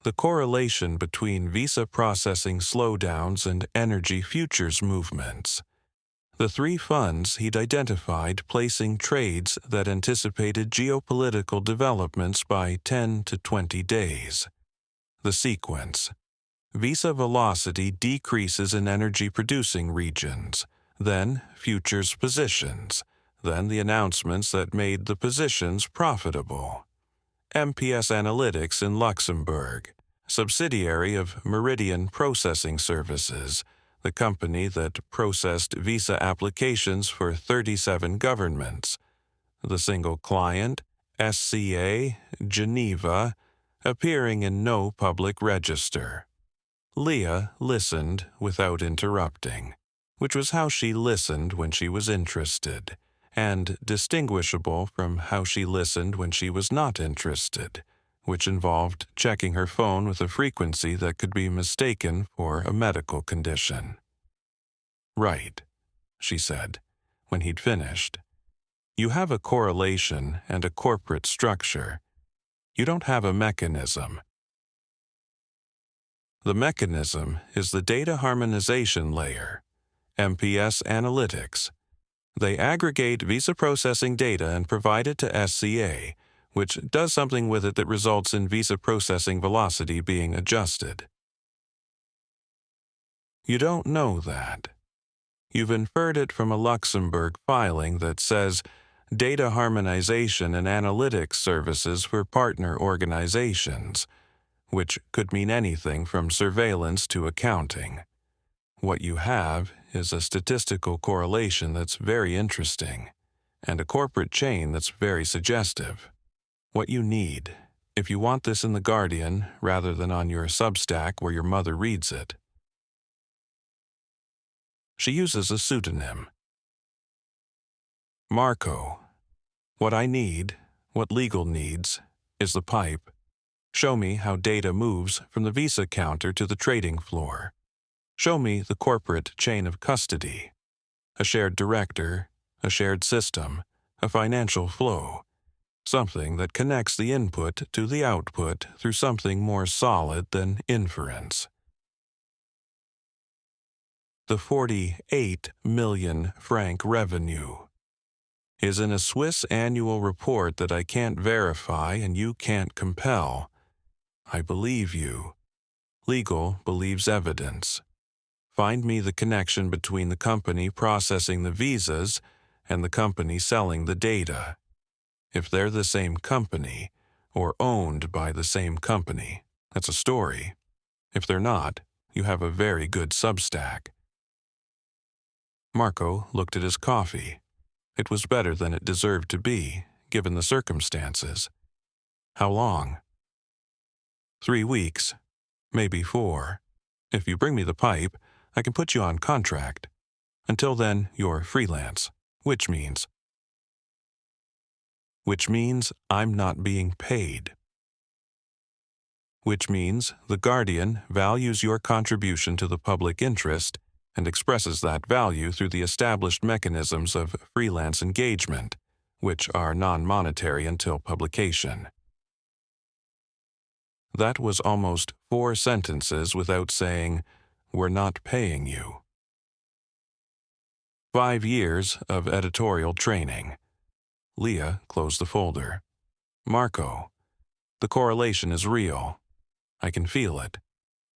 The correlation between visa processing slowdowns and energy futures movements. The 3 funds he'd identified placing trades that anticipated geopolitical developments by 10 to 20 days. The sequence. Visa velocity decreases in energy-producing regions, then futures positions, then the announcements that made the positions profitable. MPS Analytics in Luxembourg, subsidiary of Meridian Processing Services, the company that processed visa applications for 37 governments. The single client, SCA, Geneva, appearing in no public register. Leah listened without interrupting, which was how she listened when she was interested, and distinguishable from how she listened when she was not interested, which involved checking her phone with a frequency that could be mistaken for a medical condition. "Right," she said, when he'd finished. "You have a correlation and a corporate structure. You don't have a mechanism. The mechanism is the data harmonization layer, MPS Analytics. They aggregate visa processing data and provide it to SCA, which does something with it that results in visa processing velocity being adjusted." You don't know that. You've inferred it from a Luxembourg filing that says data harmonization and analytics services for partner organizations, which could mean anything from surveillance to accounting. What you have is a statistical correlation that's very interesting, and a corporate chain that's very suggestive. What you need, if you want this in The Guardian rather than on your Substack where your mother reads it. She uses a pseudonym. Marco. What I need, what legal needs, is the pipe. Show me how data moves from the visa counter to the trading floor. Show me the corporate chain of custody. A shared director, a shared system, a financial flow. Something that connects the input to the output through something more solid than inference. The 48 million franc revenue is in a Swiss annual report that I can't verify and you can't compel. I believe you. Legal believes evidence. Find me the connection between the company processing the visas and the company selling the data. If they're the same company, or owned by the same company, that's a story. If they're not, you have a very good Substack. Marco looked at his coffee. It was better than it deserved to be, given the circumstances. How long? 3 weeks, maybe 4. If you bring me the pipe, I can put you on contract. Until then, you're freelance, which means I'm not being paid. Which means The Guardian values your contribution to the public interest and expresses that value through the established mechanisms of freelance engagement, which are non-monetary until publication. That was almost 4 sentences without saying, "We're not paying you." 5 years of editorial training. Leah closed the folder. Marco, the correlation is real. I can feel it.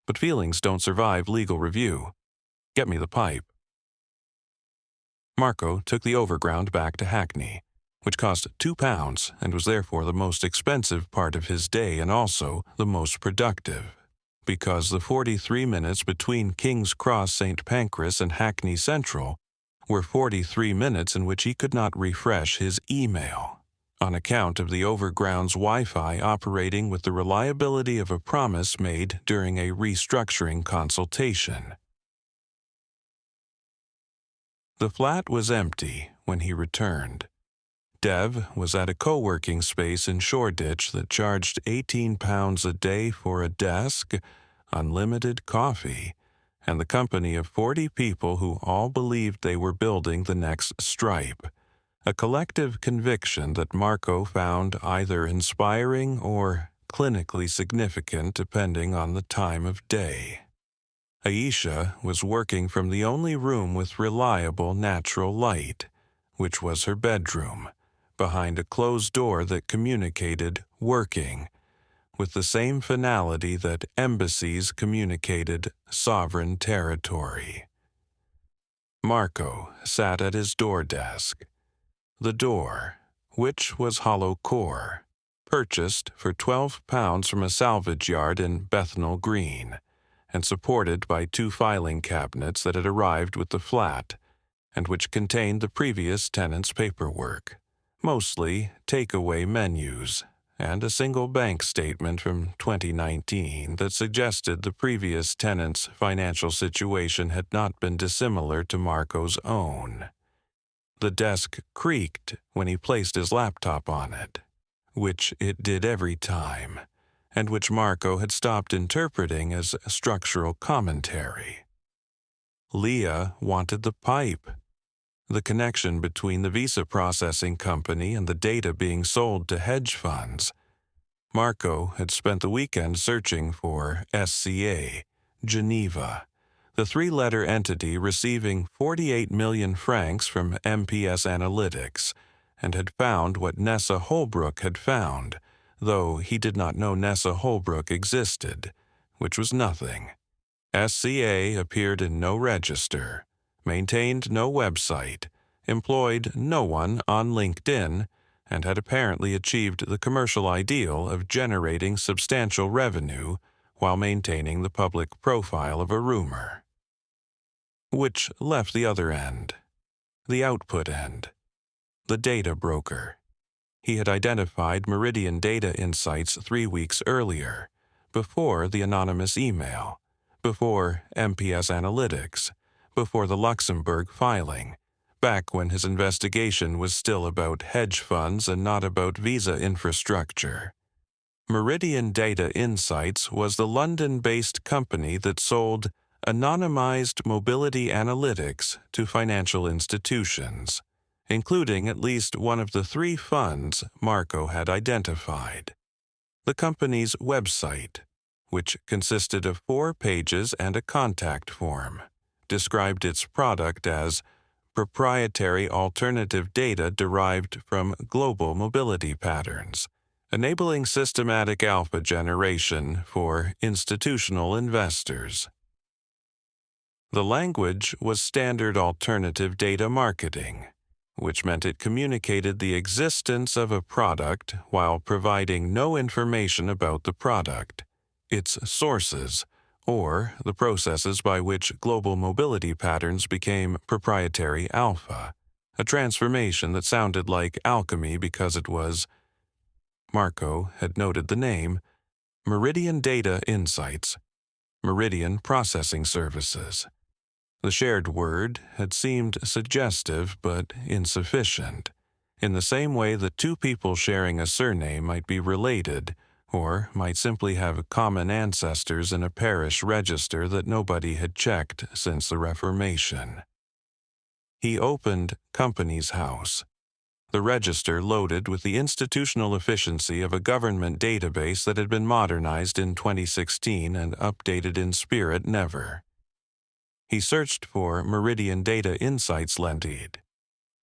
But feelings don't survive legal review. Get me the pipe. Marco took the overground back to Hackney, which cost £2 and was therefore the most expensive part of his day and also the most productive, because the 43 minutes between King's Cross St. Pancras and Hackney Central were 43 minutes in which he could not refresh his email, on account of the overground's Wi-Fi operating with the reliability of a promise made during a restructuring consultation. The flat was empty when he returned. Dev was at a co-working space in Shoreditch that charged £18 a day for a desk, unlimited coffee, and the company of 40 people who all believed they were building the next Stripe, a collective conviction that Marco found either inspiring or clinically significant depending on the time of day. Aisha was working from the only room with reliable natural light, which was her bedroom, behind a closed door that communicated working, with the same finality that embassies communicated sovereign territory. Marco sat at his door desk. The door, which was hollow core, purchased for £12 from a salvage yard in Bethnal Green, and supported by 2 filing cabinets that had arrived with the flat, and which contained the previous tenant's paperwork, mostly takeaway menus, and a single bank statement from 2019 that suggested the previous tenant's financial situation had not been dissimilar to Marco's own. The desk creaked when he placed his laptop on it, which it did every time, and which Marco had stopped interpreting as structural commentary. Leah wanted the pipe. The connection between the visa processing company and the data being sold to hedge funds. Marco had spent the weekend searching for SCA, Geneva, the 3-letter entity receiving 48 million francs from MPS Analytics, and had found what Nessa Holbrook had found, though he did not know Nessa Holbrook existed, which was nothing. SCA appeared in no register, maintained no website, employed no one on LinkedIn, and had apparently achieved the commercial ideal of generating substantial revenue while maintaining the public profile of a rumor. Which left the other end, the output end, the data broker. He had identified Meridian Data Insights 3 weeks earlier, before the anonymous email, before MPS Analytics, before the Luxembourg filing, back when his investigation was still about hedge funds and not about visa infrastructure. Meridian Data Insights was the London-based company that sold anonymized mobility analytics to financial institutions, including at least one of the 3 funds Marco had identified. The company's website, which consisted of 4 pages and a contact form, described its product as proprietary alternative data derived from global mobility patterns, enabling systematic alpha generation for institutional investors. The language was standard alternative data marketing, which meant it communicated the existence of a product while providing no information about the product, its sources, or the processes by which global mobility patterns became proprietary alpha, a transformation that sounded like alchemy because it was, Marco had noted the name, Meridian Data Insights, Meridian Processing Services. The shared word had seemed suggestive but insufficient, in the same way that 2 people sharing a surname might be related, or might simply have common ancestors in a parish register that nobody had checked since the Reformation. He opened Companies House, the register loaded with the institutional efficiency of a government database that had been modernized in 2016 and updated in spirit never. He searched for Meridian Data Insights Lendid.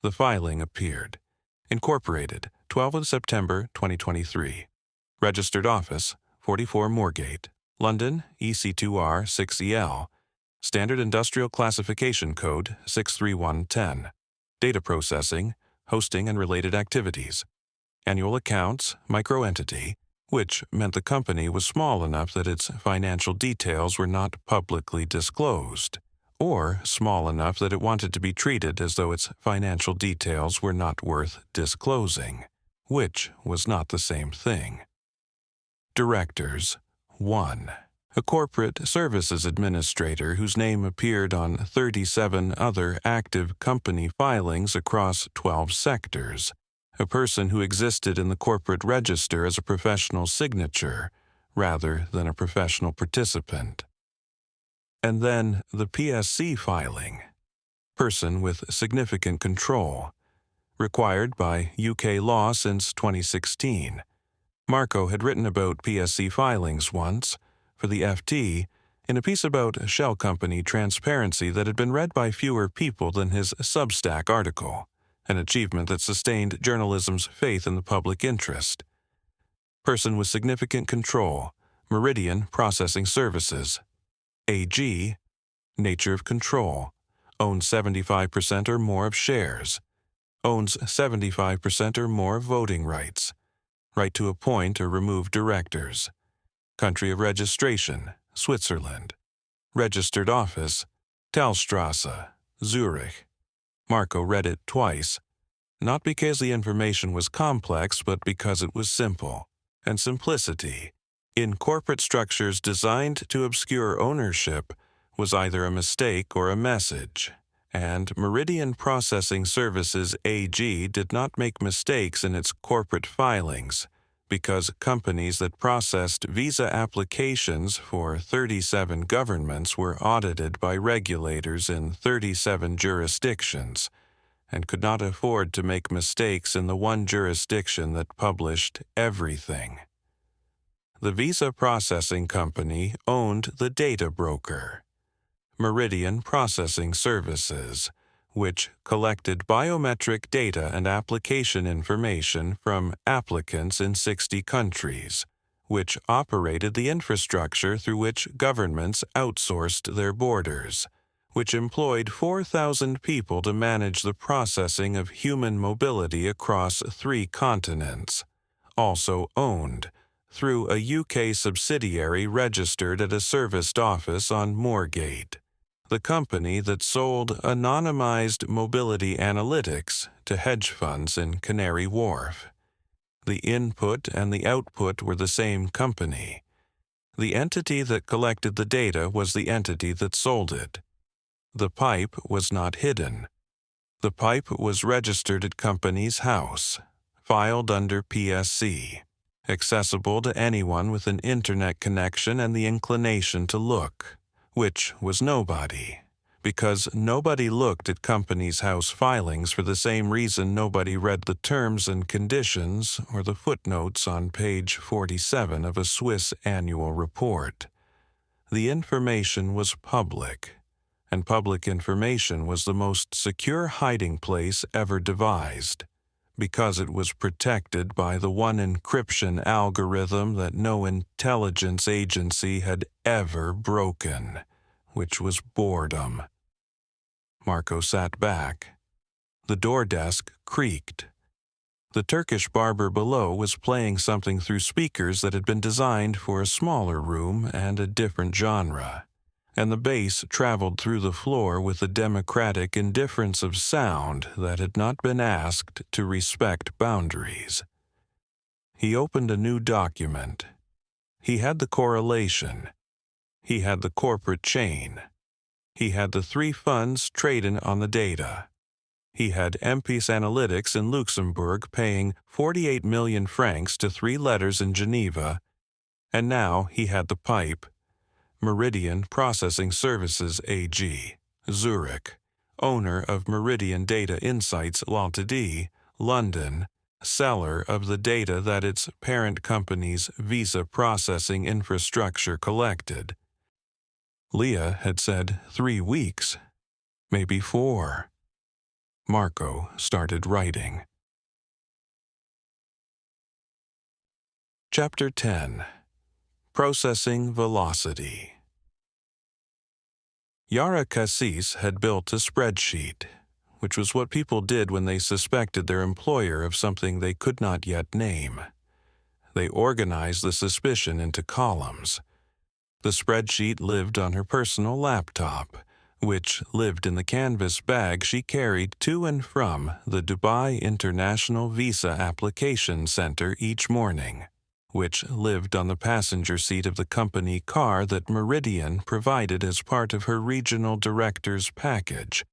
The filing appeared. Incorporated, 12 September 2023. Registered Office, 44 Moorgate, London, EC2R 6EL. Standard Industrial Classification Code 63110. Data processing, hosting and related activities. Annual accounts, microentity, which meant the company was small enough that its financial details were not publicly disclosed, or small enough that it wanted to be treated as though its financial details were not worth disclosing, which was not the same thing. Directors, 1. A corporate services administrator whose name appeared on 37 other active company filings across 12 sectors, a person who existed in the corporate register as a professional signature rather than a professional participant. And then the PSC filing, person with significant control, required by UK law since 2016. Marco had written about PSC filings once, for the FT, in a piece about shell company transparency that had been read by fewer people than his Substack article, an achievement that sustained journalism's faith in the public interest. person with significant control, Meridian Processing Services. AG, nature of control, owns 75% or more of shares, owns 75% or more voting rights, right to appoint or remove directors, country of registration, Switzerland, registered office, Talstrasse, Zurich. Marco read it twice, not because the information was complex, but because it was simple. And simplicity, in corporate structures designed to obscure ownership, was either a mistake or a message. And Meridian Processing Services AG did not make mistakes in its corporate filings, because companies that processed visa applications for 37 governments were audited by regulators in 37 jurisdictions, and could not afford to make mistakes in the one jurisdiction that published everything. The visa processing company owned the data broker, Meridian Processing Services, which collected biometric data and application information from applicants in 60 countries, which operated the infrastructure through which governments outsourced their borders, which employed 4,000 people to manage the processing of human mobility across 3 continents, also owned through a UK subsidiary registered at a serviced office on Moorgate, the company that sold anonymized mobility analytics to hedge funds in Canary Wharf. The input and the output were the same company. The entity that collected the data was the entity that sold it. The pipe was not hidden. The pipe was registered at Companies House, filed under PSC, accessible to anyone with an internet connection and the inclination to look, which was nobody, because nobody looked at Companies House filings for the same reason nobody read the terms and conditions or the footnotes on page 47 of a Swiss annual report. The information was public, and public information was the most secure hiding place ever devised, because it was protected by the one encryption algorithm that no intelligence agency had ever broken, which was boredom. Marco sat back. The door desk creaked. The Turkish barber below was playing something through speakers that had been designed for a smaller room and a different genre, and the bass traveled through the floor with a democratic indifference of sound that had not been asked to respect boundaries. He opened a new document. He had the correlation. He had the corporate chain. He had the 3 funds trading on the data. He had M-Piece Analytics in Luxembourg paying 48 million francs to 3 letters in Geneva, and now he had the pipe. Meridian Processing Services AG, Zurich, owner of Meridian Data Insights Ltd, London, seller of the data that its parent company's visa processing infrastructure collected. Leah had said 3 weeks, maybe 4. Marco started writing. Chapter 10. Processing Velocity. Yara Cassis had built a spreadsheet, which was what people did when they suspected their employer of something they could not yet name. They organized the suspicion into columns. The spreadsheet lived on her personal laptop, which lived in the canvas bag she carried to and from the Dubai International Visa Application Center each morning, which lived on the passenger seat of the company car that Meridian provided as part of her regional director's package,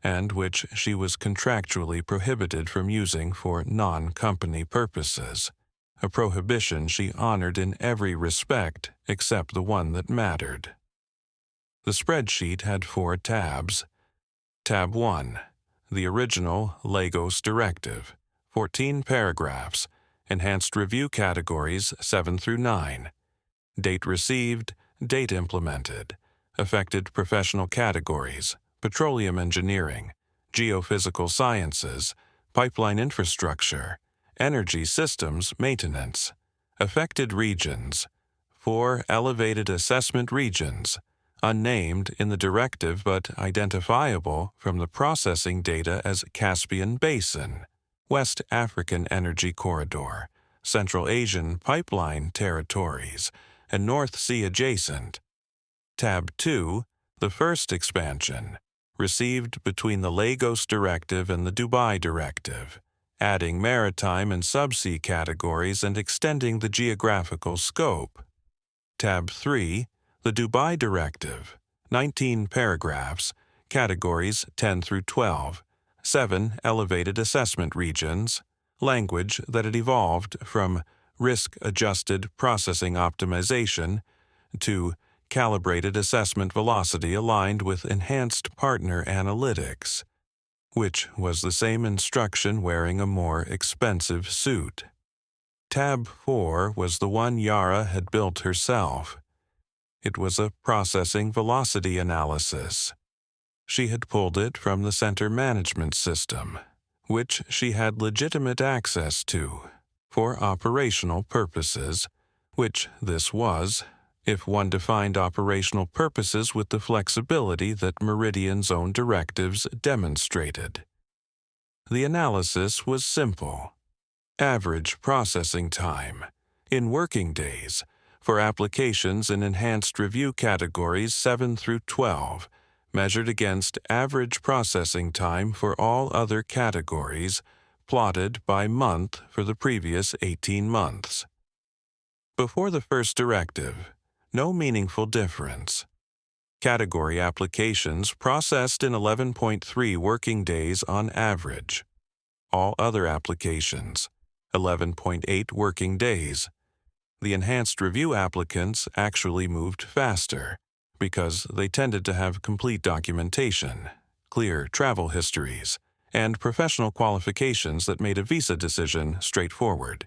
and which she was contractually prohibited from using for non-company purposes, a prohibition she honored in every respect except the one that mattered. The spreadsheet had 4 tabs. Tab 1, the original Lagos Directive, 14 paragraphs, enhanced review categories 7 through 9, date received, date implemented, affected professional categories, petroleum engineering, geophysical sciences, pipeline infrastructure, energy systems maintenance, Affected regions. 4 elevated assessment regions, unnamed in the directive but identifiable from the processing data as Caspian Basin, West African Energy Corridor, Central Asian Pipeline Territories, and North Sea adjacent. Tab 2, the first expansion, received between the Lagos Directive and the Dubai Directive, adding maritime and subsea categories and extending the geographical scope. Tab 3, the Dubai Directive, 19 paragraphs, categories 10 through 12, 7 elevated assessment regions, language that had evolved from risk-adjusted processing optimization to calibrated assessment velocity aligned with enhanced partner analytics, which was the same instruction wearing a more expensive suit. Tab 4 was the one Yara had built herself. It was a processing velocity analysis. She had pulled it from the center management system, which she had legitimate access to, for operational purposes, which this was, if one defined operational purposes with the flexibility that Meridian's own directives demonstrated. The analysis was simple. Average processing time, in working days, for applications in enhanced review categories 7 through 12, measured against average processing time for all other categories, plotted by month for the previous 18 months. Before the first directive, no meaningful difference. Category applications processed in 11.3 working days on average. All other applications, 11.8 working days. The enhanced review applicants actually moved faster because they tended to have complete documentation, clear travel histories, and professional qualifications that made a visa decision straightforward.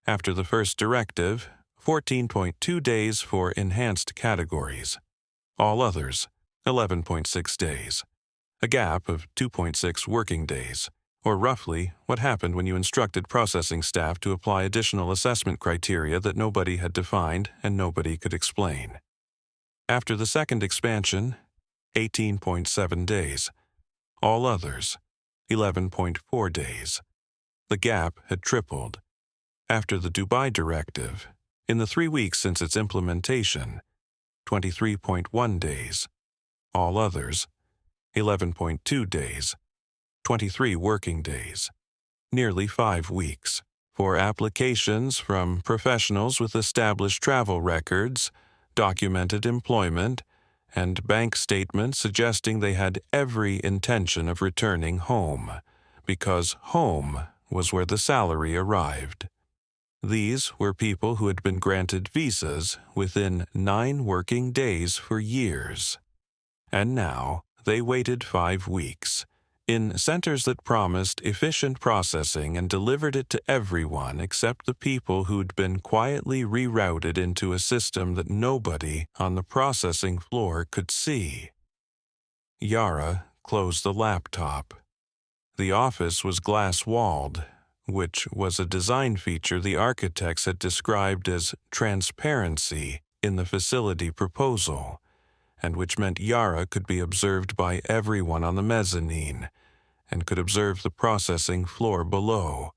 After the first directive, 14.2 days for enhanced categories. All others, 11.6 days. A gap of 2.6 working days, or roughly what happened when you instructed processing staff to apply additional assessment criteria that nobody had defined and nobody could explain. After the second expansion, 18.7 days. All others, 11.4 days. The gap had tripled. After the Dubai Directive, in the 3 weeks since its implementation, 23.1 days. All others, 11.2 days. 23 working days. Nearly 5 weeks. For applications from professionals with established travel records, documented employment, and bank statements suggesting they had every intention of returning home, because home was where the salary arrived. These were people who had been granted visas within 9 working days for years. And now they waited 5 weeks, in centers that promised efficient processing and delivered it to everyone except the people who'd been quietly rerouted into a system that nobody on the processing floor could see. Yara closed the laptop. The office was glass-walled, which was a design feature the architects had described as transparency in the facility proposal, and which meant Yara could be observed by everyone on the mezzanine, and could observe the processing floor below,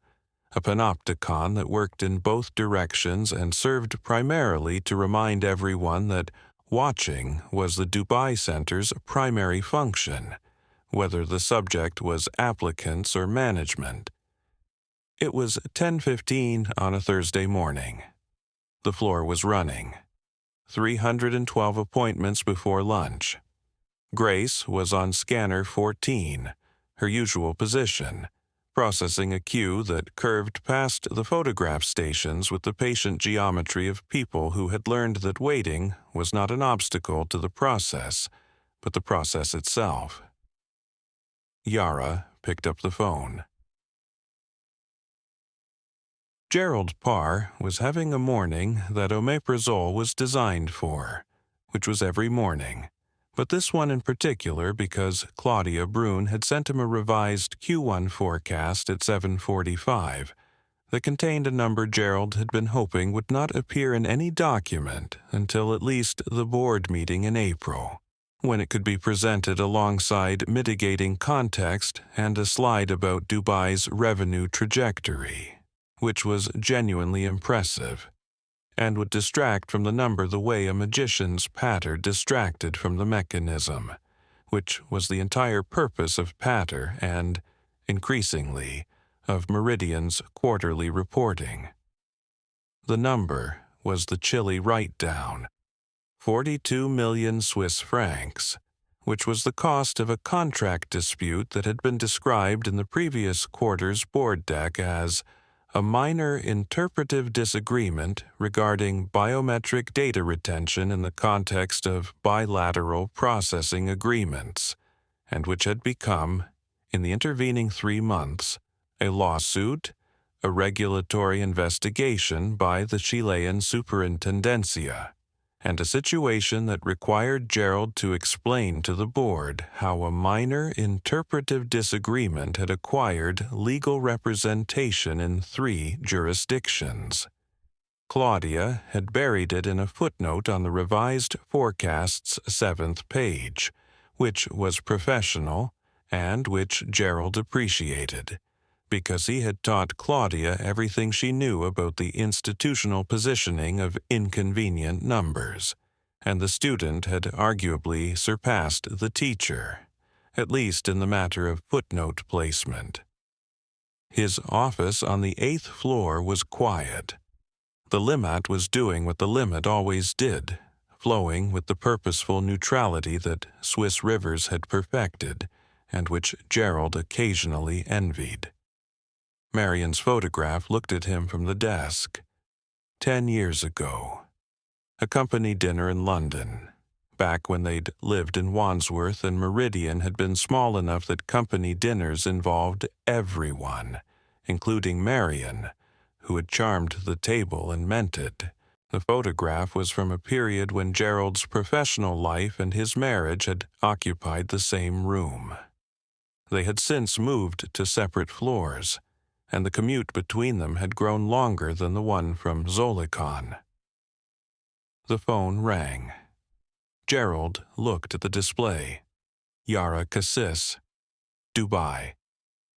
a panopticon that worked in both directions and served primarily to remind everyone that watching was the Dubai Center's primary function, whether the subject was applicants or management. It was 10:15 on a Thursday morning. The floor was running. 312 appointments before lunch. Grace was on scanner 14, her usual position, processing a queue that curved past the photograph stations with the patient geometry of people who had learned that waiting was not an obstacle to the process, but the process itself. Yara picked up the phone. Gerald Parr was having a morning that omeprazole was designed for, which was every morning, but this one in particular because Claudia Brune had sent him a revised Q1 forecast at 7:45, that contained a number Gerald had been hoping would not appear in any document until at least the board meeting in April, when it could be presented alongside mitigating context and a slide about Dubai's revenue trajectory, which was genuinely impressive, and would distract from the number the way a magician's patter distracted from the mechanism, which was the entire purpose of patter and, increasingly, of Meridian's quarterly reporting. The number was the chilly write-down, 42 million Swiss francs, which was the cost of a contract dispute that had been described in the previous quarter's board deck as a minor interpretive disagreement regarding biometric data retention in the context of bilateral processing agreements, and which had become, in the intervening 3 months, a lawsuit, a regulatory investigation by the Chilean Superintendencia, and a situation that required Gerald to explain to the board how a minor interpretive disagreement had acquired legal representation in 3 jurisdictions. Claudia had buried it in a footnote on the revised forecast's 7th page, which was professional and which Gerald appreciated, because he had taught Claudia everything she knew about the institutional positioning of inconvenient numbers, and the student had arguably surpassed the teacher, at least in the matter of footnote placement. His office on the 8th floor was quiet. The limmat was doing what the limit always did, flowing with the purposeful neutrality that Swiss rivers had perfected, and which Gerald occasionally envied. Marian's photograph looked at him from the desk. 10 years ago. A company dinner in London, back when they'd lived in Wandsworth and Meridian had been small enough that company dinners involved everyone, including Marian, who had charmed the table and meant it. The photograph was from a period when Gerald's professional life and his marriage had occupied the same room. They had since moved to separate floors, and the commute between them had grown longer than the one from Zolikon. The phone rang. Gerald looked at the display. Yara Cassis, Dubai.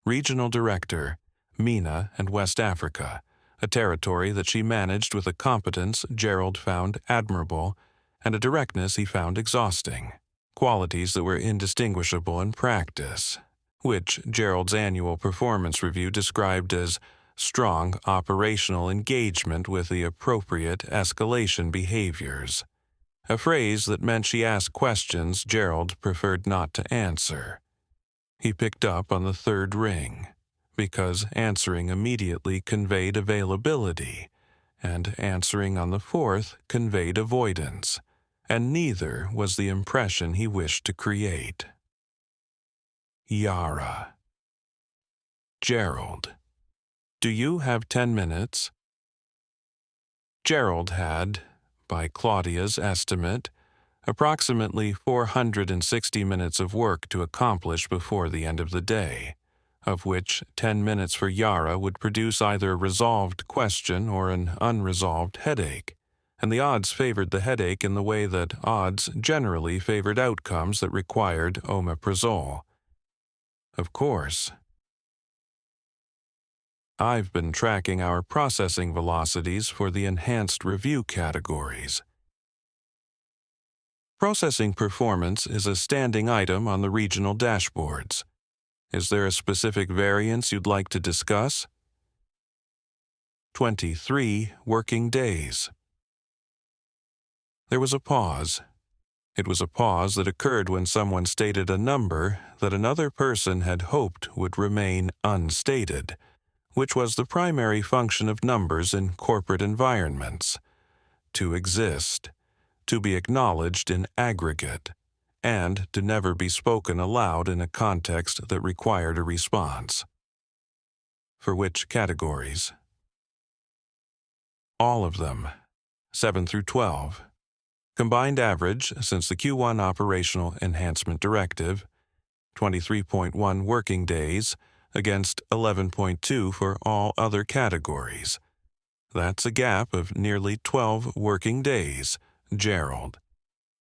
Regional Director, MENA and West Africa, a territory that she managed with a competence Gerald found admirable and a directness he found exhausting, qualities that were indistinguishable in practice, which Gerald's annual performance review described as strong operational engagement with the appropriate escalation behaviors, a phrase that meant she asked questions Gerald preferred not to answer. He picked up on the 3rd ring, because answering immediately conveyed availability, and answering on the 4th conveyed avoidance, and neither was the impression he wished to create. Yara. Gerald. Do you have 10 minutes? Gerald had, by Claudia's estimate, approximately 460 minutes of work to accomplish before the end of the day, of which 10 minutes for Yara would produce either a resolved question or an unresolved headache, and the odds favored the headache in the way that odds generally favored outcomes that required omeprazole. Of course. I've been tracking our processing velocities for the enhanced review categories. Processing performance is a standing item on the regional dashboards. Is there a specific variance you'd like to discuss? 23 working days. There was a pause. It was a pause that occurred when someone stated a number that another person had hoped would remain unstated, which was the primary function of numbers in corporate environments: to exist, to be acknowledged in aggregate, and to never be spoken aloud in a context that required a response. For which categories? All of them, 7 through 12. Combined average since the Q1 Operational Enhancement Directive, 23.1 working days, against 11.2 for all other categories. That's a gap of nearly 12 working days, Gerald,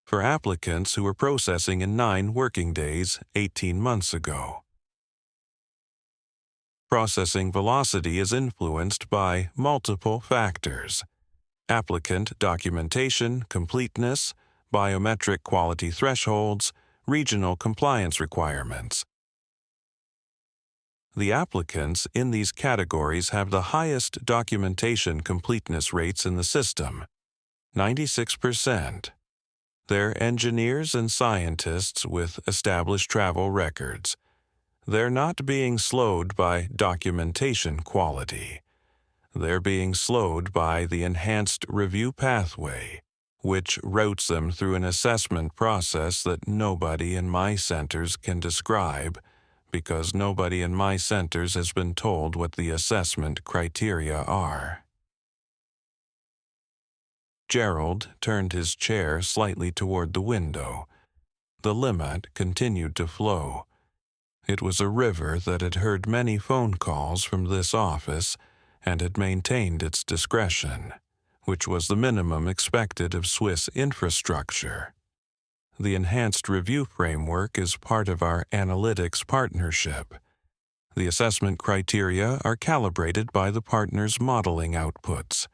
for applicants who were processing in 9 working days 18 months ago. Processing velocity is influenced by multiple factors: applicant documentation, completeness, biometric quality thresholds, regional compliance requirements. The applicants in these categories have the highest documentation completeness rates in the system, 96%. They're engineers and scientists with established travel records. They're not being slowed by documentation quality. They're being slowed by the enhanced review pathway, which routes them through an assessment process that nobody in my centers can describe, because nobody in my centers has been told what the assessment criteria are. Gerald turned his chair slightly toward the window. The limit continued to flow. It was a river that had heard many phone calls from this office and had maintained its discretion, which was the minimum expected of Swiss infrastructure. The enhanced review framework is part of our analytics partnership. The assessment criteria are calibrated by the partner's modeling outputs.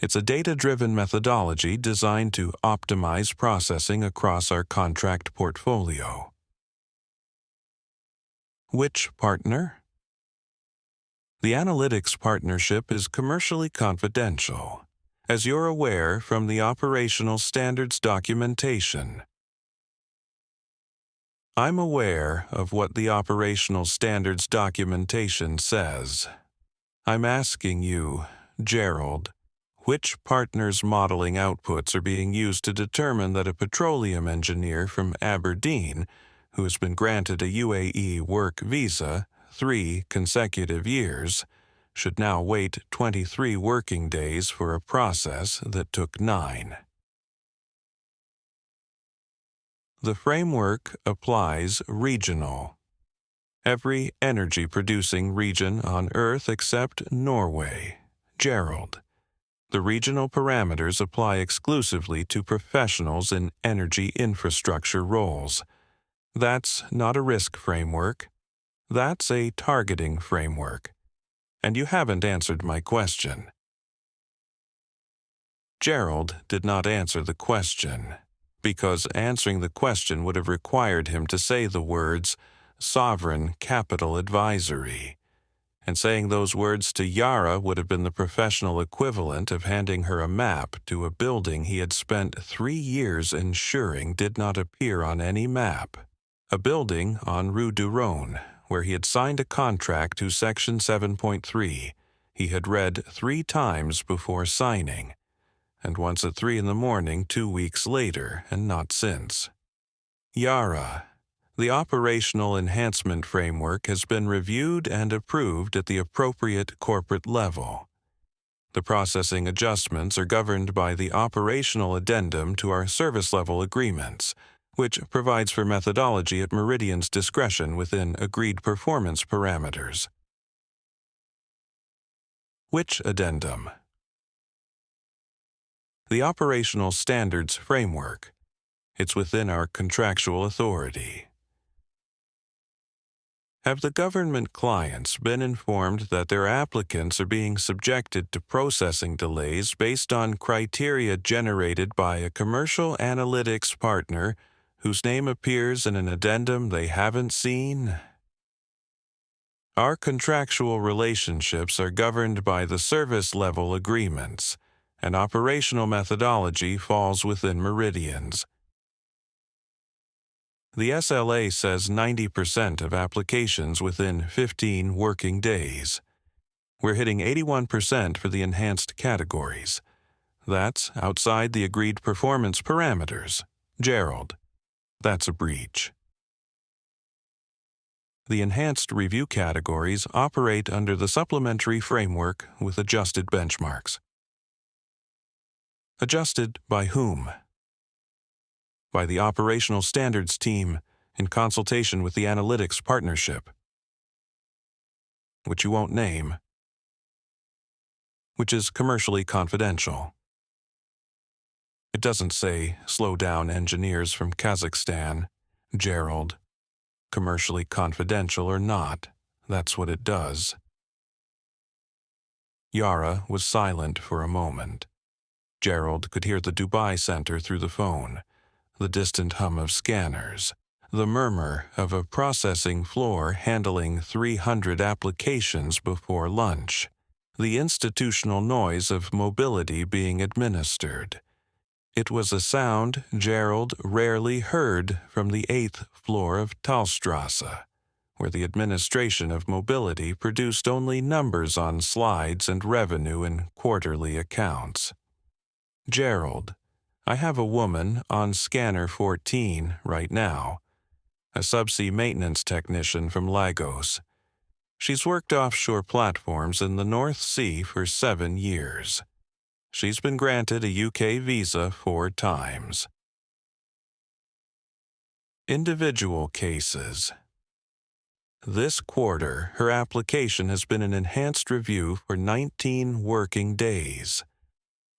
It's a data-driven methodology designed to optimize processing across our contract portfolio. Which partner? The analytics partnership is commercially confidential, as you're aware from the operational standards documentation. I'm aware of what the operational standards documentation says. I'm asking you, Gerald, which partner's modeling outputs are being used to determine that a petroleum engineer from Aberdeen, who has been granted a UAE work visa 3 consecutive years, should now wait 23 working days for a process that took 9. The framework applies regional. Every energy-producing region on Earth except Norway, Gerald. The regional parameters apply exclusively to professionals in energy infrastructure roles. That's not a risk framework. That's a targeting framework. And you haven't answered my question. Gerald did not answer the question, because answering the question would have required him to say the words Sovereign Capital Advisory. And saying those words to Yara would have been the professional equivalent of handing her a map to a building he had spent 3 years ensuring did not appear on any map. A building on Rue du Rhône, where he had signed a contract to Section 7.3, he had read 3 times before signing, and once at 3 in the morning 2 weeks later, and not since. Yara. The operational enhancement framework has been reviewed and approved at the appropriate corporate level. The processing adjustments are governed by the operational addendum to our service level agreements, which provides for methodology at Meridian's discretion within agreed performance parameters. Which addendum? The operational standards framework. It's within our contractual authority. Have the government clients been informed that their applicants are being subjected to processing delays based on criteria generated by a commercial analytics partner whose name appears in an addendum they haven't seen? Our contractual relationships are governed by the service level agreements, and operational methodology falls within Meridian's. The SLA says 90% of applications within 15 working days. We're hitting 81% for the enhanced categories. That's outside the agreed performance parameters. Gerald. That's a breach. The enhanced review categories operate under the supplementary framework with adjusted benchmarks. Adjusted by whom? By the operational standards team in consultation with the analytics partnership. which you won't name, which is commercially confidential. It doesn't say, slow down engineers from Kazakhstan, Gerald. Commercially confidential or not, that's what it does. Yara was silent for a moment. Gerald could hear the Dubai Center through the phone, the distant hum of scanners, the murmur of a processing floor handling 300 applications before lunch, the institutional noise of mobility being administered. It was a sound Gerald rarely heard from the 8th floor of Talstrasse, where the administration of mobility produced only numbers on slides and revenue in quarterly accounts. Gerald, I have a woman on scanner 14 right now, a subsea maintenance technician from Lagos. She's worked offshore platforms in the North Sea for 7 years. She's been granted a UK visa 4 times. Individual cases. This quarter, her application has been an enhanced review for 19 working days.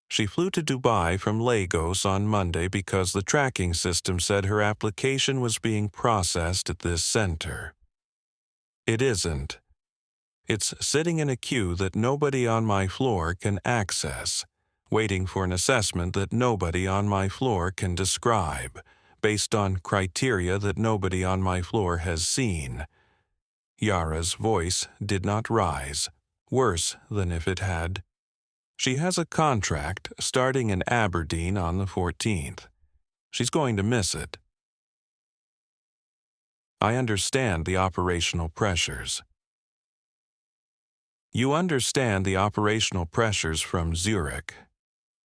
She flew to Dubai from Lagos on Monday because the tracking system said her application was being processed at this center. It isn't. It's sitting in a queue that nobody on my floor can access, waiting for an assessment that nobody on my floor can describe, based on criteria that nobody on my floor has seen. Yara's voice did not rise, worse than if it had. She has a contract starting in Aberdeen on the 14th. She's going to miss it. I understand the operational pressures. You understand the operational pressures from Zurich.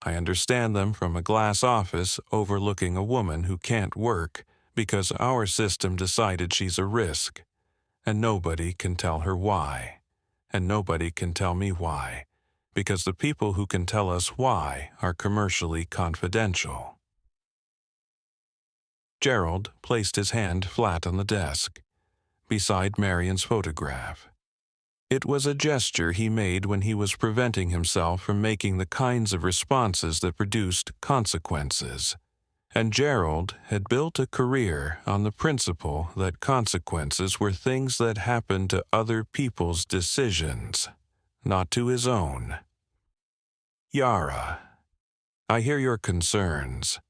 I understand them from a glass office overlooking a woman who can't work because our system decided she's a risk, and nobody can tell her why, and nobody can tell me why, because the people who can tell us why are commercially confidential. Gerald placed his hand flat on the desk, beside Marion's photograph. It was a gesture he made when he was preventing himself from making the kinds of responses that produced consequences. And Gerald had built a career on the principle that consequences were things that happened to other people's decisions, not to his own. Yara, I hear your concerns.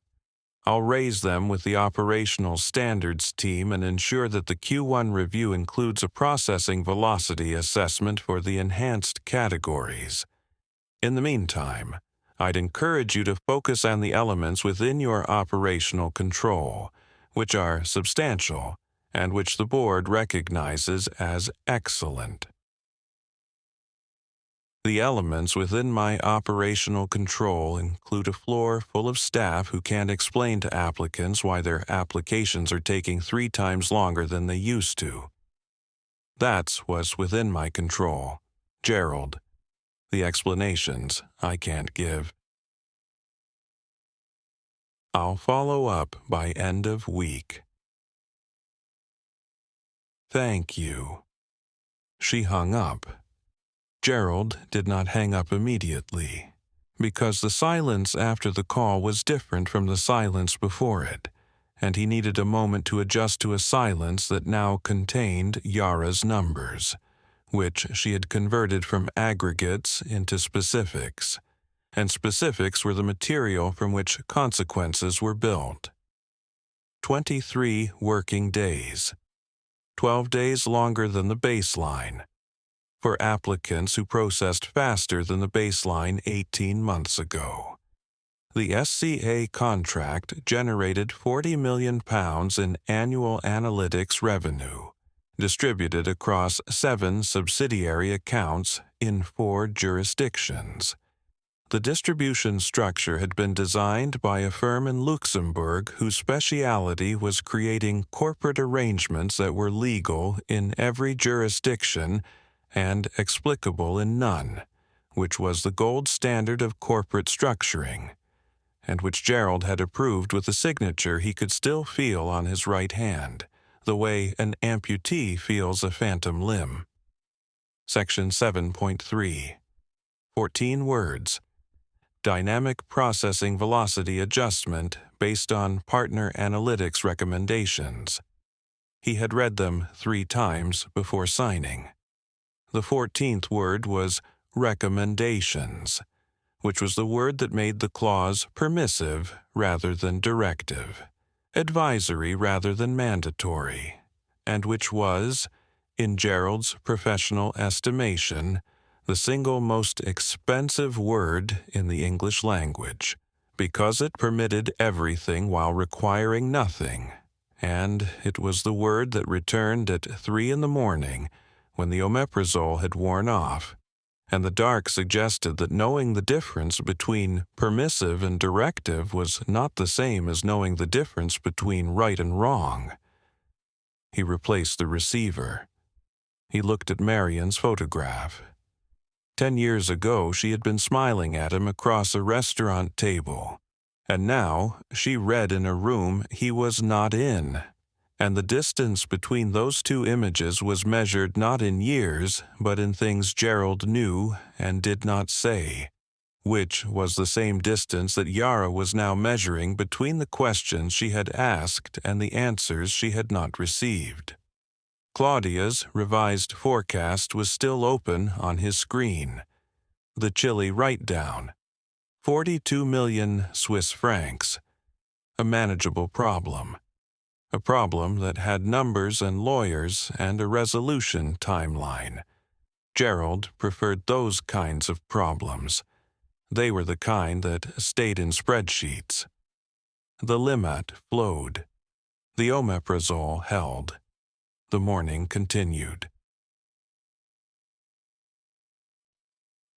I'll raise them with the operational standards team and ensure that the Q1 review includes a processing velocity assessment for the enhanced categories. In the meantime, I'd encourage you to focus on the elements within your operational control, which are substantial and which the board recognizes as excellent. The elements within my operational control include a floor full of staff who can't explain to applicants why their applications are taking 3 times longer than they used to. That's what's within my control, Gerald. The explanations I can't give. I'll follow up by end of week. Thank you. She hung up. Gerald did not hang up immediately, because the silence after the call was different from the silence before it, and he needed a moment to adjust to a silence that now contained Yara's numbers, which she had converted from aggregates into specifics, and specifics were the material from which consequences were built. 23 working days, 12 days longer than the baseline, for applicants who processed faster than the baseline 18 months ago. The SCA contract generated £40 million in annual analytics revenue, distributed across 7 subsidiary accounts in 4 jurisdictions. The distribution structure had been designed by a firm in Luxembourg whose specialty was creating corporate arrangements that were legal in every jurisdiction and explicable in none, which was the gold standard of corporate structuring, and which Gerald had approved with a signature he could still feel on his right hand, the way an amputee feels a phantom limb. Section 7.3. 14 words. Dynamic processing velocity adjustment based on partner analytics recommendations. He had read them 3 times before signing. The 14th word was recommendations, which was the word that made the clause permissive rather than directive, advisory rather than mandatory, and which was, in Gerald's professional estimation, the single most expensive word in the English language, because it permitted everything while requiring nothing, and it was the word that returned at 3 in the morning when the omeprazole had worn off, and the dark suggested that knowing the difference between permissive and directive was not the same as knowing the difference between right and wrong. He replaced the receiver. He looked at Marion's photograph. 10 years ago, she had been smiling at him across a restaurant table, and now she read in a room he was not in, and the distance between those 2 images was measured not in years, but in things Gerald knew and did not say, which was the same distance that Yara was now measuring between the questions she had asked and the answers she had not received. Claudia's revised forecast was still open on his screen. The chilly write-down, 42 million Swiss francs, a manageable problem. A problem that had numbers and lawyers and a resolution timeline. Gerald preferred those kinds of problems. They were the kind that stayed in spreadsheets. The limit flowed. The omeprazole held. The morning continued.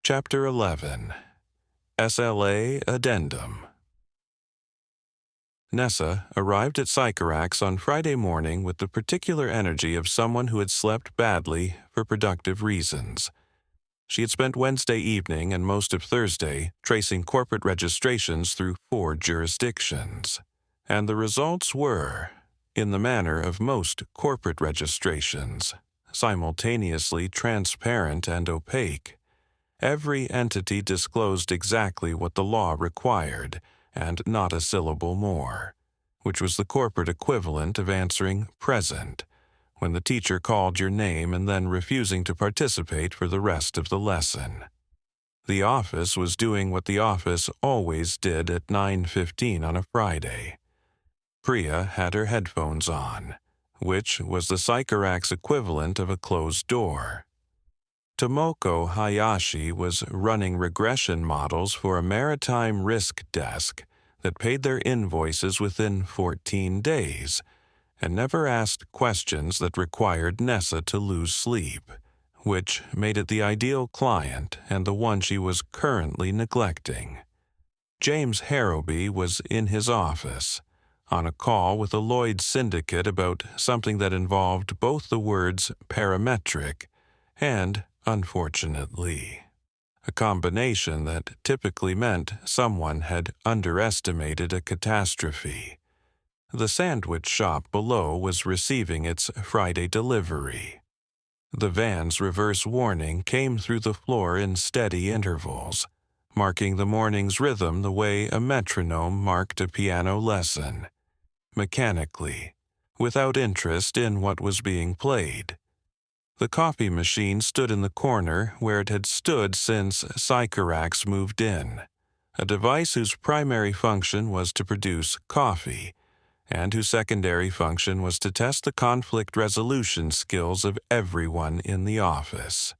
Chapter 11. SLA Addendum. Nessa arrived at Sycorax on Friday morning with the particular energy of someone who had slept badly for productive reasons. She had spent Wednesday evening and most of Thursday tracing corporate registrations through 4 jurisdictions, and the results were, in the manner of most corporate registrations, simultaneously transparent and opaque. Every entity disclosed exactly what the law required, and not a syllable more, which was the corporate equivalent of answering present when the teacher called your name and then refusing to participate for the rest of the lesson. The office was doing what the office always did at 9:15 on a Friday. Priya had her headphones on, which was the Sycorax equivalent of a closed door. Tomoko Hayashi was running regression models for a maritime risk desk that paid their invoices within 14 days and never asked questions that required Nessa to lose sleep, which made it the ideal client and the one she was currently neglecting. James Harrowby was in his office, on a call with a Lloyd's syndicate about something that involved both the words parametric and unfortunately, a combination that typically meant someone had underestimated a catastrophe. The sandwich shop below was receiving its Friday delivery. The van's reverse warning came through the floor in steady intervals, marking the morning's rhythm the way a metronome marked a piano lesson, mechanically, without interest in what was being played. The coffee machine stood in the corner where it had stood since Sycorax moved in, a device whose primary function was to produce coffee, and whose secondary function was to test the conflict resolution skills of everyone in the office,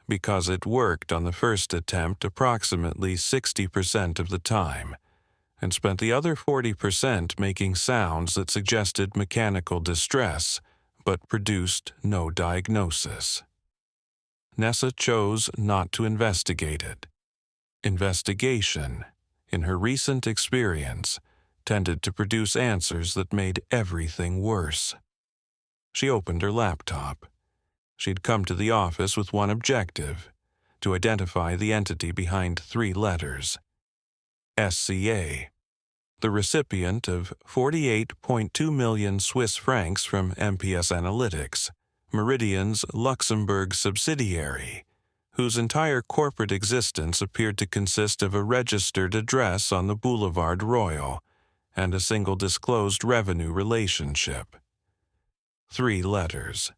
because it worked on the first attempt approximately 60% of the time, and spent the other 40% making sounds that suggested mechanical distress, but produced no diagnosis. Nessa chose not to investigate it. Investigation, in her recent experience, tended to produce answers that made everything worse. She opened her laptop. She'd come to the office with one objective: to identify the entity behind 3 letters. SCA, the recipient of 48.2 million Swiss francs from MPS Analytics, Meridian's Luxembourg subsidiary, whose entire corporate existence appeared to consist of a registered address on the Boulevard Royal and a single disclosed revenue relationship. 3 letters.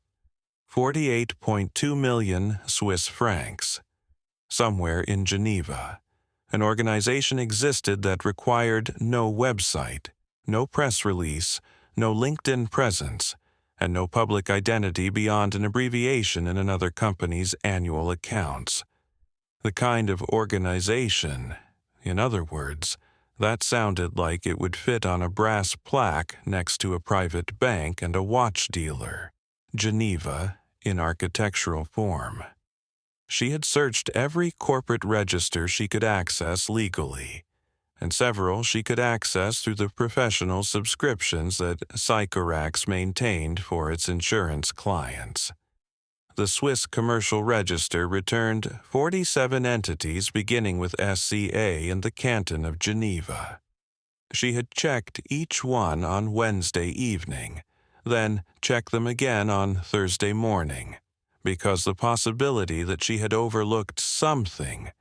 48.2 million Swiss francs. Somewhere in Geneva, an organization existed that required no website, no press release, no LinkedIn presence, and no public identity beyond an abbreviation in another company's annual accounts. The kind of organization, in other words, that sounded like it would fit on a brass plaque next to a private bank and a watch dealer. Geneva in architectural form. She had searched every corporate register she could access legally, and several she could access through the professional subscriptions that Sycorax maintained for its insurance clients. The Swiss Commercial Register returned 47 entities beginning with SCA in the canton of Geneva. She had checked each one on Wednesday evening, then checked them again on Thursday morning, because the possibility that she had overlooked something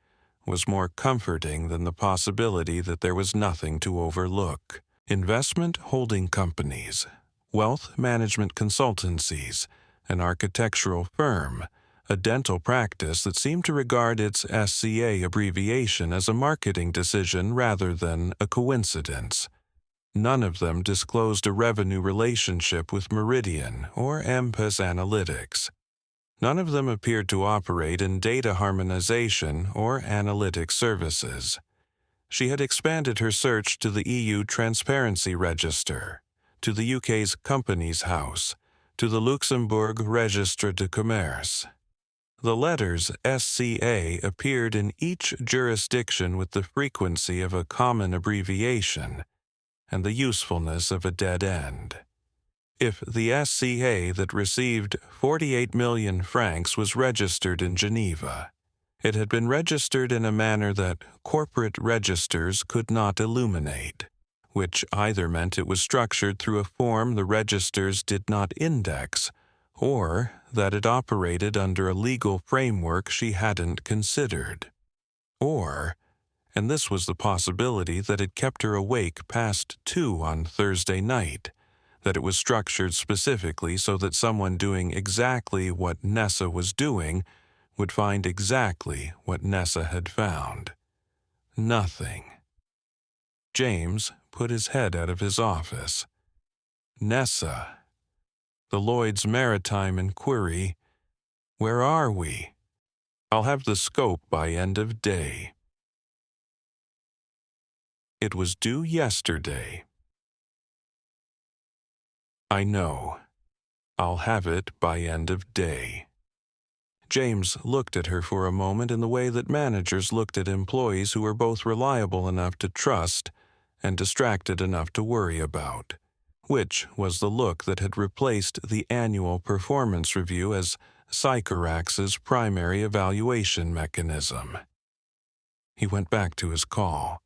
was more comforting than the possibility that there was nothing to overlook. Investment holding companies, wealth management consultancies, an architectural firm, a dental practice that seemed to regard its SCA abbreviation as a marketing decision rather than a coincidence. None of them disclosed a revenue relationship with Meridian or Empus Analytics. None of them appeared to operate in data harmonization or analytic services. She had expanded her search to the EU Transparency Register, to the UK's Companies House, to the Luxembourg Registre de Commerce. The letters SCA appeared in each jurisdiction with the frequency of a common abbreviation and the usefulness of a dead end. If the SCA that received 48 million francs was registered in Geneva, it had been registered in a manner that corporate registers could not illuminate, which either meant it was structured through a form the registers did not index, or that it operated under a legal framework she hadn't considered. Or, and this was the possibility that had kept her awake past 2 on Thursday night, that it was structured specifically so that someone doing exactly what Nessa was doing would find exactly what Nessa had found. Nothing. James put his head out of his office. Nessa. The Lloyd's Maritime Inquiry. Where are we? I'll have the scope by end of day. It was due yesterday. I know. I'll have it by end of day. James looked at her for a moment in the way that managers looked at employees who were both reliable enough to trust and distracted enough to worry about, which was the look that had replaced the annual performance review as Sycorax's primary evaluation mechanism. He went back to his call.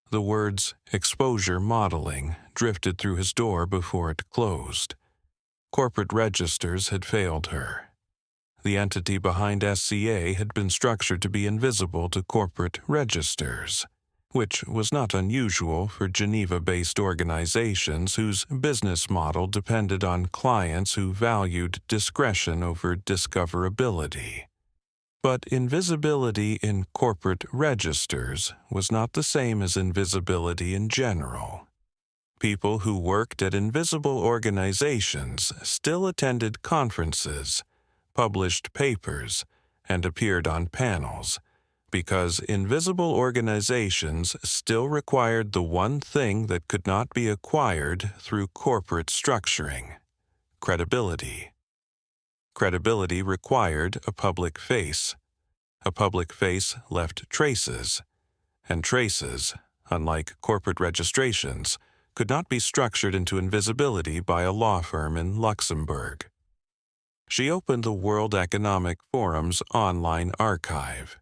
The words exposure modeling drifted through his door before it closed. Corporate registers had failed her. The entity behind SCA had been structured to be invisible to corporate registers, which was not unusual for Geneva-based organizations whose business model depended on clients who valued discretion over discoverability. But invisibility in corporate registers was not the same as invisibility in general. People who worked at invisible organizations still attended conferences, published papers, and appeared on panels, because invisible organizations still required the one thing that could not be acquired through corporate structuring: credibility. Credibility required a public face. A public face left traces, and traces, unlike corporate registrations, could not be structured into invisibility by a law firm in Luxembourg. She opened the World Economic Forum's online archive.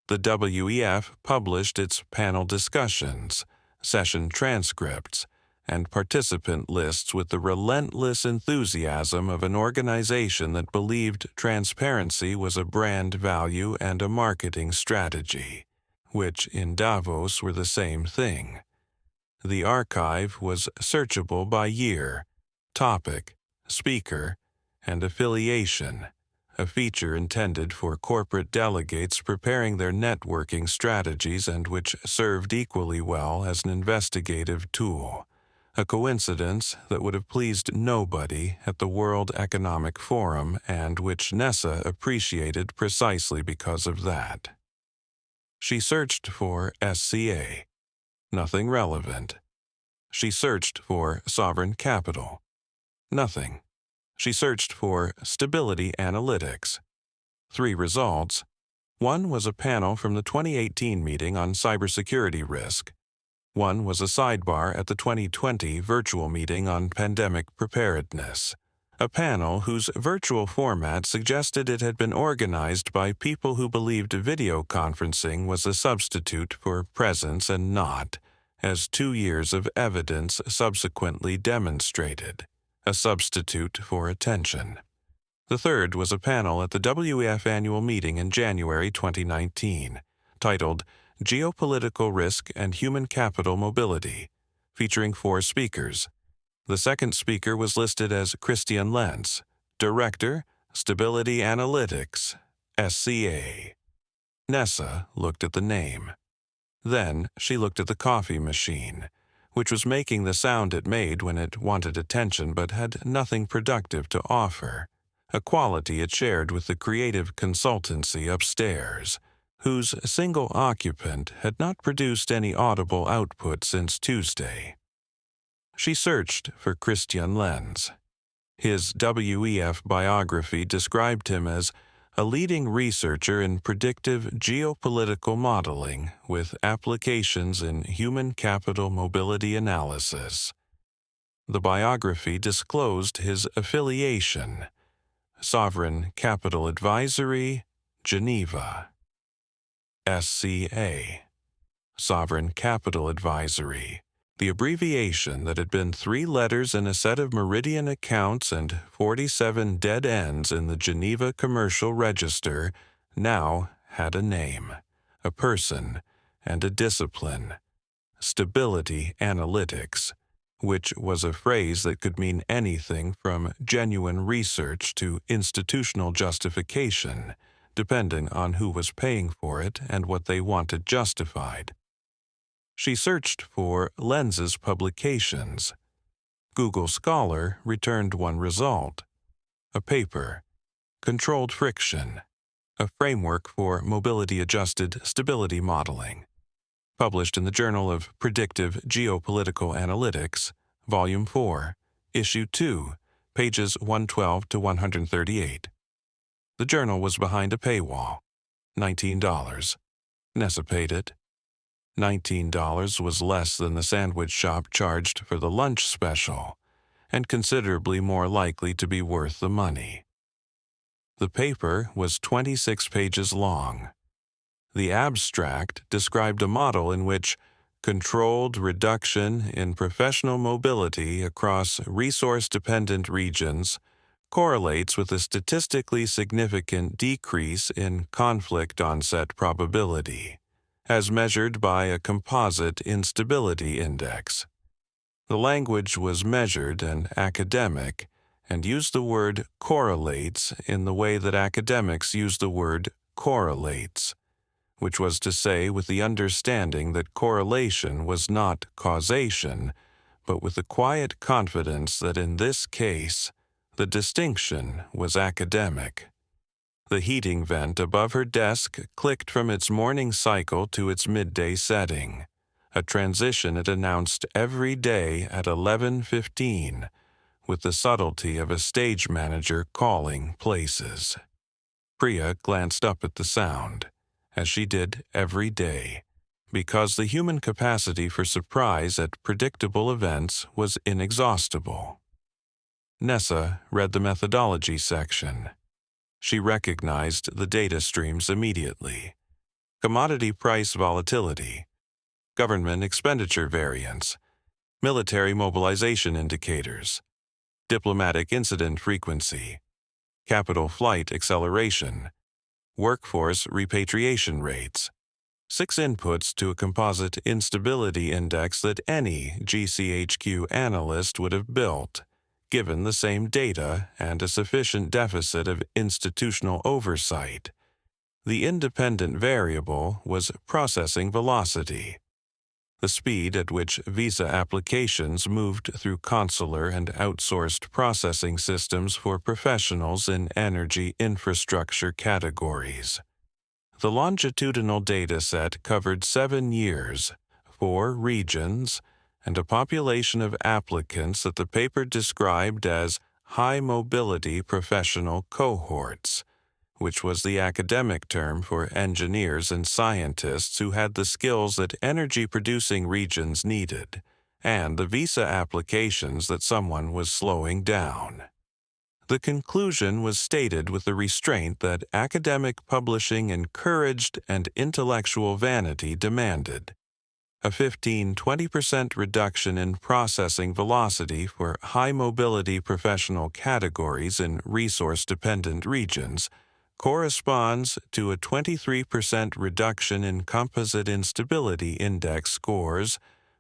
The WEF published its panel discussions, session transcripts, and participant lists with the relentless enthusiasm of an organization that believed transparency was a brand value and a marketing strategy, which in Davos were the same thing. The archive was searchable by year, topic, speaker, and affiliation, a feature intended for corporate delegates preparing their networking strategies and which served equally well as an investigative tool, a coincidence that would have pleased nobody at the World Economic Forum and which Nessa appreciated precisely because of that. She searched for SCA. Nothing relevant. She searched for sovereign capital. Nothing. She searched for stability analytics. 3 results. 1 was a panel from the 2018 meeting on cybersecurity risk. 1 was a sidebar at the 2020 virtual meeting on pandemic preparedness. A panel whose virtual format suggested it had been organized by people who believed video conferencing was a substitute for presence and not, as 2 years of evidence subsequently demonstrated, a substitute for attention. The 3rd was a panel at the WEF annual meeting in January 2019, titled Geopolitical Risk and Human Capital Mobility, featuring 4 speakers. The 2nd speaker was listed as Christian Lenz, Director, Stability Analytics, SCA. Nessa looked at the name. Then she looked at the coffee machine, which was making the sound it made when it wanted attention but had nothing productive to offer, a quality it shared with the creative consultancy upstairs, whose single occupant had not produced any audible output since Tuesday. She searched for Christian Lenz. His WEF biography described him as a leading researcher in predictive geopolitical modeling with applications in human capital mobility analysis. The biography disclosed his affiliation: Sovereign Capital Advisory, Geneva. SCA. Sovereign Capital Advisory, the abbreviation that had been 3 letters in a set of Meridian accounts and 47 dead ends in the Geneva Commercial Register, now had a name, a person, and a discipline: Stability Analytics, which was a phrase that could mean anything from genuine research to institutional justification, depending on who was paying for it and what they wanted justified. She searched for Lenz's publications. Google Scholar returned 1 result: a paper, Controlled Friction, a framework for mobility-adjusted stability modeling, published in the Journal of Predictive Geopolitical Analytics, Volume 4, Issue 2, pages 112 to 138. The journal was behind a paywall. $19. Nessa paid it. $19 was less than the sandwich shop charged for the lunch special, and considerably more likely to be worth the money. The paper was 26 pages long. The abstract described a model in which controlled reduction in professional mobility across resource-dependent regions correlates with a statistically significant decrease in conflict onset probability, as measured by a composite instability index. The language was measured and academic, and used the word correlates in the way that academics use the word correlates, which was to say with the understanding that correlation was not causation, but with the quiet confidence that in this case, the distinction was academic. The heating vent above her desk clicked from its morning cycle to its midday setting, a transition it announced every day at 11:15, with the subtlety of a stage manager calling places. Priya glanced up at the sound, as she did every day, because the human capacity for surprise at predictable events was inexhaustible. Nessa read the methodology section. She recognized the data streams immediately: commodity price volatility, government expenditure variance, military mobilization indicators, diplomatic incident frequency, capital flight acceleration, workforce repatriation rates. 6 inputs to a composite instability index that any GCHQ analyst would have built, given the same data and a sufficient deficit of institutional oversight. The independent variable was processing velocity, the speed at which visa applications moved through consular and outsourced processing systems for professionals in energy infrastructure categories. The longitudinal data set covered 7 years, 4 regions, and a population of applicants that the paper described as high-mobility professional cohorts, which was the academic term for engineers and scientists who had the skills that energy-producing regions needed, and the visa applications that someone was slowing down. The conclusion was stated with the restraint that academic publishing encouraged and intellectual vanity demanded. A 15–20% reduction in processing velocity for high-mobility professional categories in resource-dependent regions corresponds to a 23% reduction in composite instability index scores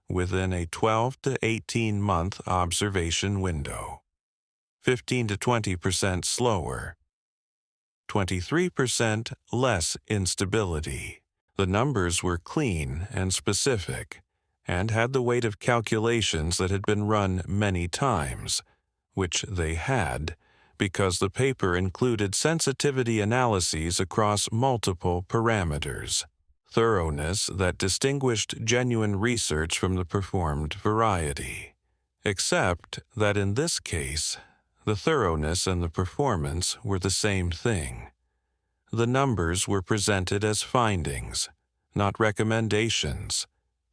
within a 12 to 18-month observation window. 15 to 20% slower, 23% less instability. The numbers were clean and specific, and had the weight of calculations that had been run many times, which they had, because the paper included sensitivity analyses across multiple parameters, thoroughness that distinguished genuine research from the performed variety, except that in this case, the thoroughness and the performance were the same thing. The numbers were presented as findings, not recommendations,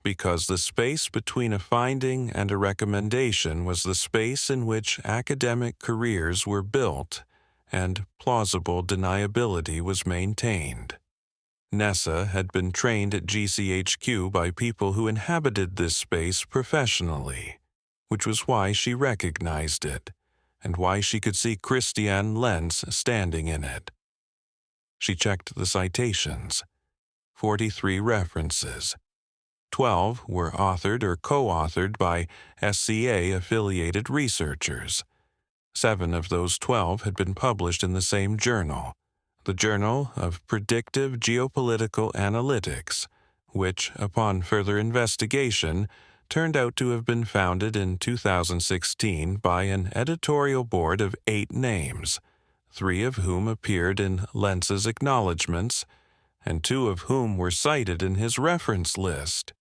because the space between a finding and a recommendation was the space in which academic careers were built and plausible deniability was maintained. Nessa had been trained at GCHQ by people who inhabited this space professionally, which was why she recognized it, and why she could see Christiane Lenz standing in it. She checked the citations. 43 references. 12 were authored or co-authored by SCA-affiliated researchers. 7 of those 12 had been published in the same journal, the Journal of Predictive Geopolitical Analytics, which, upon further investigation, turned out to have been founded in 2016 by an editorial board of 8 names, 3 of whom appeared in Lenz's acknowledgments, and 2 of whom were cited in his reference list.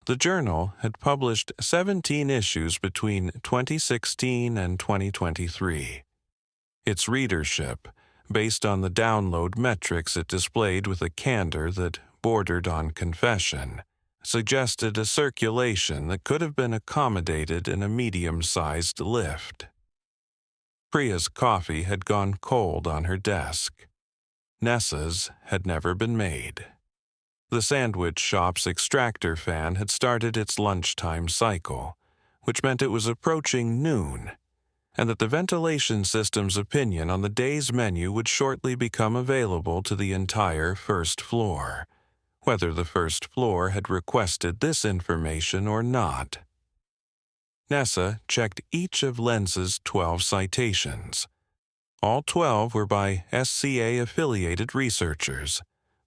The journal had published 17 issues between 2016 and 2023. Its readership, based on the download metrics it displayed with a candor that bordered on confession, suggested a circulation that could have been accommodated in a medium-sized lift. Priya's coffee had gone cold on her desk. Nessa's had never been made. The sandwich shop's extractor fan had started its lunchtime cycle, which meant it was approaching noon, and that the ventilation system's opinion on the day's menu would shortly become available to the entire first floor, whether the first floor had requested this information or not. Nessa checked each of Lenz's 12 citations. All 12 were by SCA-affiliated researchers,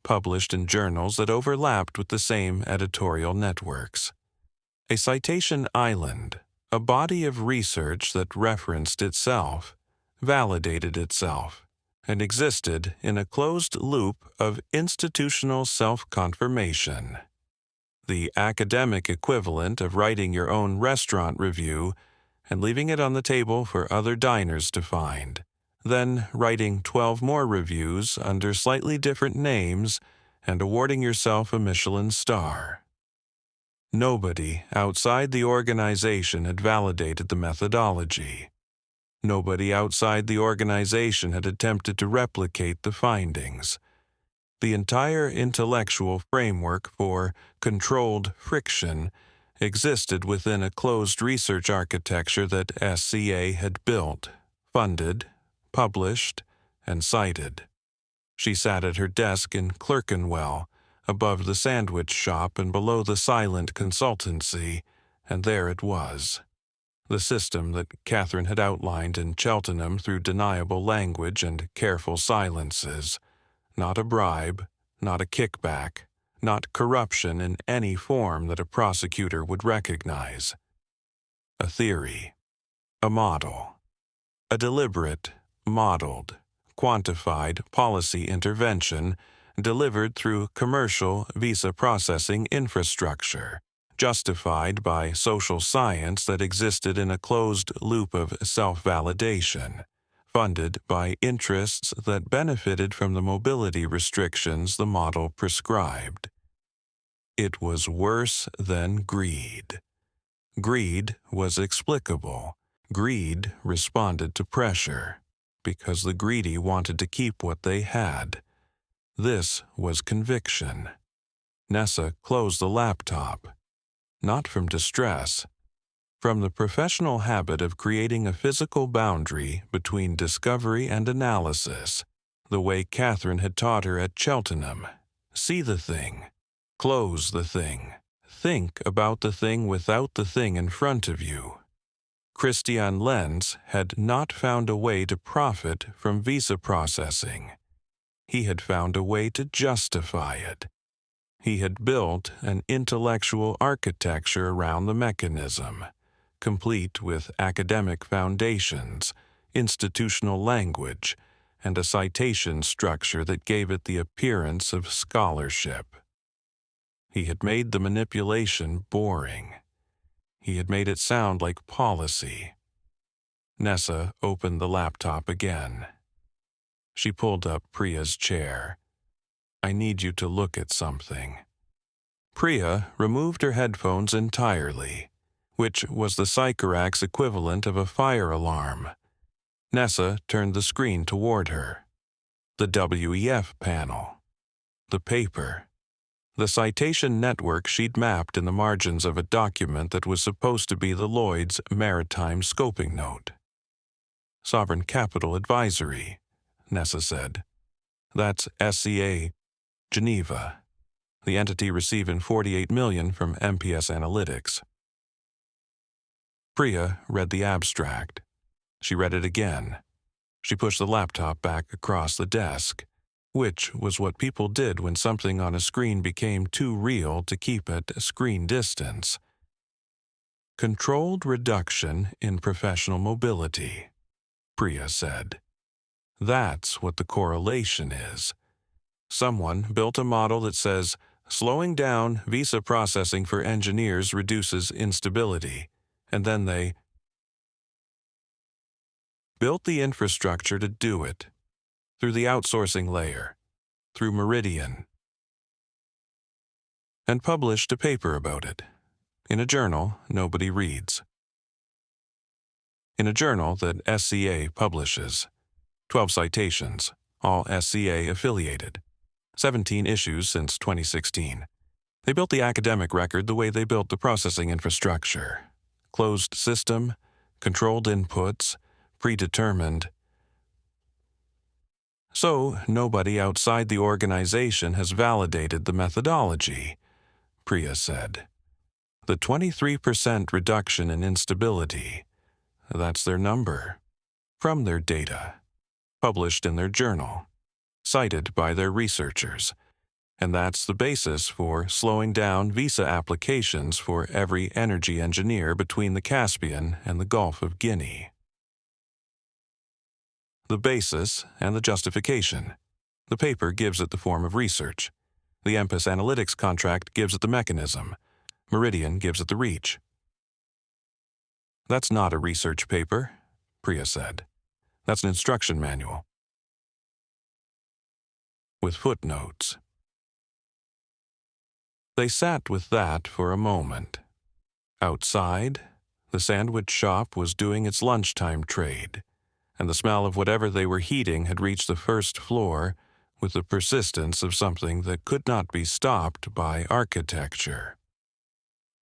published in journals that overlapped with the same editorial networks. A citation island, a body of research that referenced itself, validated itself, and existed in a closed loop of institutional self-confirmation. The academic equivalent of writing your own restaurant review and leaving it on the table for other diners to find, then writing 12 more reviews under slightly different names and awarding yourself a Michelin star. Nobody outside the organization had validated the methodology. Nobody outside the organization had attempted to replicate the findings. The entire intellectual framework for controlled friction existed within a closed research architecture that SCA had built, funded, published, and cited. She sat at her desk in Clerkenwell, above the sandwich shop and below the silent consultancy, and there it was. The system that Catherine had outlined in Cheltenham through deniable language and careful silences. Not a bribe, not a kickback, not corruption in any form that a prosecutor would recognize. A theory, a model, a deliberate, modeled, quantified policy intervention delivered through commercial visa processing infrastructure, justified by social science that existed in a closed loop of self-validation, funded by interests that benefited from the mobility restrictions the model prescribed. It was worse than greed. Greed was explicable. Greed responded to pressure, because the greedy wanted to keep what they had. This was conviction. Nessa closed the laptop, not from distress, from the professional habit of creating a physical boundary between discovery and analysis, the way Catherine had taught her at Cheltenham. See the thing, close the thing, think about the thing without the thing in front of you. Christian Lenz had not found a way to profit from visa processing. He had found a way to justify it. He had built an intellectual architecture around the mechanism, complete with academic foundations, institutional language, and a citation structure that gave it the appearance of scholarship. He had made the manipulation boring. He had made it sound like policy. Nessa opened the laptop again. She pulled up Priya's chair. I need you to look at something. Priya removed her headphones entirely, which was the Sycorax equivalent of a fire alarm. Nessa turned the screen toward her. The WEF panel. The paper. The citation network she'd mapped in the margins of a document that was supposed to be the Lloyd's Maritime Scoping Note. Sovereign Capital Advisory, Nessa said. That's SCA, Geneva, the entity receiving $48 million from MPS Analytics. Priya read the abstract. She read it again. She pushed the laptop back across the desk, which was what people did when something on a screen became too real to keep at screen distance. Controlled reduction in professional mobility, Priya said. That's what the correlation is. Someone built a model that says slowing down visa processing for engineers reduces instability, and then they built the infrastructure to do it, through the outsourcing layer, through Meridian, and published a paper about it, in a journal nobody reads. In a journal that SCA publishes. 12 citations, all SCA affiliated. 17 issues since 2016. They built the academic record the way they built the processing infrastructure. Closed system, controlled inputs, predetermined. So, nobody outside the organization has validated the methodology, Priya said. The 23% reduction in instability, that's their number, from their data, published in their journal, cited by their researchers, and that's the basis for slowing down visa applications for every energy engineer between the Caspian and the Gulf of Guinea. The basis and the justification. The paper gives it the form of research. The MPS Analytics contract gives it the mechanism. Meridian gives it the reach. That's not a research paper, Priya said. That's an instruction manual. With footnotes. They sat with that for a moment. Outside, the sandwich shop was doing its lunchtime trade, and the smell of whatever they were heating had reached the first floor with the persistence of something that could not be stopped by architecture.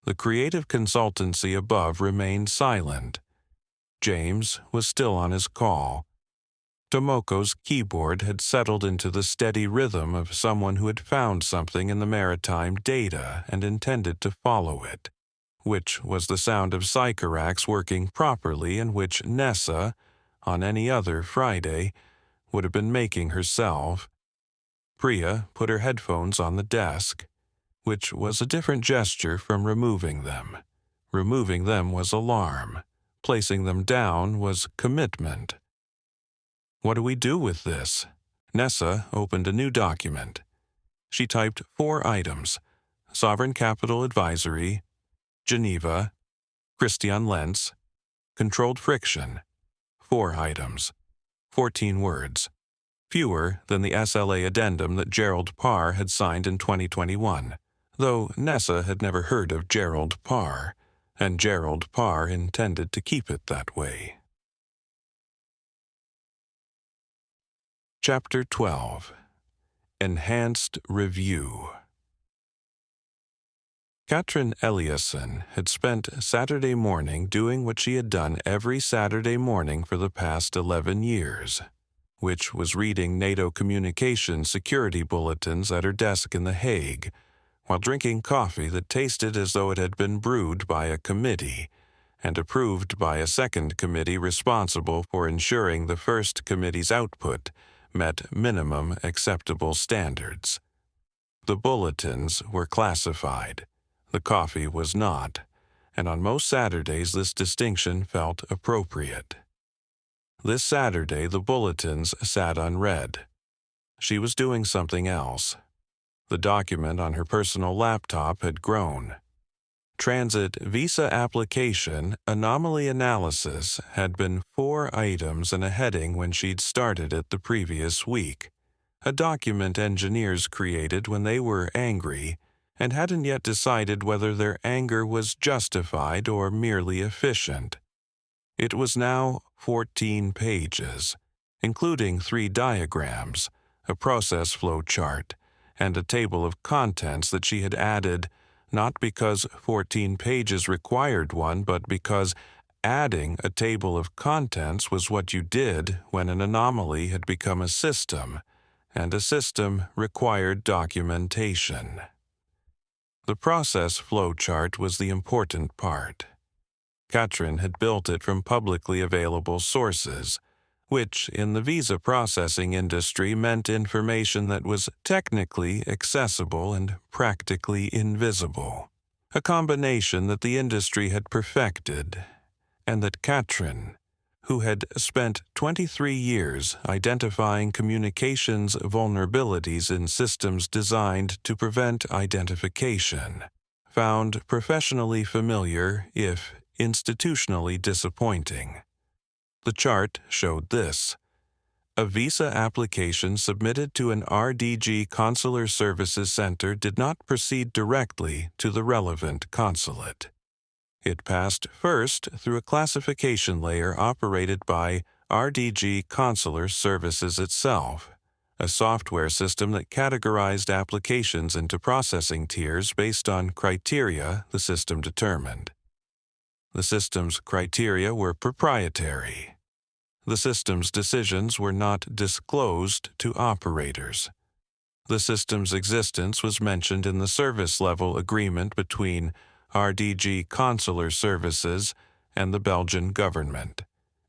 The creative consultancy above remained silent. James was still on his call. Tomoko's keyboard had settled into the steady rhythm of someone who had found something in the maritime data and intended to follow it, which was the sound of Sycorax working properly and which Nessa, on any other Friday, would have been making herself. Priya put her headphones on the desk, which was a different gesture from removing them. Removing them was alarm. Placing them down was commitment. What do we do with this? Nessa opened a new document. She typed 4 items: Sovereign Capital Advisory, Geneva, Christian Lentz, Controlled Friction. 4 items, 14 words, fewer than the SLA addendum that Gerald Parr had signed in 2021, though Nessa had never heard of Gerald Parr, and Gerald Parr intended to keep it that way. Chapter 12. Enhanced Review. Katrin Eliasson had spent Saturday morning doing what she had done every Saturday morning for the past 11 years, which was reading NATO communications security bulletins at her desk in The Hague, while drinking coffee that tasted as though it had been brewed by a committee and approved by a second committee responsible for ensuring the first committee's output met minimum acceptable standards. The bulletins were classified. The coffee was not, and on most Saturdays this distinction felt appropriate. This Saturday the bulletins sat unread. She was doing something else. The document on her personal laptop had grown. Transit Visa Application Anomaly Analysis had been 4 items and a heading when she'd started it the previous week, a document engineers created when they were angry and hadn't yet decided whether their anger was justified or merely efficient. It was now 14 pages, including 3 diagrams, a process flow chart, and a table of contents that she had added not because 14 pages required one, but because adding a table of contents was what you did when an anomaly had become a system, and a system required documentation. The process flow chart was the important part. Katrin had built it from publicly available sources, which in the visa processing industry meant information that was technically accessible and practically invisible, a combination that the industry had perfected, and that Katrin, who had spent 23 years identifying communications vulnerabilities in systems designed to prevent identification, found professionally familiar, if institutionally disappointing. The chart showed this: a visa application submitted to an RDG Consular Services Center did not proceed directly to the relevant consulate. It passed first through a classification layer operated by RDG Consular Services itself, a software system that categorized applications into processing tiers based on criteria the system determined. The system's criteria were proprietary. The system's decisions were not disclosed to operators. The system's existence was mentioned in the service-level agreement between RDG Consular Services and the Belgian government,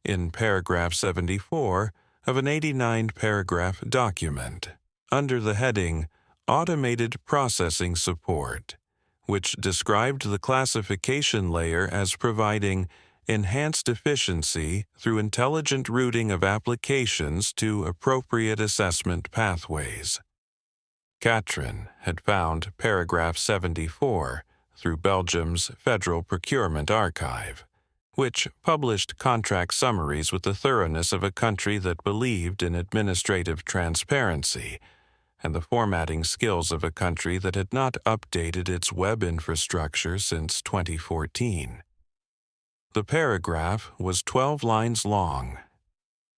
in paragraph 74 of an 89-paragraph document, under the heading Automated Processing Support, which described the classification layer as providing enhanced efficiency through intelligent routing of applications to appropriate assessment pathways. Katrin had found paragraph 74 through Belgium's Federal Procurement Archive, which published contract summaries with the thoroughness of a country that believed in administrative transparency, and the formatting skills of a country that had not updated its web infrastructure since 2014. The paragraph was 12 lines long.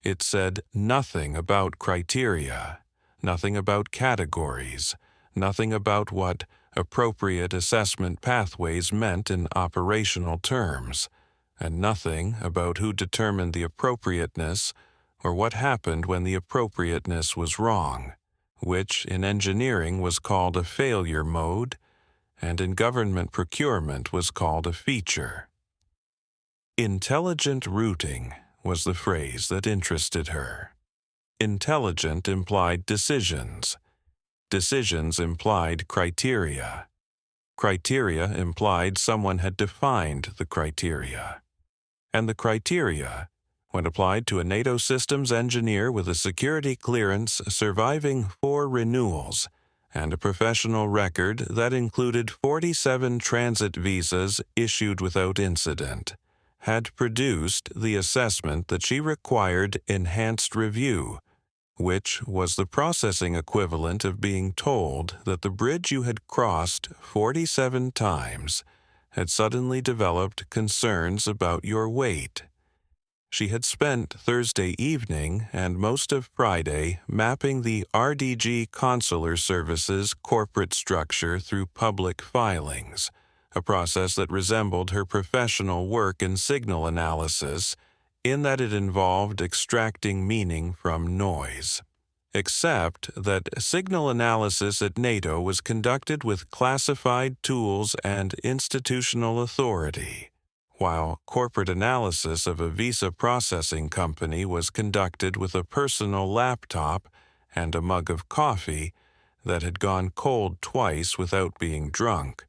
It said nothing about criteria, nothing about categories, nothing about what appropriate assessment pathways meant in operational terms, and nothing about who determined the appropriateness or what happened when the appropriateness was wrong, which in engineering was called a failure mode, and in government procurement was called a feature. Intelligent routing was the phrase that interested her. Intelligent implied decisions. Decisions implied criteria. Criteria implied someone had defined the criteria. And the criteria, when applied to a NATO systems engineer with a security clearance surviving 4 renewals and a professional record that included 47 transit visas issued without incident, had produced the assessment that she required enhanced review, which was the processing equivalent of being told that the bridge you had crossed 47 times had suddenly developed concerns about your weight. She had spent Thursday evening and most of Friday mapping the RDG Consular Services corporate structure through public filings, a process that resembled her professional work in signal analysis in that it involved extracting meaning from noise. Except that signal analysis at NATO was conducted with classified tools and institutional authority, while corporate analysis of a visa processing company was conducted with a personal laptop and a mug of coffee that had gone cold twice without being drunk,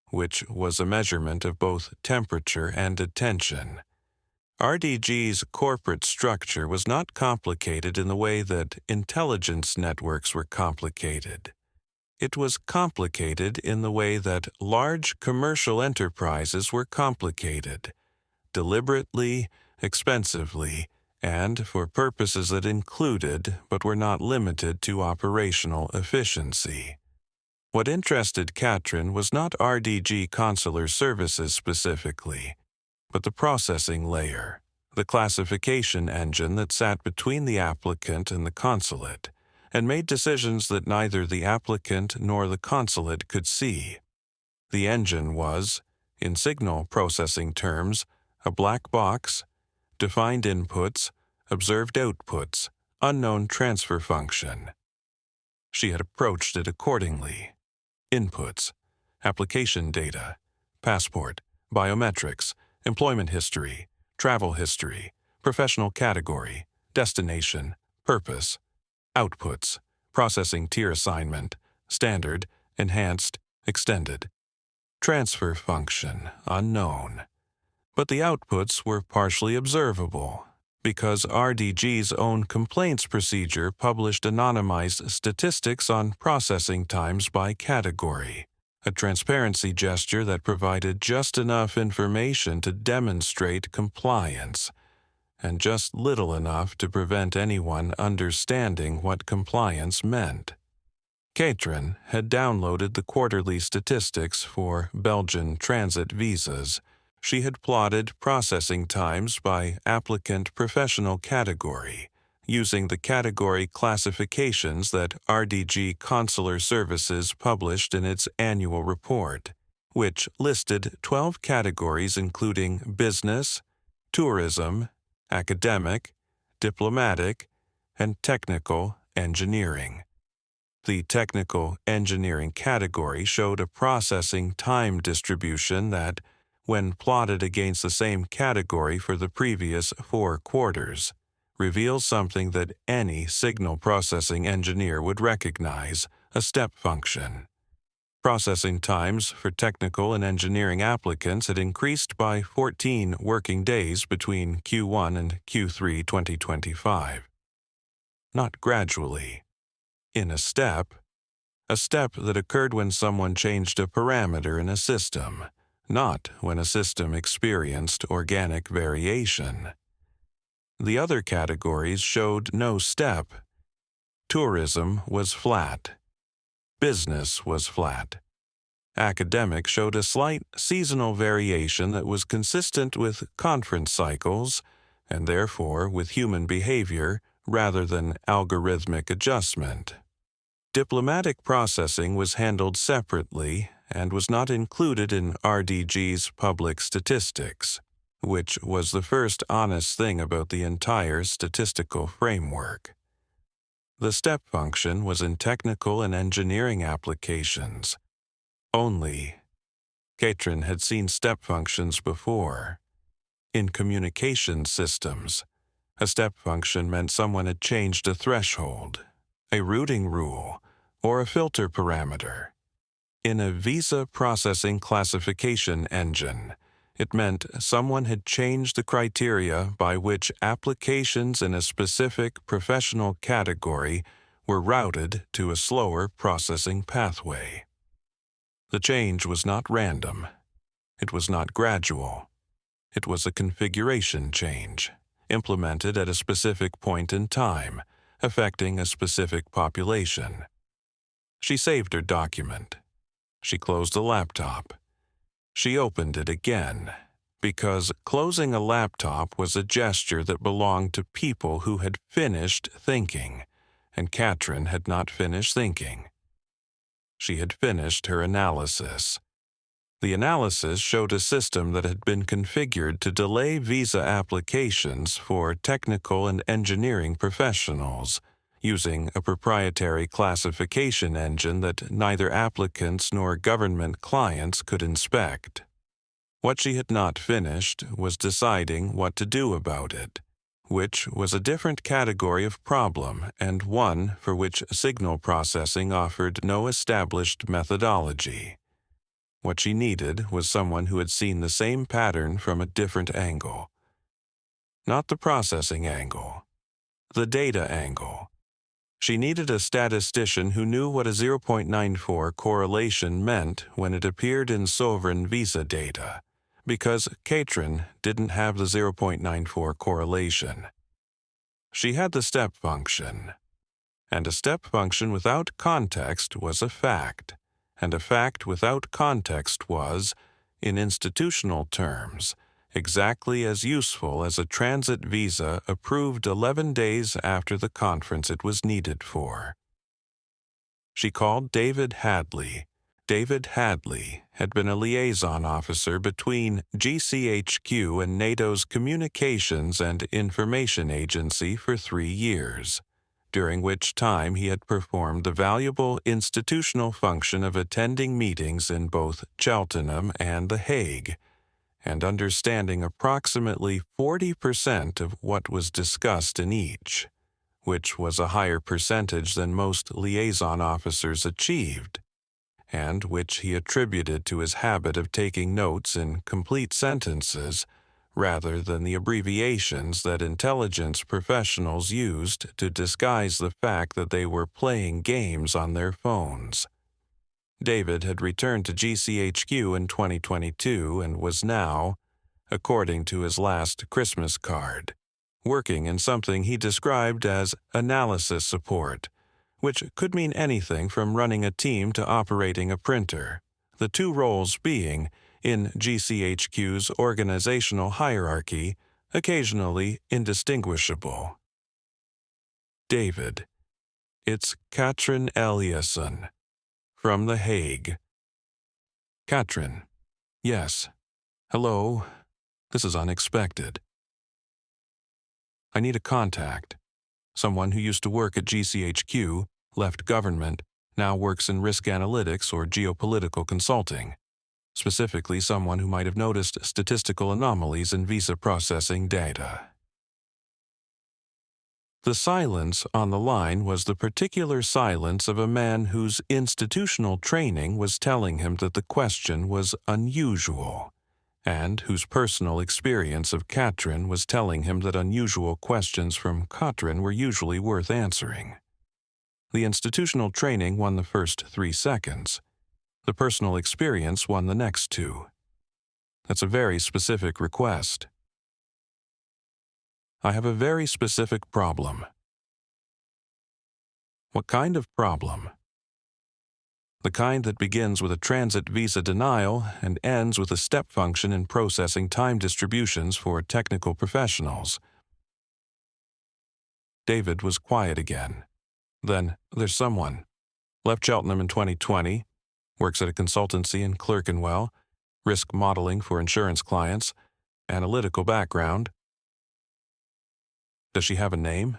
which was a measurement of both temperature and attention. RDG's corporate structure was not complicated in the way that intelligence networks were complicated. It was complicated in the way that large commercial enterprises were complicated, deliberately, expensively, and for purposes that included but were not limited to operational efficiency. What interested Katrin was not RDG Consular Services specifically, but the processing layer, the classification engine that sat between the applicant and the consulate, and made decisions that neither the applicant nor the consulate could see. The engine was, in signal processing terms, a black box, defined inputs, observed outputs, unknown transfer function. She had approached it accordingly. Inputs, application data, passport, biometrics, employment history, travel history, professional category, destination, purpose. Outputs, processing tier assignment, standard, enhanced, extended. Transfer function, unknown. But the outputs were partially observable, because RDG's own complaints procedure published anonymized statistics on processing times by category, a transparency gesture that provided just enough information to demonstrate compliance, and just little enough to prevent anyone understanding what compliance meant. Katrin had downloaded the quarterly statistics for Belgian transit visas. She had plotted processing times by applicant professional category, using the category classifications that RDG Consular Services published in its annual report, which listed 12 categories including business, tourism, academic, diplomatic, and technical engineering. The technical engineering category showed a processing time distribution that, when plotted against the same category for the previous 4 quarters, reveals something that any signal processing engineer would recognize, a step function. Processing times for technical and engineering applicants had increased by 14 working days between Q1 and Q3 2025. Not gradually. In a step that occurred when someone changed a parameter in a system, not when a system experienced organic variation. The other categories showed no step. Tourism was flat. Business was flat. Academic showed a slight seasonal variation that was consistent with conference cycles, and therefore with human behavior rather than algorithmic adjustment. Diplomatic processing was handled separately and was not included in RDG's public statistics, which was the first honest thing about the entire statistical framework. The step function was in technical and engineering applications. Only. Katrin had seen step functions before. In communication systems, a step function meant someone had changed a threshold, a routing rule, or a filter parameter. In a visa processing classification engine, it meant someone had changed the criteria by which applications in a specific professional category were routed to a slower processing pathway. The change was not random. It was not gradual. It was a configuration change, implemented at a specific point in time, affecting a specific population. She saved her document. She closed the laptop. She opened it again, because closing a laptop was a gesture that belonged to people who had finished thinking, and Katrin had not finished thinking. She had finished her analysis. The analysis showed a system that had been configured to delay visa applications for technical and engineering professionals, using a proprietary classification engine that neither applicants nor government clients could inspect. What she had not finished was deciding what to do about it, which was a different category of problem and one for which signal processing offered no established methodology. What she needed was someone who had seen the same pattern from a different angle. Not the processing angle, the data angle. She needed a statistician who knew what a 0.94 correlation meant when it appeared in sovereign visa data, because Katrin didn't have the 0.94 correlation. She had the step function, and a step function without context was a fact, and a fact without context was, in institutional terms, exactly as useful as a transit visa approved 11 days after the conference it was needed for. She called David Hadley. David Hadley had been a liaison officer between GCHQ and NATO's Communications and Information Agency for 3 years, during which time he had performed the valuable institutional function of attending meetings in both Cheltenham and The Hague, and understanding approximately 40% of what was discussed in each, which was a higher percentage than most liaison officers achieved, and which he attributed to his habit of taking notes in complete sentences rather than the abbreviations that intelligence professionals used to disguise the fact that they were playing games on their phones. David had returned to GCHQ in 2022 and was now, according to his last Christmas card, working in something he described as analysis support, which could mean anything from running a team to operating a printer, the two roles being, in GCHQ's organizational hierarchy, occasionally indistinguishable. David. It's Katrin Eliasson. From The Hague. Katrin. Yes. Hello. This is unexpected. I need a contact. Someone who used to work at GCHQ, left government, now works in risk analytics or geopolitical consulting. Specifically, someone who might have noticed statistical anomalies in visa processing data. The silence on the line was the particular silence of a man whose institutional training was telling him that the question was unusual, and whose personal experience of Katrin was telling him that unusual questions from Katrin were usually worth answering. The institutional training won the first 3 seconds. The personal experience won the next 2. That's a very specific request. I have a very specific problem. What kind of problem? The kind that begins with a transit visa denial and ends with a step function in processing time distributions for technical professionals. David was quiet again. Then, there's someone. Left Cheltenham in 2020. Works at a consultancy in Clerkenwell. Risk modeling for insurance clients. Analytical background. Does she have a name?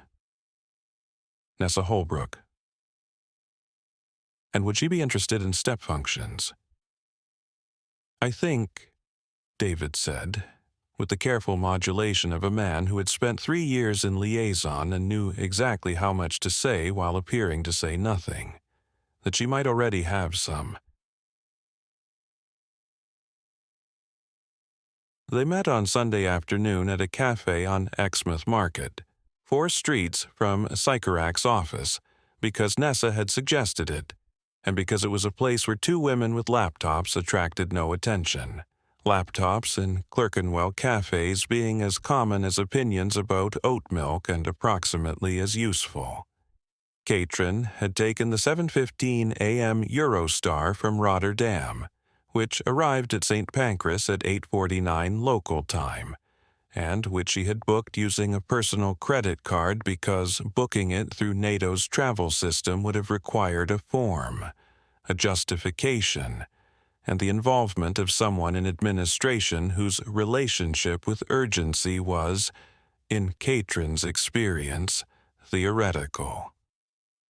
Nessa Holbrook. And would she be interested in step functions? I think, David said, with the careful modulation of a man who had spent 3 years in liaison and knew exactly how much to say while appearing to say nothing, that she might already have some. They met on Sunday afternoon at a cafe on Exmouth Market, 4 streets from Sycorax's office, because Nessa had suggested it, and because it was a place where 2 women with laptops attracted no attention. Laptops in Clerkenwell cafes being as common as opinions about oat milk and approximately as useful. Katrin had taken the 7:15 a.m. Eurostar from Rotterdam, which arrived at St. Pancras at 8:49 local time, and which she had booked using a personal credit card because booking it through NATO's travel system would have required a form, a justification, and the involvement of someone in administration whose relationship with urgency was, in Katrin's experience, theoretical.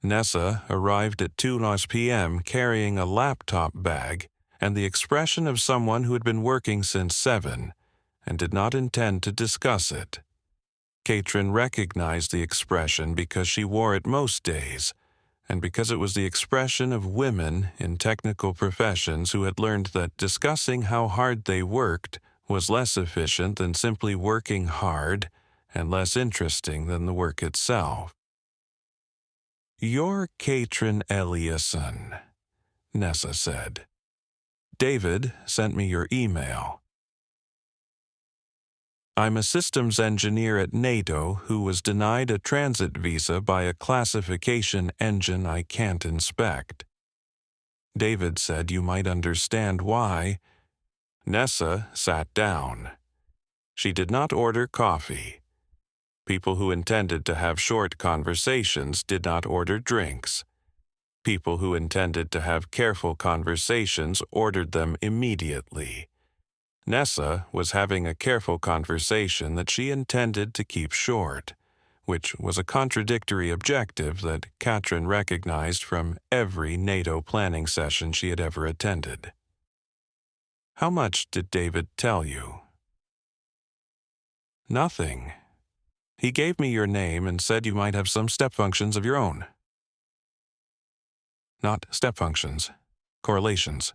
Nessa arrived at 2 p.m. carrying a laptop bag and the expression of someone who had been working since 7 and did not intend to discuss it. Katrin recognized the expression because she wore it most days, and because it was the expression of women in technical professions who had learned that discussing how hard they worked was less efficient than simply working hard and less interesting than the work itself. "You're Katrin Eliasson," Nessa said. "David sent me your email. I'm a systems engineer at NATO who was denied a transit visa by a classification engine I can't inspect. David said you might understand why." Nessa sat down. She did not order coffee. People who intended to have short conversations did not order drinks. People who intended to have careful conversations ordered them immediately. Nessa was having a careful conversation that she intended to keep short, which was a contradictory objective that Katrin recognized from every NATO planning session she had ever attended. "How much did David tell you?" "Nothing. He gave me your name and said you might have some step functions of your own." "Not step functions, correlations."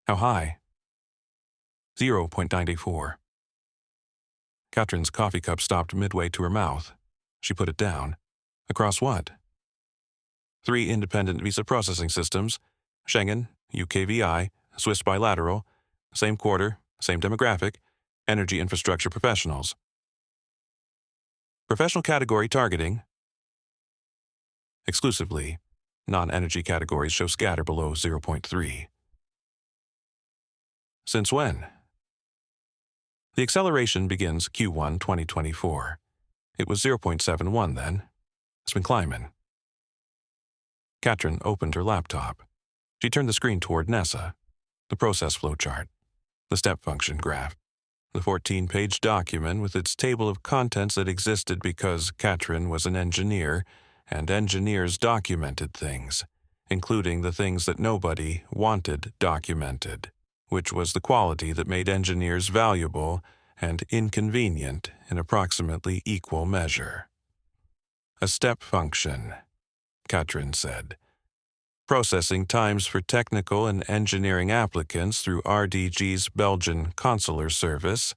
"How high?" 0.94. Katrin's coffee cup stopped midway to her mouth. She put it down. "Across what?" 3 independent visa processing systems, Schengen, UKVI, Swiss bilateral, same quarter, same demographic, energy infrastructure professionals. Professional category targeting. Exclusively, non-energy categories show scatter below 0.3. Since when? The acceleration begins Q1 2024. It was 0.71 then. It's been climbing. Katrin opened her laptop. She turned the screen toward Nessa. The process flow chart. The step function graph. The 14-page document with its table of contents that existed because Katrin was an engineer, and engineers documented things, including the things that nobody wanted documented, which was the quality that made engineers valuable and inconvenient in approximately equal measure. "A step function," Katrin said. "Processing times for technical and engineering applicants through RDG's Belgian consular service,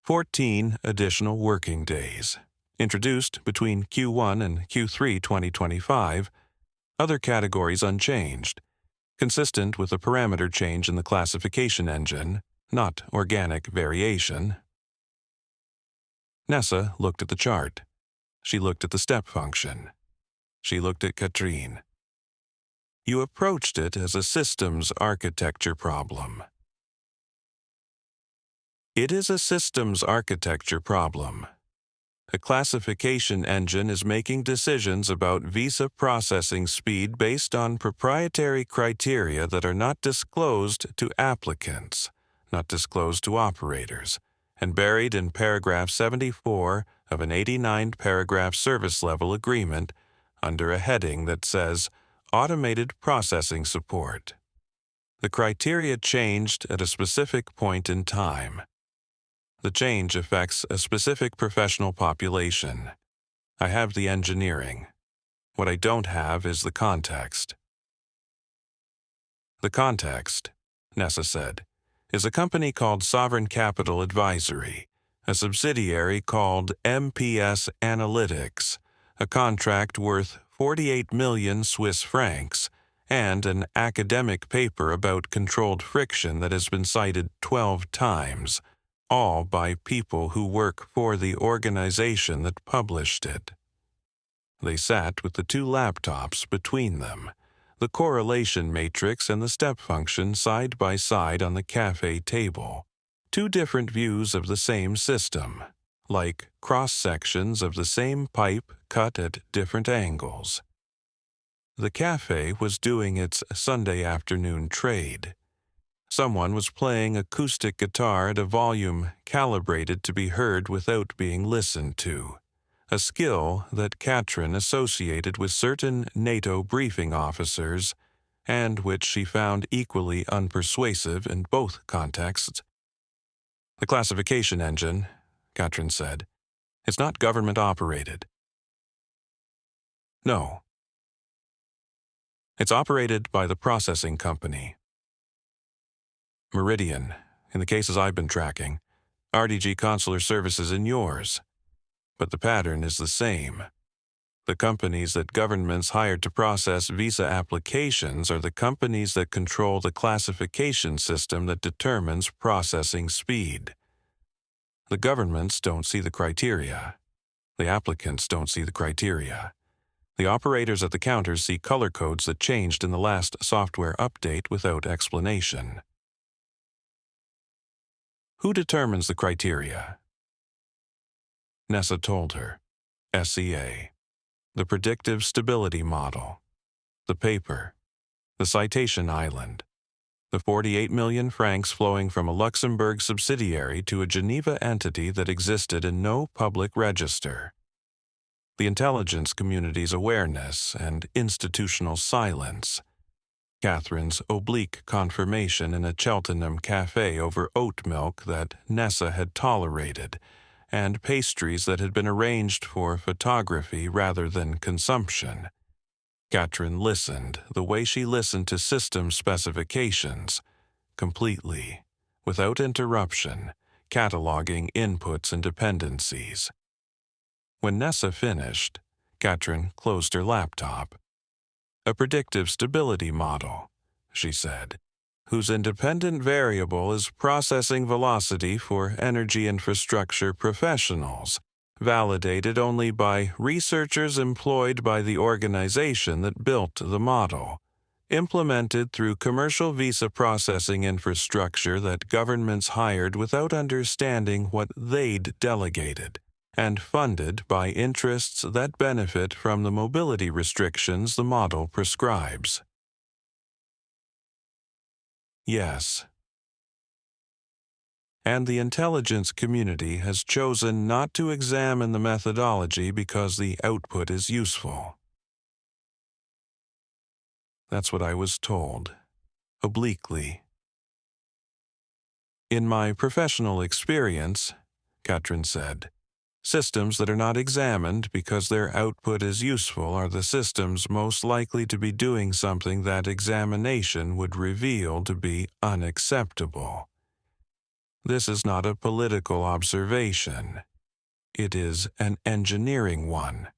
14 additional working days. Introduced between Q1 and Q3 2025, other categories unchanged, consistent with a parameter change in the classification engine, not organic variation." Nessa looked at the chart. She looked at the step function. She looked at Katrin. "You approached it as a systems architecture problem." "It is a systems architecture problem. A classification engine is making decisions about visa processing speed based on proprietary criteria that are not disclosed to applicants, not disclosed to operators, and buried in paragraph 74 of an 89-paragraph service-level agreement under a heading that says Automated Processing Support. The criteria changed at a specific point in time. The change affects a specific professional population. I have the engineering. What I don't have is the context. The context, Nessa said, is a company called Sovereign Capital Advisory, a subsidiary called MPS Analytics, a contract worth 48 million Swiss francs, and an academic paper about controlled friction that has been cited 12 times, all by people who work for the organization that published it. They sat with the two laptops between them, the correlation matrix and the step function side by side on the cafe table, two different views of the same system, like cross-sections of the same pipe cut at different angles. The cafe was doing its Sunday afternoon trade. Someone was playing acoustic guitar at a volume calibrated to be heard without being listened to, a skill that Katrin associated with certain NATO briefing officers and which she found equally unpersuasive in both contexts. The classification engine, Katrin said, is not government-operated. No. It's operated by the processing company. Meridian, in the cases I've been tracking, RDG Consular Services in yours. But the pattern is the same. The companies that governments hired to process visa applications are the companies that control the classification system that determines processing speed. The governments don't see the criteria. The applicants don't see the criteria. The operators at the counters see color codes that changed in the last software update without explanation. Who determines the criteria? Nessa told her. SCA. The predictive stability model. The paper. The citation island. The 48 million francs flowing from a Luxembourg subsidiary to a Geneva entity that existed in no public register. The intelligence community's awareness and institutional silence. Catherine's oblique confirmation in a Cheltenham cafe over oat milk that Nessa had tolerated, and pastries that had been arranged for photography rather than consumption. Katrin listened the way she listened to system specifications, completely, without interruption, cataloging inputs and dependencies. When Nessa finished, Katrin closed her laptop. A predictive stability model, she said, whose independent variable is processing velocity for energy infrastructure professionals, validated only by researchers employed by the organization that built the model, implemented through commercial visa processing infrastructure that governments hired without understanding what they'd delegated, and funded by interests that benefit from the mobility restrictions the model prescribes. Yes. And the intelligence community has chosen not to examine the methodology because the output is useful. That's what I was told, obliquely. In my professional experience, Katrin said, systems that are not examined because their output is useful are the systems most likely to be doing something that examination would reveal to be unacceptable. This is not a political observation. It is an engineering one.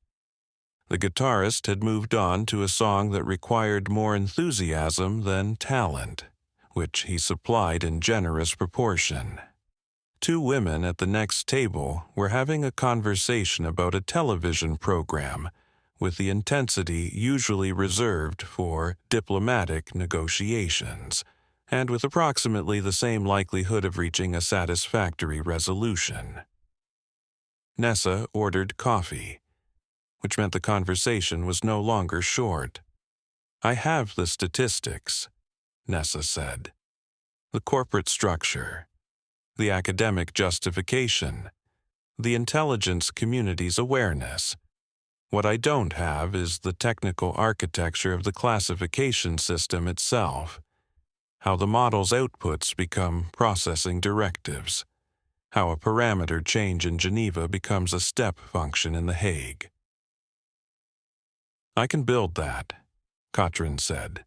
The guitarist had moved on to a song that required more enthusiasm than talent, which he supplied in generous proportion. Two women at the next table were having a conversation about a television program with the intensity usually reserved for diplomatic negotiations, and with approximately the same likelihood of reaching a satisfactory resolution. Nessa ordered coffee, which meant the conversation was no longer short. "I have the statistics," Nessa said. "The corporate structure, the academic justification, the intelligence community's awareness. What I don't have is the technical architecture of the classification system itself, how the model's outputs become processing directives, how a parameter change in Geneva becomes a step function in The Hague." "I can build that," Katrin said.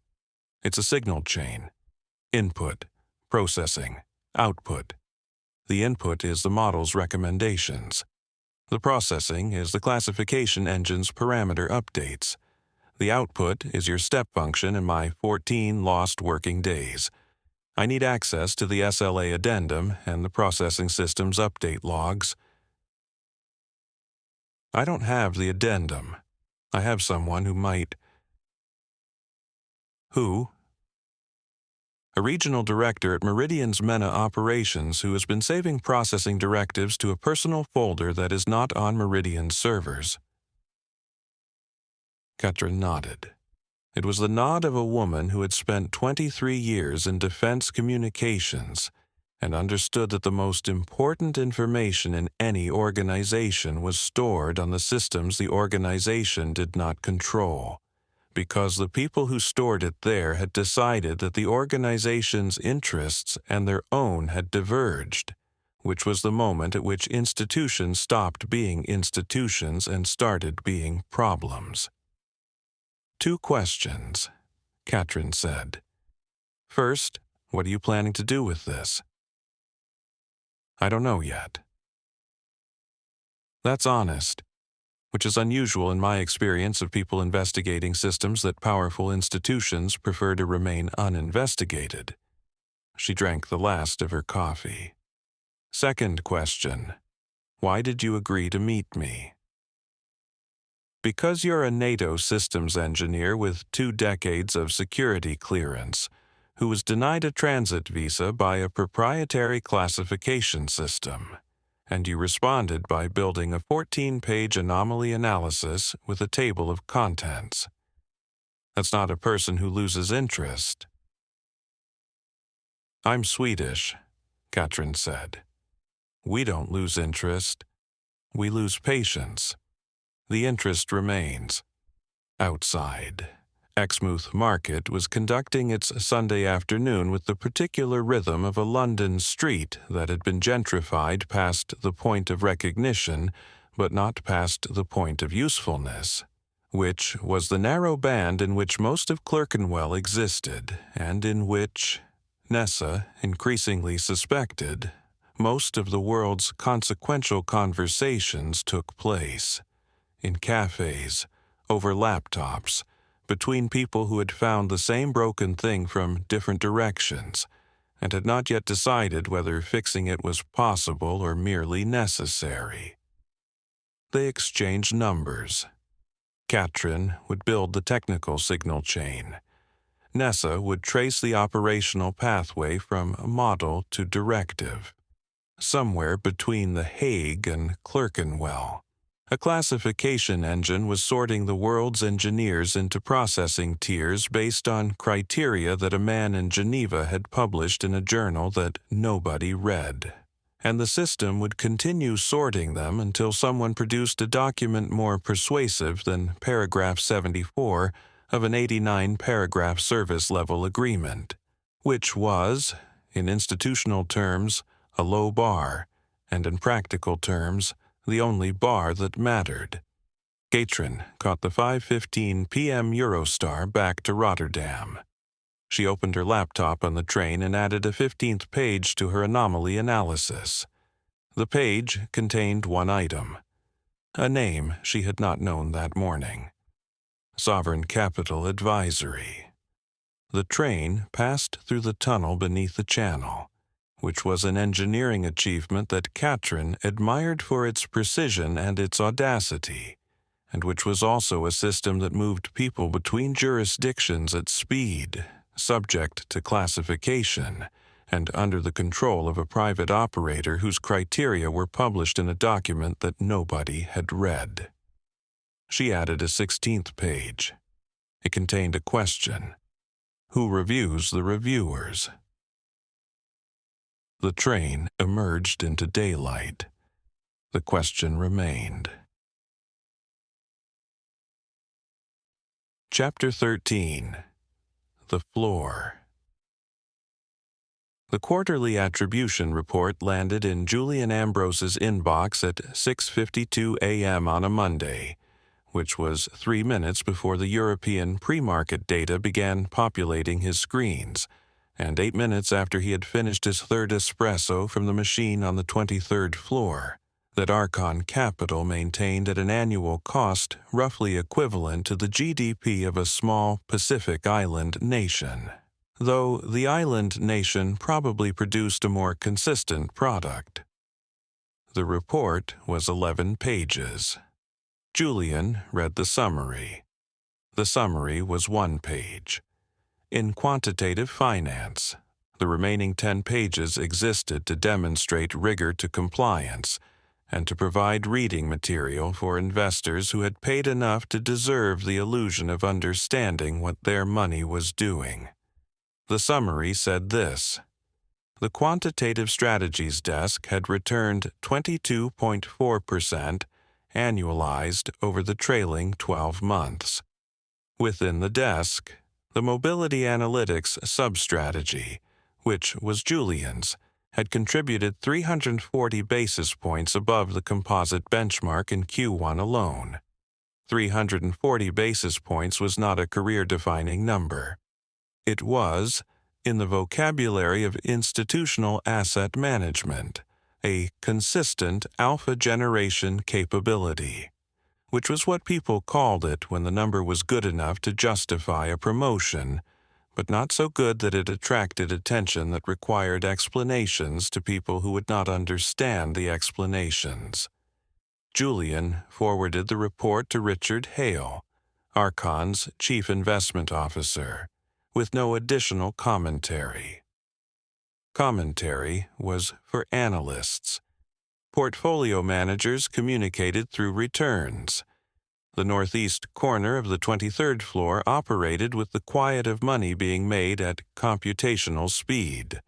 "It's a signal chain. Input, processing, output. The input is the model's recommendations. The processing is the classification engine's parameter updates. The output is your step function in my 14 lost working days. I need access to the SLA addendum and the processing system's update logs." "I don't have the addendum. I have someone who might." "Who?" "A regional director at Meridian's MENA operations who has been saving processing directives to a personal folder that is not on Meridian's servers." Katrin nodded. It was the nod of a woman who had spent 23 years in defense communications and understood that the most important information in any organization was stored on the systems the organization did not control, because the people who stored it there had decided that the organization's interests and their own had diverged, which was the moment at which institutions stopped being institutions and started being problems. "2 questions," Katrin said. "First, what are you planning to do with this?" "I don't know yet." That's honest, which is unusual in my experience of people investigating systems that powerful institutions prefer to remain uninvestigated. She drank the last of her coffee. "Second question, why did you agree to meet me?" "Because you're a NATO systems engineer with 2 decades of security clearance, who was denied a transit visa by a proprietary classification system, and you responded by building a 14-page anomaly analysis with a table of contents. That's not a person who loses interest." "I'm Swedish," Katrin said. "We don't lose interest. We lose patience. The interest remains." Outside, Exmouth Market was conducting its Sunday afternoon with the particular rhythm of a London street that had been gentrified past the point of recognition, but not past the point of usefulness, which was the narrow band in which most of Clerkenwell existed, and in which, Nessa increasingly suspected, most of the world's consequential conversations took place. In cafes, over laptops, between people who had found the same broken thing from different directions, and had not yet decided whether fixing it was possible or merely necessary. They exchanged numbers. Katrin would build the technical signal chain. Nessa would trace the operational pathway from model to directive. Somewhere between The Hague and Clerkenwell, a classification engine was sorting the world's engineers into processing tiers based on criteria that a man in Geneva had published in a journal that nobody read. And the system would continue sorting them until someone produced a document more persuasive than paragraph 74 of an 89-paragraph service-level agreement, which was, in institutional terms, a low bar, and in practical terms, the only bar that mattered. Katrin caught the 5:15 p.m. Eurostar back to Rotterdam. She opened her laptop on the train and added a 15th page to her anomaly analysis. The page contained one item, a name she had not known that morning. Sovereign Capital Advisory. The train passed through the tunnel beneath the channel, which was an engineering achievement that Katrin admired for its precision and its audacity, and which was also a system that moved people between jurisdictions at speed, subject to classification, and under the control of a private operator whose criteria were published in a document that nobody had read. She added a 16th page. It contained a question. Who reviews the reviewers? The train emerged into daylight. The question remained. Chapter 13. The Floor. The quarterly attribution report landed in Julian Ambrose's inbox at 6:52 a.m. on a Monday, which was 3 minutes before the European pre-market data began populating his screens, and 8 minutes after he had finished his third espresso from the machine on the 23rd floor, that Archon Capital maintained at an annual cost roughly equivalent to the GDP of a small Pacific island nation, though the island nation probably produced a more consistent product. The report was 11 pages. Julian read the summary. The summary was 1 page. In quantitative finance, the remaining 10 pages existed to demonstrate rigor to compliance and to provide reading material for investors who had paid enough to deserve the illusion of understanding what their money was doing. The summary said this: the quantitative strategies desk had returned 22.4% annualized over the trailing 12 months. Within the desk, the mobility analytics sub-strategy, which was Julian's, had contributed 340 basis points above the composite benchmark in Q1 alone. 340 basis points was not a career-defining number. It was, in the vocabulary of institutional asset management, a consistent alpha generation capability, which was what people called it when the number was good enough to justify a promotion, but not so good that it attracted attention that required explanations to people who would not understand the explanations. Julian forwarded the report to Richard Hale, Archon's chief investment officer, with no additional commentary. Commentary was for analysts. Portfolio managers communicated through returns. The northeast corner of the 23rd floor operated with the quiet of money being made at computational speed.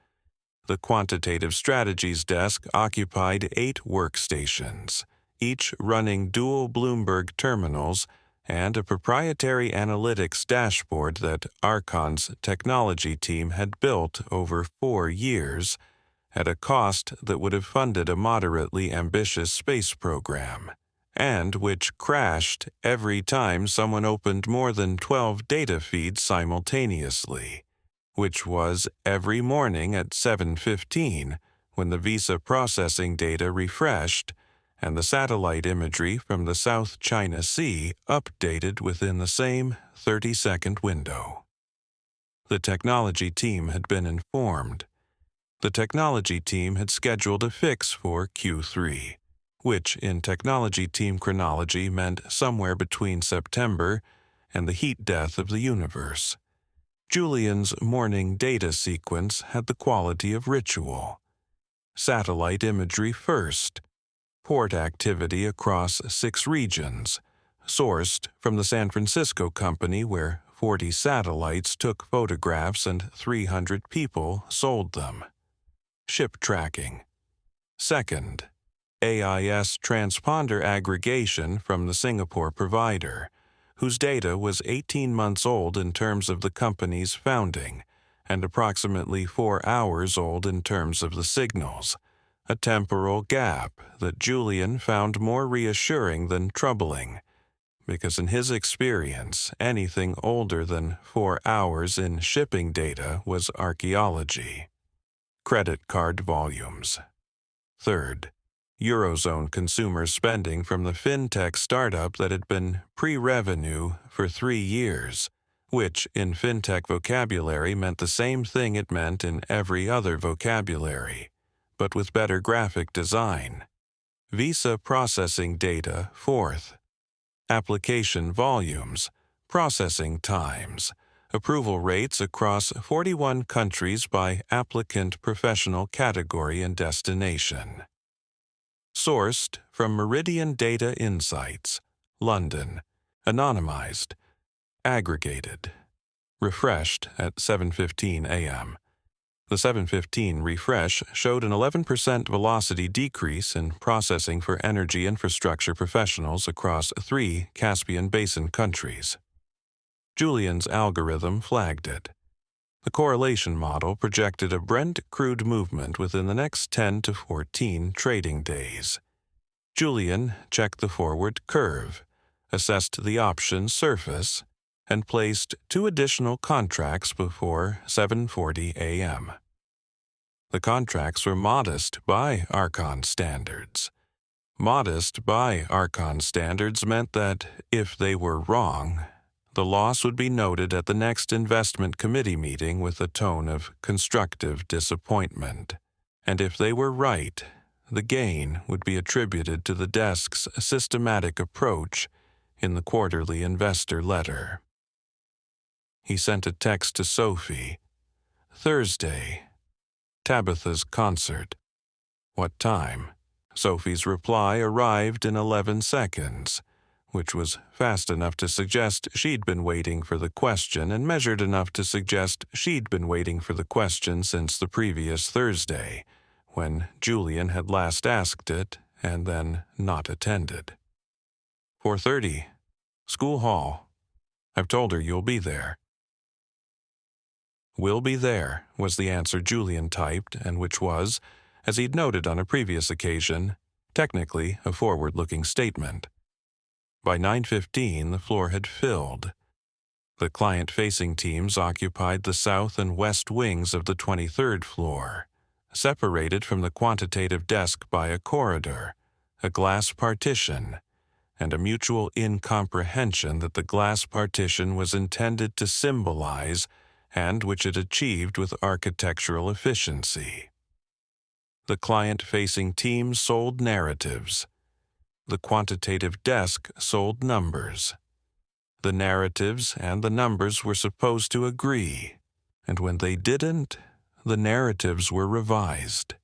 The quantitative strategies desk occupied 8 workstations, each running dual Bloomberg terminals and a proprietary analytics dashboard that Archon's technology team had built over 4 years at a cost that would have funded a moderately ambitious space program, and which crashed every time someone opened more than 12 data feeds simultaneously, which was every morning at 7:15 when the Visa processing data refreshed and the satellite imagery from the South China Sea updated within the same 30-second window. The technology team had been informed. The technology team had scheduled a fix for Q3, which in technology team chronology meant somewhere between September and the heat death of the universe. Julian's morning data sequence had the quality of ritual. Satellite imagery first, port activity across 6 regions, sourced from the San Francisco company where 40 satellites took photographs and 300 people sold them. Ship tracking. Second, AIS transponder aggregation from the Singapore provider, whose data was 18 months old in terms of the company's founding and approximately 4 hours old in terms of the signals, a temporal gap that Julian found more reassuring than troubling, because in his experience, anything older than 4 hours in shipping data was archaeology. Credit card volumes. Third, Eurozone consumer spending from the fintech startup that had been pre-revenue for 3 years, which in fintech vocabulary meant the same thing it meant in every other vocabulary, but with better graphic design. Visa processing data, fourth. Application volumes, processing times, approval rates across 41 countries by applicant professional category and destination. Sourced from Meridian Data Insights, London, anonymized, aggregated, refreshed at 7:15 a.m. The 7:15 refresh showed an 11% velocity decrease in processing for energy infrastructure professionals across 3 Caspian Basin countries. Julian's algorithm flagged it. The correlation model projected a Brent crude movement within the next 10 to 14 trading days. Julian checked the forward curve, assessed the option surface, and placed 2 additional contracts before 7:40 a.m. The contracts were modest by Archon standards. Modest by Archon standards meant that, if they were wrong, the loss would be noted at the next investment committee meeting with a tone of constructive disappointment, and if they were right, the gain would be attributed to the desk's systematic approach in the quarterly investor letter. He sent a text to Sophie. Thursday. Tabitha's concert. What time? Sophie's reply arrived in 11 seconds, which was fast enough to suggest she'd been waiting for the question and measured enough to suggest she'd been waiting for the question since the previous Thursday, when Julian had last asked it and then not attended. 4:30. School hall. I've told her you'll be there. Will be there, was the answer Julian typed, and which was, as he'd noted on a previous occasion, technically a forward-looking statement. By 9:15, the floor had filled. The client-facing teams occupied the south and west wings of the 23rd floor, separated from the quantitative desk by a corridor, a glass partition, and a mutual incomprehension that the glass partition was intended to symbolize and which it achieved with architectural efficiency. The client-facing team sold narratives. The quantitative desk sold numbers. The narratives and the numbers were supposed to agree, and when they didn't, the narratives were revised,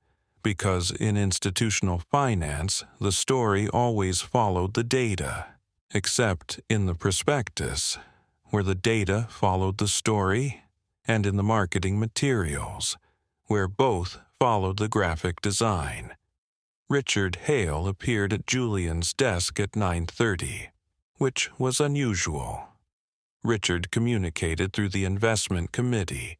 because in institutional finance, the story always followed the data, except in the prospectus, where the data followed the story, and in the marketing materials, where both followed the graphic design. Richard Hale appeared at Julian's desk at 9:30, which was unusual. Richard communicated through the investment committee,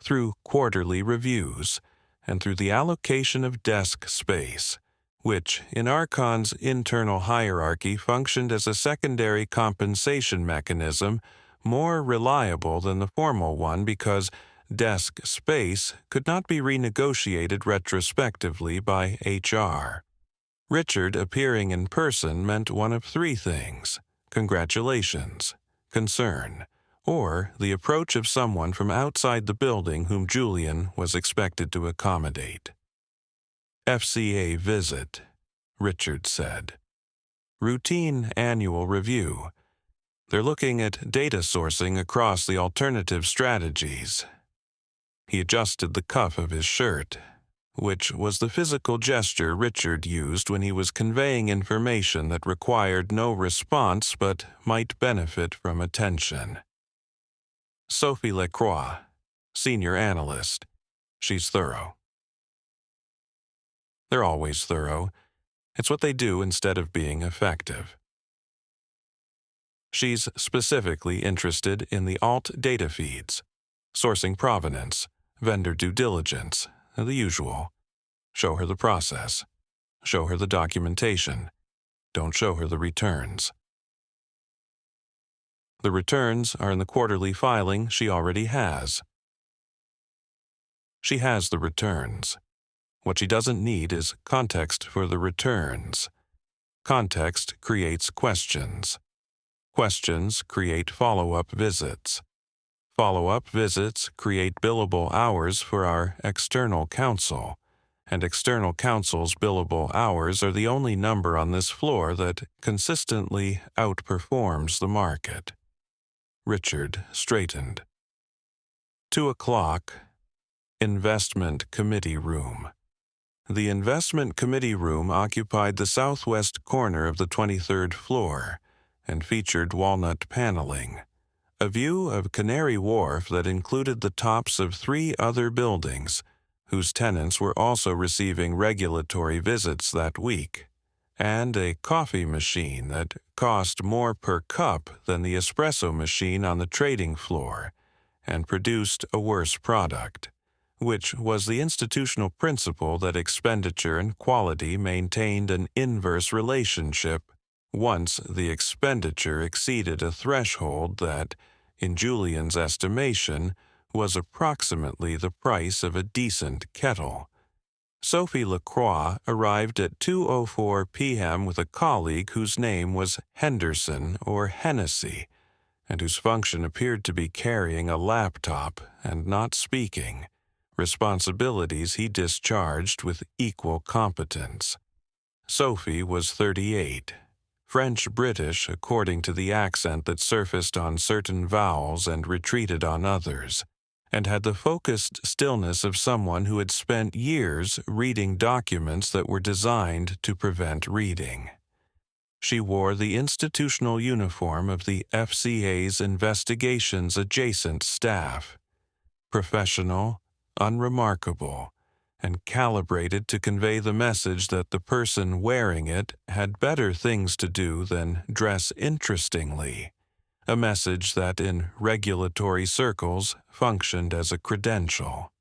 through quarterly reviews, and through the allocation of desk space, which in Archon's internal hierarchy functioned as a secondary compensation mechanism more reliable than the formal one because desk space could not be renegotiated retrospectively by HR. Richard appearing in person meant one of 3 things: congratulations, concern, or the approach of someone from outside the building whom Julian was expected to accommodate. FCA visit, Richard said. Routine annual review. They're looking at data sourcing across the alternative strategies. He adjusted the cuff of his shirt, which was the physical gesture Richard used when he was conveying information that required no response but might benefit from attention. Sophie Lacroix, senior analyst. She's thorough. They're always thorough. It's what they do instead of being effective. She's specifically interested in the alt data feeds, sourcing provenance, vendor due diligence, the usual. Show her the process. Show her the documentation. Don't show her the returns. The returns are in the quarterly filing she already has. She has the returns. What she doesn't need is context for the returns. Context creates questions. Questions create follow-up visits. Follow-up visits create billable hours for our external counsel, and external counsel's billable hours are the only number on this floor that consistently outperforms the market. Richard straightened. 2 o'clock, Investment Committee Room. The Investment Committee Room occupied the southwest corner of the 23rd floor and featured walnut paneling, a view of Canary Wharf that included the tops of 3 other buildings, whose tenants were also receiving regulatory visits that week, and a coffee machine that cost more per cup than the espresso machine on the trading floor and produced a worse product, which was the institutional principle that expenditure and quality maintained an inverse relationship once the expenditure exceeded a threshold that, in Julian's estimation, was approximately the price of a decent kettle. Sophie Lacroix arrived at 2:04 p.m. with a colleague whose name was Henderson or Hennessy, and whose function appeared to be carrying a laptop and not speaking, responsibilities he discharged with equal competence. Sophie was 38, French-British according to the accent that surfaced on certain vowels and retreated on others, and had the focused stillness of someone who had spent years reading documents that were designed to prevent reading. She wore the institutional uniform of the FCA's investigations adjacent staff, professional, unremarkable, and calibrated to convey the message that the person wearing it had better things to do than dress interestingly, a message that in regulatory circles functioned as a credential.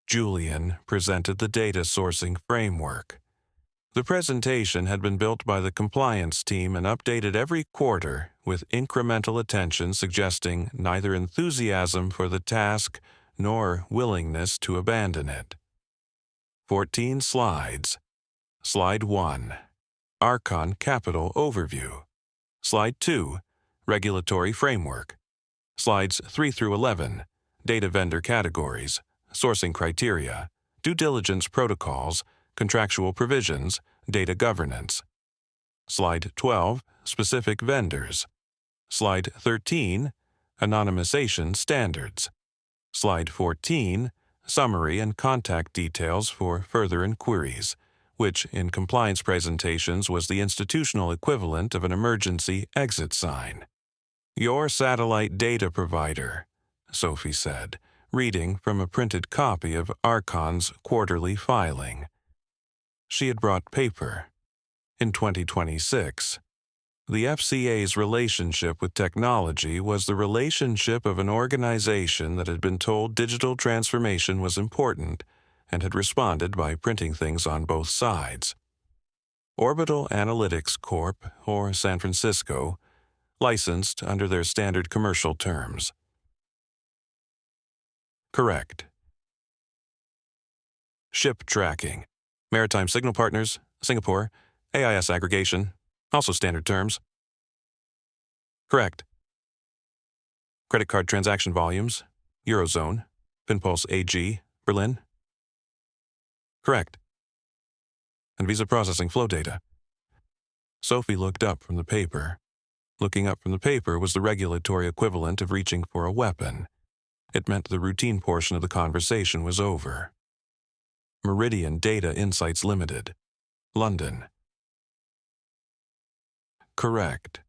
Julian presented the data sourcing framework. The presentation had been built by the compliance team and updated every quarter with incremental attention suggesting neither enthusiasm for the task nor willingness to abandon it. 14 slides. Slide 1. Archon Capital Overview. Slide 2. Regulatory Framework. Slides 3 through 11. Data Vendor Categories, Sourcing Criteria, Due Diligence Protocols, Contractual Provisions, Data Governance. Slide 12. Specific Vendors. Slide 13. Anonymization Standards. Slide 14. Summary and contact details for further inquiries, which in compliance presentations was the institutional equivalent of an emergency exit sign. Your satellite data provider, Sophie said, reading from a printed copy of Archon's quarterly filing. She had brought paper. In 2026, the FCA's relationship with technology was the relationship of an organization that had been told digital transformation was important and had responded by printing things on both sides. Orbital Analytics Corp., or San Francisco, licensed under their standard commercial terms. Correct. Ship Tracking, Maritime Signal Partners, Singapore, AIS Aggregation, also standard terms. Correct. Credit card transaction volumes, Eurozone, Finpulse AG, Berlin. Correct. And visa processing flow data. Sophie looked up from the paper. Looking up from the paper was the regulatory equivalent of reaching for a weapon. It meant the routine portion of the conversation was over. Meridian Data Insights Limited, London. Correct.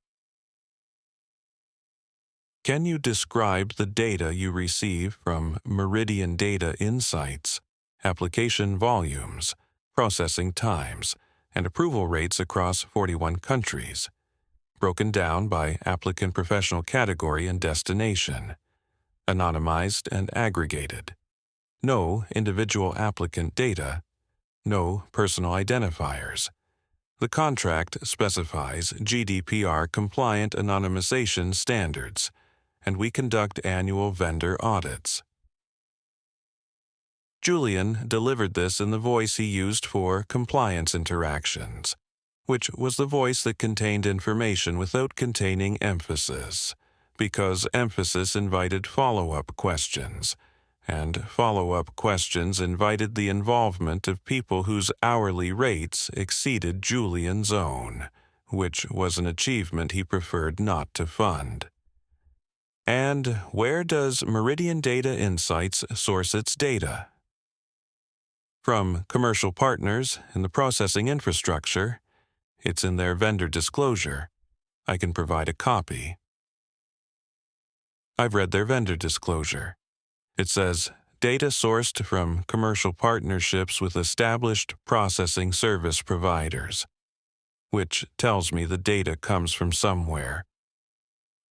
Can you describe the data you receive from Meridian Data Insights, application volumes, processing times, and approval rates across 41 countries, broken down by applicant professional category and destination, anonymized and aggregated, no individual applicant data, no personal identifiers. The contract specifies GDPR-compliant anonymization standards, and we conduct annual vendor audits. Julian delivered this in the voice he used for compliance interactions, which was the voice that contained information without containing emphasis, because emphasis invited follow-up questions, and follow-up questions invited the involvement of people whose hourly rates exceeded Julian's own, which was an achievement he preferred not to fund. And where does Meridian Data Insights source its data? From commercial partners in the processing infrastructure. It's in their vendor disclosure. I can provide a copy. I've read their vendor disclosure. It says, data sourced from commercial partnerships with established processing service providers, which tells me the data comes from somewhere.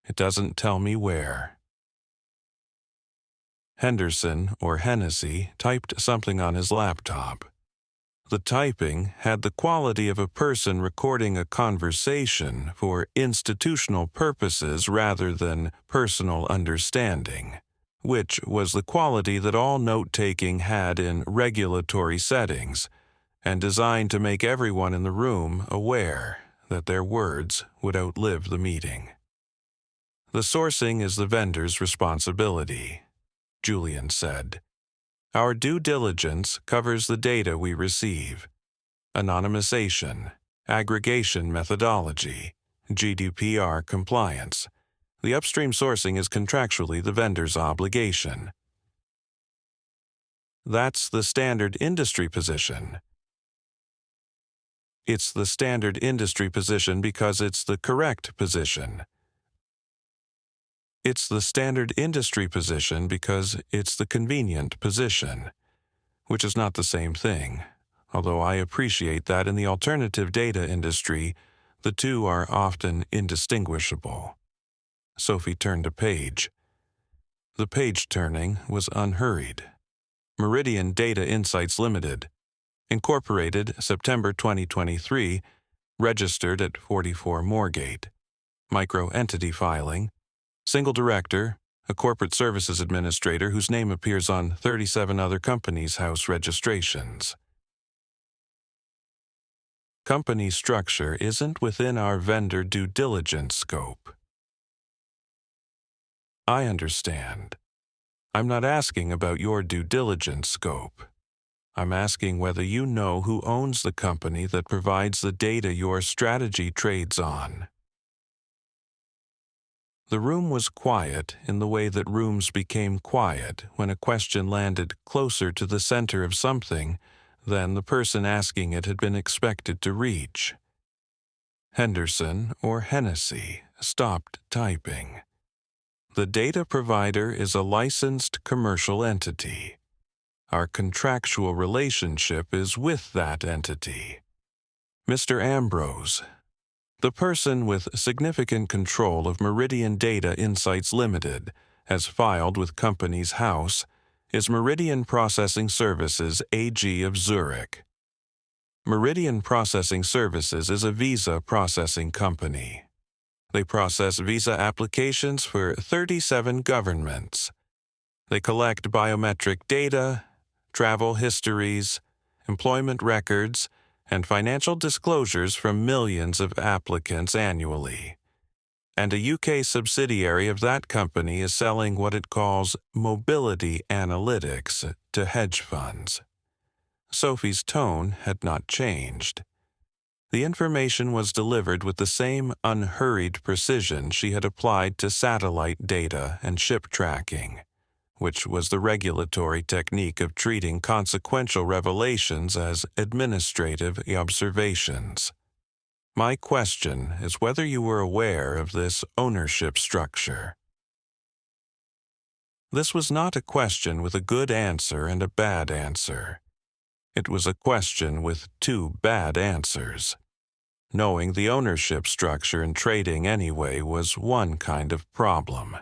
It doesn't tell me where. Henderson, or Hennessy, typed something on his laptop. The typing had the quality of a person recording a conversation for institutional purposes rather than personal understanding, which was the quality that all note-taking had in regulatory settings, and designed to make everyone in the room aware that their words would outlive the meeting. The sourcing is the vendor's responsibility, Julian said. Our due diligence covers the data we receive. Anonymization, aggregation methodology, GDPR compliance. The upstream sourcing is contractually the vendor's obligation. That's the standard industry position. It's the standard industry position because it's the correct position. It's the standard industry position because it's the convenient position, which is not the same thing, although I appreciate that in the alternative data industry, the two are often indistinguishable. Sophie turned a page. The page turning was unhurried. Meridian Data Insights Limited, Incorporated, September 2023, registered at 44 Moorgate. Micro-entity filing. Single director, a corporate services administrator whose name appears on 37 other companies' house registrations. Company structure isn't within our vendor due diligence scope. I understand. I'm not asking about your due diligence scope. I'm asking whether you know who owns the company that provides the data your strategy trades on. The room was quiet in the way that rooms became quiet when a question landed closer to the center of something than the person asking it had been expected to reach. Henderson, or Hennessy, stopped typing. The data provider is a licensed commercial entity. Our contractual relationship is with that entity. Mr. Ambrose, the person with significant control of Meridian Data Insights Limited, as filed with Companies House, is Meridian Processing Services AG of Zurich. Meridian Processing Services is a visa processing company. They process visa applications for 37 governments. They collect biometric data, travel histories, employment records, and financial disclosures from millions of applicants annually. And a UK subsidiary of that company is selling what it calls mobility analytics to hedge funds. Sophie's tone had not changed. The information was delivered with the same unhurried precision she had applied to satellite data and ship tracking, which was the regulatory technique of treating consequential revelations as administrative observations. My question is whether you were aware of this ownership structure. This was not a question with a good answer and a bad answer. It was a question with two bad answers. Knowing the ownership structure in trading anyway was one kind of problem.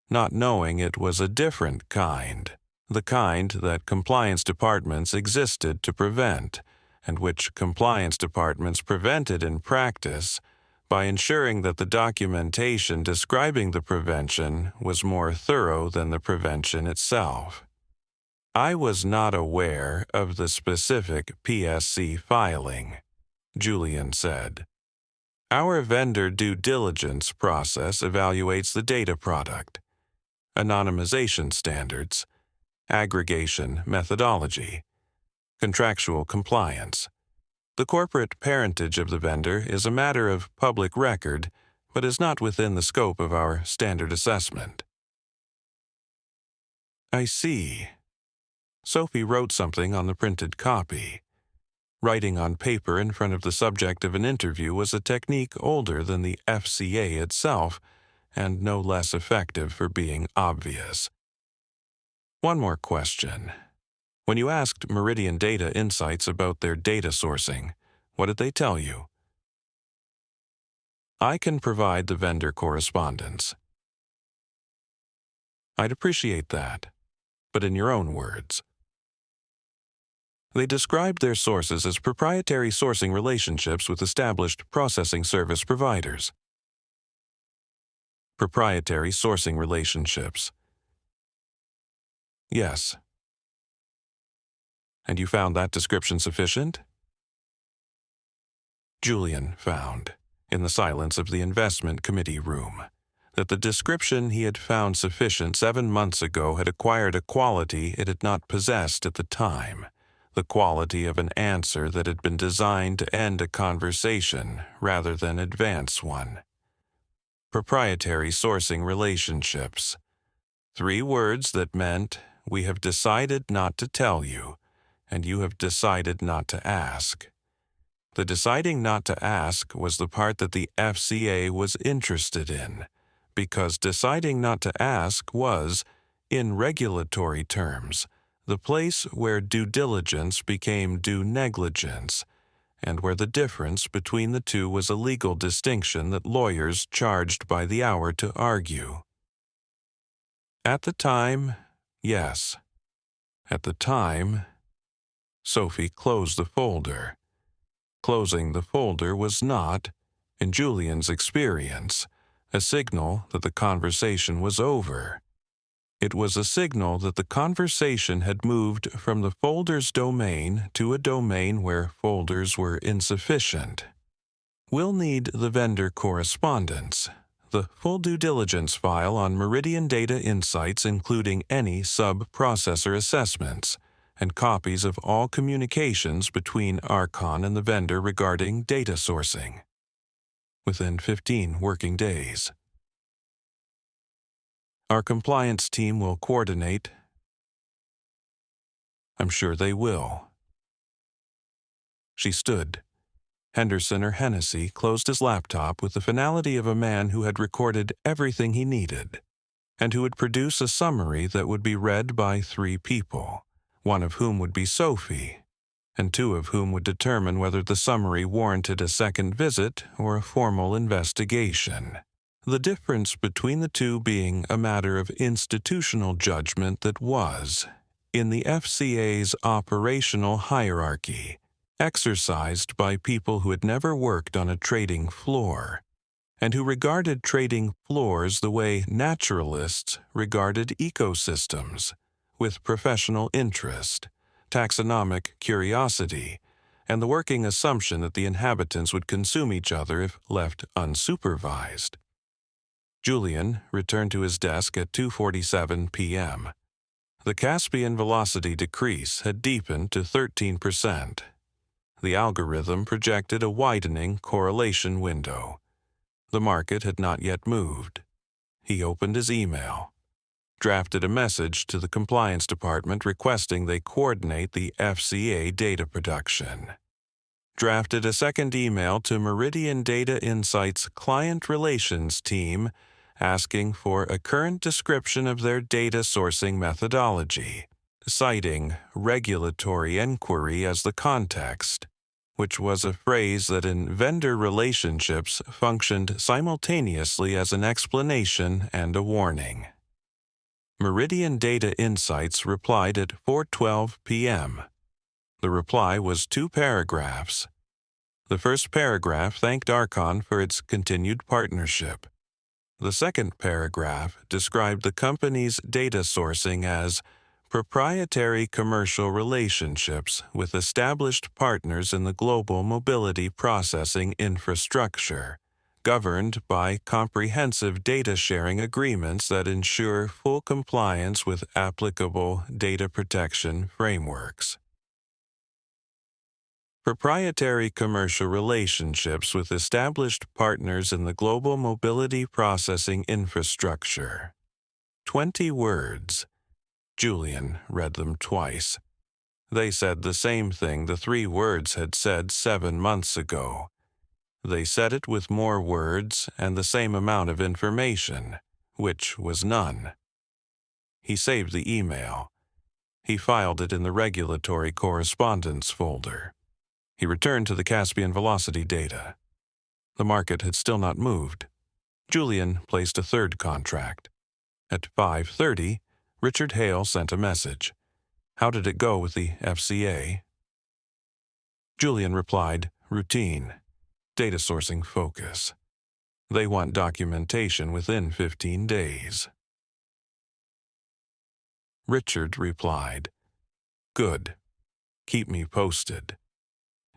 Not knowing it was a different kind, the kind that compliance departments existed to prevent, and which compliance departments prevented in practice by ensuring that the documentation describing the prevention was more thorough than the prevention itself. I was not aware of the specific PSC filing, Julian said. Our vendor due diligence process evaluates the data product, anonymization standards, aggregation methodology, contractual compliance. The corporate parentage of the vendor is a matter of public record but is not within the scope of our standard assessment. I see. Sophie wrote something on the printed copy. Writing on paper in front of the subject of an interview was a technique older than the FCA itself, and no less effective for being obvious. One more question. When you asked Meridian Data Insights about their data sourcing, what did they tell you? I can provide the vendor correspondence. I'd appreciate that, but in your own words. They described their sources as proprietary sourcing relationships with established processing service providers. Proprietary sourcing relationships. Yes. And you found that description sufficient? Julian found, in the silence of the investment committee room, that the description he had found sufficient 7 months ago had acquired a quality it had not possessed at the time, the quality of an answer that had been designed to end a conversation rather than advance one. Proprietary sourcing relationships. 3 words that meant, we have decided not to tell you, and you have decided not to ask. The deciding not to ask was the part that the FCA was interested in, because deciding not to ask was, in regulatory terms, the place where due diligence became due negligence, and where the difference between the two was a legal distinction that lawyers charged by the hour to argue. At the time, yes. At the time, Sophie closed the folder. Closing the folder was not, in Julian's experience, a signal that the conversation was over. It was a signal that the conversation had moved from the folder's domain to a domain where folders were insufficient. We'll need the vendor correspondence, the full due diligence file on Meridian Data Insights including any sub-processor assessments, and copies of all communications between Archon and the vendor regarding data sourcing. Within 15 working days. Our compliance team will coordinate. I'm sure they will. She stood. Henderson or Hennessy closed his laptop with the finality of a man who had recorded everything he needed, and who would produce a summary that would be read by 3 people, one of whom would be Sophie, and 2 of whom would determine whether the summary warranted a second visit or a formal investigation. The difference between the two being a matter of institutional judgment that was, in the FCA's operational hierarchy, exercised by people who had never worked on a trading floor, and who regarded trading floors the way naturalists regarded ecosystems, with professional interest, taxonomic curiosity, and the working assumption that the inhabitants would consume each other if left unsupervised. Julian returned to his desk at 2:47 p.m. The Caspian velocity decrease had deepened to 13%. The algorithm projected a widening correlation window. The market had not yet moved. He opened his email, drafted a message to the compliance department requesting they coordinate the FCA data production. Drafted a second email to Meridian Data Insights Client Relations Team asking for a current description of their data sourcing methodology, citing regulatory inquiry as the context, which was a phrase that in vendor relationships functioned simultaneously as an explanation and a warning. Meridian Data Insights replied at 4:12 p.m. The reply was 2 paragraphs. The first paragraph thanked Archon for its continued partnership. The second paragraph described the company's data sourcing as proprietary commercial relationships with established partners in the global mobility processing infrastructure, governed by comprehensive data sharing agreements that ensure full compliance with applicable data protection frameworks. Proprietary commercial relationships with established partners in the global mobility processing infrastructure. 20 words. Julian read them twice. They said the same thing the 3 words had said 7 months ago. They said it with more words and the same amount of information, which was none. He saved the email. He filed it in the regulatory correspondence folder. He returned to the Caspian velocity data. The market had still not moved. Julian placed a 3rd contract. At 5:30, Richard Hale sent a message. How did it go with the FCA? Julian replied, routine. Data sourcing focus. They want documentation within 15 days. Richard replied, good. Keep me posted.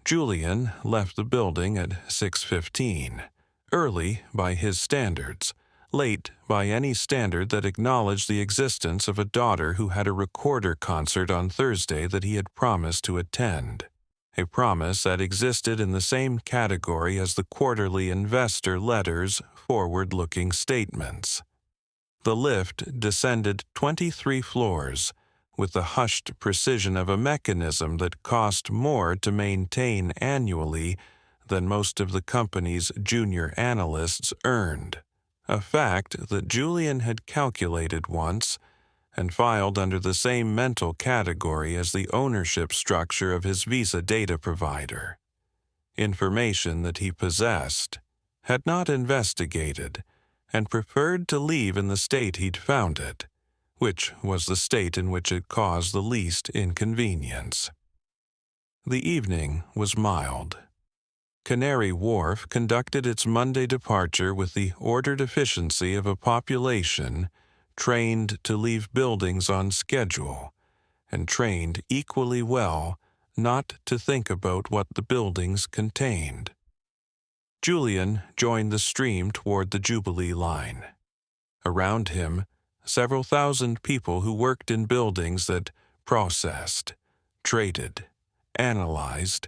Julian left the building at 6:15, early by his standards, late by any standard that acknowledged the existence of a daughter who had a recorder concert on Thursday that he had promised to attend, a promise that existed in the same category as the quarterly investor letter's forward-looking statements. The lift descended 23 floors, with the hushed precision of a mechanism that cost more to maintain annually than most of the company's junior analysts earned, a fact that Julian had calculated once and filed under the same mental category as the ownership structure of his visa data provider. Information that he possessed, had not investigated, and preferred to leave in the state he'd found it, which was the state in which it caused the least inconvenience. The evening was mild. Canary Wharf conducted its Monday departure with the ordered efficiency of a population trained to leave buildings on schedule, and trained equally well not to think about what the buildings contained. Julian joined the stream toward the Jubilee line. Around him, several thousand people who worked in buildings that processed, traded, analyzed,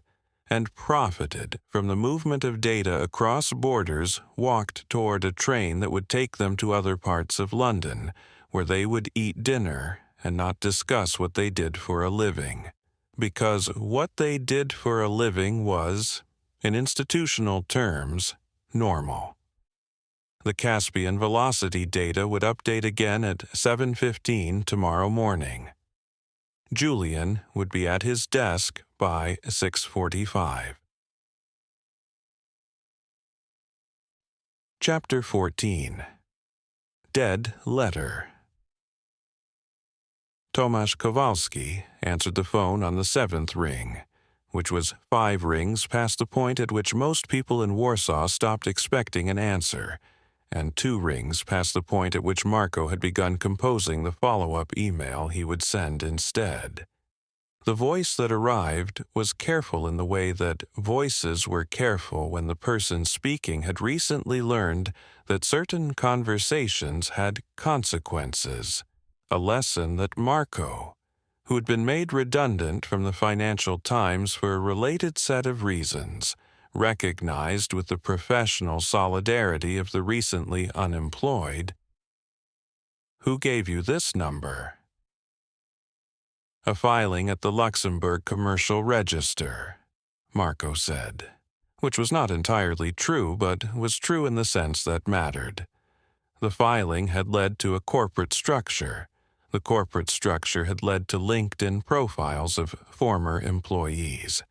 and profited from the movement of data across borders walked toward a train that would take them to other parts of London, where they would eat dinner and not discuss what they did for a living. Because what they did for a living was, in institutional terms, normal. The Caspian velocity data would update again at 7:15 tomorrow morning. Julian would be at his desk by 6:45. Chapter 14. Dead Letter. Tomasz Kowalski answered the phone on the 7th ring, which was 5 rings past the point at which most people in Warsaw stopped expecting an answer, and 2 rings past the point at which Marco had begun composing the follow-up email he would send instead. The voice that arrived was careful in the way that voices were careful when the person speaking had recently learned that certain conversations had consequences, a lesson that Marco, who had been made redundant from the Financial Times for a related set of reasons, recognized with the professional solidarity of the recently unemployed. Who gave you this number? A filing at the Luxembourg Commercial Register, Marco said, which was not entirely true, but was true in the sense that mattered. The filing had led to a corporate structure. The corporate structure had led to LinkedIn profiles of former employees,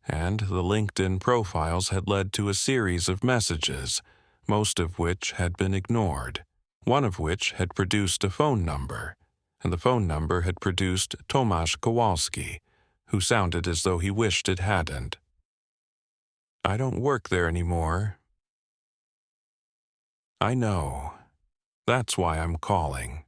and the LinkedIn profiles had led to a series of messages, most of which had been ignored, one of which had produced a phone number, and the phone number had produced Tomasz Kowalski, who sounded as though he wished it hadn't. I don't work there anymore. I know. That's why I'm calling.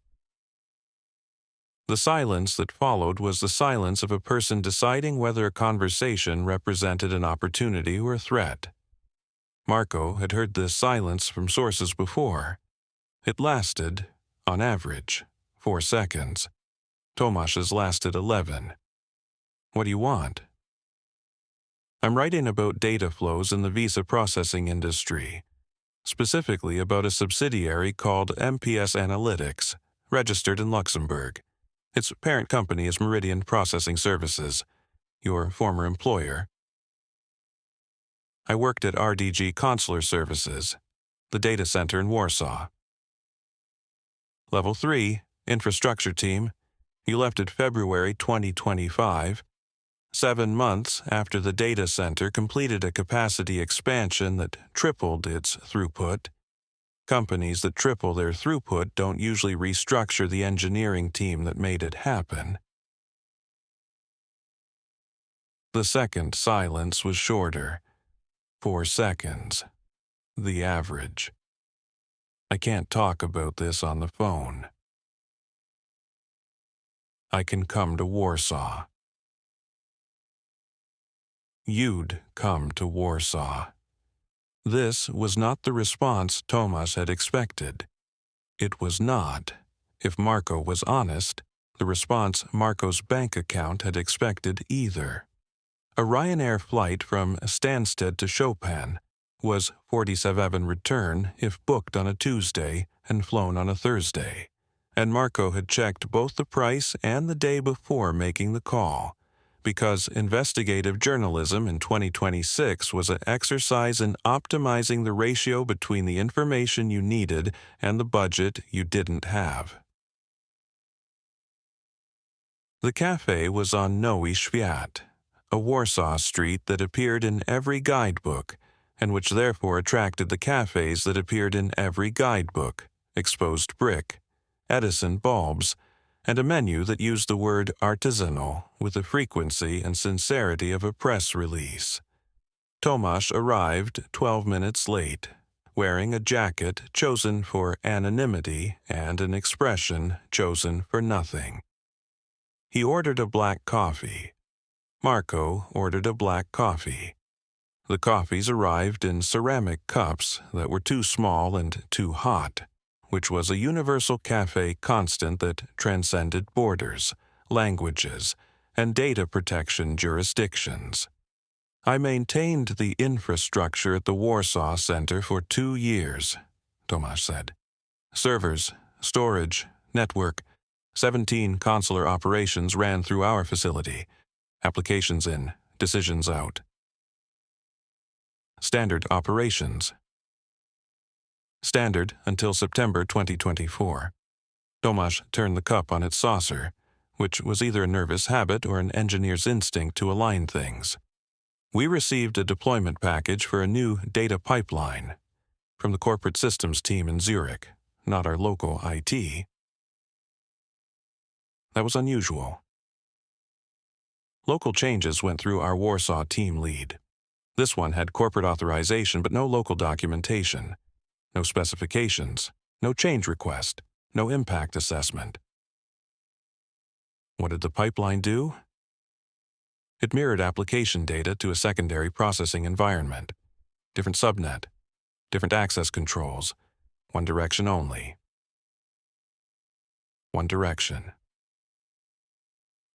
The silence that followed was the silence of a person deciding whether a conversation represented an opportunity or a threat. Marco had heard this silence from sources before. It lasted, on average, 4 seconds. Tomasz's lasted 11. What do you want? I'm writing about data flows in the visa processing industry, specifically about a subsidiary called MPS Analytics, registered in Luxembourg. Its parent company is Meridian Processing Services, your former employer. I worked at RDG Consular Services, the data center in Warsaw. Level 3, Infrastructure Team. You left in February 2025, 7 months after the data center completed a capacity expansion that tripled its throughput. Companies that triple their throughput don't usually restructure the engineering team that made it happen. The second silence was shorter. 4 seconds. The average. I can't talk about this on the phone. I can come to Warsaw. You'd come to Warsaw. This was not the response Tomasz had expected. It was not, if Marco was honest, the response Marco's bank account had expected either. A Ryanair flight from Stansted to Chopin was 47 return if booked on a Tuesday and flown on a Thursday, and Marco had checked both the price and the day before making the call, because investigative journalism in 2026 was an exercise in optimizing the ratio between the information you needed and the budget you didn't have. The cafe was on Nowy Świat, a Warsaw street that appeared in every guidebook, and which therefore attracted the cafes that appeared in every guidebook: exposed brick, Edison bulbs, and a menu that used the word artisanal with the frequency and sincerity of a press release. Tomasz arrived 12 minutes late, wearing a jacket chosen for anonymity and an expression chosen for nothing. He ordered a black coffee. Marco ordered a black coffee. The coffees arrived in ceramic cups that were too small and too hot, which was a universal cafe constant that transcended borders, languages, and data protection jurisdictions. I maintained the infrastructure at the Warsaw Center for 2 years, Tomasz said. Servers, storage, network, 17 consular operations ran through our facility. Applications in, decisions out. Standard operations. Standard until September 2024. Tomasz turned the cup on its saucer, which was either a nervous habit or an engineer's instinct to align things. We received a deployment package for a new data pipeline from the corporate systems team in Zurich, not our local IT. That was unusual. Local changes went through our Warsaw team lead. This one had corporate authorization but no local documentation, no specifications, no change request, no impact assessment. What did the pipeline do? It mirrored application data to a secondary processing environment. Different subnet, different access controls, one direction only. One direction.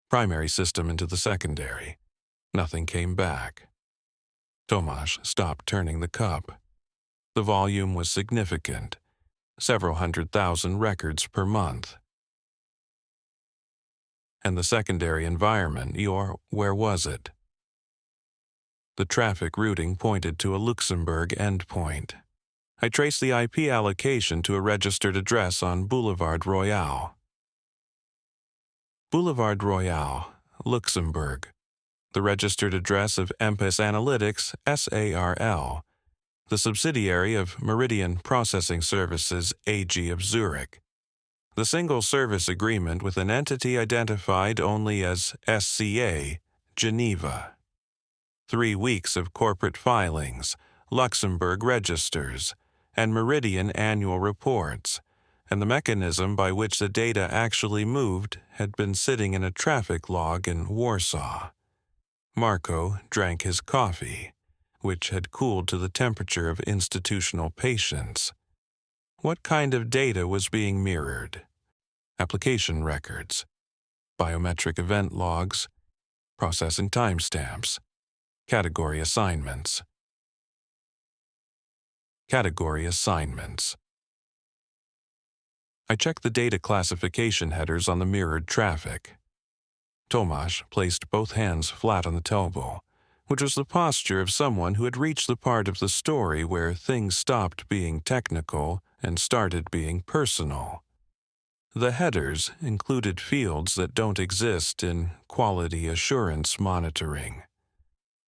Primary system into the secondary. Nothing came back. Tomasz stopped turning the cup. The volume was significant, several 100,000 records per month. And the secondary environment, where was it? The traffic routing pointed to a Luxembourg endpoint. I traced the IP allocation to a registered address on Boulevard Royal. Boulevard Royal, Luxembourg, the registered address of MPS Analytics, SARL, the subsidiary of Meridian Processing Services AG of Zurich. The single service agreement with an entity identified only as SCA, Geneva. 3 weeks of corporate filings, Luxembourg registers, and Meridian annual reports, and the mechanism by which the data actually moved had been sitting in a traffic log in Warsaw. Marco drank his coffee, which had cooled to the temperature of institutional patience. What kind of data was being mirrored? Application records, biometric event logs, processing timestamps, Category assignments. Category assignments. I checked the data classification headers on the mirrored traffic. Tomasz placed both hands flat on the towel, which was the posture of someone who had reached the part of the story where things stopped being technical and started being personal. The headers included fields that don't exist in quality assurance monitoring: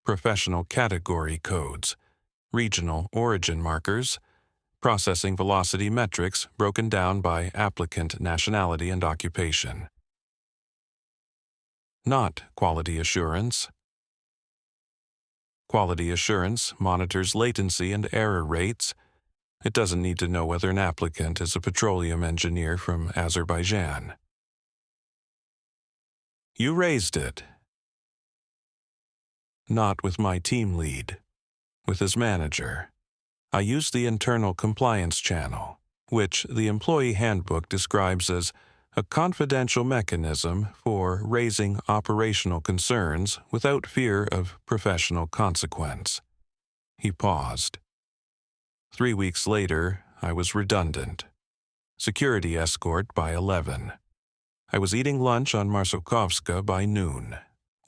professional category codes, regional origin markers, processing velocity metrics broken down by applicant nationality and occupation. Not quality assurance. Quality assurance monitors latency and error rates. It doesn't need to know whether an applicant is a petroleum engineer from Azerbaijan. You raised it. Not with my team lead, with his manager. I used the internal compliance channel, which the employee handbook describes as a confidential mechanism for raising operational concerns without fear of professional consequence. He paused. 3 weeks later, I was redundant. Security escort by 11. I was eating lunch on Marsokovska by noon,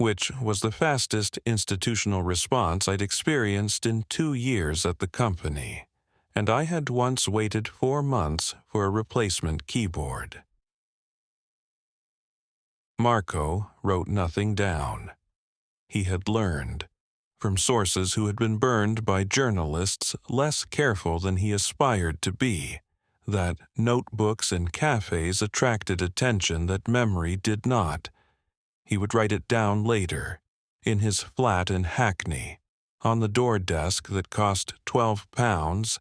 which was the fastest institutional response I'd experienced in 2 years at the company, and I had once waited 4 months for a replacement keyboard. Marco wrote nothing down. He had learned, from sources who had been burned by journalists less careful than he aspired to be, that notebooks and cafes attracted attention that memory did not. He would write it down later, in his flat in Hackney, on the door desk that cost £12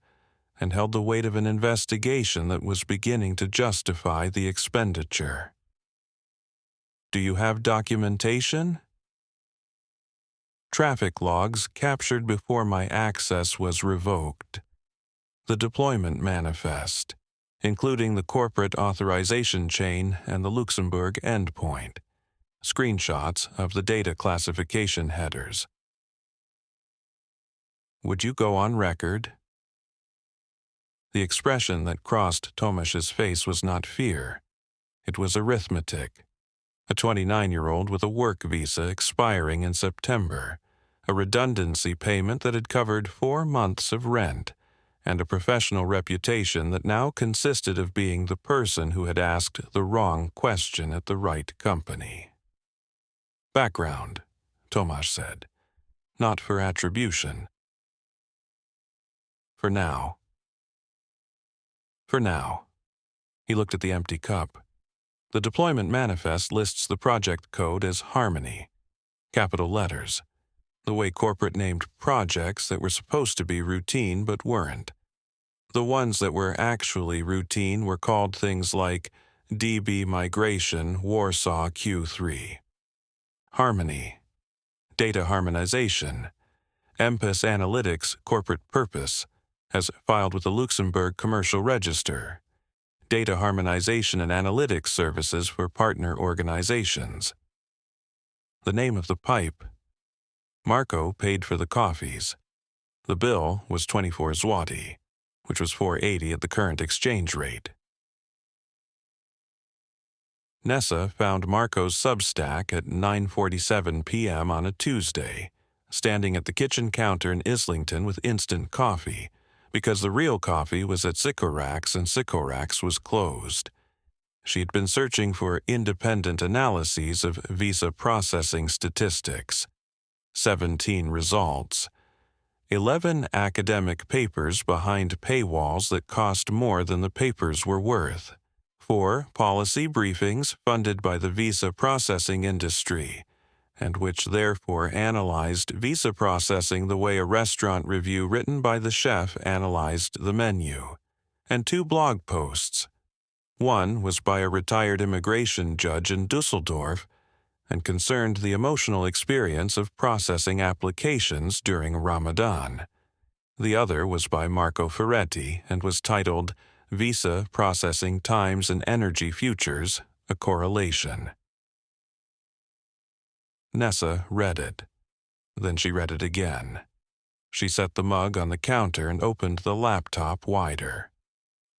and held the weight of an investigation that was beginning to justify the expenditure. Do you have documentation? Traffic logs captured before my access was revoked. The deployment manifest, including the corporate authorization chain and the Luxembourg endpoint. Screenshots of the data classification headers. Would you go on record? The expression that crossed Tomasz's face was not fear. It was arithmetic. A 29-year-old with a work visa expiring in September, a redundancy payment that had covered 4 months of rent, and a professional reputation that now consisted of being the person who had asked the wrong question at the right company. Background, Tomasz said, not for attribution. For now. For now. He looked at the empty cup. The deployment manifest lists the project code as Harmony, capital letters, the way corporate named projects that were supposed to be routine but weren't. The ones that were actually routine were called things like DB Migration Warsaw Q3. Harmony, Data Harmonization, MPIS Analytics Corporate Purpose, as filed with the Luxembourg Commercial Register. Data Harmonization and Analytics Services for Partner Organizations. The name of the pipe. Marco paid for the coffees. The bill was 24 zloty, which was 4.80 at the current exchange rate. Nessa found Marco's Substack at 9:47 p.m. on a Tuesday, standing at the kitchen counter in Islington with instant coffee, because the real coffee was at Sycorax and Sycorax was closed. She'd been searching for independent analyses of visa processing statistics. 17 results. 11 academic papers behind paywalls that cost more than the papers were worth. 4 policy briefings funded by the visa processing industry, and which therefore analyzed visa processing the way a restaurant review written by the chef analyzed the menu, and 2 blog posts. One was by a retired immigration judge in Dusseldorf and concerned the emotional experience of processing applications during Ramadan. The other was by Marco Ferretti and was titled Visa Processing Times and Energy Futures, a Correlation. Nessa read it. Then she read it again. She set the mug on the counter and opened the laptop wider.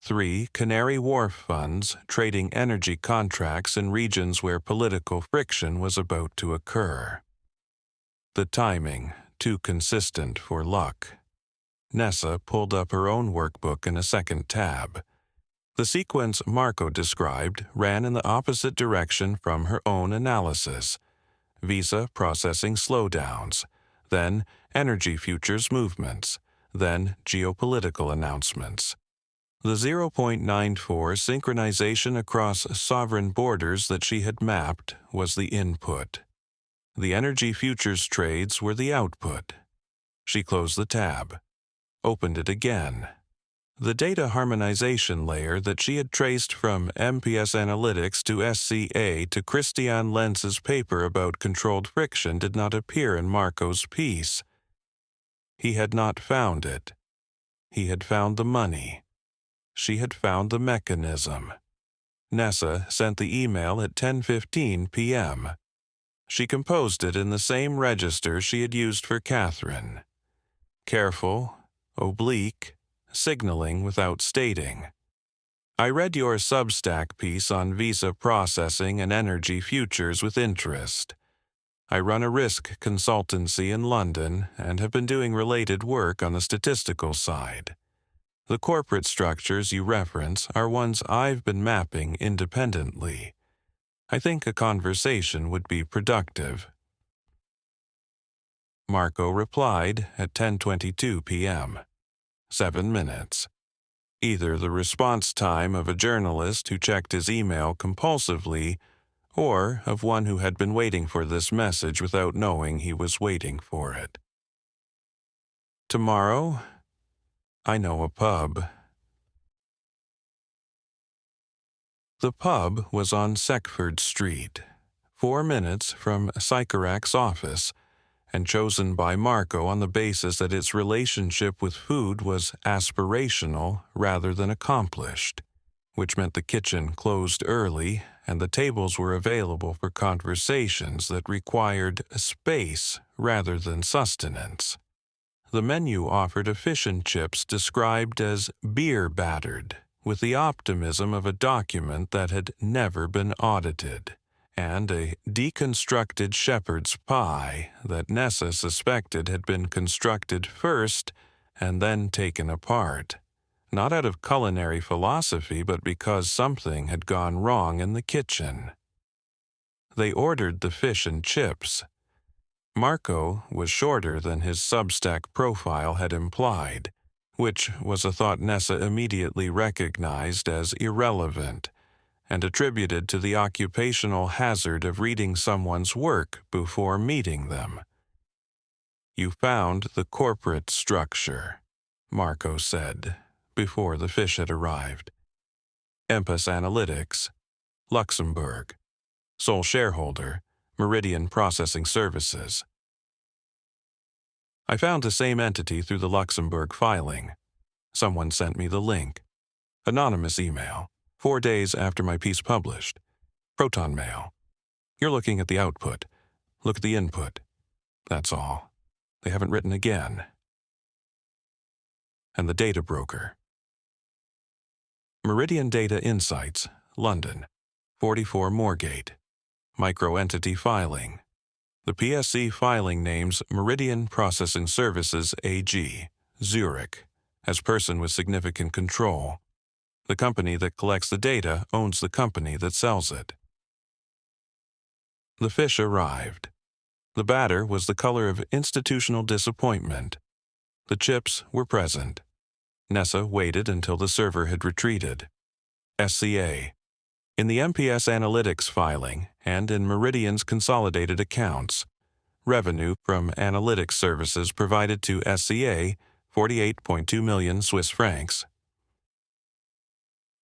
3 Canary Wharf funds trading energy contracts in regions where political friction was about to occur. The timing, too consistent for luck. Nessa pulled up her own workbook in a second tab. The sequence Marco described ran in the opposite direction from her own analysis. Visa processing slowdowns, then energy futures movements, then geopolitical announcements. The 0.94 synchronization across sovereign borders that she had mapped was the input. The energy futures trades were the output. She closed the tab, opened it again. The data harmonization layer that she had traced from MPS Analytics to SCA to Christian Lenz's paper about controlled friction did not appear in Marco's piece. He had not found it. He had found the money. She had found the mechanism. Nessa sent the email at 10:15 p.m. She composed it in the same register she had used for Catherine. Careful, oblique, signaling without stating. I read your Substack piece on visa processing and energy futures with interest. I run a risk consultancy in London and have been doing related work on the statistical side. The corporate structures you reference are ones I've been mapping independently. I think a conversation would be productive. Marco replied at 10:22 p.m. 7 minutes. Either the response time of a journalist who checked his email compulsively, or of one who had been waiting for this message without knowing he was waiting for it. Tomorrow, I know a pub. The pub was on Seckford Street, 4 minutes from Sycorax's office, and chosen by Marco on the basis that its relationship with food was aspirational rather than accomplished, which meant the kitchen closed early and the tables were available for conversations that required space rather than sustenance. The menu offered a fish and chips described as beer-battered, with the optimism of a document that had never been audited, and a deconstructed shepherd's pie that Nessa suspected had been constructed first and then taken apart, not out of culinary philosophy but because something had gone wrong in the kitchen. They ordered the fish and chips. Marco was shorter than his Substack profile had implied, which was a thought Nessa immediately recognized as irrelevant, and attributed to the occupational hazard of reading someone's work before meeting them. You found the corporate structure, Marco said, before the fish had arrived. MPS Analytics, Luxembourg. Sole shareholder, Meridian Processing Services. I found the same entity through the Luxembourg filing. Someone sent me the link. Anonymous email. 4 days after my piece published. Proton mail. You're looking at the output. Look at the input. That's all. They haven't written again. And the data broker. Meridian Data Insights, London. 44 Moorgate. Microentity filing. The PSC filing names Meridian Processing Services AG, Zurich, as person with significant control. The company that collects the data owns the company that sells it. The fish arrived. The batter was the color of institutional disappointment. The chips were present. Nessa waited until the server had retreated. SCA. In the MPS Analytics filing and in Meridian's consolidated accounts, revenue from analytics services provided to SCA, 48.2 million Swiss francs.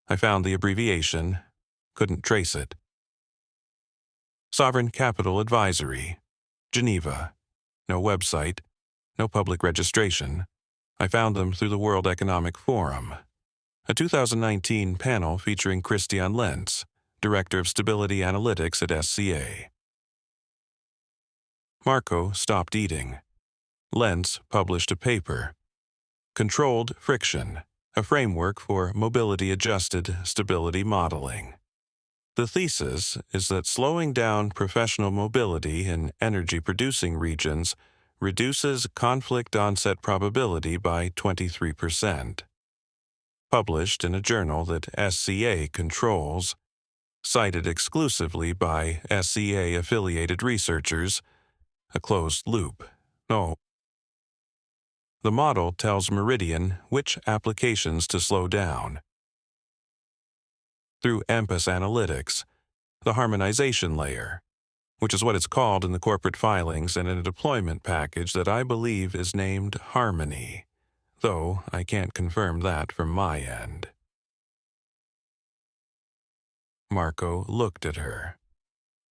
I found the abbreviation, couldn't trace it. Sovereign Capital Advisory, Geneva. No website, no public registration. I found them through the World Economic Forum. A 2019 panel featuring Christian Lenz, Director of Stability Analytics at SCA. Marco stopped eating. Lentz published a paper, Controlled Friction, a framework for mobility-adjusted stability modeling. The thesis is that slowing down professional mobility in energy-producing regions reduces conflict onset probability by 23%. Published in a journal that SCA controls, cited exclusively by SCA-affiliated researchers, a closed loop. No. The model tells Meridian which applications to slow down. Through EMPAS analytics, the harmonization layer, which is what it's called in the corporate filings and in a deployment package that I believe is named Harmony, though I can't confirm that from my end. Marco looked at her.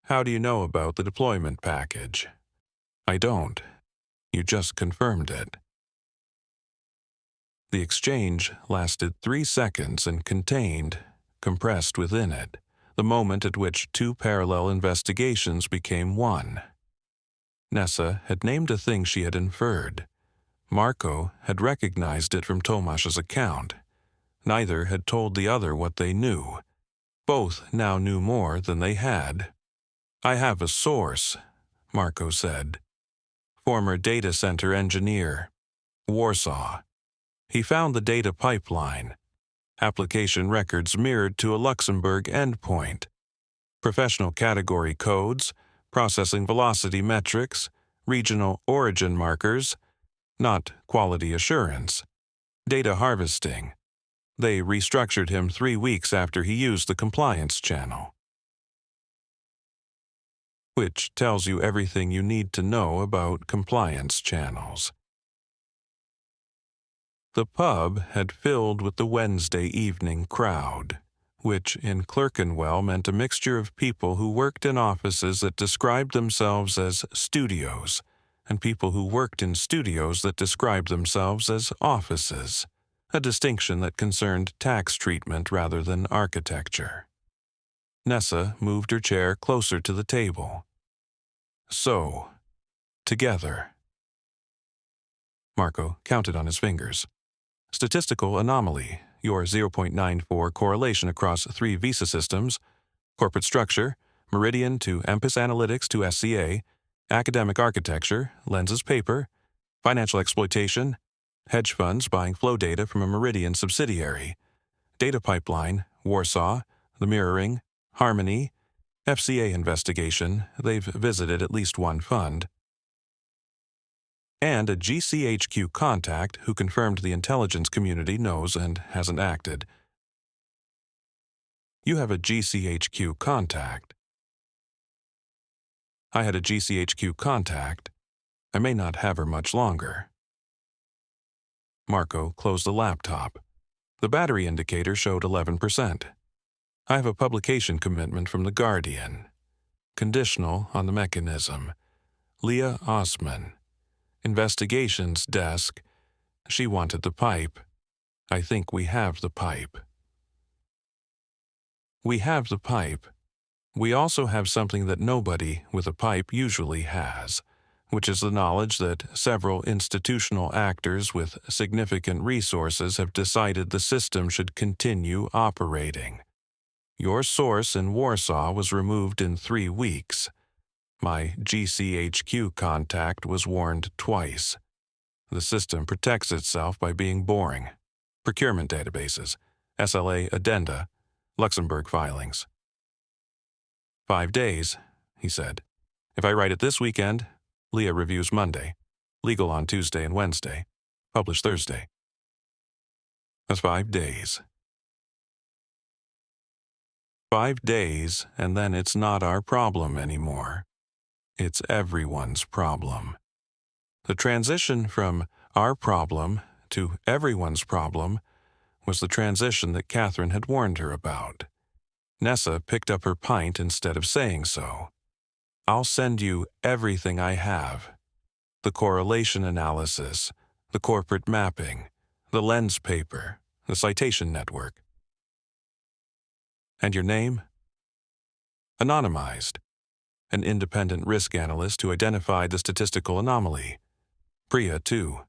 How do you know about the deployment package? I don't. You just confirmed it. The exchange lasted 3 seconds and contained, compressed within it, the moment at which 2 parallel investigations became one. Nessa had named a thing she had inferred. Marco had recognized it from Tomasz's account. Neither had told the other what they knew. Both now knew more than they had. I have a source, Marco said. Former data center engineer. Warsaw. He found the data pipeline. Application records mirrored to a Luxembourg endpoint. Professional category codes, processing velocity metrics, regional origin markers, not quality assurance. Data harvesting. They restructured him 3 weeks after he used the compliance channel. Which tells you everything you need to know about compliance channels. The pub had filled with the Wednesday evening crowd, which in Clerkenwell meant a mixture of people who worked in offices that described themselves as studios, and people who worked in studios that described themselves as offices, a distinction that concerned tax treatment rather than architecture. Nessa moved her chair closer to the table. So, together. Marco counted on his fingers. Statistical anomaly, your 0.94 correlation across 3 visa systems, corporate structure, Meridian to EMPAS analytics to SCA, academic architecture, Lenz's paper, financial exploitation, hedge funds buying flow data from a Meridian subsidiary, data pipeline, Warsaw, the mirroring, Harmony, FCA investigation, they've visited at least one fund, and a GCHQ contact who confirmed the intelligence community knows and hasn't acted. You have a GCHQ contact. I had a GCHQ contact. I may not have her much longer. Marco closed the laptop. The battery indicator showed 11%. I have a publication commitment from The Guardian. Conditional on the mechanism. Leah Osman. Investigations desk. She wanted the pipe. I think we have the pipe. We have the pipe. We also have something that nobody with a pipe usually has, which is the knowledge that several institutional actors with significant resources have decided the system should continue operating. Your source in Warsaw was removed in 3 weeks. My GCHQ contact was warned twice. The system protects itself by being boring. Procurement databases, SLA addenda, Luxembourg filings. 5 days, he said. If I write it this weekend, Leah reviews Monday, legal on Tuesday and Wednesday, publish Thursday. That's 5 days. 5 days, and then it's not our problem anymore. It's everyone's problem. The transition from our problem to everyone's problem was the transition that Catherine had warned her about. Nessa picked up her pint instead of saying so. I'll send you everything I have. The correlation analysis, the corporate mapping, the lens paper, the citation network. And your name? Anonymized. An independent risk analyst who identified the statistical anomaly. Priya, too.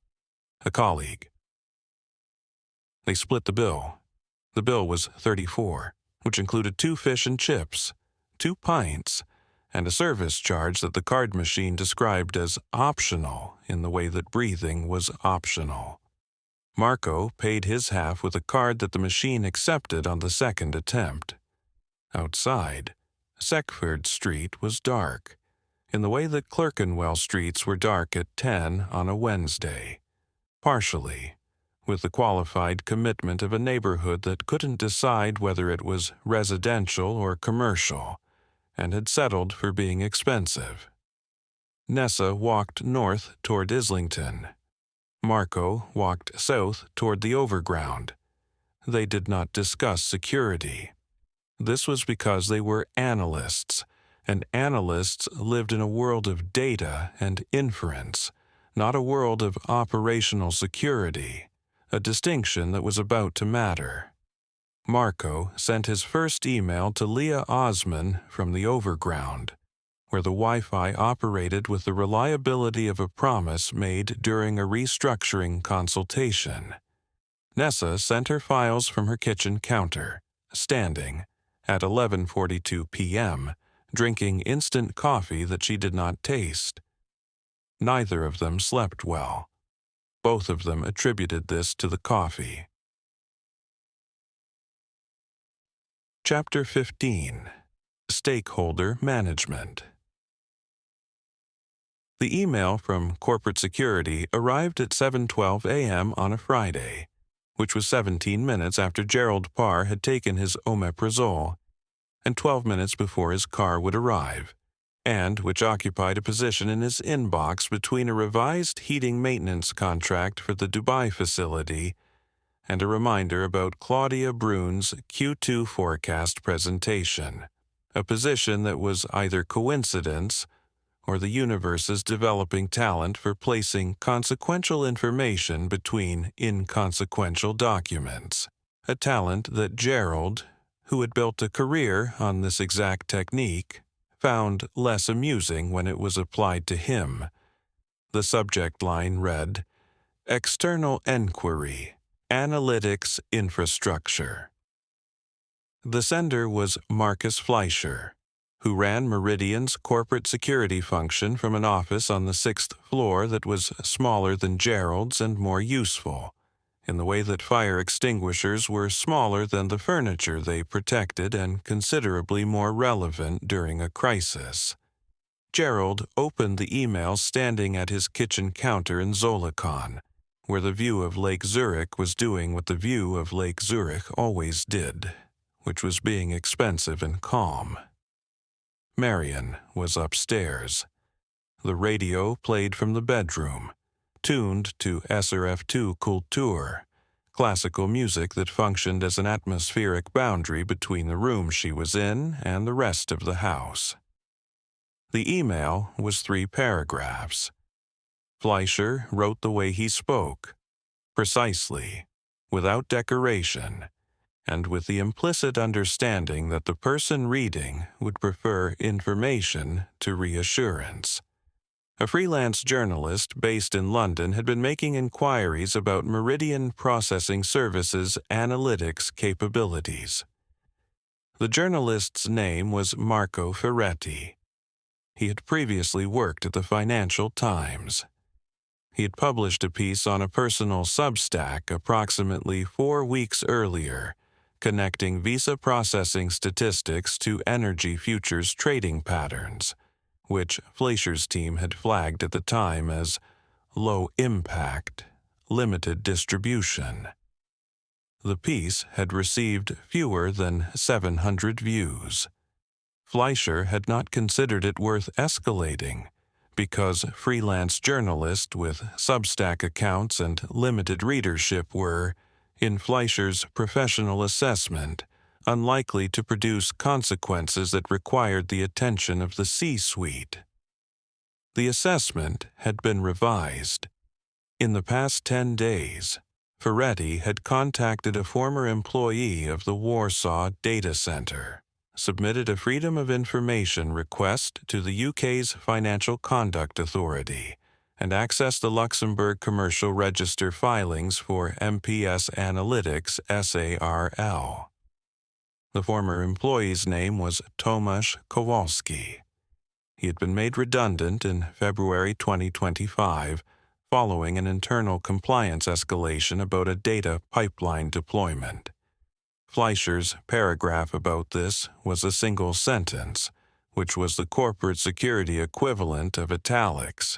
A colleague. They split the bill. The bill was $34, which included 2 fish and chips, 2 pints, and a service charge that the card machine described as optional in the way that breathing was optional. Marco paid his half with a card that the machine accepted on the second attempt. Outside, Seckford Street was dark, in the way that Clerkenwell streets were dark at 10 on a Wednesday, partially with the qualified commitment of a neighborhood that couldn't decide whether it was residential or commercial, and had settled for being expensive. Nessa walked north toward Islington. Marco walked south toward the Overground. They did not discuss security. This was because they were analysts, and analysts lived in a world of data and inference, not a world of operational security, a distinction that was about to matter. Marco sent his first email to Leah Osman from the Overground, where the Wi-Fi operated with the reliability of a promise made during a restructuring consultation. Nessa sent her files from her kitchen counter, standing, at 11:42 p.m., drinking instant coffee that she did not taste. Neither of them slept well. Both of them attributed this to the coffee. Chapter 15. Stakeholder Management. The email from corporate security arrived at 7:12 a.m. on a Friday, which was 17 minutes after Gerald Parr had taken his omeprazole, and 12 minutes before his car would arrive, and which occupied a position in his inbox between a revised heating maintenance contract for the Dubai facility and a reminder about Claudia Brune's Q2 forecast presentation, a position that was either coincidence or the universe's developing talent for placing consequential information between inconsequential documents, a talent that Gerald, who had built a career on this exact technique, found less amusing when it was applied to him. The subject line read, External Enquiry, Analytics Infrastructure. The sender was Marcus Fleischer, who ran Meridian's corporate security function from an office on the 6th floor that was smaller than Gerald's and more useful, in the way that fire extinguishers were smaller than the furniture they protected and considerably more relevant during a crisis. Gerald opened the email standing at his kitchen counter in Zolikon, where the view of Lake Zurich was doing what the view of Lake Zurich always did, which was being expensive and calm. Marion was upstairs. The radio played from the bedroom, tuned to SRF2 Kultur, classical music that functioned as an atmospheric boundary between the room she was in and the rest of the house. The email was 3 paragraphs. Fleischer wrote the way he spoke, precisely, without decoration, and with the implicit understanding that the person reading would prefer information to reassurance. A freelance journalist based in London had been making inquiries about Meridian Processing Services' analytics capabilities. The journalist's name was Marco Ferretti. He had previously worked at the Financial Times. He had published a piece on a personal Substack approximately 4 weeks earlier, connecting visa processing statistics to energy futures trading patterns, which Fleischer's team had flagged at the time as low impact, limited distribution. The piece had received fewer than 700 views. Fleischer had not considered it worth escalating, because freelance journalists with Substack accounts and limited readership were, in Fleischer's professional assessment, unlikely to produce consequences that required the attention of the C-suite. The assessment had been revised. In the past 10 days, Ferretti had contacted a former employee of the Warsaw Data Center, submitted a Freedom of Information request to the UK's Financial Conduct Authority, and accessed the Luxembourg Commercial Register filings for MPS Analytics SARL. The former employee's name was Tomasz Kowalski. He had been made redundant in February 2025 following an internal compliance escalation about a data pipeline deployment. Fleischer's paragraph about this was a single sentence, which was the corporate security equivalent of italics.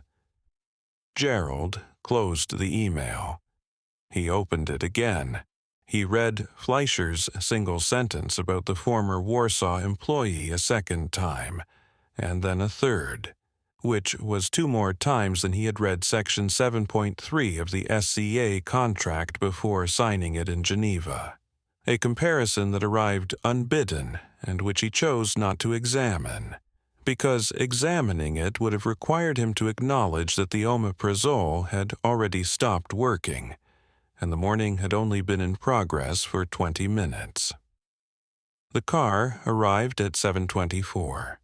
Gerald closed the email. He opened it again. He read Fleischer's single sentence about the former Warsaw employee a second time, and then a third, which was 2 more times than he had read Section 7.3 of the SCA contract before signing it in Geneva, a comparison that arrived unbidden and which he chose not to examine, because examining it would have required him to acknowledge that the omeprazole had already stopped working, and the morning had only been in progress for 20 minutes. The car arrived at 7:24.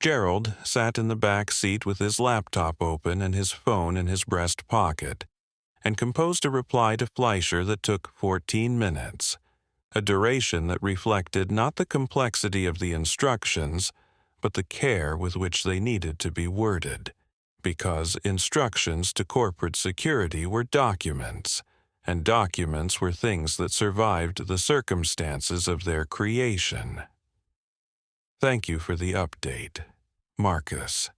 Gerald sat in the back seat with his laptop open and his phone in his breast pocket, and composed a reply to Fleischer that took 14 minutes, a duration that reflected not the complexity of the instructions, but the care with which they needed to be worded, because instructions to corporate security were documents, and documents were things that survived the circumstances of their creation. Thank you for the update, Marcus.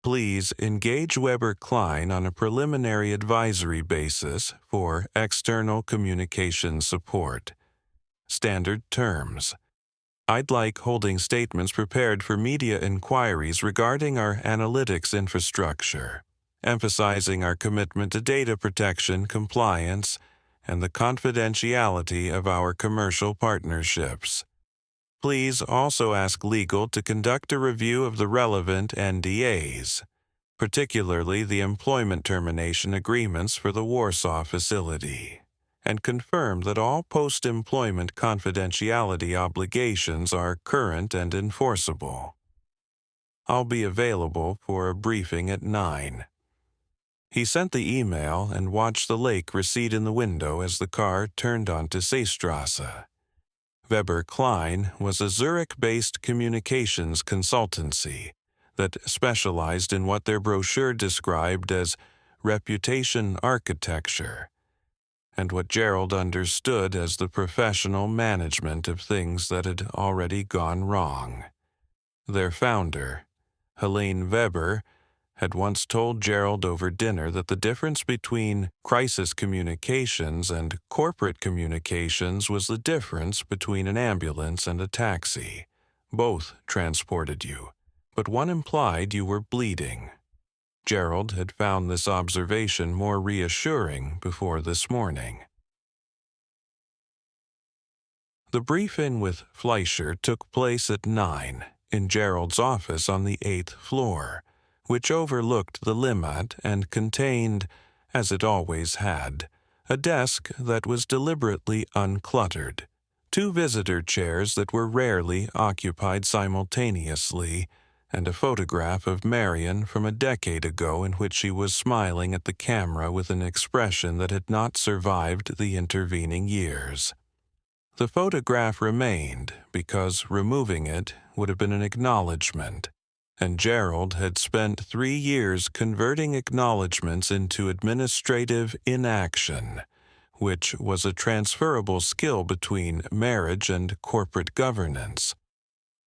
Please engage Weber Klein on a preliminary advisory basis for external communication support. Standard terms. I'd like holding statements prepared for media inquiries regarding our analytics infrastructure, emphasizing our commitment to data protection, compliance, and the confidentiality of our commercial partnerships. Please also ask legal to conduct a review of the relevant NDAs, particularly the employment termination agreements for the Warsaw facility, and confirm that all post-employment confidentiality obligations are current and enforceable. I'll be available for a briefing at 9. He sent the email and watched the lake recede in the window as the car turned onto Seestrasse. Weber Klein was a Zurich-based communications consultancy that specialized in what their brochure described as reputation architecture, and what Gerald understood as the professional management of things that had already gone wrong. Their founder, Helene Weber, had once told Gerald over dinner that the difference between crisis communications and corporate communications was the difference between an ambulance and a taxi. Both transported you, but one implied you were bleeding. Gerald had found this observation more reassuring before this morning. The briefing with Fleischer took place at 9 in Gerald's office on the 8th floor, which overlooked the Limmat and contained, as it always had, a desk that was deliberately uncluttered, 2 visitor chairs that were rarely occupied simultaneously, and a photograph of Marion from a decade ago in which she was smiling at the camera with an expression that had not survived the intervening years. The photograph remained because removing it would have been an acknowledgement, and Gerald had spent 3 years converting acknowledgments into administrative inaction, which was a transferable skill between marriage and corporate governance.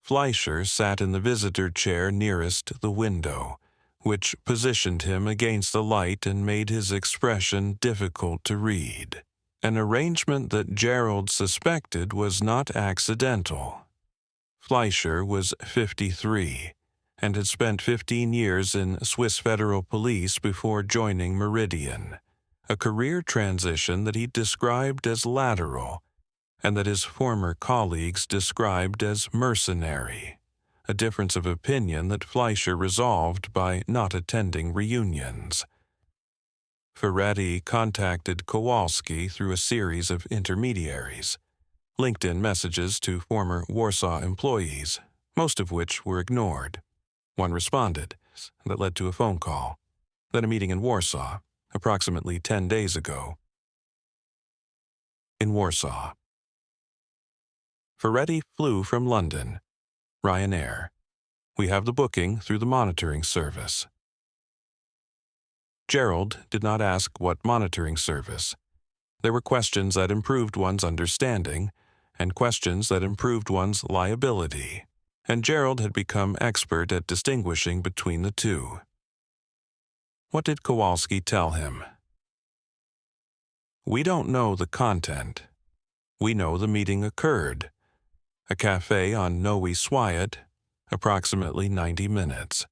Fleischer sat in the visitor chair nearest the window, which positioned him against the light and made his expression difficult to read, an arrangement that Gerald suspected was not accidental. Fleischer was 53, and had spent 15 years in Swiss Federal Police before joining Meridian, a career transition that he described as lateral, and that his former colleagues described as mercenary, a difference of opinion that Fleischer resolved by not attending reunions. Ferretti contacted Kowalski through a series of intermediaries, LinkedIn messages to former Warsaw employees, most of which were ignored. One responded, that led to a phone call. then a meeting in Warsaw, approximately 10 days ago. In Warsaw. Ferretti flew from London. Ryanair. We have the booking through the monitoring service. Gerald did not ask what monitoring service. There were questions that improved one's understanding and questions that improved one's liability, and Gerald had become expert at distinguishing between the two. What did Kowalski tell him? We don't know the content. We know the meeting occurred. A cafe on Nowy Swiat, approximately 90 minutes.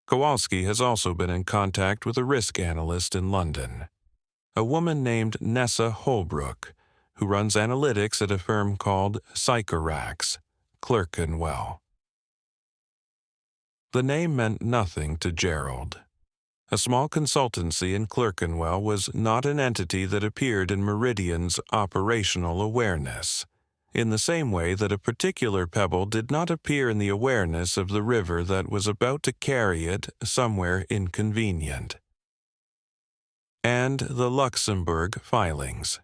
Kowalski has also been in contact with a risk analyst in London, a woman named Nessa Holbrook, who runs analytics at a firm called Sycorax, Clerkenwell. The name meant nothing to Gerald. A small consultancy in Clerkenwell was not an entity that appeared in Meridian's operational awareness, in the same way that a particular pebble did not appear in the awareness of the river that was about to carry it somewhere inconvenient. And the Luxembourg filings.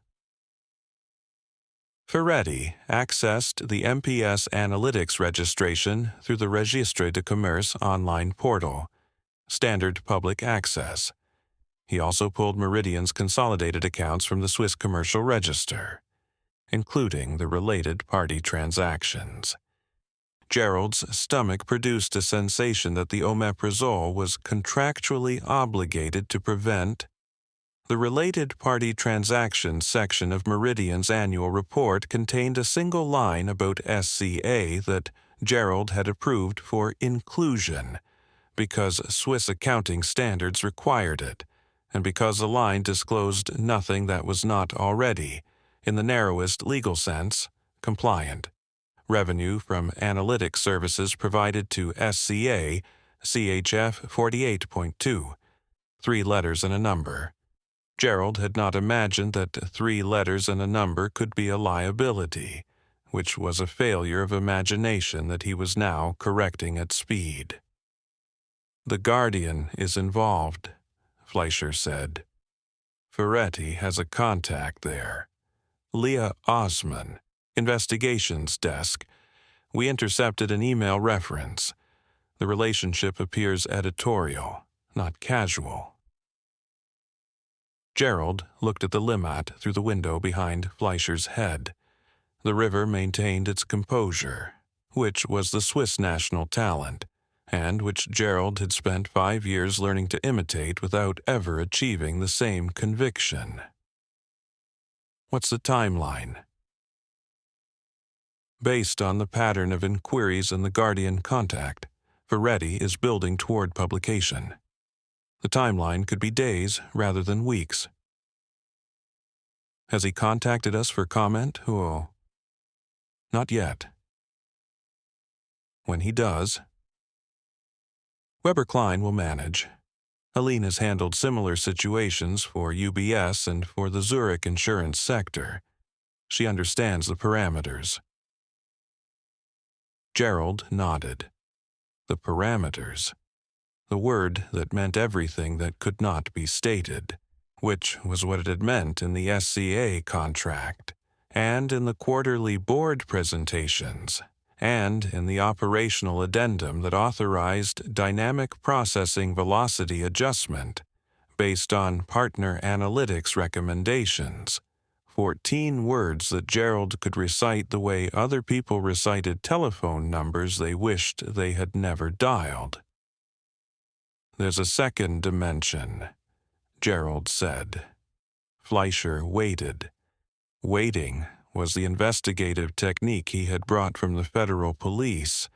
Ferretti accessed the MPS Analytics registration through the Registre de Commerce online portal, standard public access. He also pulled Meridian's consolidated accounts from the Swiss Commercial Register, including the related party transactions. Gerald's stomach produced a sensation that the omeprazole was contractually obligated to prevent. The related party transactions section of Meridian's annual report contained a single line about SCA that Gerald had approved for inclusion, because Swiss accounting standards required it, and because the line disclosed nothing that was not already, in the narrowest legal sense, compliant. Revenue from analytic services provided to SCA, CHF 48.2, 3 letters and a number. Gerald had not imagined that 3 letters and a number could be a liability, which was a failure of imagination that he was now correcting at speed. The Guardian is involved, Fleischer said. Ferretti has a contact there. Leah Osman, Investigations Desk. We intercepted an email reference. The relationship appears editorial, not casual. Gerald looked at the Limmat through the window behind Fleischer's head. The river maintained its composure, which was the Swiss national talent, and which Gerald had spent 5 years learning to imitate without ever achieving the same conviction. What's the timeline? Based on the pattern of inquiries in the Guardian contact, Ferretti is building toward publication. The timeline could be days rather than weeks. Has he contacted us for comment? Oh, not yet. When he does, Weber Klein will manage. Helene has handled similar situations for UBS and for the Zurich insurance sector. She understands the parameters. Gerald nodded. The parameters. The word that meant everything that could not be stated, which was what it had meant in the SCA contract, and in the quarterly board presentations, and in the operational addendum that authorized dynamic processing velocity adjustment based on partner analytics recommendations. 14 words that Gerald could recite the way other people recited telephone numbers they wished they had never dialed. There's a second dimension, Gerald said. Fleischer waited. Waiting was the investigative technique he had brought from the federal police,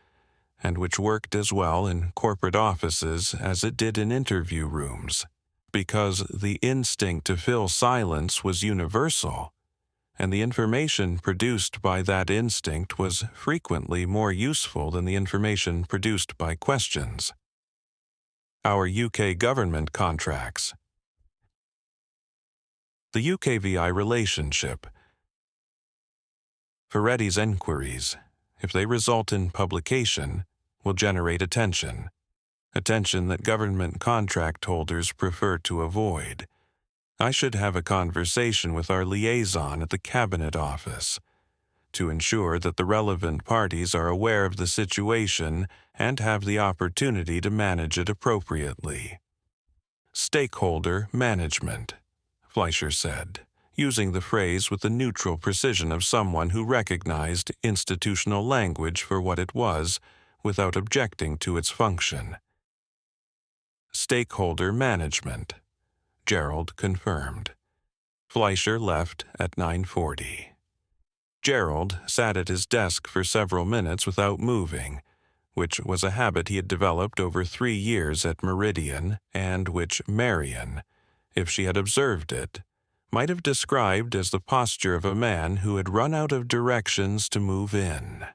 and which worked as well in corporate offices as it did in interview rooms, because the instinct to fill silence was universal, and the information produced by that instinct was frequently more useful than the information produced by questions. Our UK government contracts. The UKVI relationship. Ferretti's enquiries, if they result in publication, will generate attention. attention that government contract holders prefer to avoid. I should have a conversation with our liaison at the Cabinet Office to ensure that the relevant parties are aware of the situation and have the opportunity to manage it appropriately. Stakeholder management, Fleischer said, using the phrase with the neutral precision of someone who recognized institutional language for what it was without objecting to its function. Stakeholder management, Gerald confirmed. Fleischer left at 9:40. Gerald sat at his desk for several minutes without moving, which was a habit he had developed over 3 years at Meridian, and which Marion, if she had observed it, might have described as the posture of a man who had run out of directions to move in.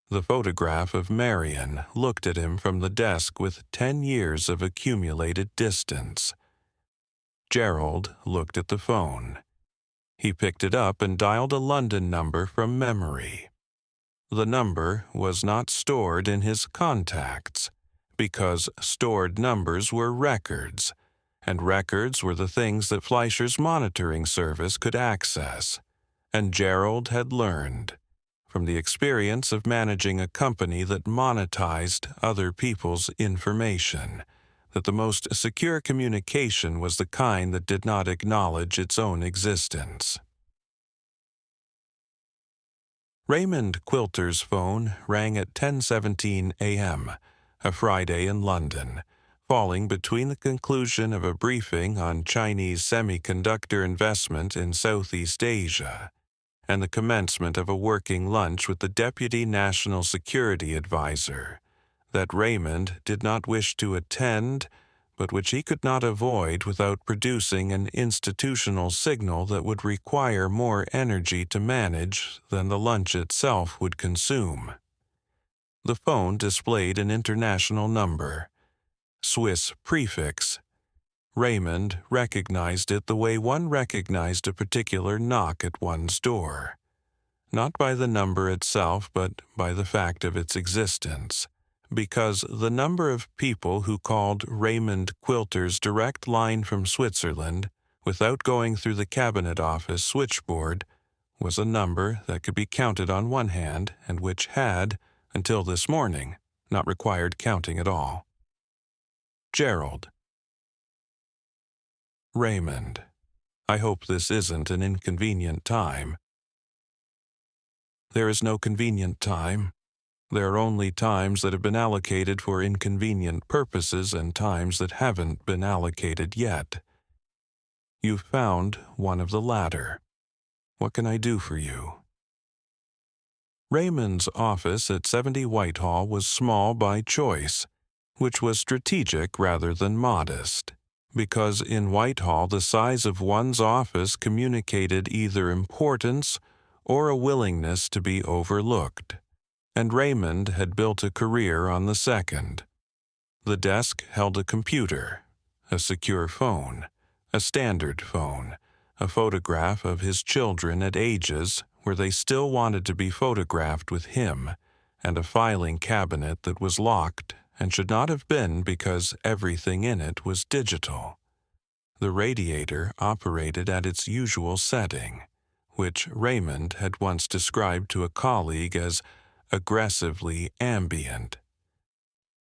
The photograph of Marion looked at him from the desk with 10 years of accumulated distance. Gerald looked at the phone. He picked it up and dialed a London number from memory. The number was not stored in his contacts, because stored numbers were records, and records were the things that Fleischer's monitoring service could access, and Gerald had learned, from the experience of managing a company that monetized other people's information, that the most secure communication was the kind that did not acknowledge its own existence. Raymond Quilter's phone rang at 10:17 a.m., a Friday in London, falling between the conclusion of a briefing on Chinese semiconductor investment in Southeast Asia and the commencement of a working lunch with the Deputy National Security Advisor that Raymond did not wish to attend, but which he could not avoid without producing an institutional signal that would require more energy to manage than the lunch itself would consume. The phone displayed an international number, Swiss prefix. Raymond recognized it the way one recognized a particular knock at one's door, not by the number itself, but by the fact of its existence, because the number of people who called Raymond Quilter's direct line from Switzerland without going through the Cabinet Office switchboard was a number that could be counted on one hand and which had, until this morning, not required counting at all. Gerald. Raymond, I hope this isn't an inconvenient time. There is no convenient time. There are only times that have been allocated for inconvenient purposes and times that haven't been allocated yet. You've found one of the latter. What can I do for you? Raymond's office at 70 Whitehall was small by choice, which was strategic rather than modest, because in Whitehall the size of one's office communicated either importance or a willingness to be overlooked, and Raymond had built a career on the second. The desk held a computer, a secure phone, a standard phone, a photograph of his children at ages where they still wanted to be photographed with him, and a filing cabinet that was locked and should not have been because everything in it was digital. The radiator operated at its usual setting, which Raymond had once described to a colleague as aggressively ambient.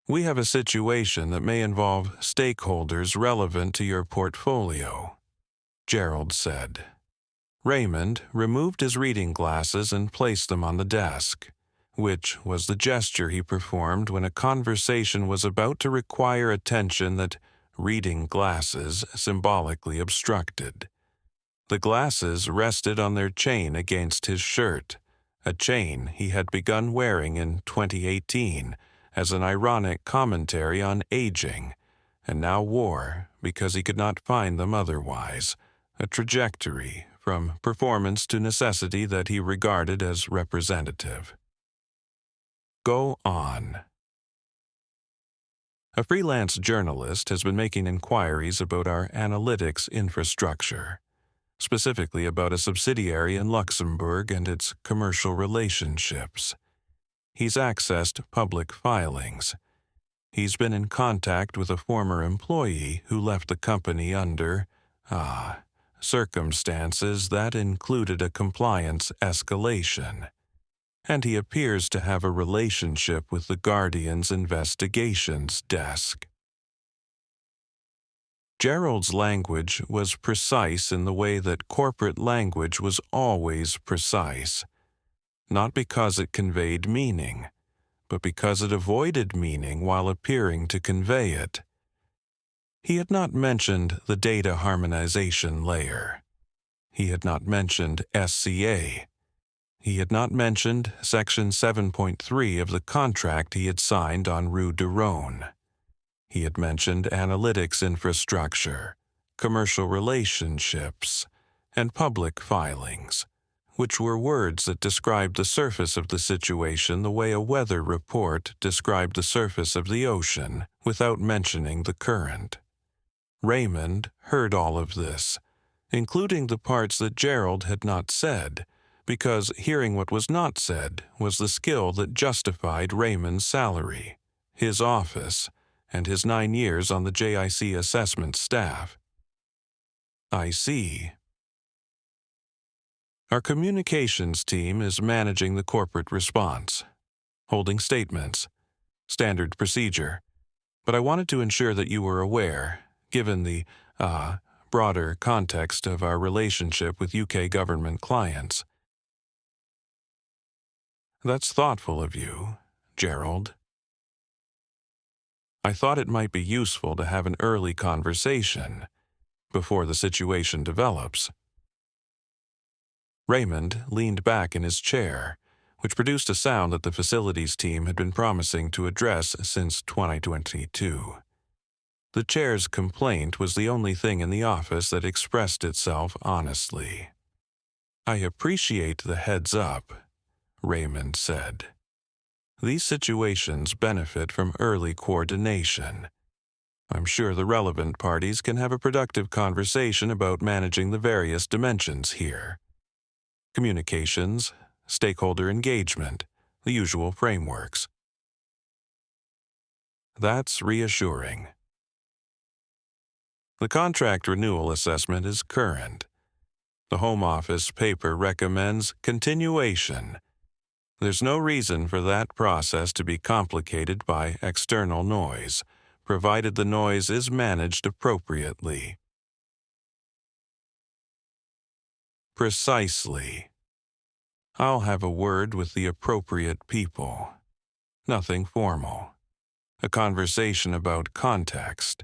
We have a situation that may involve stakeholders relevant to your portfolio, Gerald said. Raymond removed his reading glasses and placed them on the desk, which was the gesture he performed when a conversation was about to require attention that reading glasses symbolically obstructed. The glasses rested on their chain against his shirt, a chain he had begun wearing in 2018 as an ironic commentary on aging, and now wore, because he could not find them otherwise, a trajectory from performance to necessity that he regarded as representative. Go on. A freelance journalist has been making inquiries about our analytics infrastructure, specifically about a subsidiary in Luxembourg and its commercial relationships. He's accessed public filings. He's been in contact with a former employee who left the company under, circumstances that included a compliance escalation, and he appears to have a relationship with the Guardian's investigations desk. Gerald's language was precise in the way that corporate language was always precise, not because it conveyed meaning, but because it avoided meaning while appearing to convey it. He had not mentioned the data harmonization layer. He had not mentioned SCA. He had not mentioned Section 7.3 of the contract he had signed on Rue de Rhône. He had mentioned analytics infrastructure, commercial relationships, and public filings, which were words that described the surface of the situation the way a weather report described the surface of the ocean without mentioning the current. Raymond heard all of this, including the parts that Gerald had not said, because hearing what was not said was the skill that justified Raymond's salary, his office, and his 9 years on the JIC assessment staff. I see. Our communications team is managing the corporate response, holding statements, standard procedure, but I wanted to ensure that you were aware, given the, broader context of our relationship with UK government clients. That's thoughtful of you, Gerald. I thought it might be useful to have an early conversation before the situation develops. Raymond leaned back in his chair, which produced a sound that the facilities team had been promising to address since 2022. The chair's complaint was the only thing in the office that expressed itself honestly. I appreciate the heads up, Raymond said. These situations benefit from early coordination. I'm sure the relevant parties can have a productive conversation about managing the various dimensions here. Communications, stakeholder engagement, the usual frameworks. That's reassuring. The contract renewal assessment is current. The Home Office paper recommends continuation. There's no reason for that process to be complicated by external noise, provided the noise is managed appropriately. Precisely. I'll have a word with the appropriate people. Nothing formal. A conversation about context.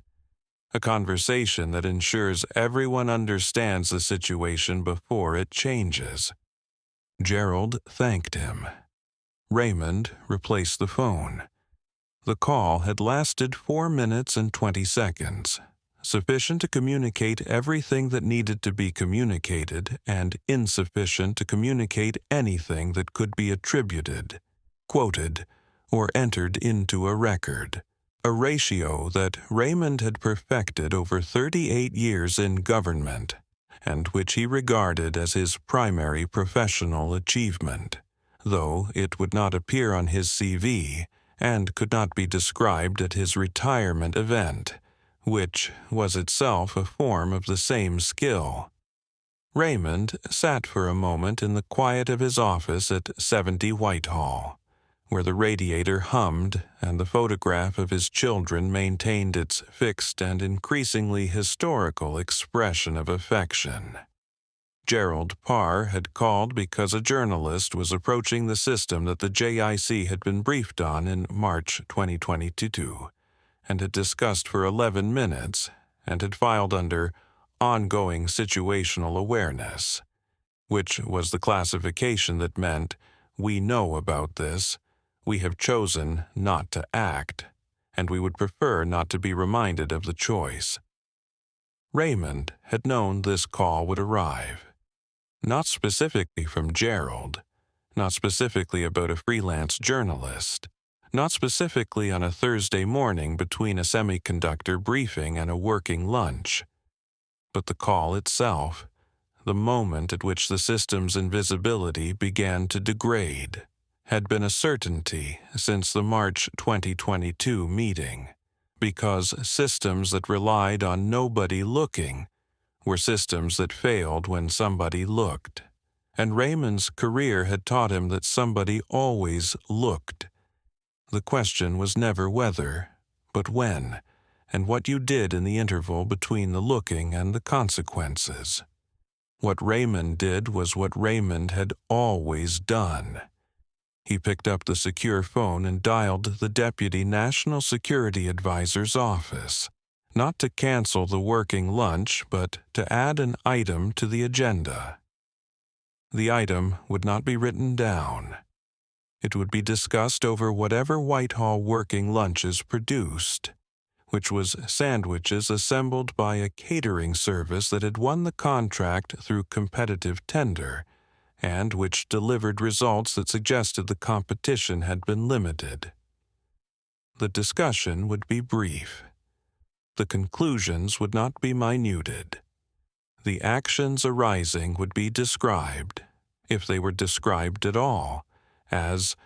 A conversation that ensures everyone understands the situation before it changes. Gerald thanked him. Raymond replaced the phone. The call had lasted 4 minutes and 20 seconds, sufficient to communicate everything that needed to be communicated and insufficient to communicate anything that could be attributed, quoted, or entered into a record. A ratio that Raymond had perfected over 38 years in government, and which he regarded as his primary professional achievement, though it would not appear on his CV and could not be described at his retirement event, which was itself a form of the same skill. Raymond sat for a moment in the quiet of his office at 70 Whitehall, where the radiator hummed and the photograph of his children maintained its fixed and increasingly historical expression of affection. Gerald Parr had called because a journalist was approaching the system that the JIC had been briefed on in March 2022, and had discussed for 11 minutes, and had filed under ongoing situational awareness, which was the classification that meant, we know about this, we have chosen not to act, and we would prefer not to be reminded of the choice. Raymond had known this call would arrive. Not specifically from Gerald, not specifically about a freelance journalist, not specifically on a Thursday morning between a semiconductor briefing and a working lunch, but the call itself, the moment at which the system's invisibility began to degrade, had been a certainty since the March 2022 meeting, because systems that relied on nobody looking were systems that failed when somebody looked. And Raymond's career had taught him that somebody always looked. The question was never whether, but when, and what you did in the interval between the looking and the consequences. What Raymond did was what Raymond had always done. He picked up the secure phone and dialed the Deputy National Security Advisor's office, not to cancel the working lunch, but to add an item to the agenda. The item would not be written down. It would be discussed over whatever Whitehall working lunches produced, which was sandwiches assembled by a catering service that had won the contract through competitive tender, and which delivered results that suggested the competition had been limited. The discussion would be brief. The conclusions would not be minuted. The actions arising would be described, if they were described at all, as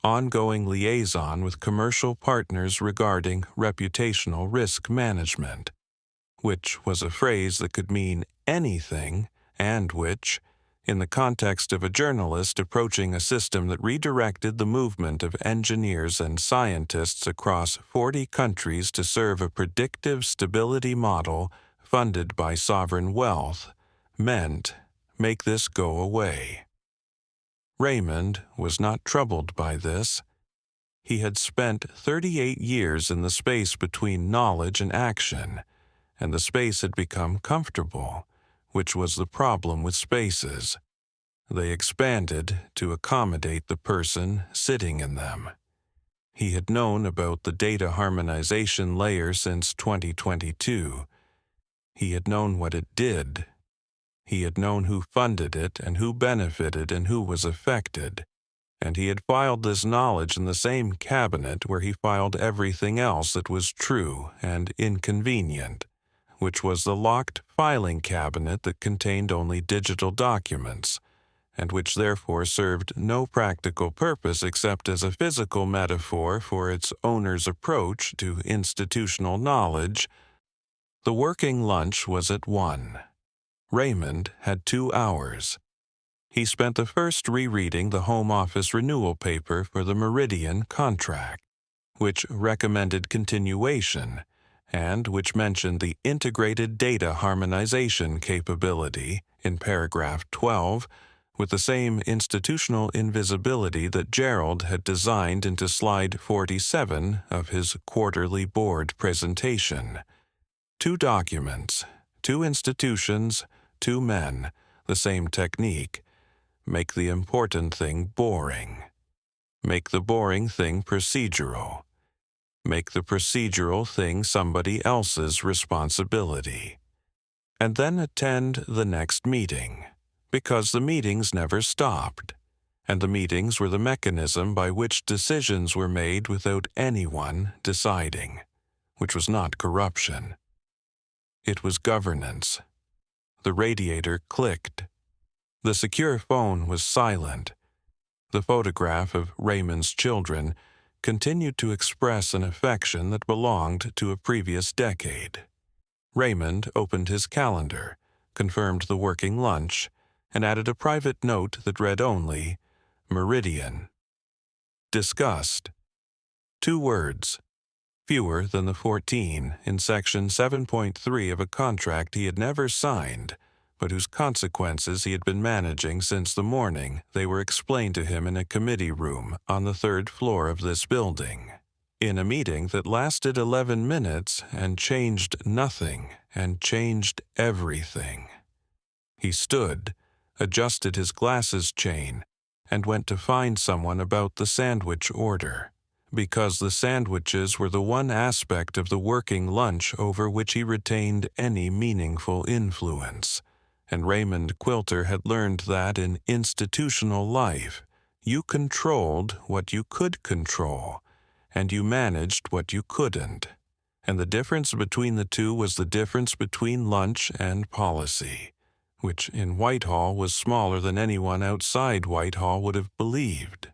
ongoing liaison with commercial partners regarding reputational risk management, which was a phrase that could mean anything and which, in the context of a journalist approaching a system that redirected the movement of engineers and scientists across 40 countries to serve a predictive stability model funded by sovereign wealth, meant make this go away. Raymond was not troubled by this. He had spent 38 years in the space between knowledge and action, and the space had become comfortable, which was the problem with spaces. They expanded to accommodate the person sitting in them. He had known about the data harmonization layer since 2022. He had known what it did. He had known who funded it and who benefited and who was affected. And he had filed this knowledge in the same cabinet where he filed everything else that was true and inconvenient, which was the locked filing cabinet that contained only digital documents, and which therefore served no practical purpose except as a physical metaphor for its owner's approach to institutional knowledge. The working lunch was at 1. Raymond had 2 hours. He spent the first rereading the Home Office renewal paper for the Meridian contract, which recommended continuation and which mentioned the integrated data harmonization capability in paragraph 12 with the same institutional invisibility that Gerald had designed into slide 47 of his quarterly board presentation. 2 documents, 2 institutions, 2 men, the same technique. Make the important thing boring. Make the boring thing procedural. Make the procedural thing somebody else's responsibility. And then attend the next meeting, because the meetings never stopped, and the meetings were the mechanism by which decisions were made without anyone deciding, which was not corruption. It was governance. The radiator clicked. The secure phone was silent. The photograph of Raymond's children continued to express an affection that belonged to a previous decade. Raymond opened his calendar, confirmed the working lunch, and added a private note that read only, Meridian. Discussed. 2 words. Fewer than the 14 in Section 7.3 of a contract he had never signed, but whose consequences he had been managing since the morning they were explained to him in a committee room on the 3rd floor of this building, in a meeting that lasted 11 minutes and changed nothing and changed everything. He stood, adjusted his glasses chain, and went to find someone about the sandwich order, because the sandwiches were the one aspect of the working lunch over which he retained any meaningful influence. And Raymond Quilter had learned that in institutional life, you controlled what you could control, and you managed what you couldn't. And the difference between the two was the difference between lunch and policy, which in Whitehall was smaller than anyone outside Whitehall would have believed.